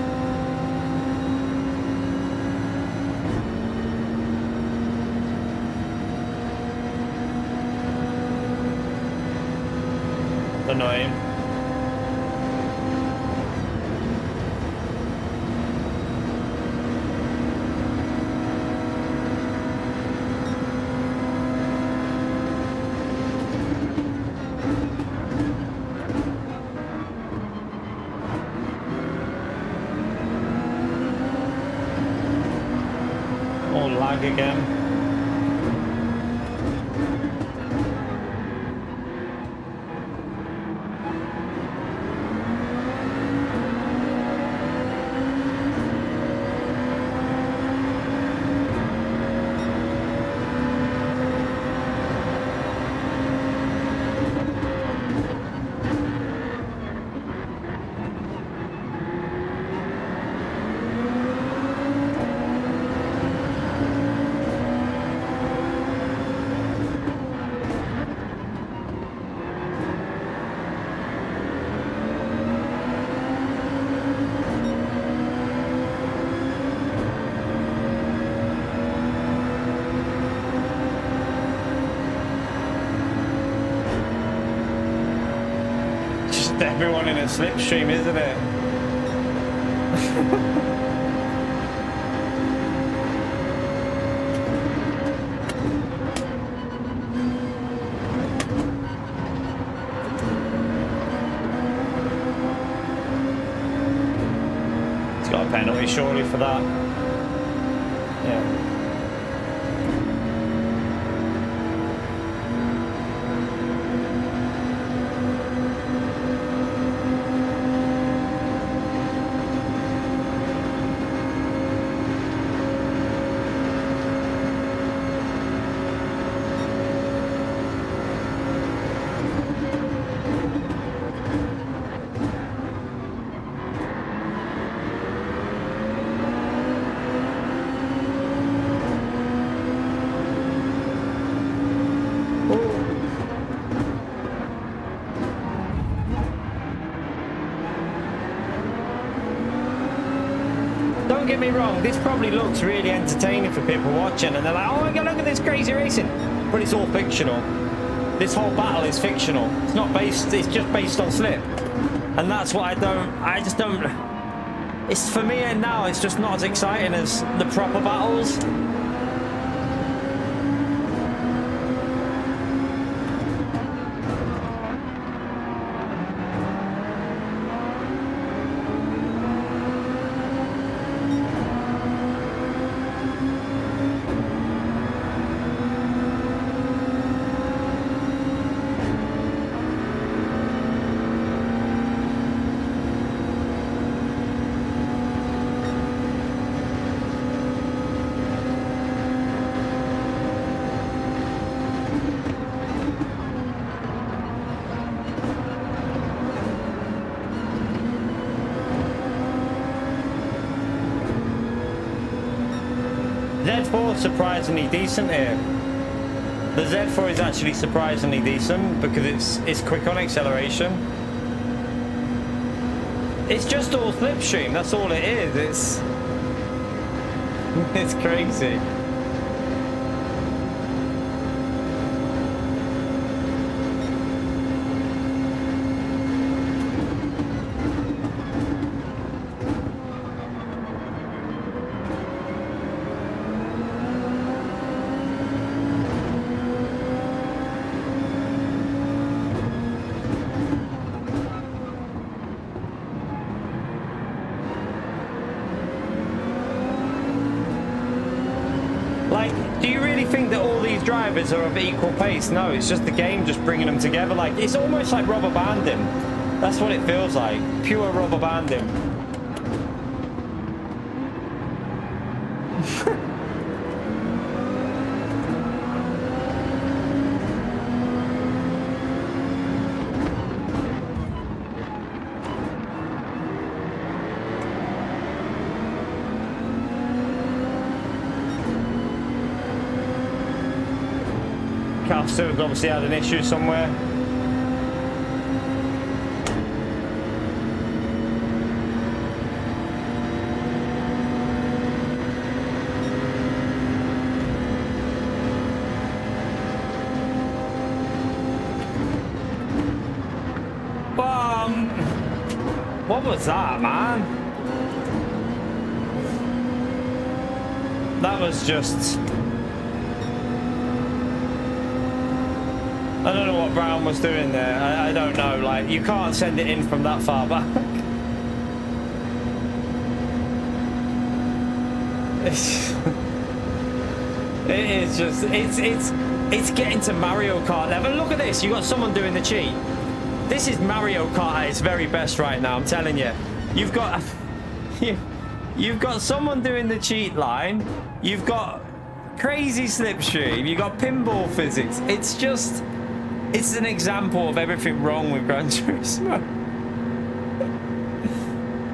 Annoying. Oh, lag again. Everyone in a slipstream, isn't it? He's got a penalty surely for that. Yeah. Don't get me wrong, this probably looks really entertaining for people watching, and they're like, oh my god, look at this crazy racing. But it's all fictional. This whole battle is fictional. It's not based, it's just based on slip. And that's what I just don't, it's for me and now, it's just not as exciting as the proper battles. Z4 is surprisingly decent here. The Z4 is actually surprisingly decent because it's quick on acceleration. It's just all slipstream, that's all it is. It's crazy. Like, do you really think that all these drivers are of equal pace? No, it's just the game just bringing them together. Like, it's almost like rubber banding. That's what it feels like. Pure rubber banding. Calster's obviously had an issue somewhere. What was that, man? That was just... I don't know what Brown was doing there. I don't know. Like, you can't send it in from that far back. It is just... It's getting to Mario Kart level. Look at this. You got someone doing the cheat. This is Mario Kart at its very best right now, I'm telling you. You've got someone doing the cheat line. You've got crazy slipstream. You've got pinball physics. It's an example of everything wrong with Gran Turismo.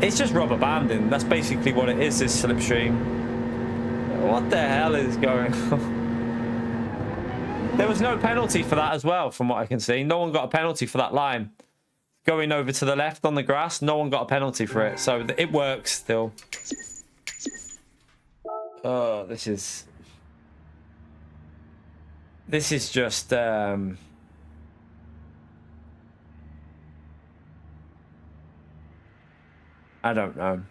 It's just rubber banding. That's basically what it is, this slipstream. What the hell is going on? There was no penalty for that as well, from what I can see. No one got a penalty for that line. Going over to the left on the grass, no one got a penalty for it. So it works still. Oh, this is just... I don't know.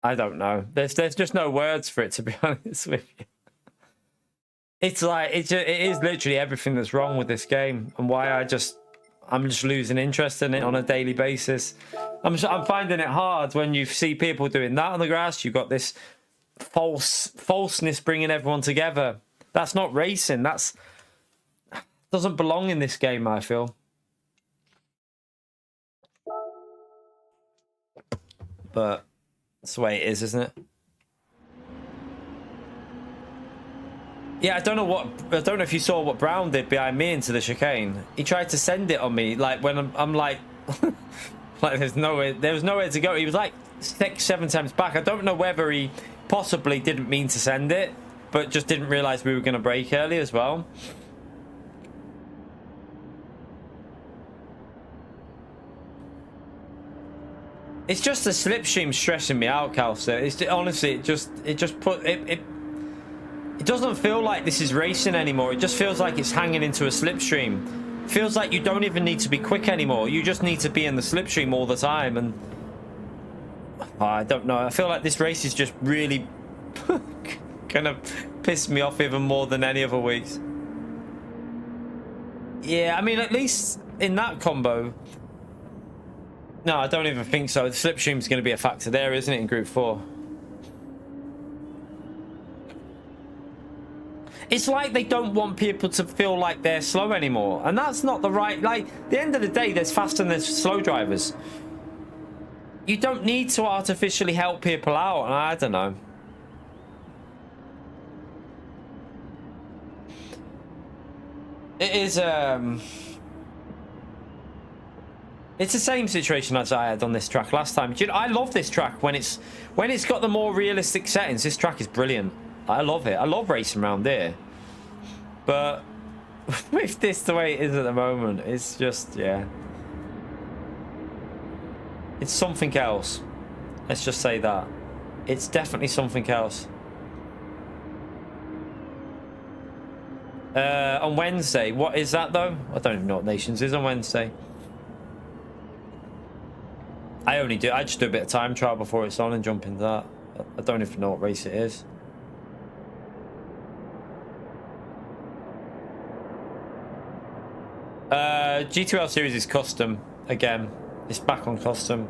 I don't know. There's just no words for it, to be honest with you. It's like it is literally everything that's wrong with this game, and why I'm just losing interest in it on a daily basis. I'm finding it hard when you see people doing that on the grass. You've got this falseness bringing everyone together. That's not racing. Doesn't belong in this game, I feel. But that's the way it is, isn't it? Yeah, I don't know if you saw what Brown did behind me into the chicane. He tried to send it on me, like when I'm like, like there was nowhere to go. He was like 6-7 times back. I don't know whether he possibly didn't mean to send it, but just didn't realize we were going to brake early as well. It's just the slipstream stressing me out, Calcer. It's honestly, it doesn't feel like this is racing anymore. It just feels like it's hanging into a slipstream. It feels like you don't even need to be quick anymore. You just need to be in the slipstream all the time. And I don't know. I feel like this race is just really kind of pissed me off even more than any other weeks. Yeah, I mean, at least in that combo. No, I don't even think so. The slipstream's going to be a factor there, isn't it, in Group 4? It's like they don't want people to feel like they're slow anymore. And that's not the right... Like, at the end of the day, there's fast and there's slow drivers. You don't need to artificially help people out. I don't know. It is... It's the same situation as I had on this track last time. You know, I love this track when it's got the more realistic settings. This track is brilliant. I love it. I love racing around here. But with this the way it is at the moment, it's just, yeah. It's something else. Let's just say that. It's definitely something else. On Wednesday, what is that though? I don't even know what Nations is on Wednesday. I just do a bit of time trial before it's on and jump into that. I don't even know what race it is. G2L series is custom again. It's back on custom.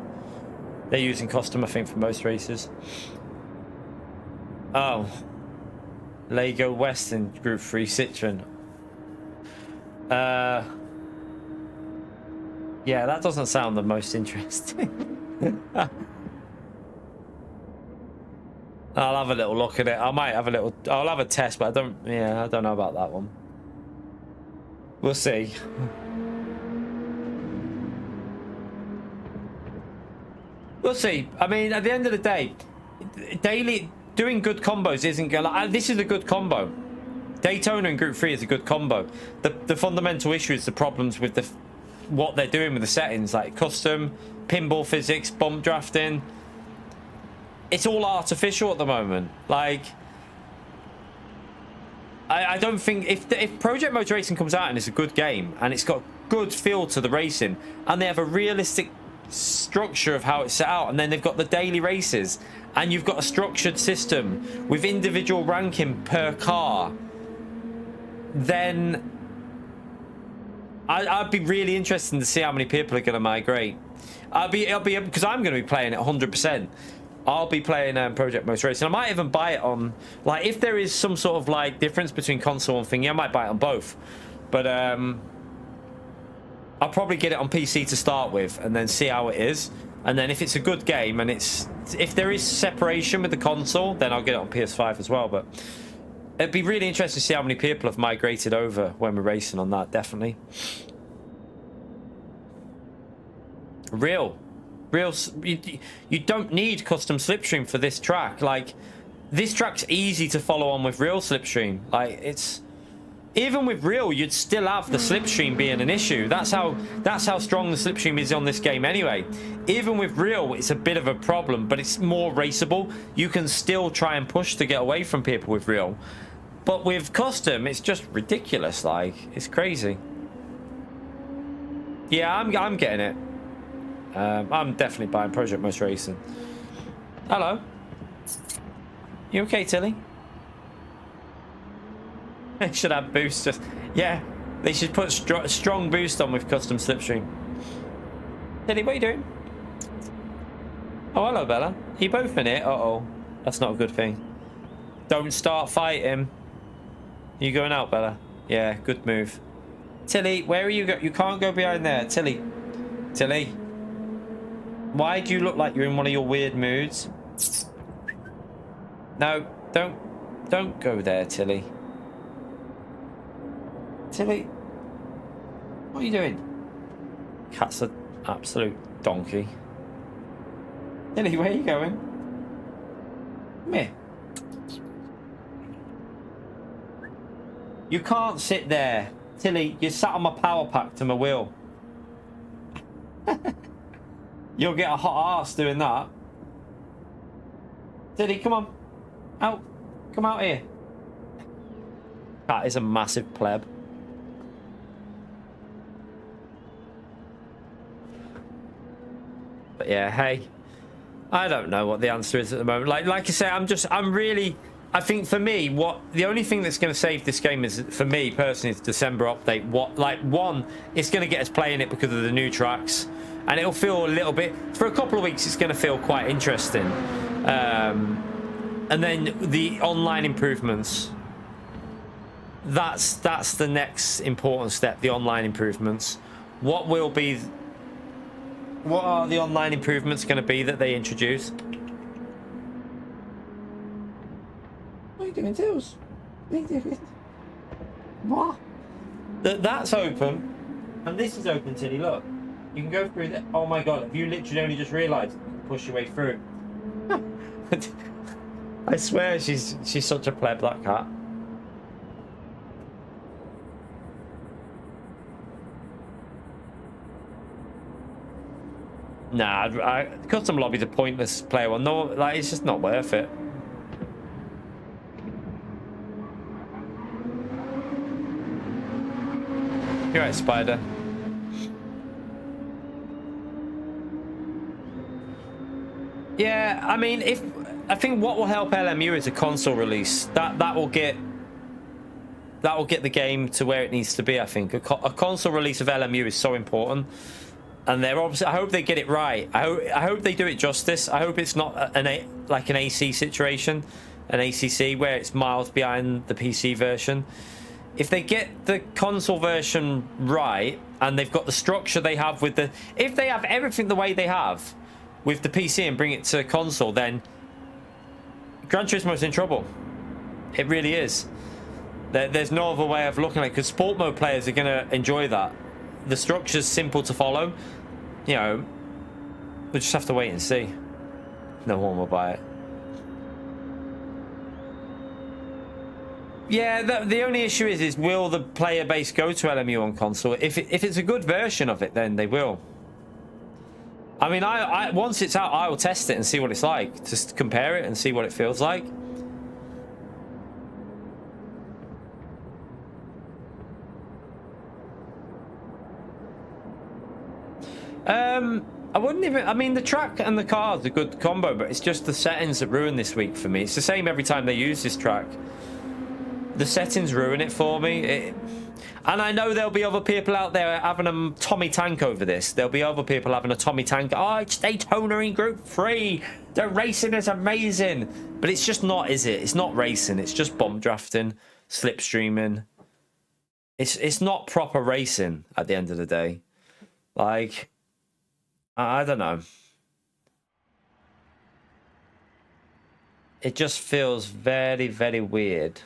They're using custom, I think, for most races. Oh, Lego West in Group 3 Citroen. Yeah, that doesn't sound the most interesting. I'll have a little look at it. I might have a little. I'll have a test, but I don't. Yeah, I don't know about that one. We'll see. We'll see. I mean, at the end of the day, daily doing good combos isn't gonna. This is a good combo. Daytona and Group 3 is a good combo. The fundamental issue is the problems with what they're doing with the settings, like custom, pinball physics, bump drafting. It's all artificial at the moment. Like, I don't think if Project Motor Racing comes out and it's a good game and it's got good feel to the racing and they have a realistic structure of how it's set out, and then they've got the daily races and you've got a structured system with individual ranking per car, then I'd be really interested to see how many people are going to migrate. I'll be because I'm going to be playing it 100%. I'll be playing Project Motor Racing. I might even buy it on, like, if there is some sort of like difference between console and thingy, I might buy it on both. But I'll probably get it on PC to start with and then see how it is. And then if it's a good game and if there is separation with the console, then I'll get it on PS5 as well. But it'd be really interesting to see how many people have migrated over when we're racing on that, definitely. You don't need custom slipstream for this track. Like, this track's easy to follow on with real slipstream. Like, it's even with real, you'd still have the slipstream being an issue. That's how strong the slipstream is on this game anyway. Even with real, it's a bit of a problem, but it's more raceable. You can still try and push to get away from people with real, but with custom, it's just ridiculous. Like, it's crazy. Yeah, I'm getting it. I'm definitely buying Project Motor Racing. Hello. You okay, Tilly? They should have boost. Just yeah, they should put strong boost on with custom slipstream. Tilly, what are you doing? Oh, hello, Bella. Are you both in it? Uh-oh. That's not a good thing. Don't start fighting. You going out, Bella? Yeah, good move. Tilly, where are you? You can't go behind there. Tilly. Tilly. Why do you look like you're in one of your weird moods? No, don't go there, Tilly. Tilly, what are you doing? Cat's an absolute donkey. Tilly, where are you going? Come here. You can't sit there. Tilly, you sat on my power pack to my wheel. You'll get a hot ass doing that. Tilly, come on. Out. Come out here. That is a massive pleb. But yeah, hey. I don't know what the answer is at the moment. Like I say, I think for me, the only thing that's going to save this game is, for me personally, is December update. One, it's going to get us playing it because of the new tracks. And it'll feel a little bit, for a couple of weeks, it's going to feel quite interesting. And then the online improvements. That's the next important step, the online improvements. What are the online improvements going to be that they introduce? What are you doing, Tills? What are you doing? What? That's open. And this is open, Tilly, look. You can go through that. Oh my god, have you literally only just realised you can push your way through? I swear she's such a pleb, that cat. Nah, custom lobby's a pointless player one. No, like, it's just not worth it. You're right, Spider. Yeah, I mean, I think what will help LMU is a console release. That will get the game to where it needs to be. I think a console release of LMU is so important, and they're obviously. I hope they get it right. I hope they do it justice. I hope it's not like an AC situation, an ACC where it's miles behind the PC version. If they get the console version right and they've got the structure they have with if they have everything the way they have with the PC and bring it to console, then Gran Turismo's in trouble. It really is. There's no other way of looking at it, because sport mode players are going to enjoy that. The structure's simple to follow. You know, we'll just have to wait and see. No one will buy it. Yeah, the only issue is will the player base go to LMU on console? If it's a good version of it, then they will. I mean, I once it's out, I will test it and see what it's like. Just compare it and see what it feels like. I wouldn't even... I mean, the track and the car's a good combo, but it's just the settings that ruin this week for me. It's the same every time they use this track. The settings ruin it for me. And I know there'll be other people out there having a Tommy Tank over this. There'll be other people having a Tommy Tank. Oh, it's Daytona in Group 3. The racing is amazing. But it's just not, is it? It's not racing. It's just bomb drafting, slipstreaming. It's not proper racing at the end of the day. Like, I don't know. It just feels very, very weird.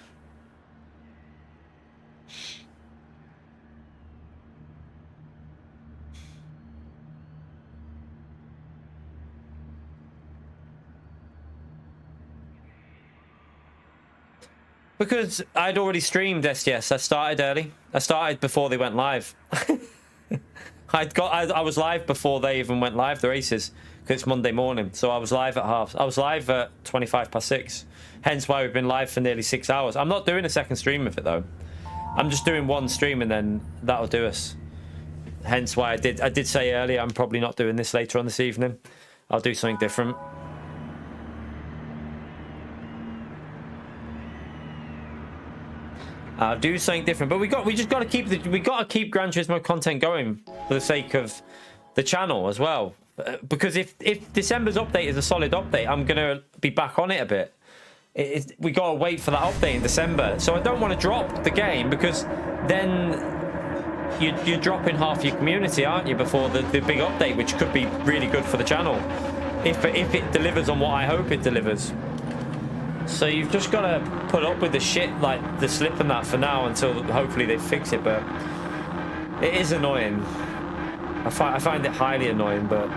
Because I'd already streamed STS. I started early. I started before they went live. I was live before they even went live, the races, because it's Monday morning. So I was live at I was live at 6:25. Hence why we've been live for nearly 6 hours. I'm not doing a second stream of it though. I'm just doing one stream and then that'll do us. Hence why I did say earlier I'm probably not doing this later on this evening. I'll do something different. Do something different, but we just got to keep Gran Turismo content going for the sake of the channel as well. Because if December's update is a solid update, I'm gonna be back on it a bit. We gotta wait for that update in December, so I don't want to drop the game, because then you're dropping half your community, aren't you, before the big update, which could be really good for the channel if it delivers on what I hope it delivers. So you've just got to put up with the shit, like the slip and that, for now, until hopefully they fix it. But it is annoying. I find it highly annoying, but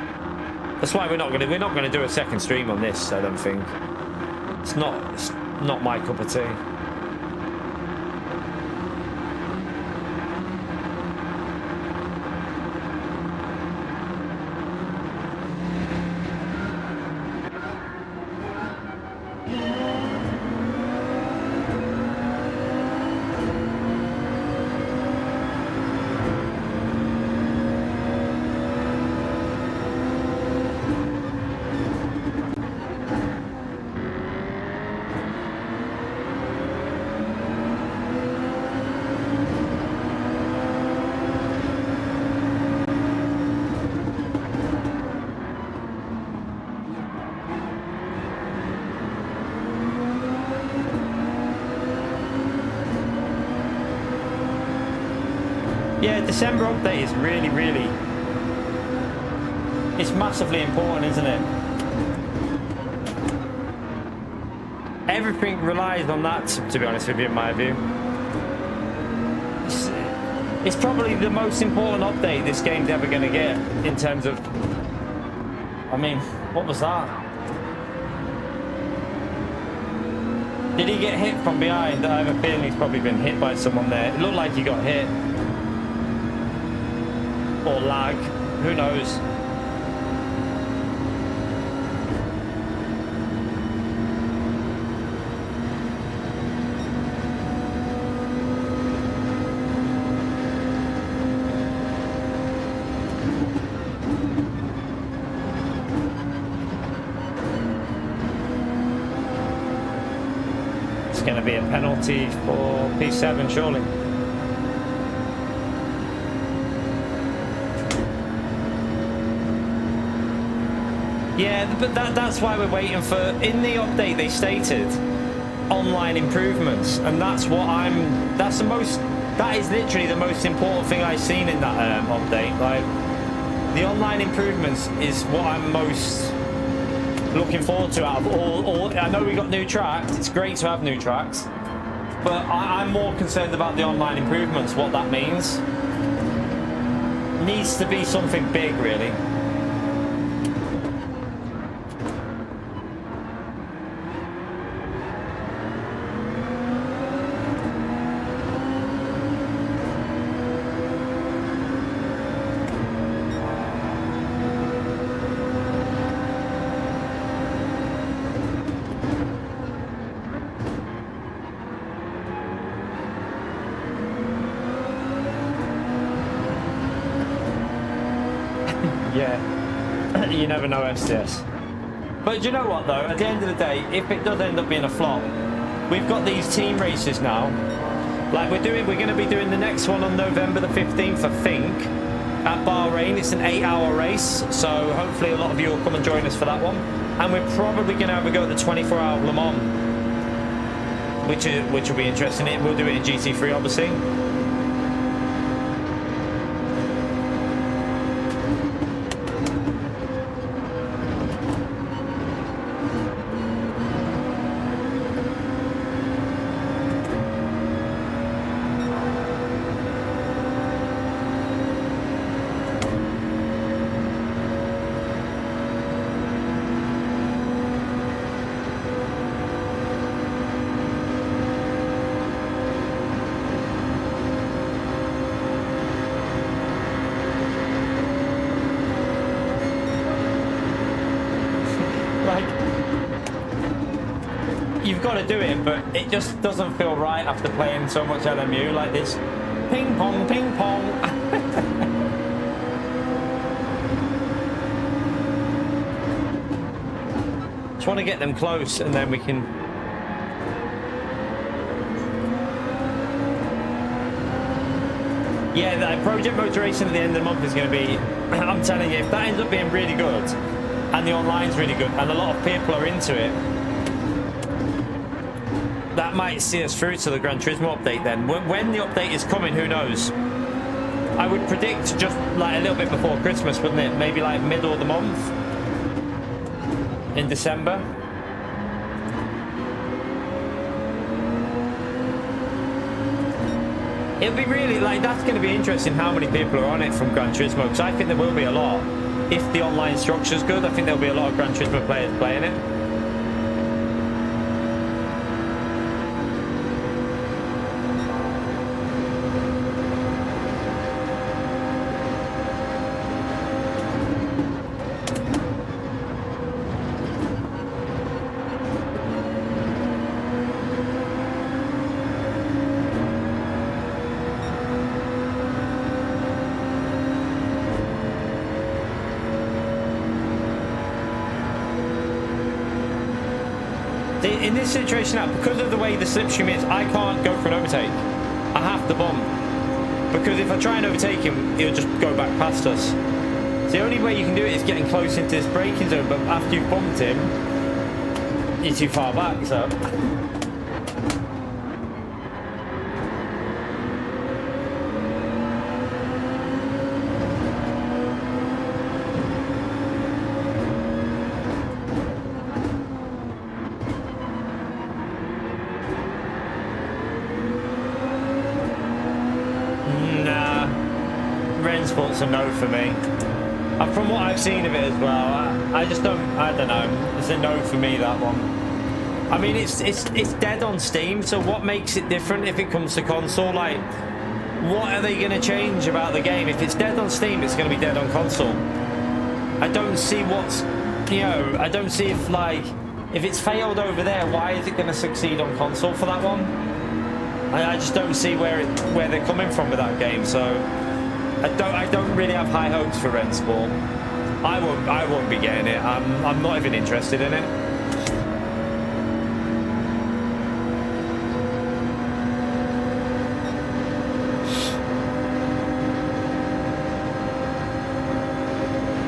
that's why we're not gonna do a second stream on this. I don't think it's not my cup of tea. Yeah, December update is really, it's massively important, isn't it? Everything relies on that, to be honest with you, in my view. It's probably the most important update this game's ever going to get, in terms of... I mean, what was that? Did he get hit from behind? I have a feeling he's probably been hit by someone there. It looked like he got hit. Or lag, who knows? It's going to be a penalty for P7, surely. Yeah, but that's why we're waiting for... In the update, they stated online improvements, and that's what that is literally the most important thing I've seen in that update. Like, The online improvements is what I'm most looking forward to out of all. I know we got new tracks. It's great to have new tracks, but I'm more concerned about the online improvements. What that means needs to be something big, really. Yeah, you never know, SDS. But do you know what though? At the end of the day, if it does end up being a flop, we've got these team races now. Like we're going to be doing the next one on November the 15th, I think, at Bahrain. It's an 8-hour race, so hopefully a lot of you will come and join us for that one. And we're probably going to have a go at the 24-hour Le Mans, which will be interesting. We'll do it in GT3, obviously. You've got to do it, but it just doesn't feel right after playing so much LMU like this. Ping pong, ping pong. Just want to get them close and then we can... Yeah, that Project Motor Racing at the end of the month is going to be... I'm telling you, if that ends up being really good and the online's really good and a lot of people are into it, that might see us through to the Gran Turismo update then. When the update is coming, who knows? I would predict just like a little bit before Christmas, wouldn't it? Maybe like middle of the month in December. It'll be really, like, that's going to be interesting how many people are on it from Gran Turismo, because I think there will be a lot. If the online structure's good, I think there'll be a lot of Gran Turismo players playing it. In this situation now, because of the way the slipstream is, I can't go for an overtake. I have to bomb. Because if I try and overtake him, he'll just go back past us. So the only way you can do it is getting close into this braking zone, but after you've bumped him, you're too far back, so... Sport's a no for me. And from what I've seen of it as well, I just don't know. It's a no for me, that one. I mean, it's dead on Steam, so what makes it different if it comes to console? Like, what are they going to change about the game? If it's dead on Steam, it's going to be dead on console. I don't see what's, you know, I don't see if, like, if it's failed over there, why is it going to succeed on console for that one? I just don't see where they're coming from with that game, so... I don't really have high hopes for Ren Sport. I won't be getting it. I'm not even interested in it.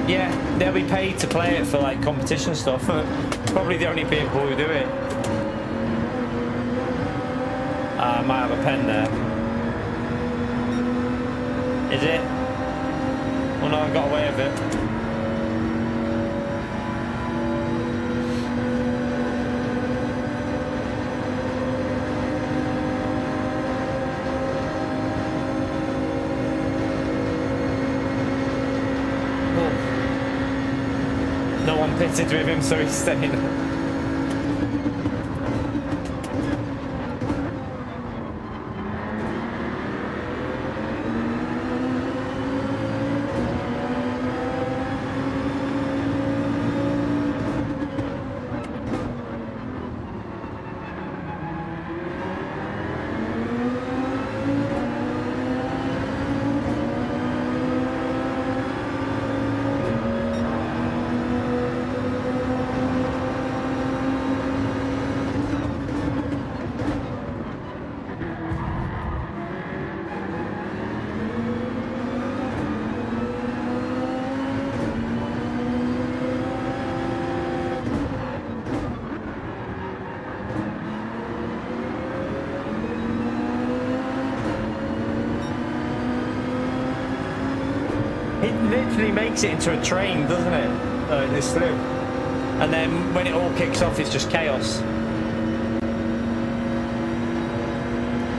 Yeah, they'll be paid to play it for like competition stuff. Probably the only people who do it. I might have a pen there. Is it? Oh no, I got away with it. No one pitted with him, so he's staying. It literally makes it into a train, doesn't it? This slough. And then when it all kicks off, it's just chaos.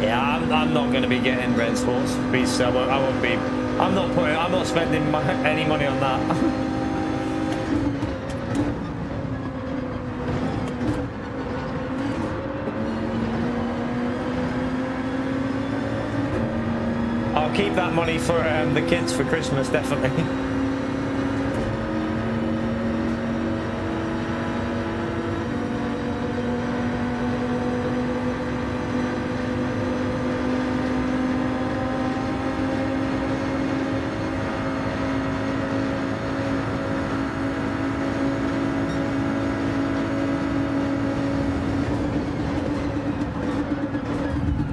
Yeah, I'm not going to be getting Red Sports Beast. I won't be. I'm not spending any money on that. I'll keep that money for the kids for Christmas, definitely.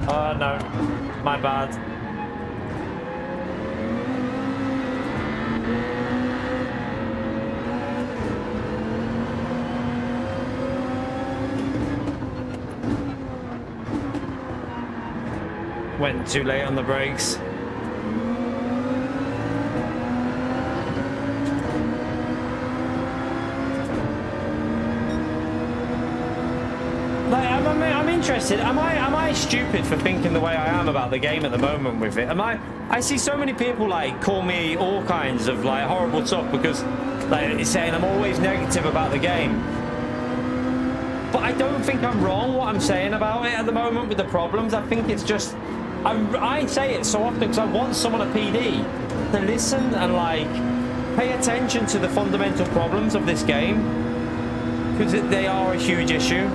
Oh no, my bad. Went too late on the brakes. Like, I'm interested. Am I stupid for thinking the way I am about the game at the moment with it? I see so many people like call me all kinds of like horrible stuff because like saying I'm always negative about the game. But I don't think I'm wrong what I'm saying about it at the moment with the problems. I think it's just I say it so often because I want someone at PD to listen and like pay attention to the fundamental problems of this game because they are a huge issue.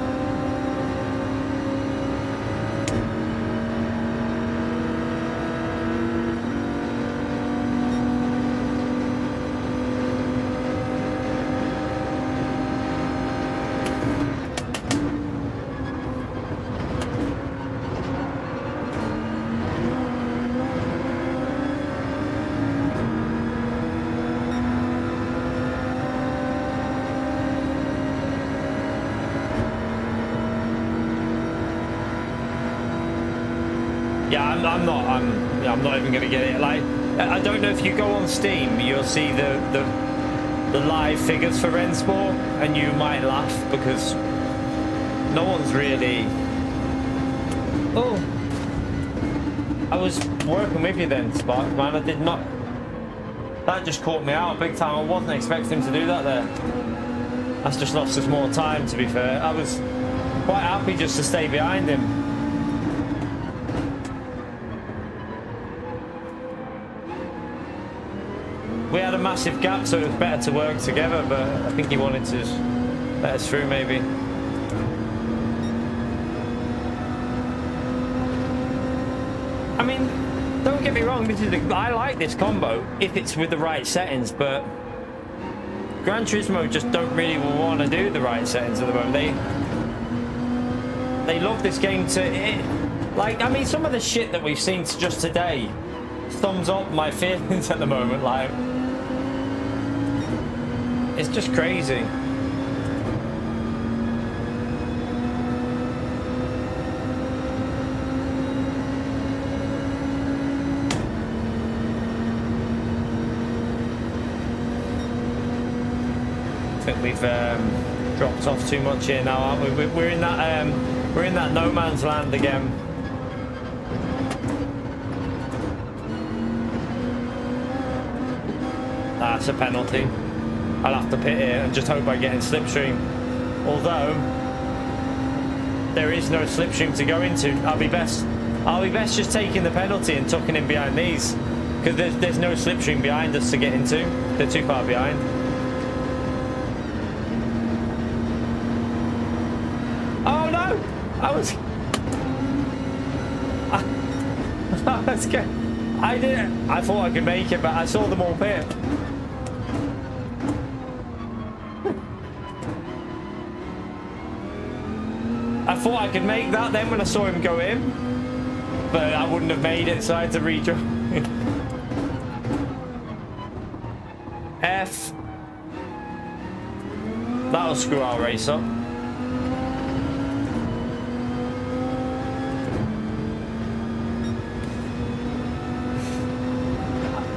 Yeah, I'm not even gonna get it. Like, I don't know if you go on Steam, you'll see the live figures for Rensport, and you might laugh because no one's really. Oh, I was working with you then, Spark man. I did not. That just caught me out big time. I wasn't expecting him to do that there. That's just lost us more time. To be fair, I was quite happy just to stay behind him. We had a massive gap, so it was better to work together, but I think he wanted to let us through, maybe. I mean, don't get me wrong, I like this combo if it's with the right settings, but Gran Turismo just don't really want to do the right settings at the moment. They love this game like, I mean, some of the shit that we've seen just today thumbs up my feelings at the moment, like. It's just crazy. we've dropped off too much here now, aren't we? We're in that no man's land again. That's a penalty. I'll have to pit here and just hope I get in slipstream. Although there is no slipstream to go into. I'll be best just taking the penalty and tucking in behind these, because there's no slipstream behind us to get into. They're too far behind. Oh no! I was I thought I could make it, but I saw them all pit. I thought I could make that then when I saw him go in, but I wouldn't have made it, so I had to redraw. F. That'll screw our race up.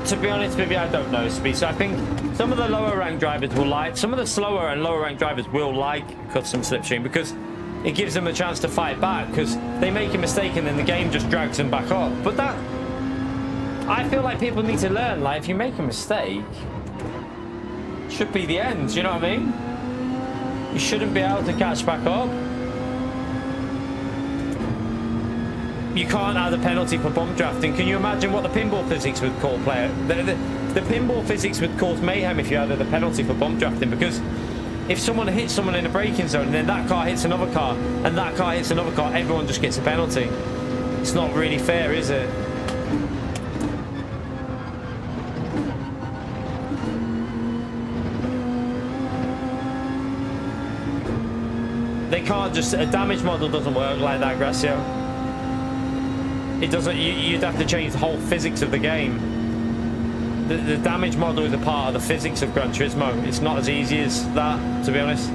To be honest with you, I don't know, Speed. So I think some of the lower rank drivers will like, some of the slower and lower rank drivers will like custom slipstream, because it gives them a chance to fight back, because they make a mistake and then the game just drags them back up. But that, I feel like people need to learn, like, if you make a mistake, it should be the end, you know what I mean? You shouldn't be able to catch back up. You can't add a penalty for bump drafting. Can you imagine what the pinball physics would call player? The pinball physics would cause mayhem if you added a penalty for bump drafting, because if someone hits someone in a braking zone and then that car hits another car and that car hits another car, everyone just gets a penalty. It's not really fair, is it? They can't just, a damage model doesn't work like that, Gracio. It doesn't, you'd have to change the whole physics of the game. The damage model is a part of the physics of Gran Turismo. It's not as easy as that, to be honest.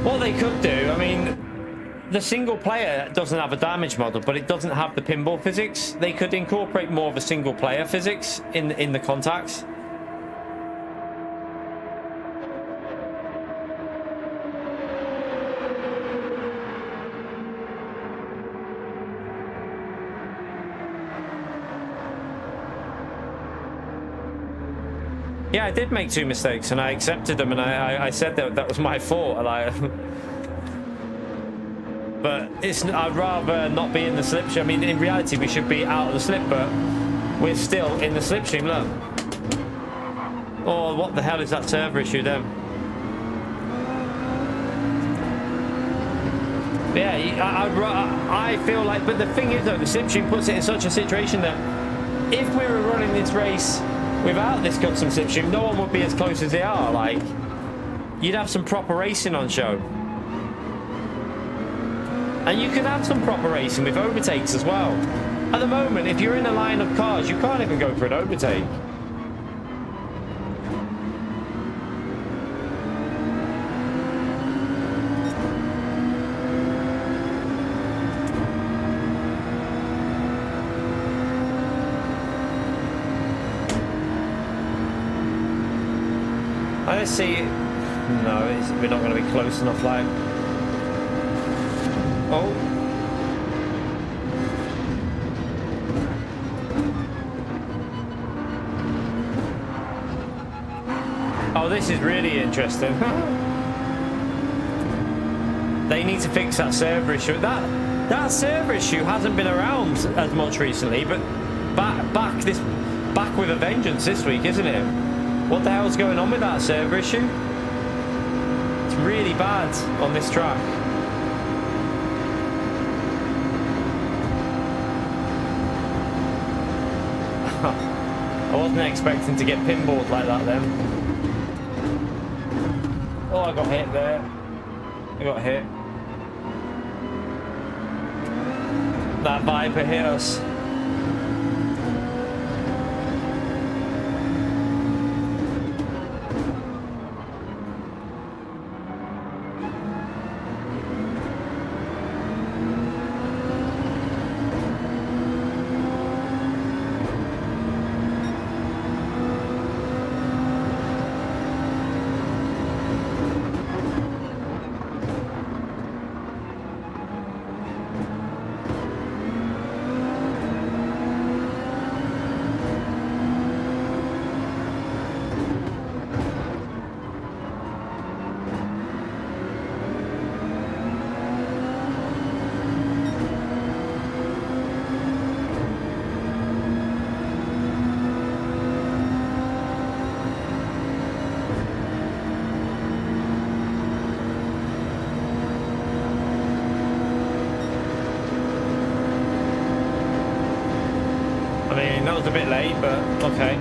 What they could do, I mean, the single player doesn't have a damage model, but it doesn't have the pinball physics. They could incorporate more of a single player physics in the contacts. Yeah, I did make 2 mistakes and I accepted them, and I said that was my fault, and but I'd rather not be in the slipstream. I mean, in reality we should be out of the slip, but we're still in the slipstream, look. Oh, what the hell is that server issue then? Yeah, I feel like, but the thing is though, the slipstream puts it in such a situation that if we were running this race without this custom slipstream, no one would be as close as they are. Like, you'd have some proper racing on show. And you could have some proper racing with overtakes as well. At the moment, if you're in a line of cars, you can't even go for an overtake. Let's see. No, we're not going to be close enough, like. Oh. Oh, this is really interesting. They need to fix that server issue. That server issue hasn't been around as much recently, but back with a vengeance this week, isn't it? What the hell's going on with that server issue? It's really bad on this track. I wasn't expecting to get pinballed like that then. Oh, I got hit there. I got hit. That Viper hit us. that was a bit late, but okay.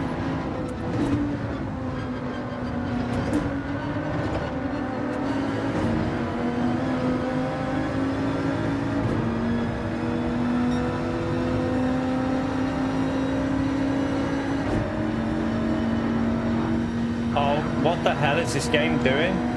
Oh, what the hell is this game doing?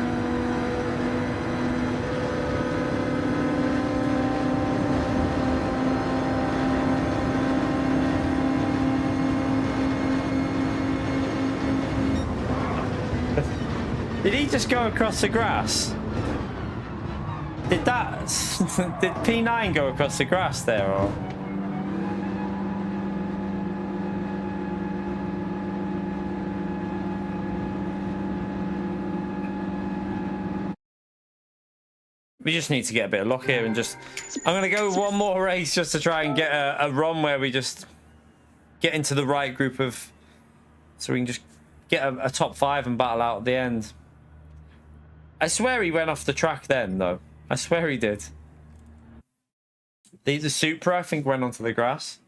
Did he just go across the grass? Did that... did P9 go across the grass there, or...? We just need to get a bit of luck here and just... I'm going to go one more race just to try and get a run where we just get into the right group of... So we can just get a top 5 and battle out at the end. I swear he went off the track then, though. I swear he did. The Supra, I think, went onto the grass.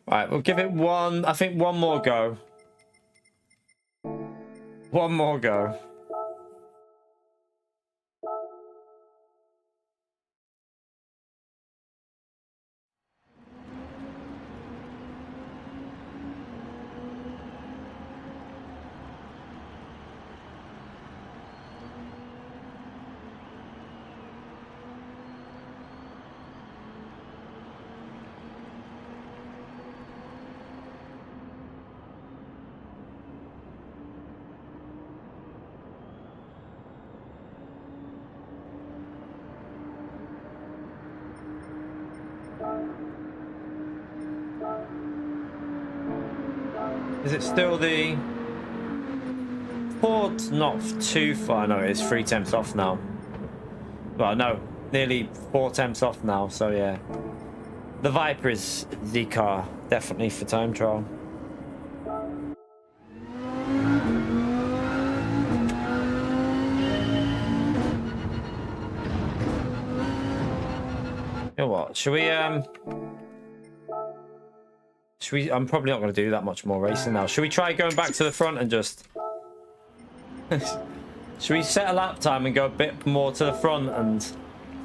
Right, we'll give it one... I think one more go. One more go. Is it still the port? Not too far. No, it's 3 tenths off now. Well, no, nearly 4 tenths off now. So yeah, the Viper is the car definitely for time trial. You know what? Should we I'm probably not going to do that much more racing now. Should we try going back to the front and just... Should we set a lap time and go a bit more to the front and see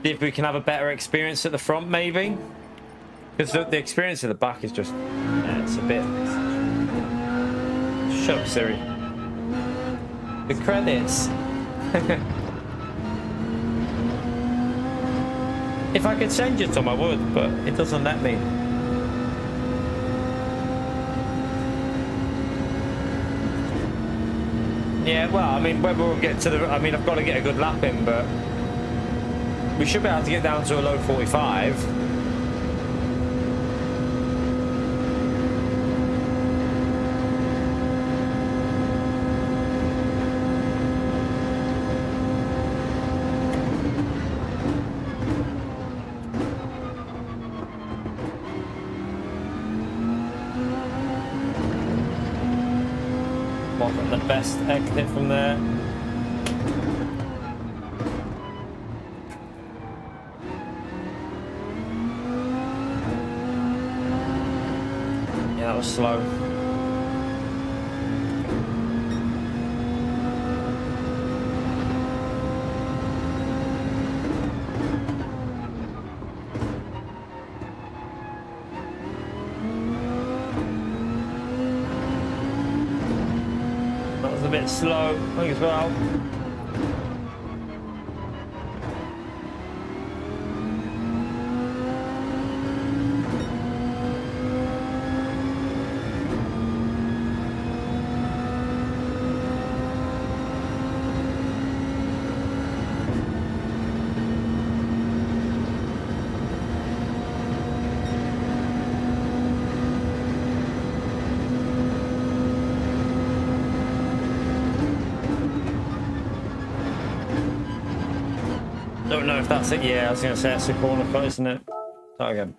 if we can have a better experience at the front, maybe? Because the experience at the back is just... Yeah, it's a bit... Shut up, Siri. The credits. If I could send you some, I would, but it doesn't let me. Yeah, well, I mean, whether we'll get to the... I mean, I've got to get a good lap in, but... We should be able to get down to a low 45. The best exit from there. Yeah, that was slow. A bit slow, I think, as well. Don't know if that's it. Yeah, I was going to say it's a corner cut, isn't it? Start again.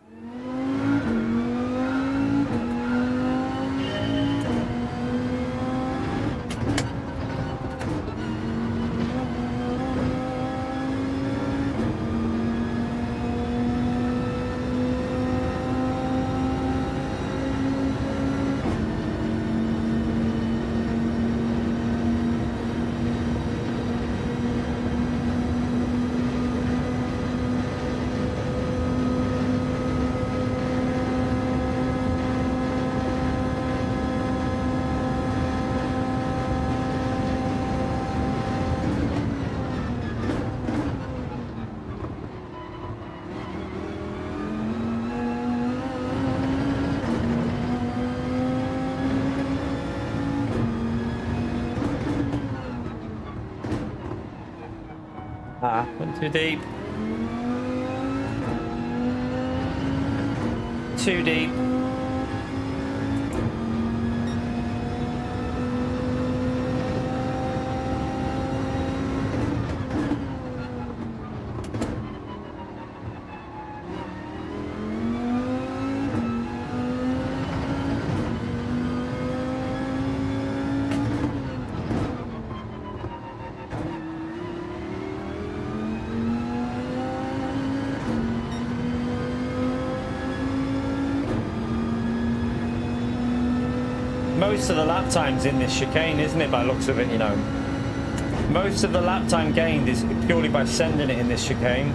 Ah, went too deep. Too deep. Most of the lap time's in this chicane, isn't it, by the looks of it, you know? Most of the lap time gained is purely by sending it in this chicane.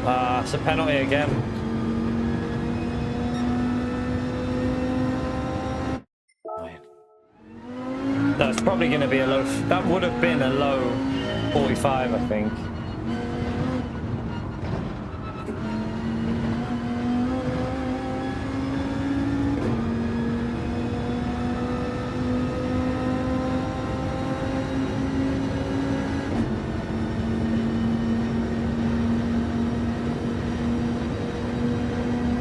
Ah, it's a penalty again. That's probably going to be a low. That would have been a low 45, I think.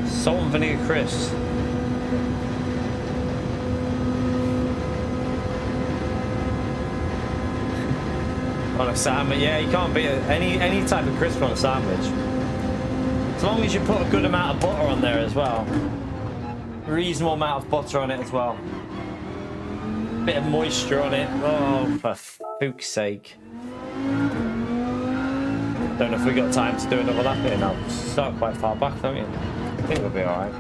Salt and vinegar crisps. On a sandwich, yeah, you can't beat any type of crisp on a sandwich. As long as you put a good amount of butter on there as well. Reasonable amount of butter on it as well. Bit of moisture on it. Oh, for fuck's sake. Don't know if we got time to do another lap here now. Start quite far back, don't you? I think we'll be alright.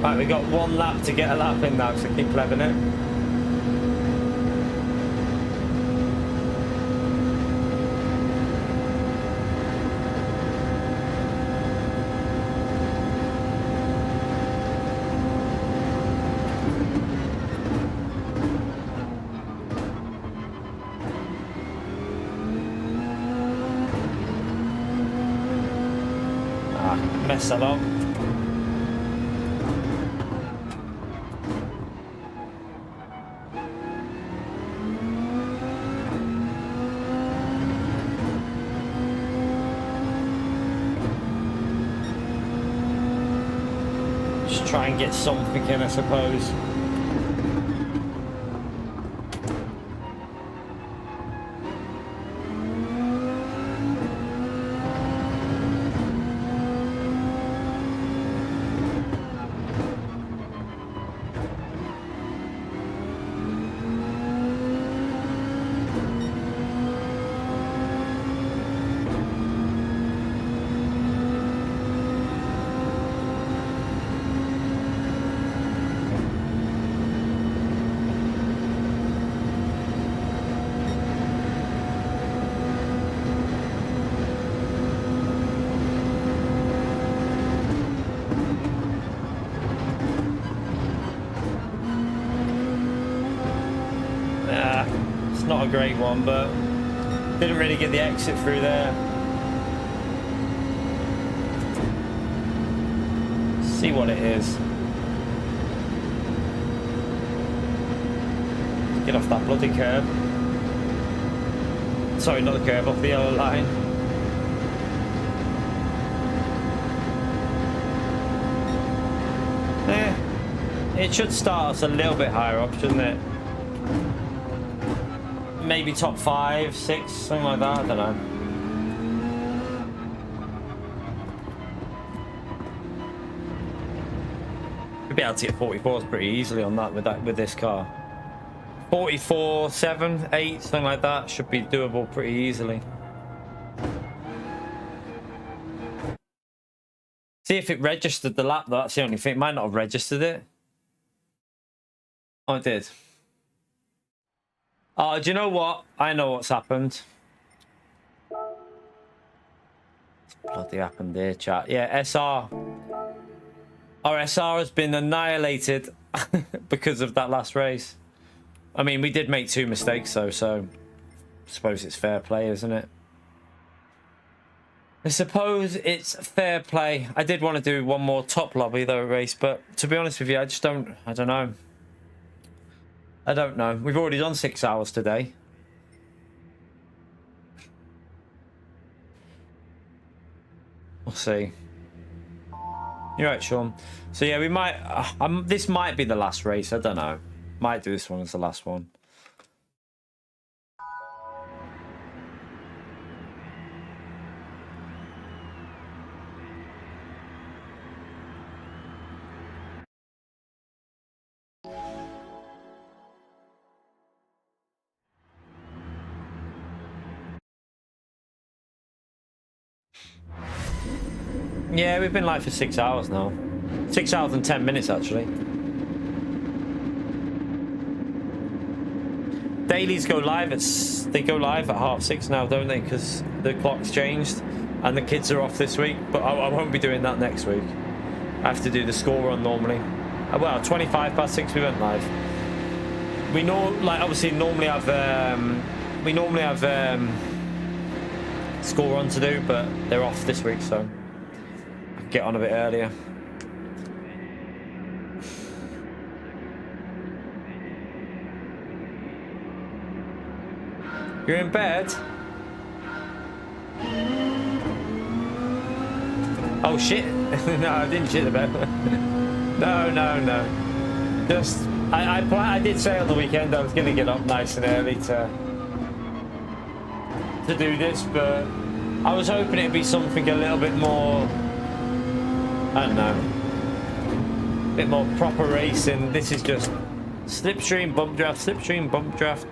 Right, we got one lap to get a lap in now, so keep leving it. Ah, mess that up. Try and get something in, I suppose. Not a great one, but didn't really get the exit through there. See what it is. Get off that bloody curb. Sorry, not the curb, off the yellow line. It should start us a little bit higher up, shouldn't it? Maybe top 5, 6, something like that, I don't know. We'd be able to get 44s pretty easily on that with this car. 44, 7, 8, something like that should be doable pretty easily. See if it registered the lap though, that's the only thing. It might not have registered it. Oh, it did. Oh, do you know what? I know what's happened. Bloody happened there, chat. Yeah, SR. Our SR has been annihilated because of that last race. I mean, we did make 2 mistakes though, so I suppose it's fair play, isn't it? I suppose it's fair play. I did want to do one more top lobby though race, but to be honest with you, I don't know. I don't know. We've already done 6 hours today. We'll see. You're right, Sean. So yeah, we might. This might be the last race. I don't know. Might do this one as the last one. Yeah, we've been live for 6 hours now. 6 hours and 10 minutes, actually. Dailies go live at... They go live at 6:30 now, don't they? Because the clock's changed and the kids are off this week. But I won't be doing that next week. I have to do the score run normally. Well, 6:25 we went live. We know, like, obviously normally have... we normally have score run to do, but they're off this week, so... Get on a bit earlier. You're in bed? Oh shit. No, I didn't shit the bed. No. Just I did say on the weekend I was gonna get up nice and early to do this, but I was hoping it'd be something a little bit more, I don't know, a bit more proper racing. This is just slipstream, bump draft, slipstream, bump draft.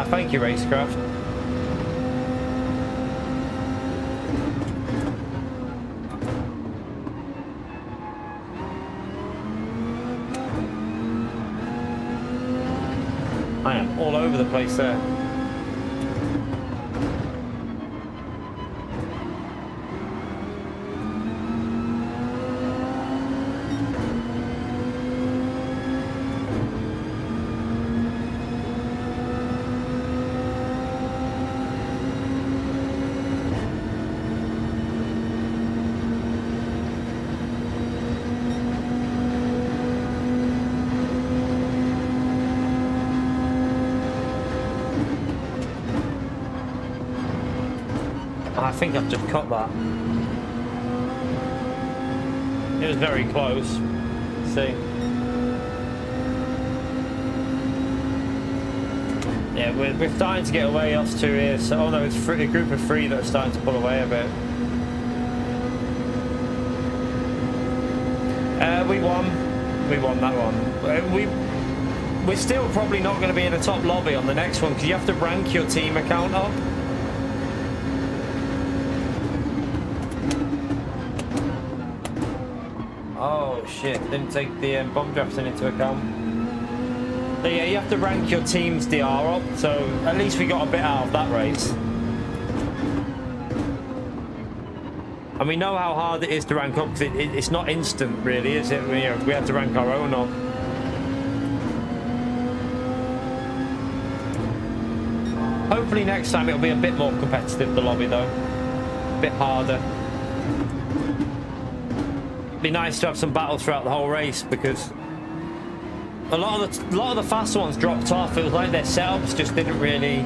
Thank you, Racecraft. I am all over the place there. I think I've just cut that. It was very close. See? Yeah, we're starting to get away off two here. So, oh no, it's a group of three that are starting to pull away a bit. We won. We won that one. We're still probably not going to be in the top lobby on the next one because you have to rank your team account up. Oh shit, didn't take the bomb drafting into account. So yeah, you have to rank your team's DR up, so at least we got a bit out of that race. And we know how hard it is to rank up because it's not instant really, is it? We have to rank our own up. Hopefully next time it'll be a bit more competitive, the lobby though. A bit harder. Be nice to have some battles throughout the whole race because a lot of the fast ones dropped off. It was like their setups just didn't really,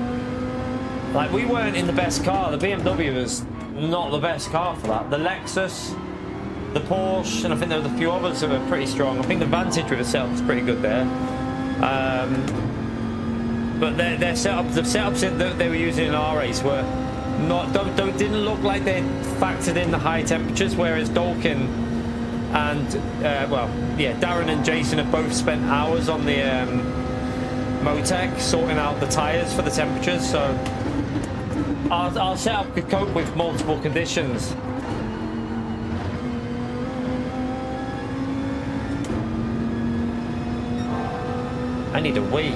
like, we weren't in the best car. The BMW was not the best car for that. The Lexus, the Porsche, and I think there was a few others that were pretty strong. I think the Vantage with the setup was pretty good there. But their setups, the setups that they were using in our race were not, didn't look like they factored in the high temperatures, whereas Dolkin and well, yeah, Darren and Jason have both spent hours on the Motec sorting out the tyres for the temperatures, so our setup could cope with multiple conditions. I need a Wii.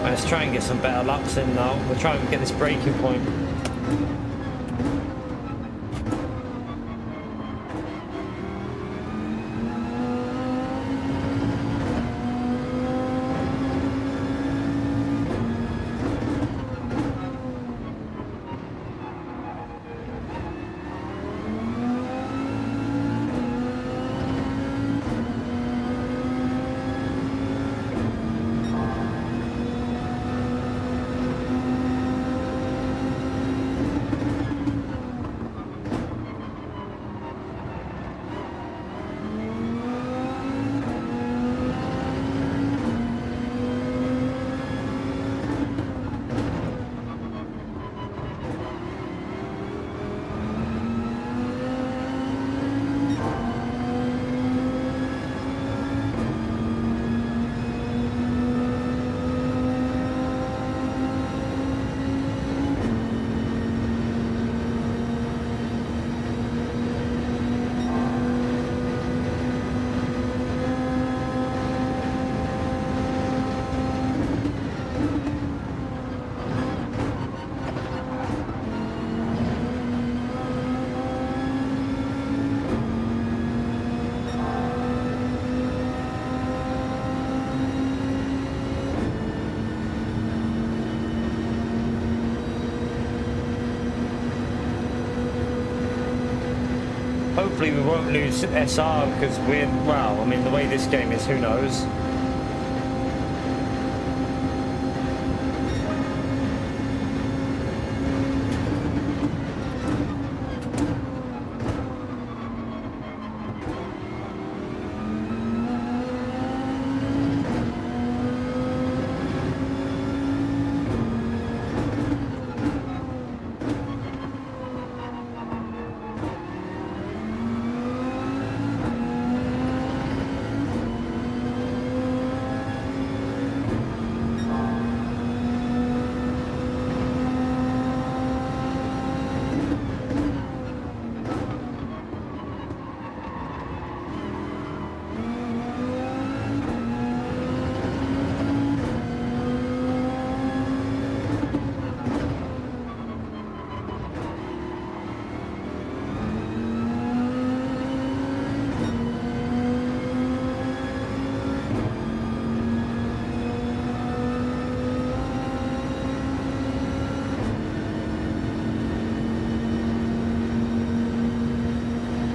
Let's try and get some better laps in now. We'll try and get this braking point. Hopefully we won't lose SR because we're, well, I mean, the way this game is, who knows?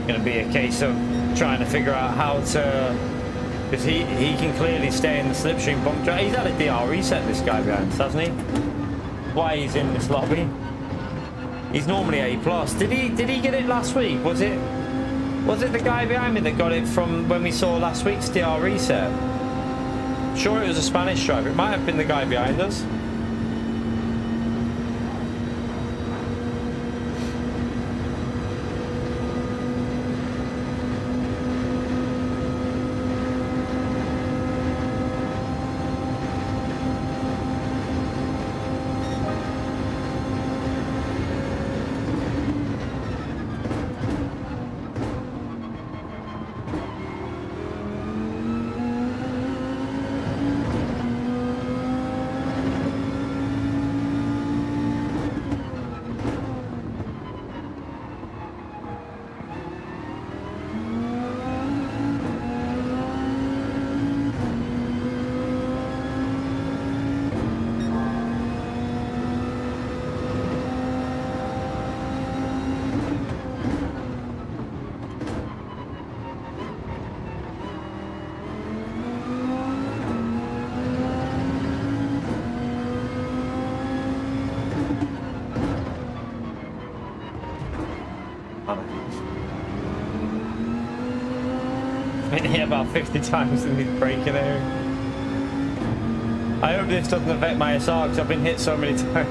Going to be a case of trying to figure out how to, because he can clearly stay in the slipstream bump drive. He's had a DR reset, this guy behind us, hasn't he? Why he's in this lobby? He's normally A+. Did he get it last week? Was it the guy behind me that got it from when we saw last week's DR reset? Sure, it was a Spanish driver. It might have been the guy behind us. Been hit about 50 times in this braking area. I hope this doesn't affect my SR because I've been hit so many times.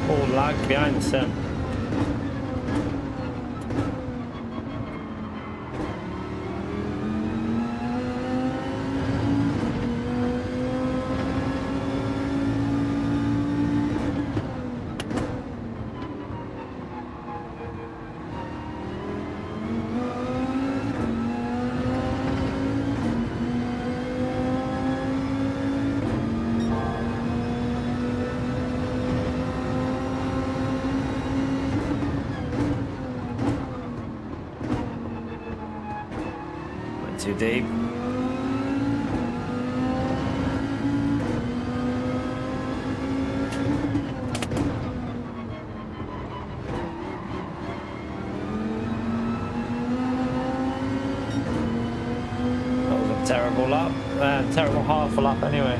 All lag behind the Sen. Too deep. That was a terrible lap, terrible half a lap anyway.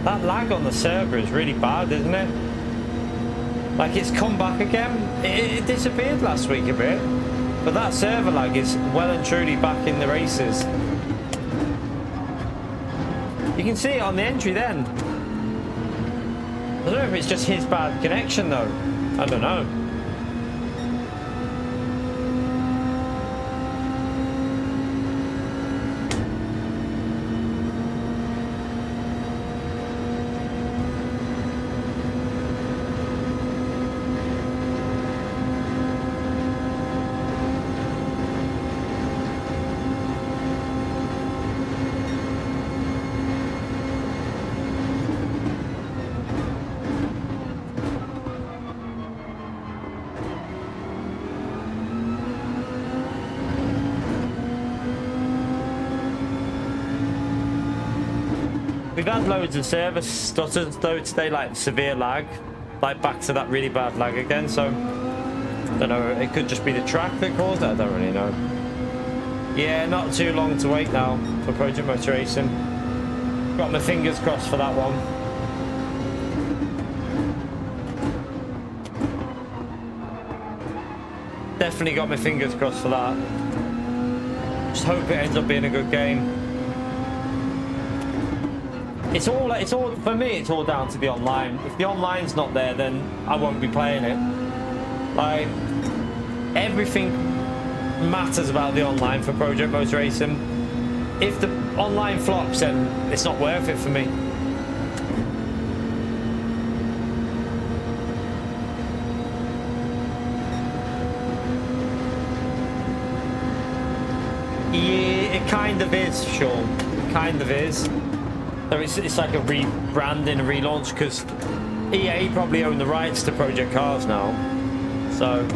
That lag on the server is really bad, isn't it? Like, it's come back again. It disappeared last week a bit, but that server lag is well and truly back in the races. You can see it on the entry then. I don't know if it's just his bad connection though. I don't know. We've had loads of service stutters though today, like severe lag, like back to that really bad lag again. So I don't know, it could just be the track that caused it. I don't really know. Yeah, not too long to wait now for Project Motor Racing. Got my fingers crossed for that one. Definitely got my fingers crossed for that. Just hope it ends up being a good game. It's all for me. It's all down to the online. If the online's not there, then I won't be playing it. Like, everything matters about the online for Project Motor Racing. If the online flops, then it's not worth it for me. Yeah, it kind of is, Sean. It kind of is. So it's like a rebranding, a relaunch, because EA probably own the rights to Project Cars now. So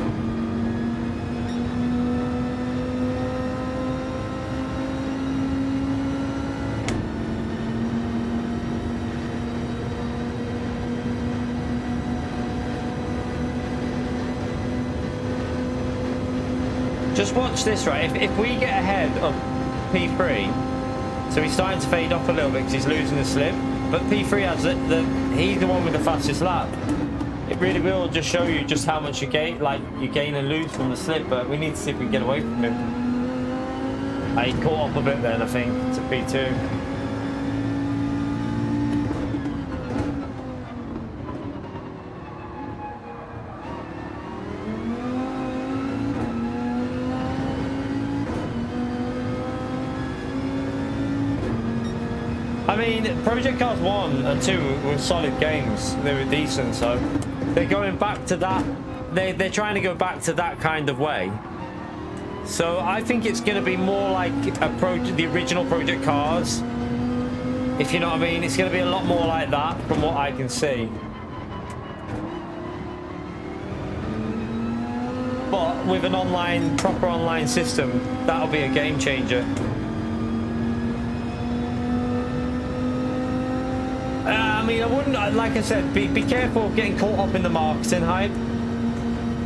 just watch this, right? If we get ahead of P3. So he's starting to fade off a little bit because he's losing the slip. But P3 has he's the one with the fastest lap. It really will just show you just how much you gain, you gain and lose from the slip. But we need to see if we can get away from him. He caught up a bit then, I think, to P2. I mean, Project Cars 1 and 2 were solid games. They were decent, so they're going back to that. They're trying to go back to that kind of way. So I think it's going to be more like the original Project Cars. If you know what I mean, it's going to be a lot more like that from what I can see. But with an online, proper online system, that'll be a game changer. I mean, I wouldn't, like I said, be careful of getting caught up in the marketing hype,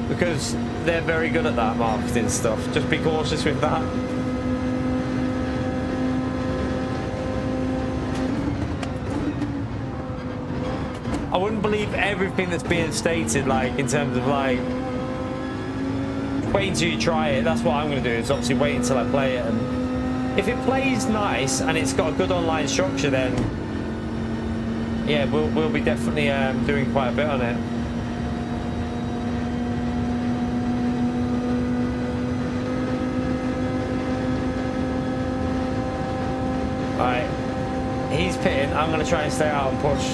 because they're very good at that marketing stuff. Just be cautious with that. I wouldn't believe everything that's being stated, like in terms of like, wait until you try it. That's what I'm going to do, is obviously wait until I play it, and if it plays nice and it's got a good online structure, then yeah, we'll be definitely doing quite a bit on it. Alright, he's pitting. I'm going to try and stay out and push.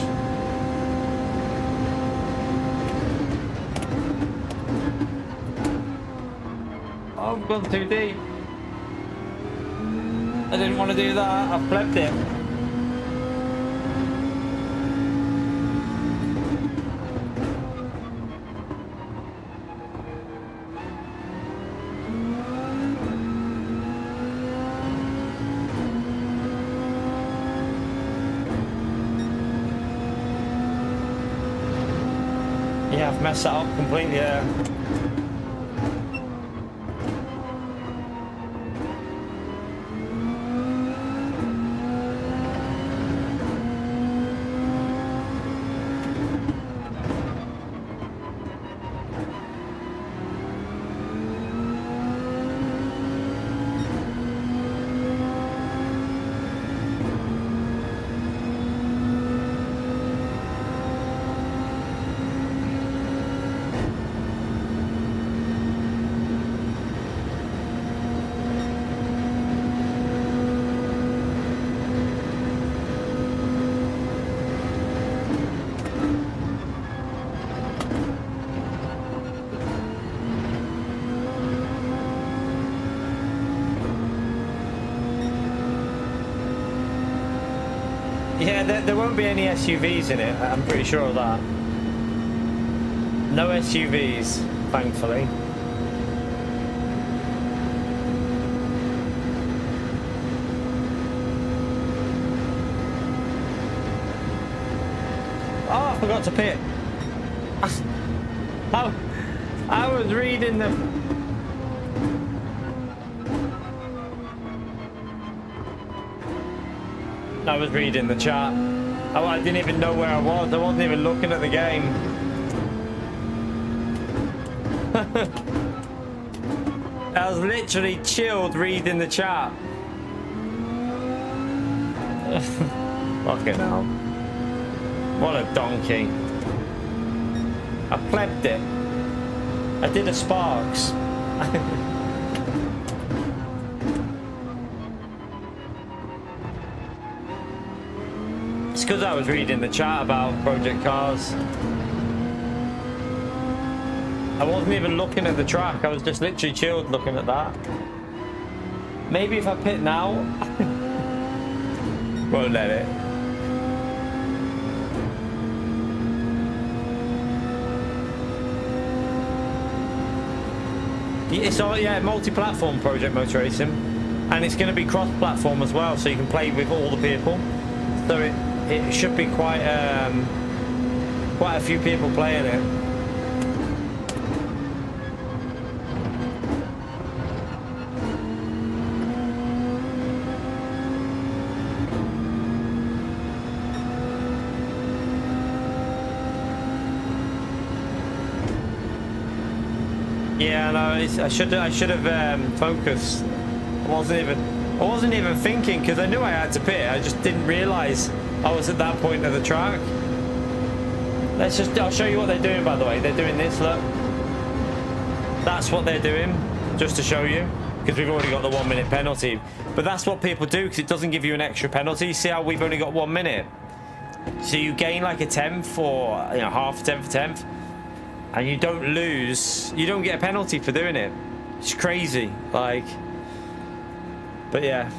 Oh, I've gone too deep. I didn't want to do that. I've flipped it. Yeah, I've messed that up completely, yeah. Yeah, there won't be any SUVs in it, I'm pretty sure of that. No SUVs, thankfully. Oh, I forgot to pit. I was reading the... I was reading the chat. I didn't even know where I was. I wasn't even looking at the game. I was literally chilled reading the chat. Fucking hell. What a donkey. I plebbed it. I did a Sparks. It's because I was reading the chat about Project Cars. I wasn't even looking at the track. I was just literally chilled looking at that. Maybe if I pit now. Won't let it. It's all, yeah, multi-platform Project Motor Racing, and it's going to be cross-platform as well, so you can play with all the people. So it should be quite a few people playing it. Yeah, no, I should have focused. I wasn't even thinking, because I knew I had to pit. I just didn't realise I was at that point of the track. I'll show you what they're doing, by the way. They're doing this, look. That's what they're doing, just to show you, because we've already got the 1 minute penalty. But that's what people do, because it doesn't give you an extra penalty. See how we've only got 1 minute? So you gain like a tenth, or half a tenth, and you don't lose. You don't get a penalty for doing it. It's crazy, like. But yeah,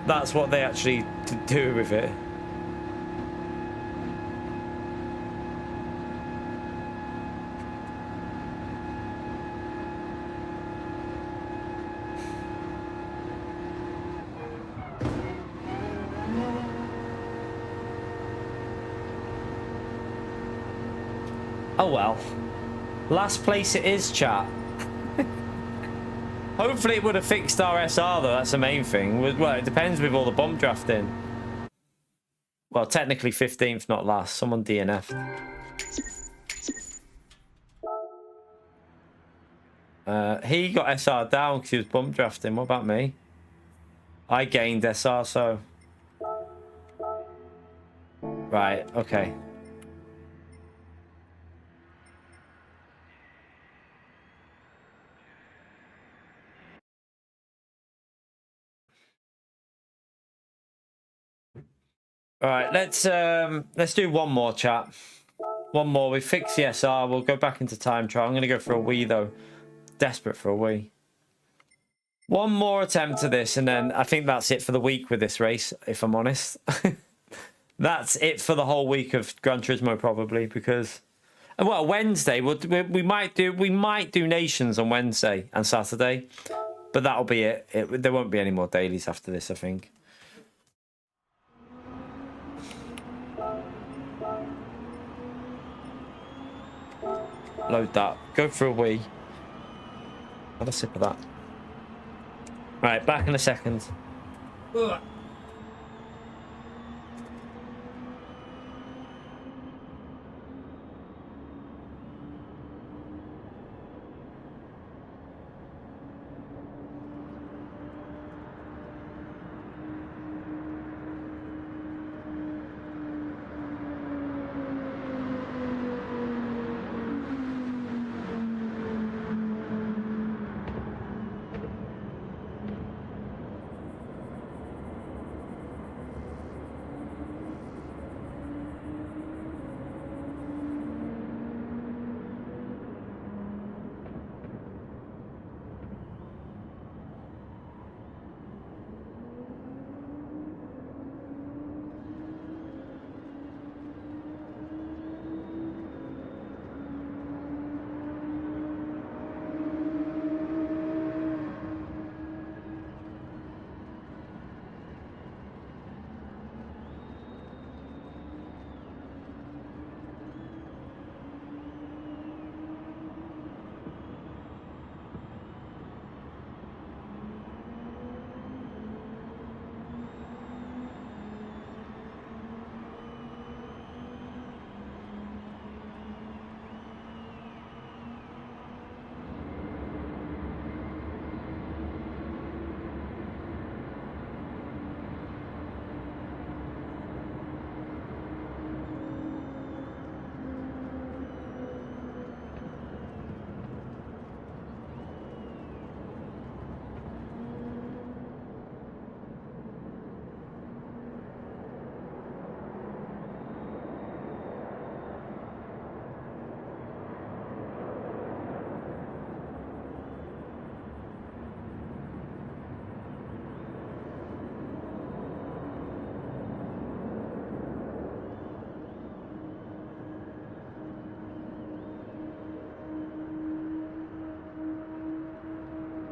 that's what they actually do with it. Oh well. Last place it is, chat. Hopefully it would have fixed our SR though, that's the main thing. Well, it depends with all the bump drafting. Well, technically 15th, not last. Someone DNF'd. He got SR down because he was bump drafting. What about me? I gained SR, so... Right, okay. All right, let's do one more, chat. One more. We fix the SR. We'll go back into time trial. I'm going to go for a Wii, though. Desperate for a Wii. One more attempt at this, and then I think that's it for the week with this race, if I'm honest. That's it for the whole week of Gran Turismo, probably, because... Well, Wednesday, we might do Nations on Wednesday and Saturday, but that'll be it. There won't be any more dailies after this, I think. Load that. Go for a wee. Have a sip of that. Right, back in a second. Ugh.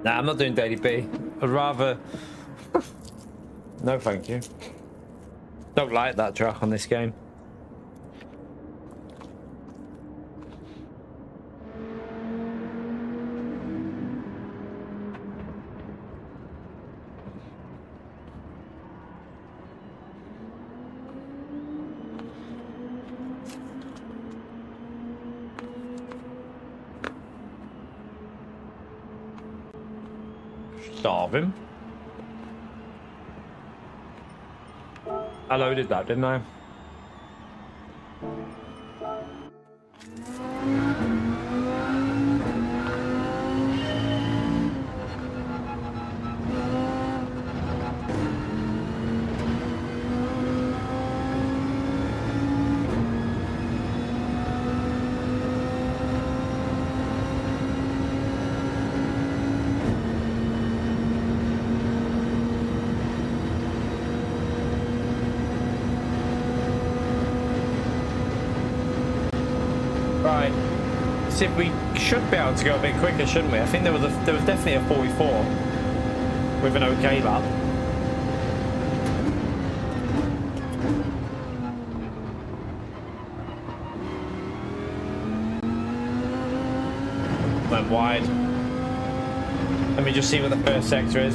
Nah, I'm not doing Daily B. I'd rather... No, thank you. Don't like that track on this game. Starve him. I loaded that, didn't I? We should be able to go a bit quicker, shouldn't we? I think there was definitely a 44 with an okay lap. went wide. Let me just see what the first sector is.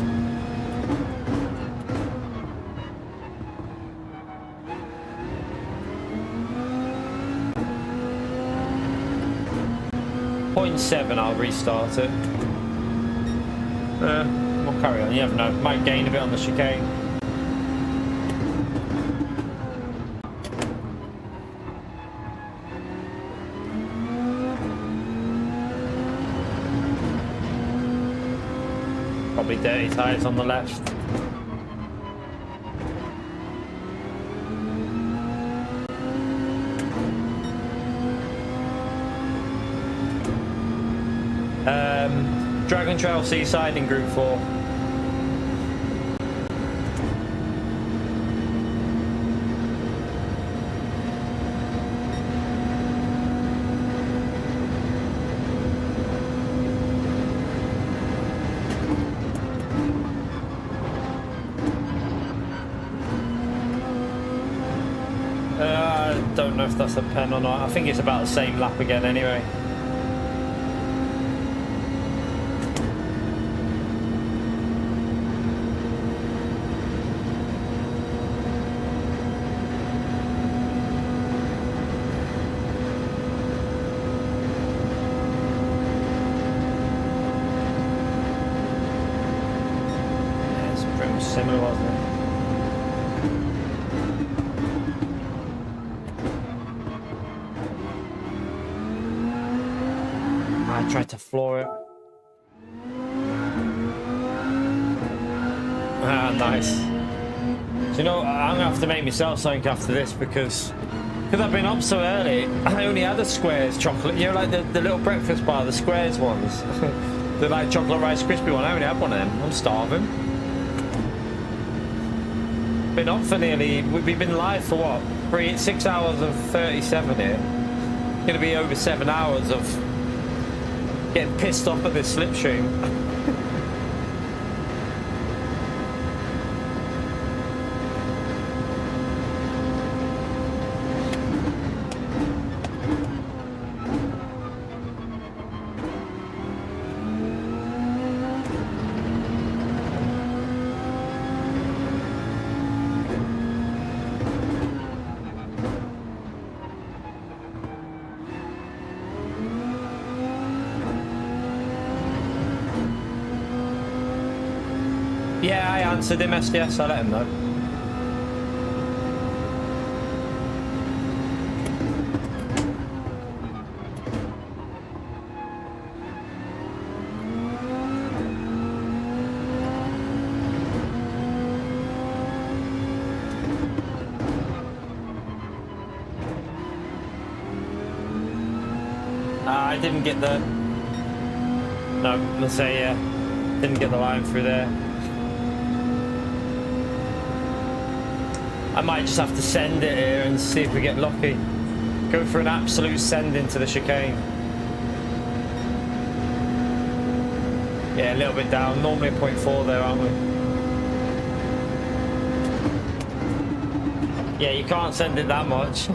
.7, I'll restart it. We'll carry on, you never know. Might gain a bit on the chicane. Probably dirty tyres on the left. Dragon Trail Seaside in Group 4. I don't know if that's a pen or not. I think it's about the same lap again anyway. Similar, wasn't it? I tried to floor it. Ah, nice. So, you know, I'm gonna have to make myself something after this because I've been up so early. I only had a Squares chocolate. You know, like the little breakfast bar, the Squares ones. The like chocolate Rice Krispie one. I only had one of them. I'm starving. Been up for nearly, we've been live for what, 6 hours and 37 here. Gonna be over 7 hours of getting pissed off at this slipstream. Yeah, I answered him, SDS, I let him know. I didn't get the... No, let's say, yeah. Didn't get the line through there. I might just have to send it here and see if we get lucky. Go for an absolute send into the chicane. Yeah, a little bit down. Normally a 0.4 there, aren't we? Yeah, you can't send it that much.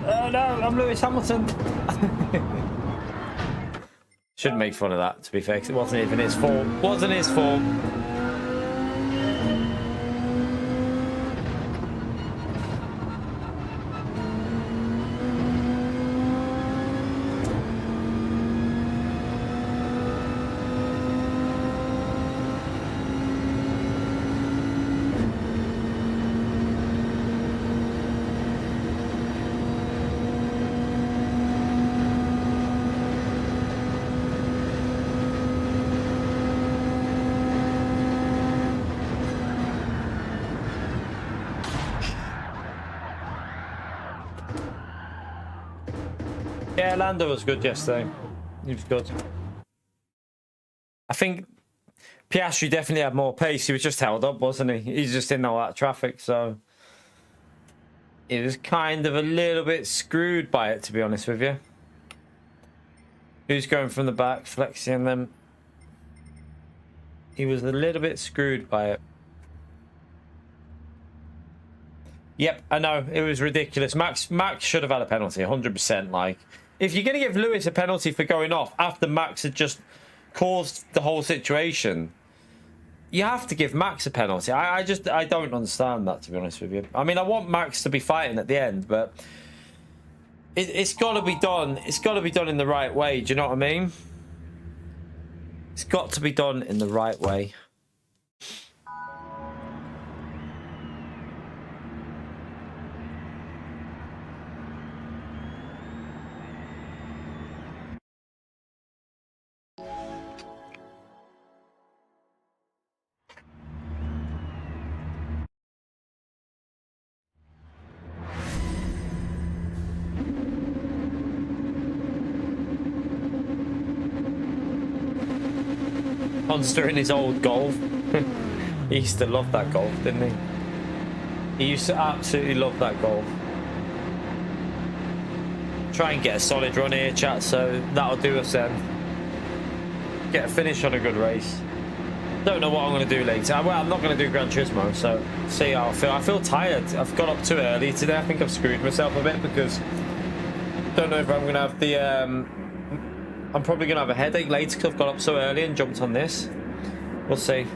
Oh no, I'm Lewis Hamilton. Shouldn't make fun of that, to be fair, 'cause it wasn't even his fault. Wasn't his fault. Yeah, Lando was good yesterday. He was good. I think Piastri definitely had more pace. He was just held up, wasn't he? He just in all that traffic, so he was kind of a little bit screwed by it, to be honest with you. Who's going from the back, flexing them? He was a little bit screwed by it. Yep, I know. It was ridiculous. Max should have had a penalty, 100%. Like, if you're going to give Lewis a penalty for going off after Max had just caused the whole situation, you have to give Max a penalty. I don't understand that, to be honest with you. I mean, I want Max to be fighting at the end, but it's got to be done. It's got to be done in the right way. Do you know what I mean? It's got to be done in the right way. Monster in his old Golf. He used to love that Golf, didn't he? He used to absolutely love that Golf. Try and get a solid run here, chat, so that'll do us then. Get a finish on a good race. Don't know what I'm going to do later. Well, I'm not going to do Gran Turismo, so see how I feel. I feel tired. I've got up too early today. I think I've screwed myself a bit because don't know if I'm going to have the... I'm probably going to have a headache later because I've got up so early and jumped on this. We'll see.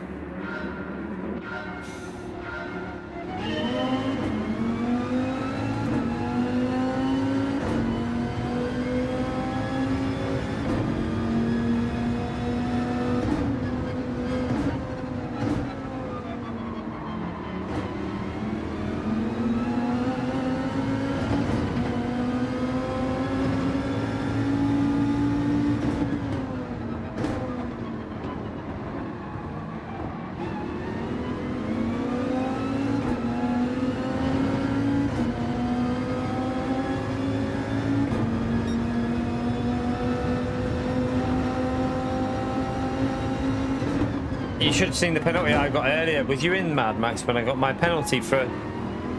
You should have seen the penalty I got earlier. Was you in, Mad Max, when I got my penalty for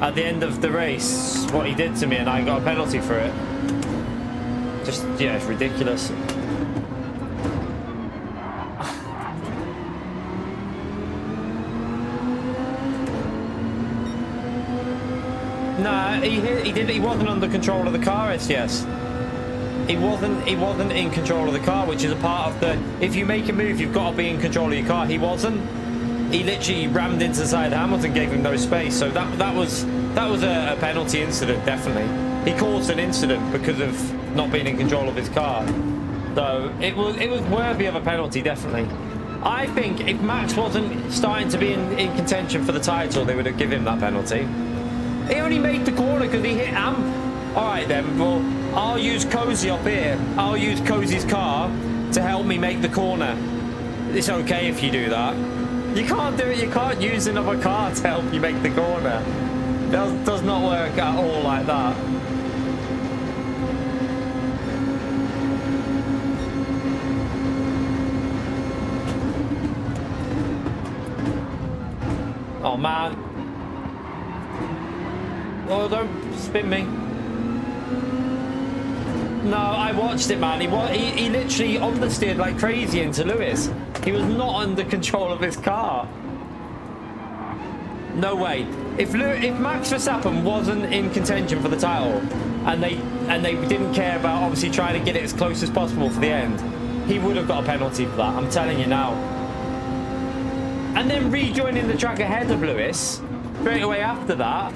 at the end of the race? What he did to me, and I got a penalty for it. Just, yeah, it's ridiculous. Nah, he did. He wasn't under control of the car, yes. He wasn't in control of the car, which is a part of the... If you make a move, you've got to be in control of your car. He wasn't. He literally rammed into the side of Hamilton, gave him no space. So that was a penalty incident, definitely. He caused an incident because of not being in control of his car. So it was worthy of a penalty, definitely. I think if Max wasn't starting to be in contention for the title, they would have given him that penalty. He only made the corner because he hit Amp. All right then, well, I'll use Cozy up here. I'll use Cozy's car to help me make the corner. It's okay if you do that. You can't do it. You can't use another car to help you make the corner. It does not work at all like that. Oh man. Oh, don't spin me. No, I watched it, man. He literally understeered like crazy into Lewis. He was not under control of his car. No way. If Max Verstappen wasn't in contention for the title, and they didn't care about obviously trying to get it as close as possible for the end, he would have got a penalty for that. I'm telling you now. And then rejoining the track ahead of Lewis straight away after that,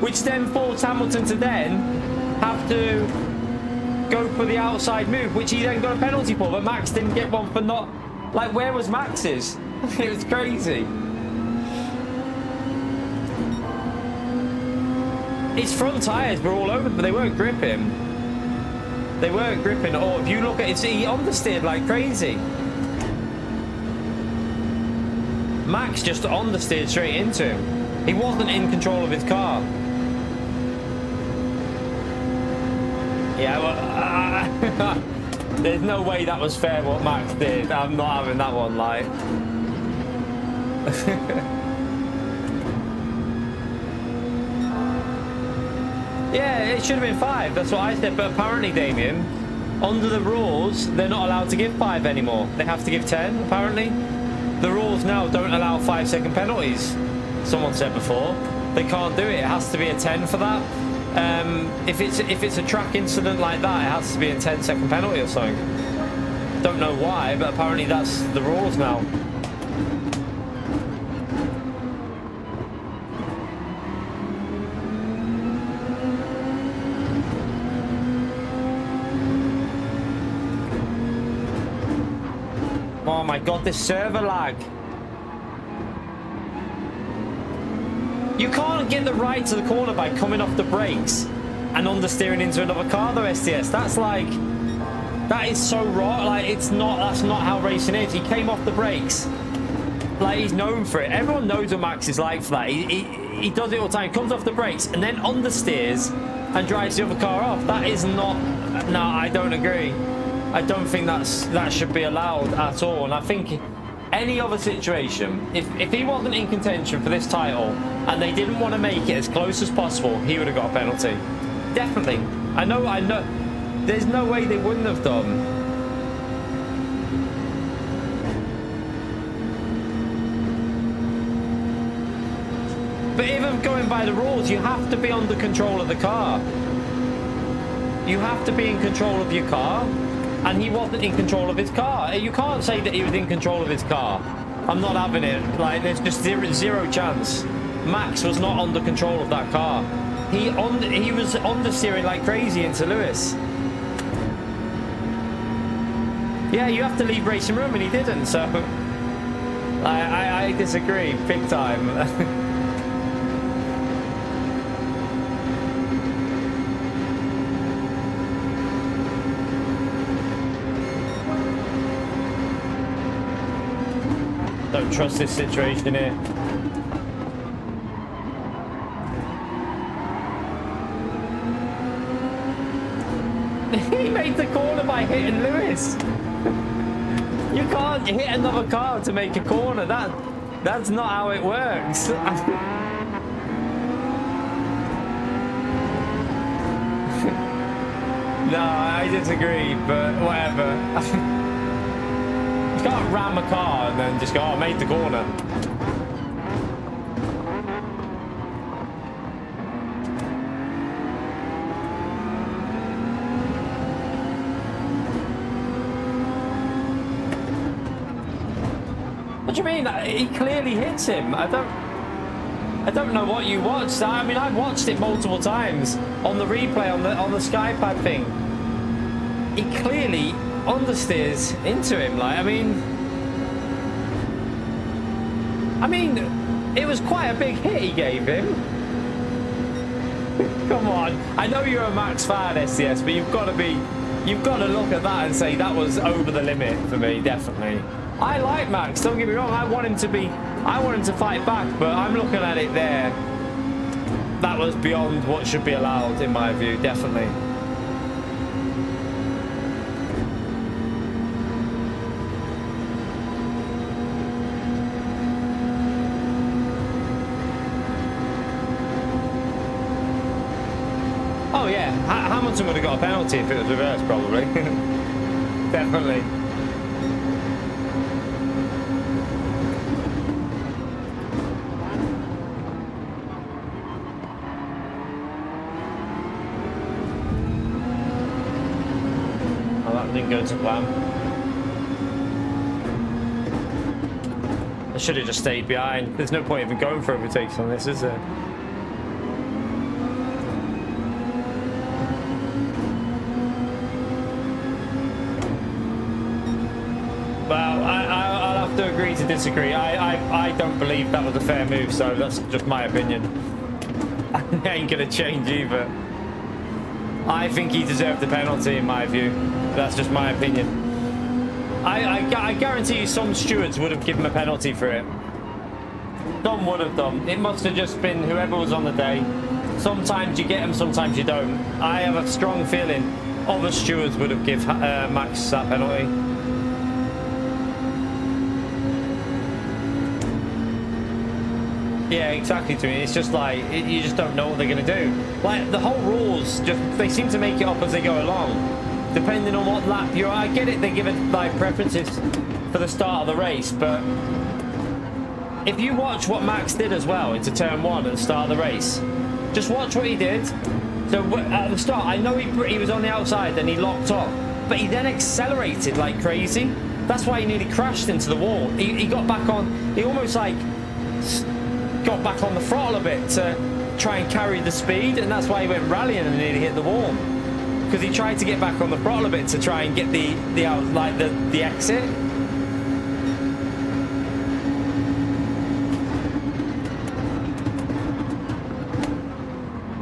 which then forced Hamilton to then have to go for the outside move, which he then got a penalty for, but Max didn't get one for not... Like, where was Max's? It was crazy. His front tyres were all over, but they weren't gripping. They weren't gripping at all. If you look at it, he understeered like crazy. Max just understeered straight into him. He wasn't in control of his car. Yeah, well, there's no way that was fair what Max did. I'm not having that one, like. Yeah, it should have been 5. That's what I said. But apparently, Damien, under the rules, they're not allowed to give 5 anymore. They have to give 10, apparently. The rules now don't allow 5-second penalties. someone said before. They can't do it. It has to be a 10 for that. If it's a track incident like that, it has to be a 10-second penalty or something. Don't know why, but apparently that's the rules now. Oh my god, this server lag. You can't get the right to the corner by coming off the brakes and understeering into another car though, STS. That's like, that is so wrong. Like, that's not how racing is. He came off the brakes. Like, he's known for it. Everyone knows what Max is like for that. He does it all the time. Comes off the brakes and then understeers and drives the other car off. That is not, no, I don't agree. I don't think that should be allowed at all. And I think any other situation, if he wasn't in contention for this title and they didn't want to make it as close as possible, he would have got a penalty. Definitely. I know. There's no way they wouldn't have done. But even going by the rules, you have to be under control of the car. You have to be in control of your car. And he wasn't in control of his car. You can't say that he was in control of his car. I'm not having it. Like, there's just zero chance. Max was not under control of that car. He was understeering like crazy into Lewis. Yeah, you have to leave racing room, and he didn't. So I disagree big time. Don't trust this situation here. He made the corner by hitting Lewis. You can't hit another car to make a corner. That's not how it works. No, I disagree, but whatever. You can't ram a car and then just go, oh, I made the corner. What do you mean? He clearly hits him. I don't know what you watched. I mean, I've watched it multiple times on the replay on the Skypad thing. He clearly understeers into him. Like, I mean, it was quite a big hit he gave him. Come on, I know you're a Max fan, STS, but you've got to look at that and say that was over the limit for me, definitely. I like Max. Don't get me wrong. I want him to fight back, but I'm looking at it there. That was beyond what should be allowed, in my view, definitely. Oh yeah, Hamilton would have got a penalty if it was reversed, probably. Definitely. Oh, that didn't go to plan. I should have just stayed behind. There's no point even going for overtakes on this, is there? Well, I'll have to agree to disagree. I don't believe that was a fair move, so that's just my opinion. I ain't gonna change either. I think he deserved the penalty, in my view. That's just my opinion. I guarantee you some stewards would have given a penalty for it. Some would have done. It must have just been whoever was on the day. Sometimes you get them, sometimes you don't. I have a strong feeling other stewards would have given Max that penalty. Yeah, exactly, to me. It's just like, you just don't know what they're going to do. Like, the whole rules, they seem to make it up as they go along. Depending on what lap you're on. I get it, they give it, like, preferences for the start of the race, but if you watch what Max did as well into turn 1 at the start of the race, just watch what he did. So at the start, I know he was on the outside, then he locked up, but he then accelerated like crazy. That's why he nearly crashed into the wall. He got back on, he almost like got back on the throttle a bit to try and carry the speed, and that's why he went rallying and nearly hit the wall. Because he tried to get back on the throttle a bit to try and get the exit.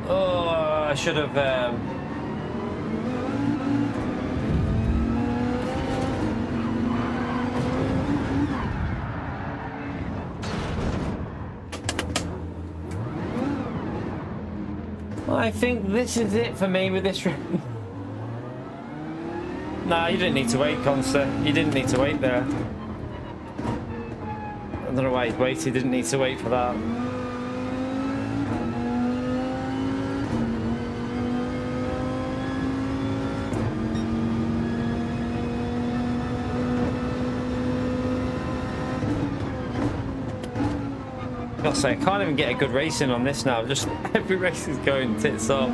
Oh, I should have. I think this is it for me with this. Nah, you didn't need to wait, Conster. You didn't need to wait there. I don't know why he'd wait. He didn't need to wait for that. Gotta say, I can't even get a good race in on this now. Just every race is going tits up.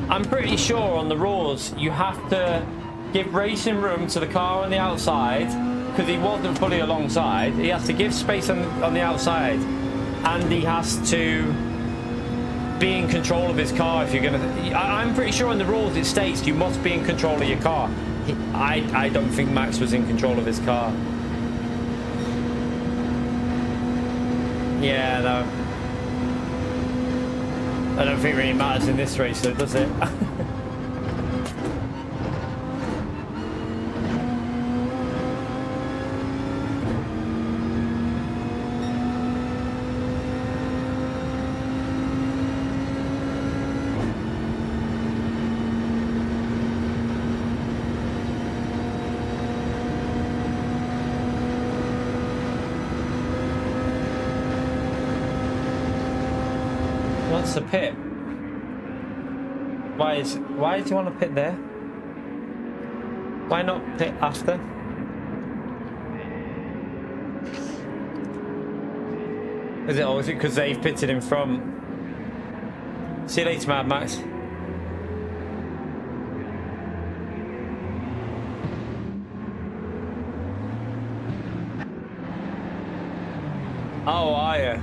I'm pretty sure on the rules you have to give racing room to the car on the outside, because he wasn't fully alongside. He has to give space on the outside, and he has to be in control of his car if you're gonna. I'm pretty sure in the rules it states you must be in control of your car. I don't think Max was in control of his car. Yeah, no. I don't think it really matters in this race though, does it? What's the pit? Why do you want to pit there? Why not pit after? Is it because they've pitted in front? See you later, Mad Max. Oh, are you?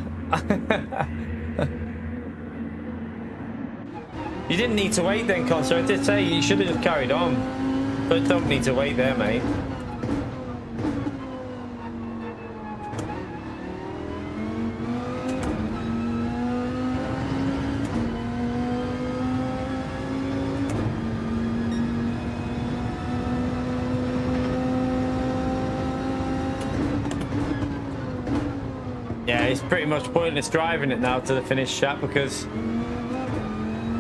You didn't need to wait then, Conster. I did say you should have just carried on. But don't need to wait there, mate. Yeah, it's pretty much pointless driving it now to the finish chat, because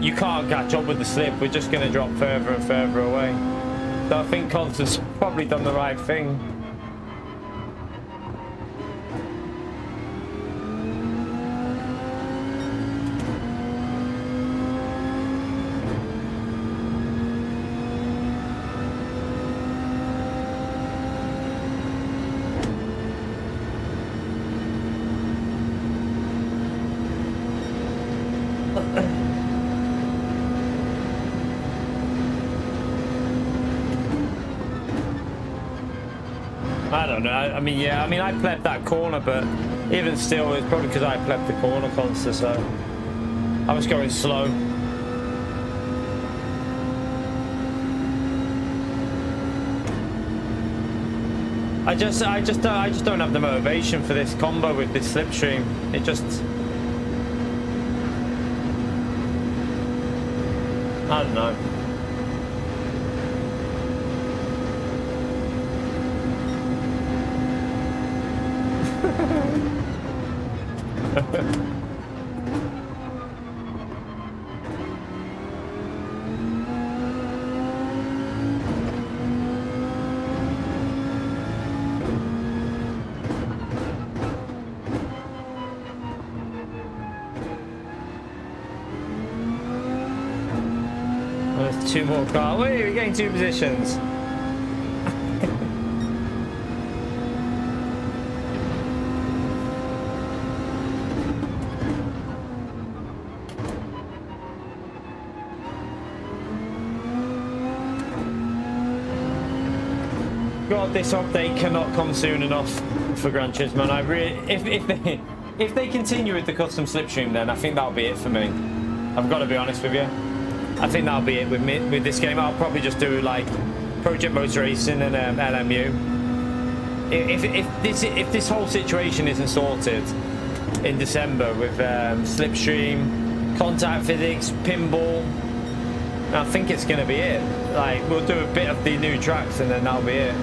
you can't catch up with the slip. We're just going to drop further and further away. So I think Conster's probably done the right thing. I don't know. I mean, yeah. I mean, I plebbed that corner, but even still, it's probably because I plebbed the corner, Conster. So I was going slow. I just don't have the motivation for this combo with this slipstream. It just, I don't know. There's two more cars. Wait, we're getting two positions. God, this update cannot come soon enough for Gran Turismo. I really, if they continue with the custom slipstream, then I think that'll be it for me. I've got to be honest with you. I think that'll be it with me with this game. I'll probably just do like Project Motor Racing and LMU. If this whole situation isn't sorted in December with slipstream, contact physics, pinball, I think it's going to be it. Like, we'll do a bit of the new tracks and then that'll be it.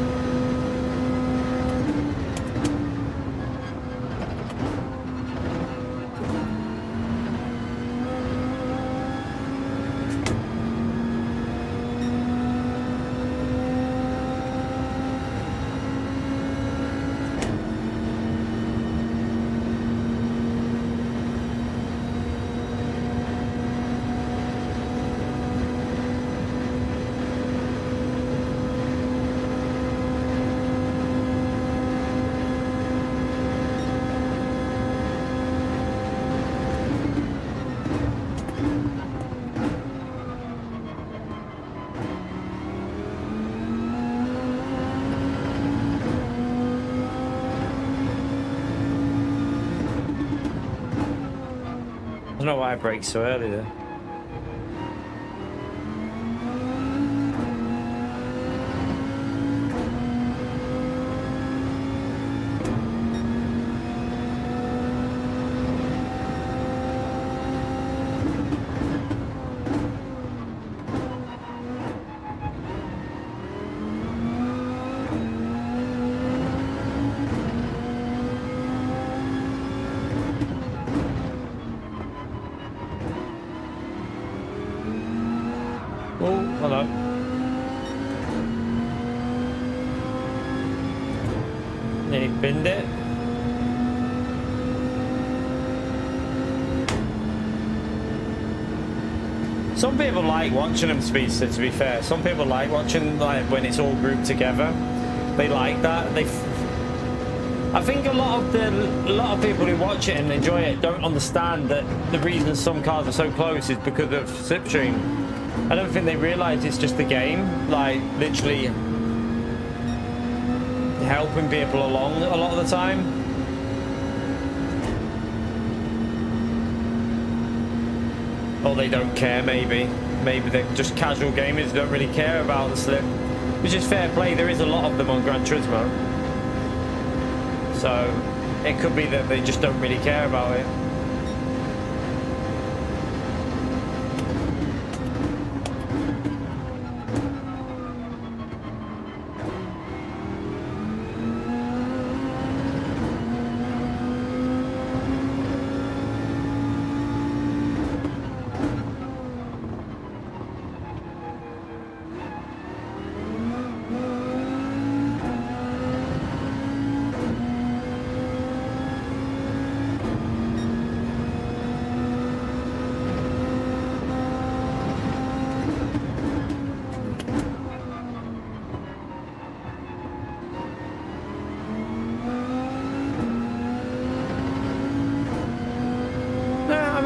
I don't know why I brake so early there. Oh, hello. Nearly binned it. Some people like watching them speedster, to be fair. Some people like watching like when it's all grouped together. They like that. I think a lot of people who watch it and enjoy it don't understand that the reason some cars are so close is because of slipstream. I don't think they realise it's just the game, like literally helping people along a lot of the time. Or they don't care, maybe they're just casual gamers, don't really care about the slip, which is fair play. There is a lot of them on Gran Turismo, so it could be that they just don't really care about it.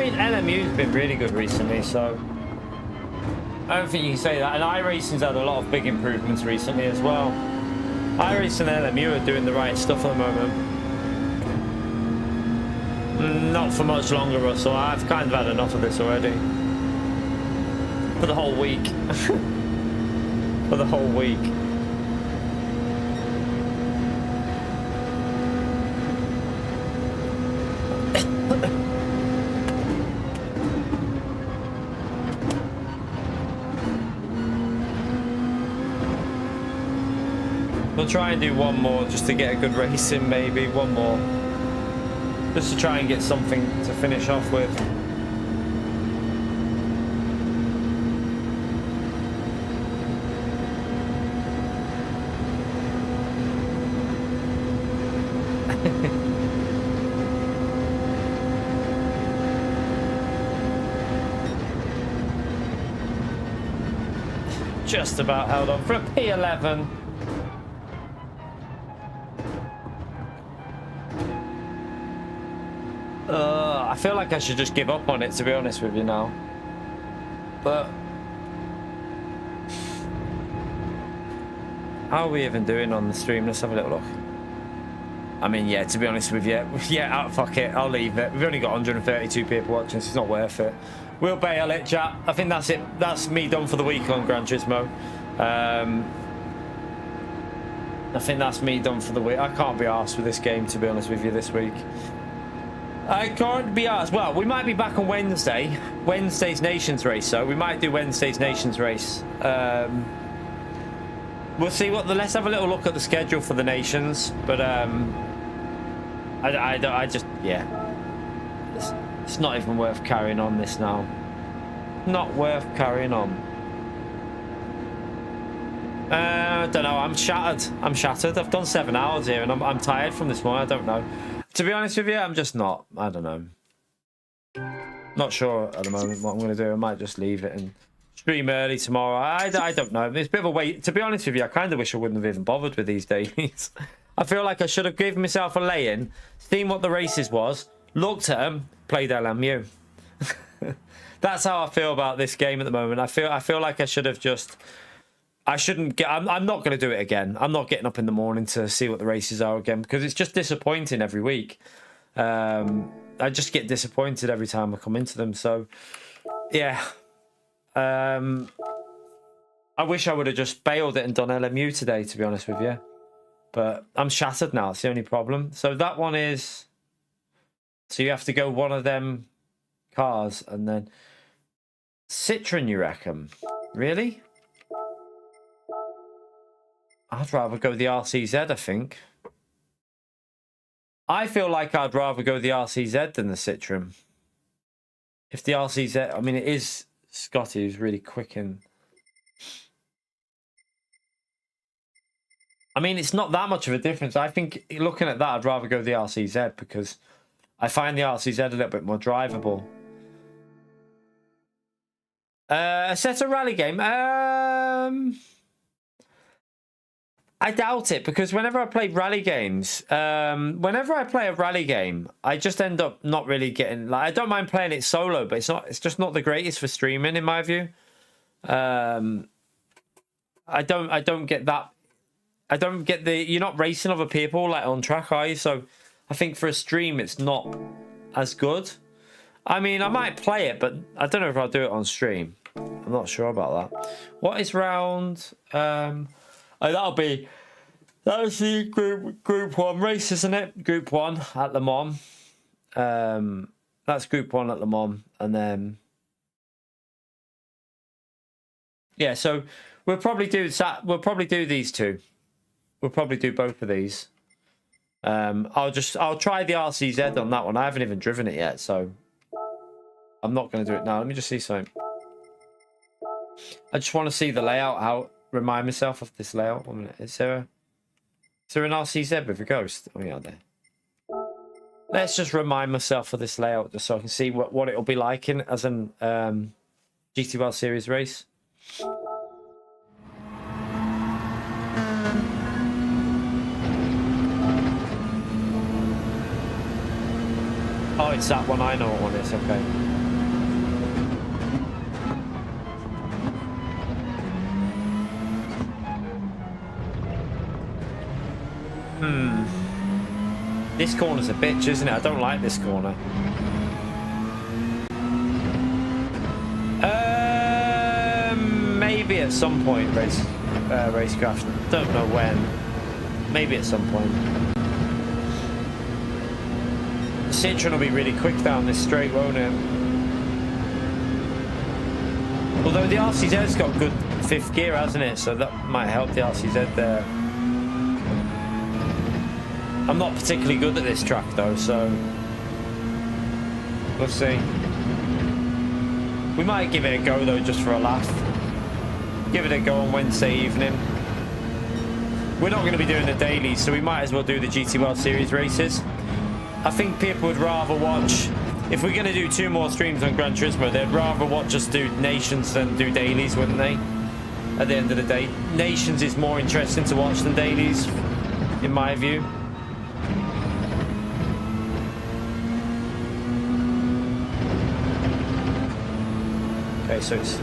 LMU's been really good recently, so I don't think you can say that. And iRacing's had a lot of big improvements recently as well. iRacing and LMU are doing the right stuff at the moment. Not for much longer, Russell. I've kind of had enough of this already. For the whole week. For the whole week. We'll try and do one more just to get a good race in, maybe one more, just to try and get something to finish off with. Just about held on for a P11. I feel like I should just give up on it, to be honest with you now. But How are we even doing on the stream? Let's have a little look. I mean, yeah, to be honest with you, yeah, fuck it, I'll leave it. We've only got 132 people watching, so it's not worth it. We'll bail it, chat. I think that's it. That's me done for the week on Gran Turismo. I think that's me done for the week. I can't be arsed with this game, to be honest with you, this week. I can't be arsed. Well, we might be back on Wednesday. Wednesday's Nations race, so we might do Wednesday's Nations race. We'll see what the... Let's have a little look at the schedule for the Nations. But, I just... Yeah. It's not even worth carrying on this now. Not worth carrying on. I don't know. I'm shattered. I'm shattered. I've done 7 hours here and I'm tired from this morning. I don't know. To be honest with you, I'm just not. I don't know. Not sure at the moment what I'm going to do. I might just leave it and stream early tomorrow. I don't know. It's a bit of a wait. To be honest with you, I kind of wish I wouldn't have even bothered with these dailies. I feel like I should have given myself a lay-in, seen what the races was, looked at them, played LMU. That's how I feel about this game at the moment. I feel like I should have just... I shouldn't get... I'm not going to do it again. I'm not getting up in the morning to see what the races are again because it's just disappointing every week. I just get disappointed every time I come into them. So, yeah. I wish I would have just bailed it and done LMU today, to be honest with you. But I'm shattered now. It's the only problem. So that one is... So you have to go one of them cars and then... Citroen, you reckon? Really? I'd rather go the RCZ, I think. I feel like I'd rather go the RCZ than the Citroen. If the RCZ... I mean, it is Scotty who's really quick and... I mean, it's not that much of a difference. I think, looking at that, I'd rather go the RCZ because I find the RCZ a little bit more drivable. A set of rally game? I doubt it because whenever I play rally games, whenever I play a rally game, I just end up not really getting... Like, I don't mind playing it solo, but it's just not the greatest for streaming, in my view. I don't get that... I don't get the... You're not racing other people like on track, are you? So I think for a stream, it's not as good. I mean, I might play it, but I don't know if I'll do it on stream. I'm not sure about that. What is round... Oh, that was the group 1 race, isn't it? Group 1 at Le Mans. That's group 1 at Le Mans. And then... Yeah, so we'll probably do these two. We'll probably do both of these. I'll try the RCZ on that one. I haven't even driven it yet, so I'm not going to do it now. Let me just see something. I just want to see the layout, remind myself of this layout. 1 minute. Is there an RCZ with a ghost? Oh, yeah, there. Let's just remind myself of this layout just so I can see what it'll be like in as an GT World Series race. Oh, it's that one. I know what one it is. Okay. This corner's a bitch, isn't it? I don't like this corner. Maybe at some point, racecraft. Don't know when. Maybe at some point. Citroen will be really quick down this straight, won't it? Although the RCZ's got good 5th gear, hasn't it? So that might help the RCZ there. I'm not particularly good at this track though, so we'll see. We might give it a go though, just for a laugh. Give it a go on Wednesday evening. We're not going to be doing the dailies, so we might as well do the GT World Series races. I think people would rather watch, if we're going to do 2 more streams on Gran Turismo, they'd rather watch us do Nations than do dailies, wouldn't they? At the end of the day, Nations is more interesting to watch than dailies, in my view. Okay, so it's...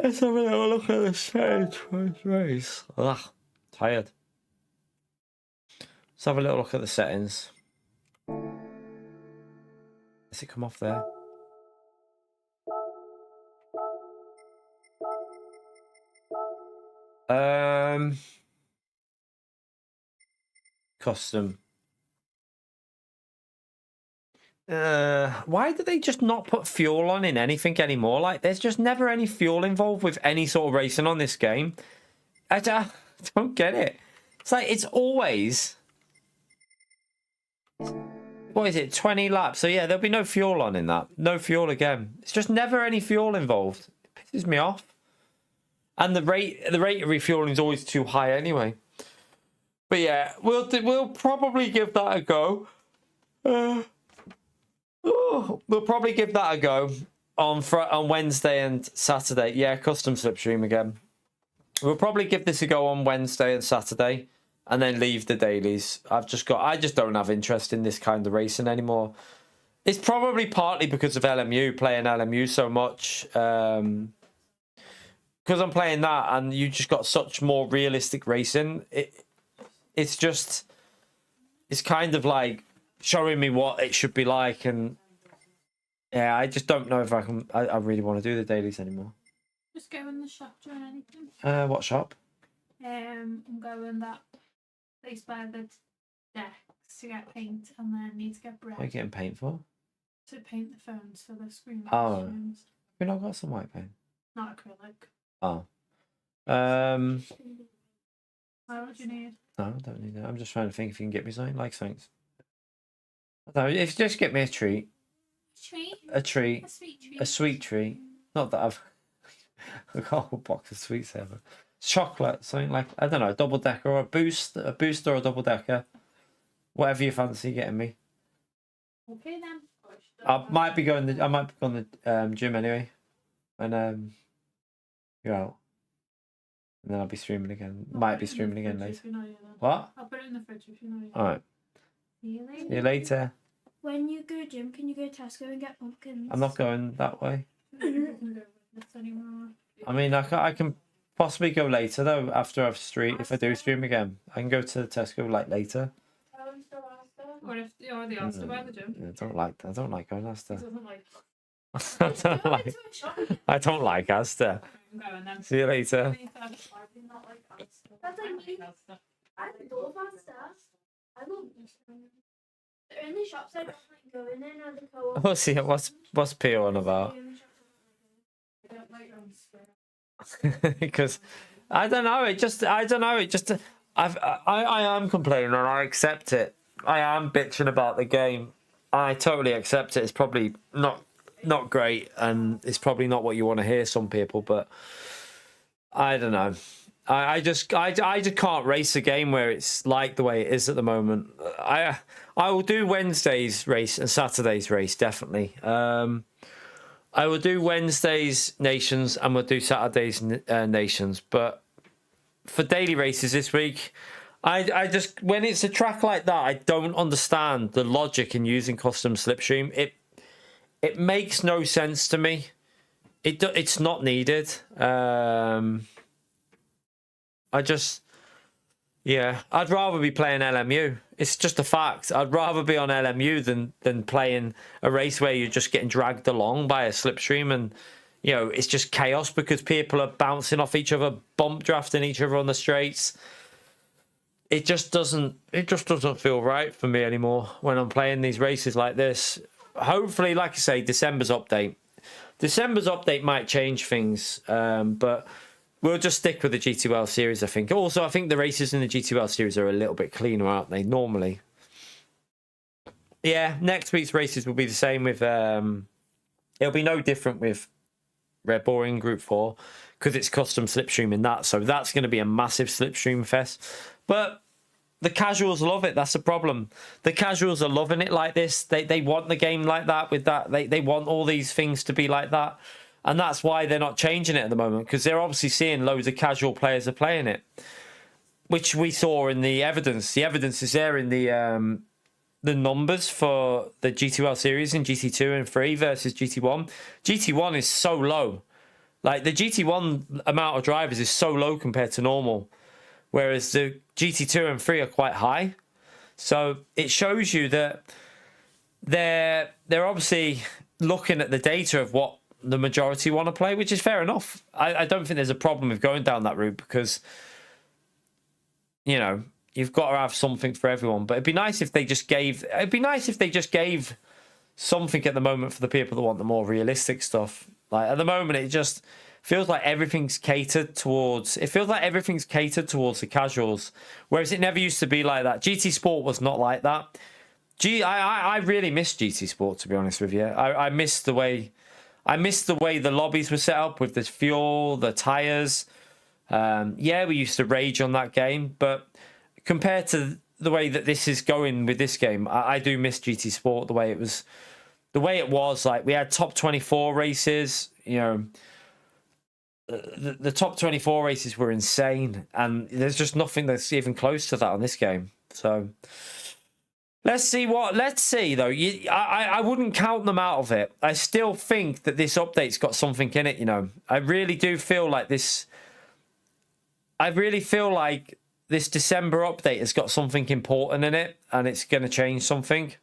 Let's have a little look at the settings for this race. Ugh, tired. Let's have a little look at the settings. Does it come off there? Custom. Why do they just not put fuel on in anything anymore? Like, there's just never any fuel involved with any sort of racing on this game. I don't get it. It's like, it's always... What is it, 20 laps? So yeah, there'll be no fuel on in that. No fuel again. It's just never any fuel involved. It pisses me off. And the rate of refueling is always too high anyway. But yeah, we'll probably give that a go. We'll probably give that a go on Wednesday and Saturday. Yeah, custom slipstream again. We'll probably give this a go on Wednesday and Saturday, and then leave the dailies. I just don't have interest in this kind of racing anymore. It's probably partly because of LMU, playing LMU so much. Because I'm playing that, and you just got such more realistic racing. It's kind of like showing me what it should be like, and yeah, I just don't know if I can. I really want to do the dailies anymore. Just go in the shop doing anything. What shop? I'm going that place by the decks to get paint, and then need to get bread What are you getting paint for? to paint the phones for the screen. Oh. Phones. We've not got some white paint. Not acrylic. Oh. Why would you need? No, I don't need that. I'm just trying to think if you can get me something. Like something. I don't know, if just get me a treat. Treat? A treat. A sweet treat. A sweet treat. Not that I've got a whole box of sweets ever. Chocolate, something like, I don't know, a double decker or a boost or a double decker. Whatever you fancy getting me. Okay then. I might be going the gym anyway. And you're out. And then I'll be streaming again. Might be streaming again later. What? I'll put it in the fridge if you know. Alright. See you later. See you later. When you go gym, can you go to Tesco and get pumpkins? I'm not going that way. Anymore. I mean, I can possibly go later though. After I've if I do stream again, I can go to Tesco like later. Or if they asked about the gym. I don't like going He Asda. doesn't like. I don't like Asda. I'm going then. See you later. That's like me. I love Asda. I love they're in the shops I don't like going in or the co-op. What's he? What's P on about? I don't like them. Because I don't know. I am complaining and I accept it. I am bitching about the game. I totally accept it. It's probably not great, and it's probably not what you want to hear, some people, but I don't know. I just can't race a game where it's like the way it is at the moment. I will do Wednesday's race and Saturday's race, definitely. I will do Wednesday's Nations and we'll do Saturday's Nations, but for daily races this week, I just, when it's a track like that, I don't understand the logic in using custom slipstream. It makes no sense to me. It's not needed. I'd rather be playing LMU. It's just a fact. I'd rather be on LMU than playing a race where you're just getting dragged along by a slipstream, and it's just chaos because people are bouncing off each other, bump drafting each other on the straights. It just doesn't feel right for me anymore when I'm playing these races like this. Hopefully, like I say, December's update might change things, but we'll just stick with the GT2L series, I think. Also, I think the races in the GT2L series are a little bit cleaner, aren't they, normally? Yeah, next week's races will be the same with... it'll be no different with Red Bull in Group 4 because it's custom slipstream in that. So that's going to be a massive slipstream fest. But the casuals love it. That's the problem. The casuals are loving it like this. They want the game like that with that. They want all these things to be like that. And that's why they're not changing it at the moment, because they're obviously seeing loads of casual players are playing it, which we saw in the evidence. The evidence is there in the numbers for the GT2L series in GT2 and 3 versus GT1. GT1 is so low. Like the GT1 amount of drivers is so low compared to normal, whereas the GT2 and 3 are quite high. So it shows you that they're obviously looking at the data of what the majority want to play, which is fair enough. I don't think there's a problem with going down that route because, you know, you've got to have something for everyone. But it'd be nice if they just gave. It'd be nice if they just gave something at the moment for the people that want the more realistic stuff. Like at the moment, it just feels like everything's catered towards. It feels like everything's catered towards the casuals, whereas it never used to be like that. GT Sport was not like that. I really miss GT Sport, to be honest with you. I miss the way. I miss the way the lobbies were set up with the fuel, the tires. Yeah, we used to rage on that game, but compared to the way that this is going with this game, I do miss GT Sport the way it was. The way it was, like we had top 24 races. You know, the top 24 races were insane, and there's just nothing that's even close to that on this game. So let's see though. I wouldn't count them out of it. I still think that this update's got something in it. You know, I really do feel like this. I really feel like this December update has got something important in it, and it's going to change something.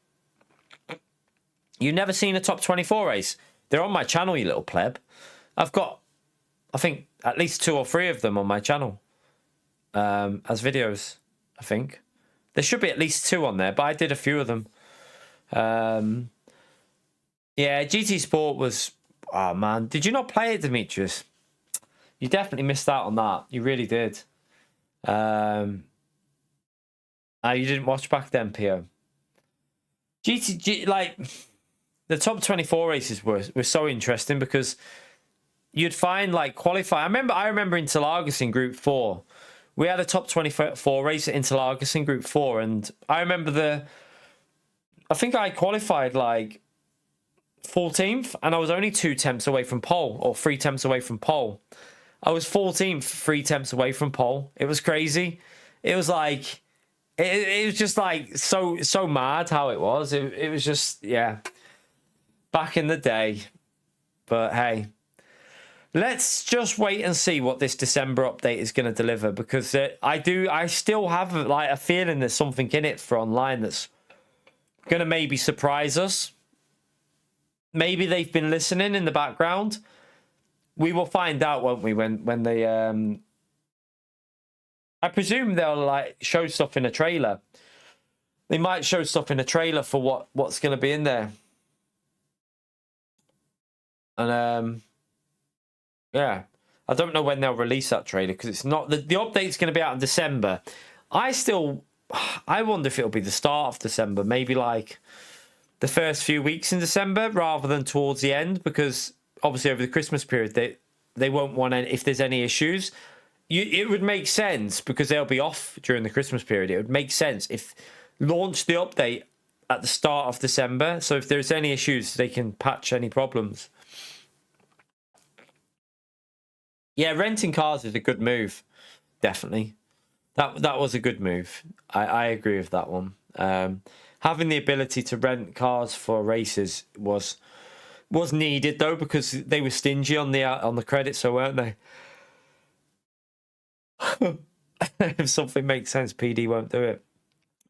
You've never seen a top 24 race? They're on my channel, you little pleb. I've got, I think, at least 2 or 3 of them on my channel as videos, I think. There should be at least 2 on there, but I did a few of them. Yeah, GT Sport was... Oh, man. Did you not play it, Demetrius? You definitely missed out on that. You really did. You didn't watch back then, Pio. Like... The top 24 races were so interesting because you'd find like qualify. I remember Interlagos in Group 4. We had a top 24 race at Interlagos in Group 4, and I remember I think I qualified like 14th, and I was only 2 temps away from pole, or 3 temps away from pole. I was 14th, 3 temps away from pole. It was crazy. It was like it was just like so mad how it was. It was just, yeah. Back in the day. But hey, let's just wait and see what this December update is going to deliver, because I still have like a feeling there's something in it for online that's going to maybe surprise us. Maybe they've been listening in the background. We will find out, won't we, when they I presume they'll like show stuff in a trailer. They might show stuff in a trailer for what's going to be in there. And yeah, I don't know when they'll release that trailer, because it's not the update's going to be out in December. I wonder if it'll be the start of December, maybe like the first few weeks in December rather than towards the end, because obviously over the Christmas period they won't want any, if there's any issues. It would make sense because they'll be off during the Christmas period. It would make sense if launch the update at the start of December, so if there's any issues they can patch any problems. Yeah, renting cars is a good move. Definitely. That was a good move. I agree with that one. Having the ability to rent cars for races was needed though, because they were stingy on the credit, so weren't they? If something makes sense, PD won't do it.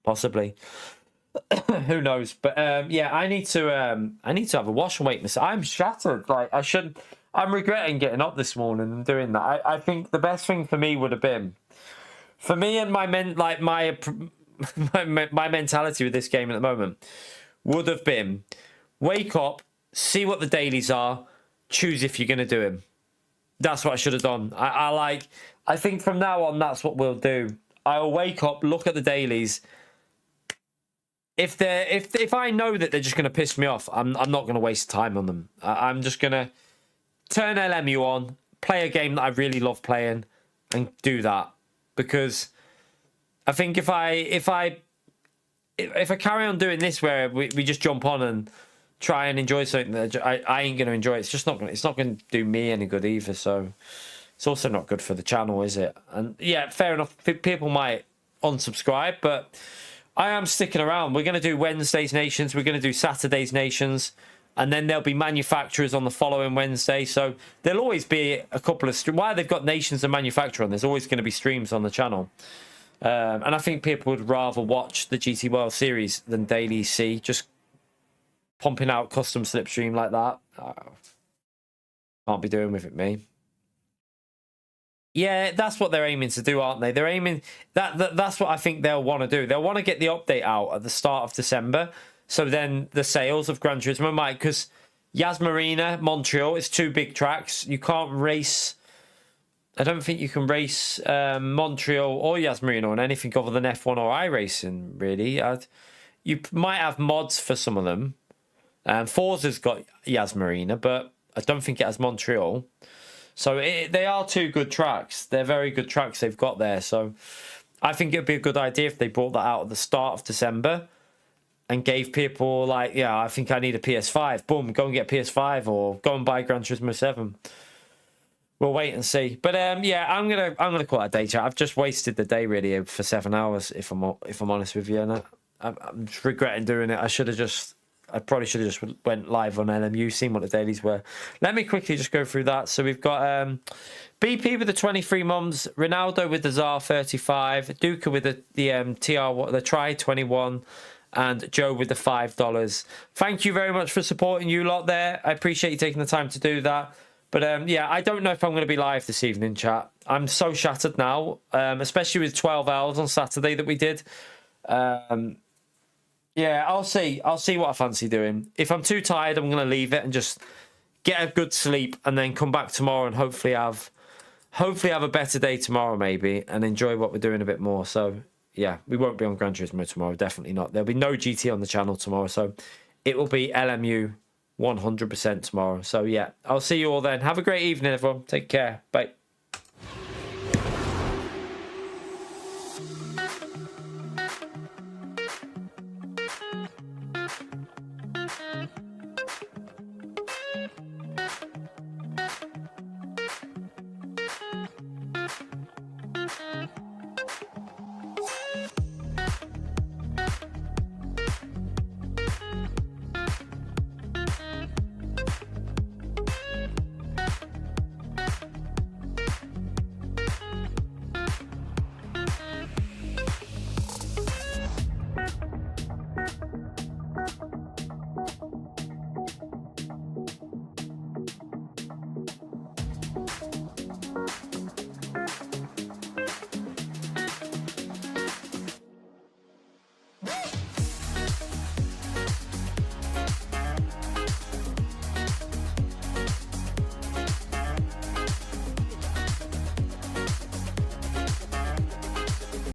Possibly. Who knows? But yeah, I need to have a wash and wait myself. I'm shattered. Like I'm regretting getting up this morning and doing that. I think the best thing for me would have been, for me and my mentality with this game at the moment would have been, wake up, see what the dailies are, choose if you're going to do them. That's what I should have done. I think from now on, that's what we'll do. I'll wake up, look at the dailies. If I know that they're just going to piss me off, I'm not going to waste time on them. I'm just going to turn LMU on, play a game that I really love playing, and do that. Because I think if I carry on doing this, where we just jump on and try and enjoy something that I ain't going to enjoy, it's not going to do me any good either. So it's also not good for the channel, is it? And yeah, fair enough. People might unsubscribe, but I am sticking around. We're going to do Wednesday's Nations. We're going to do Saturday's Nations. And then there'll be manufacturers on the following Wednesday. So there'll always be a couple of... While they've got nations of manufacturer on, there's always going to be streams on the channel. And I think people would rather watch the GT World Series than daily see. Just pumping out custom slipstream like that. Can't be doing with it, me. Yeah, that's what they're aiming to do, aren't they? They're aiming... That's what I think they'll want to do. They'll want to get the update out at the start of December. So then the sales of Gran Turismo might, because Yas Marina, Montreal, is 2 big tracks. You can't race. I don't think you can race Montreal or Yas Marina on anything other than F1 or iRacing, really. You might have mods for some of them. Forza's got Yas Marina, but I don't think it has Montreal. So they are 2 good tracks. They're very good tracks they've got there. So I think it would be a good idea if they brought that out at the start of December. And gave people like, yeah, I think I need a PS5. Boom, go and get a PS5 or go and buy Gran Turismo 7. We'll wait and see. But yeah, I'm gonna call it a day chat. I've just wasted the day really for 7 hours, if I'm honest with you, and I'm just regretting doing it. I probably should have just went live on LMU, seen what the dailies were. Let me quickly just go through that. So we've got BP with the 23 mums, Ronaldo with the ZAR 35, Duca with the TR, the Tri 21. And Joe with the $5. Thank you very much for supporting you lot there. I appreciate you taking the time to do that. But yeah, I don't know if I'm going to be live this evening, chat. I'm so shattered now, especially with 12 hours on Saturday that we did. Yeah, I'll see. I'll see what I fancy doing. If I'm too tired, I'm going to leave it and just get a good sleep and then come back tomorrow and hopefully have a better day tomorrow maybe and enjoy what we're doing a bit more. So... yeah, we won't be on Gran Turismo tomorrow. Definitely not. There'll be no GT on the channel tomorrow. So it will be LMU 100% tomorrow. So yeah, I'll see you all then. Have a great evening, everyone. Take care. Bye.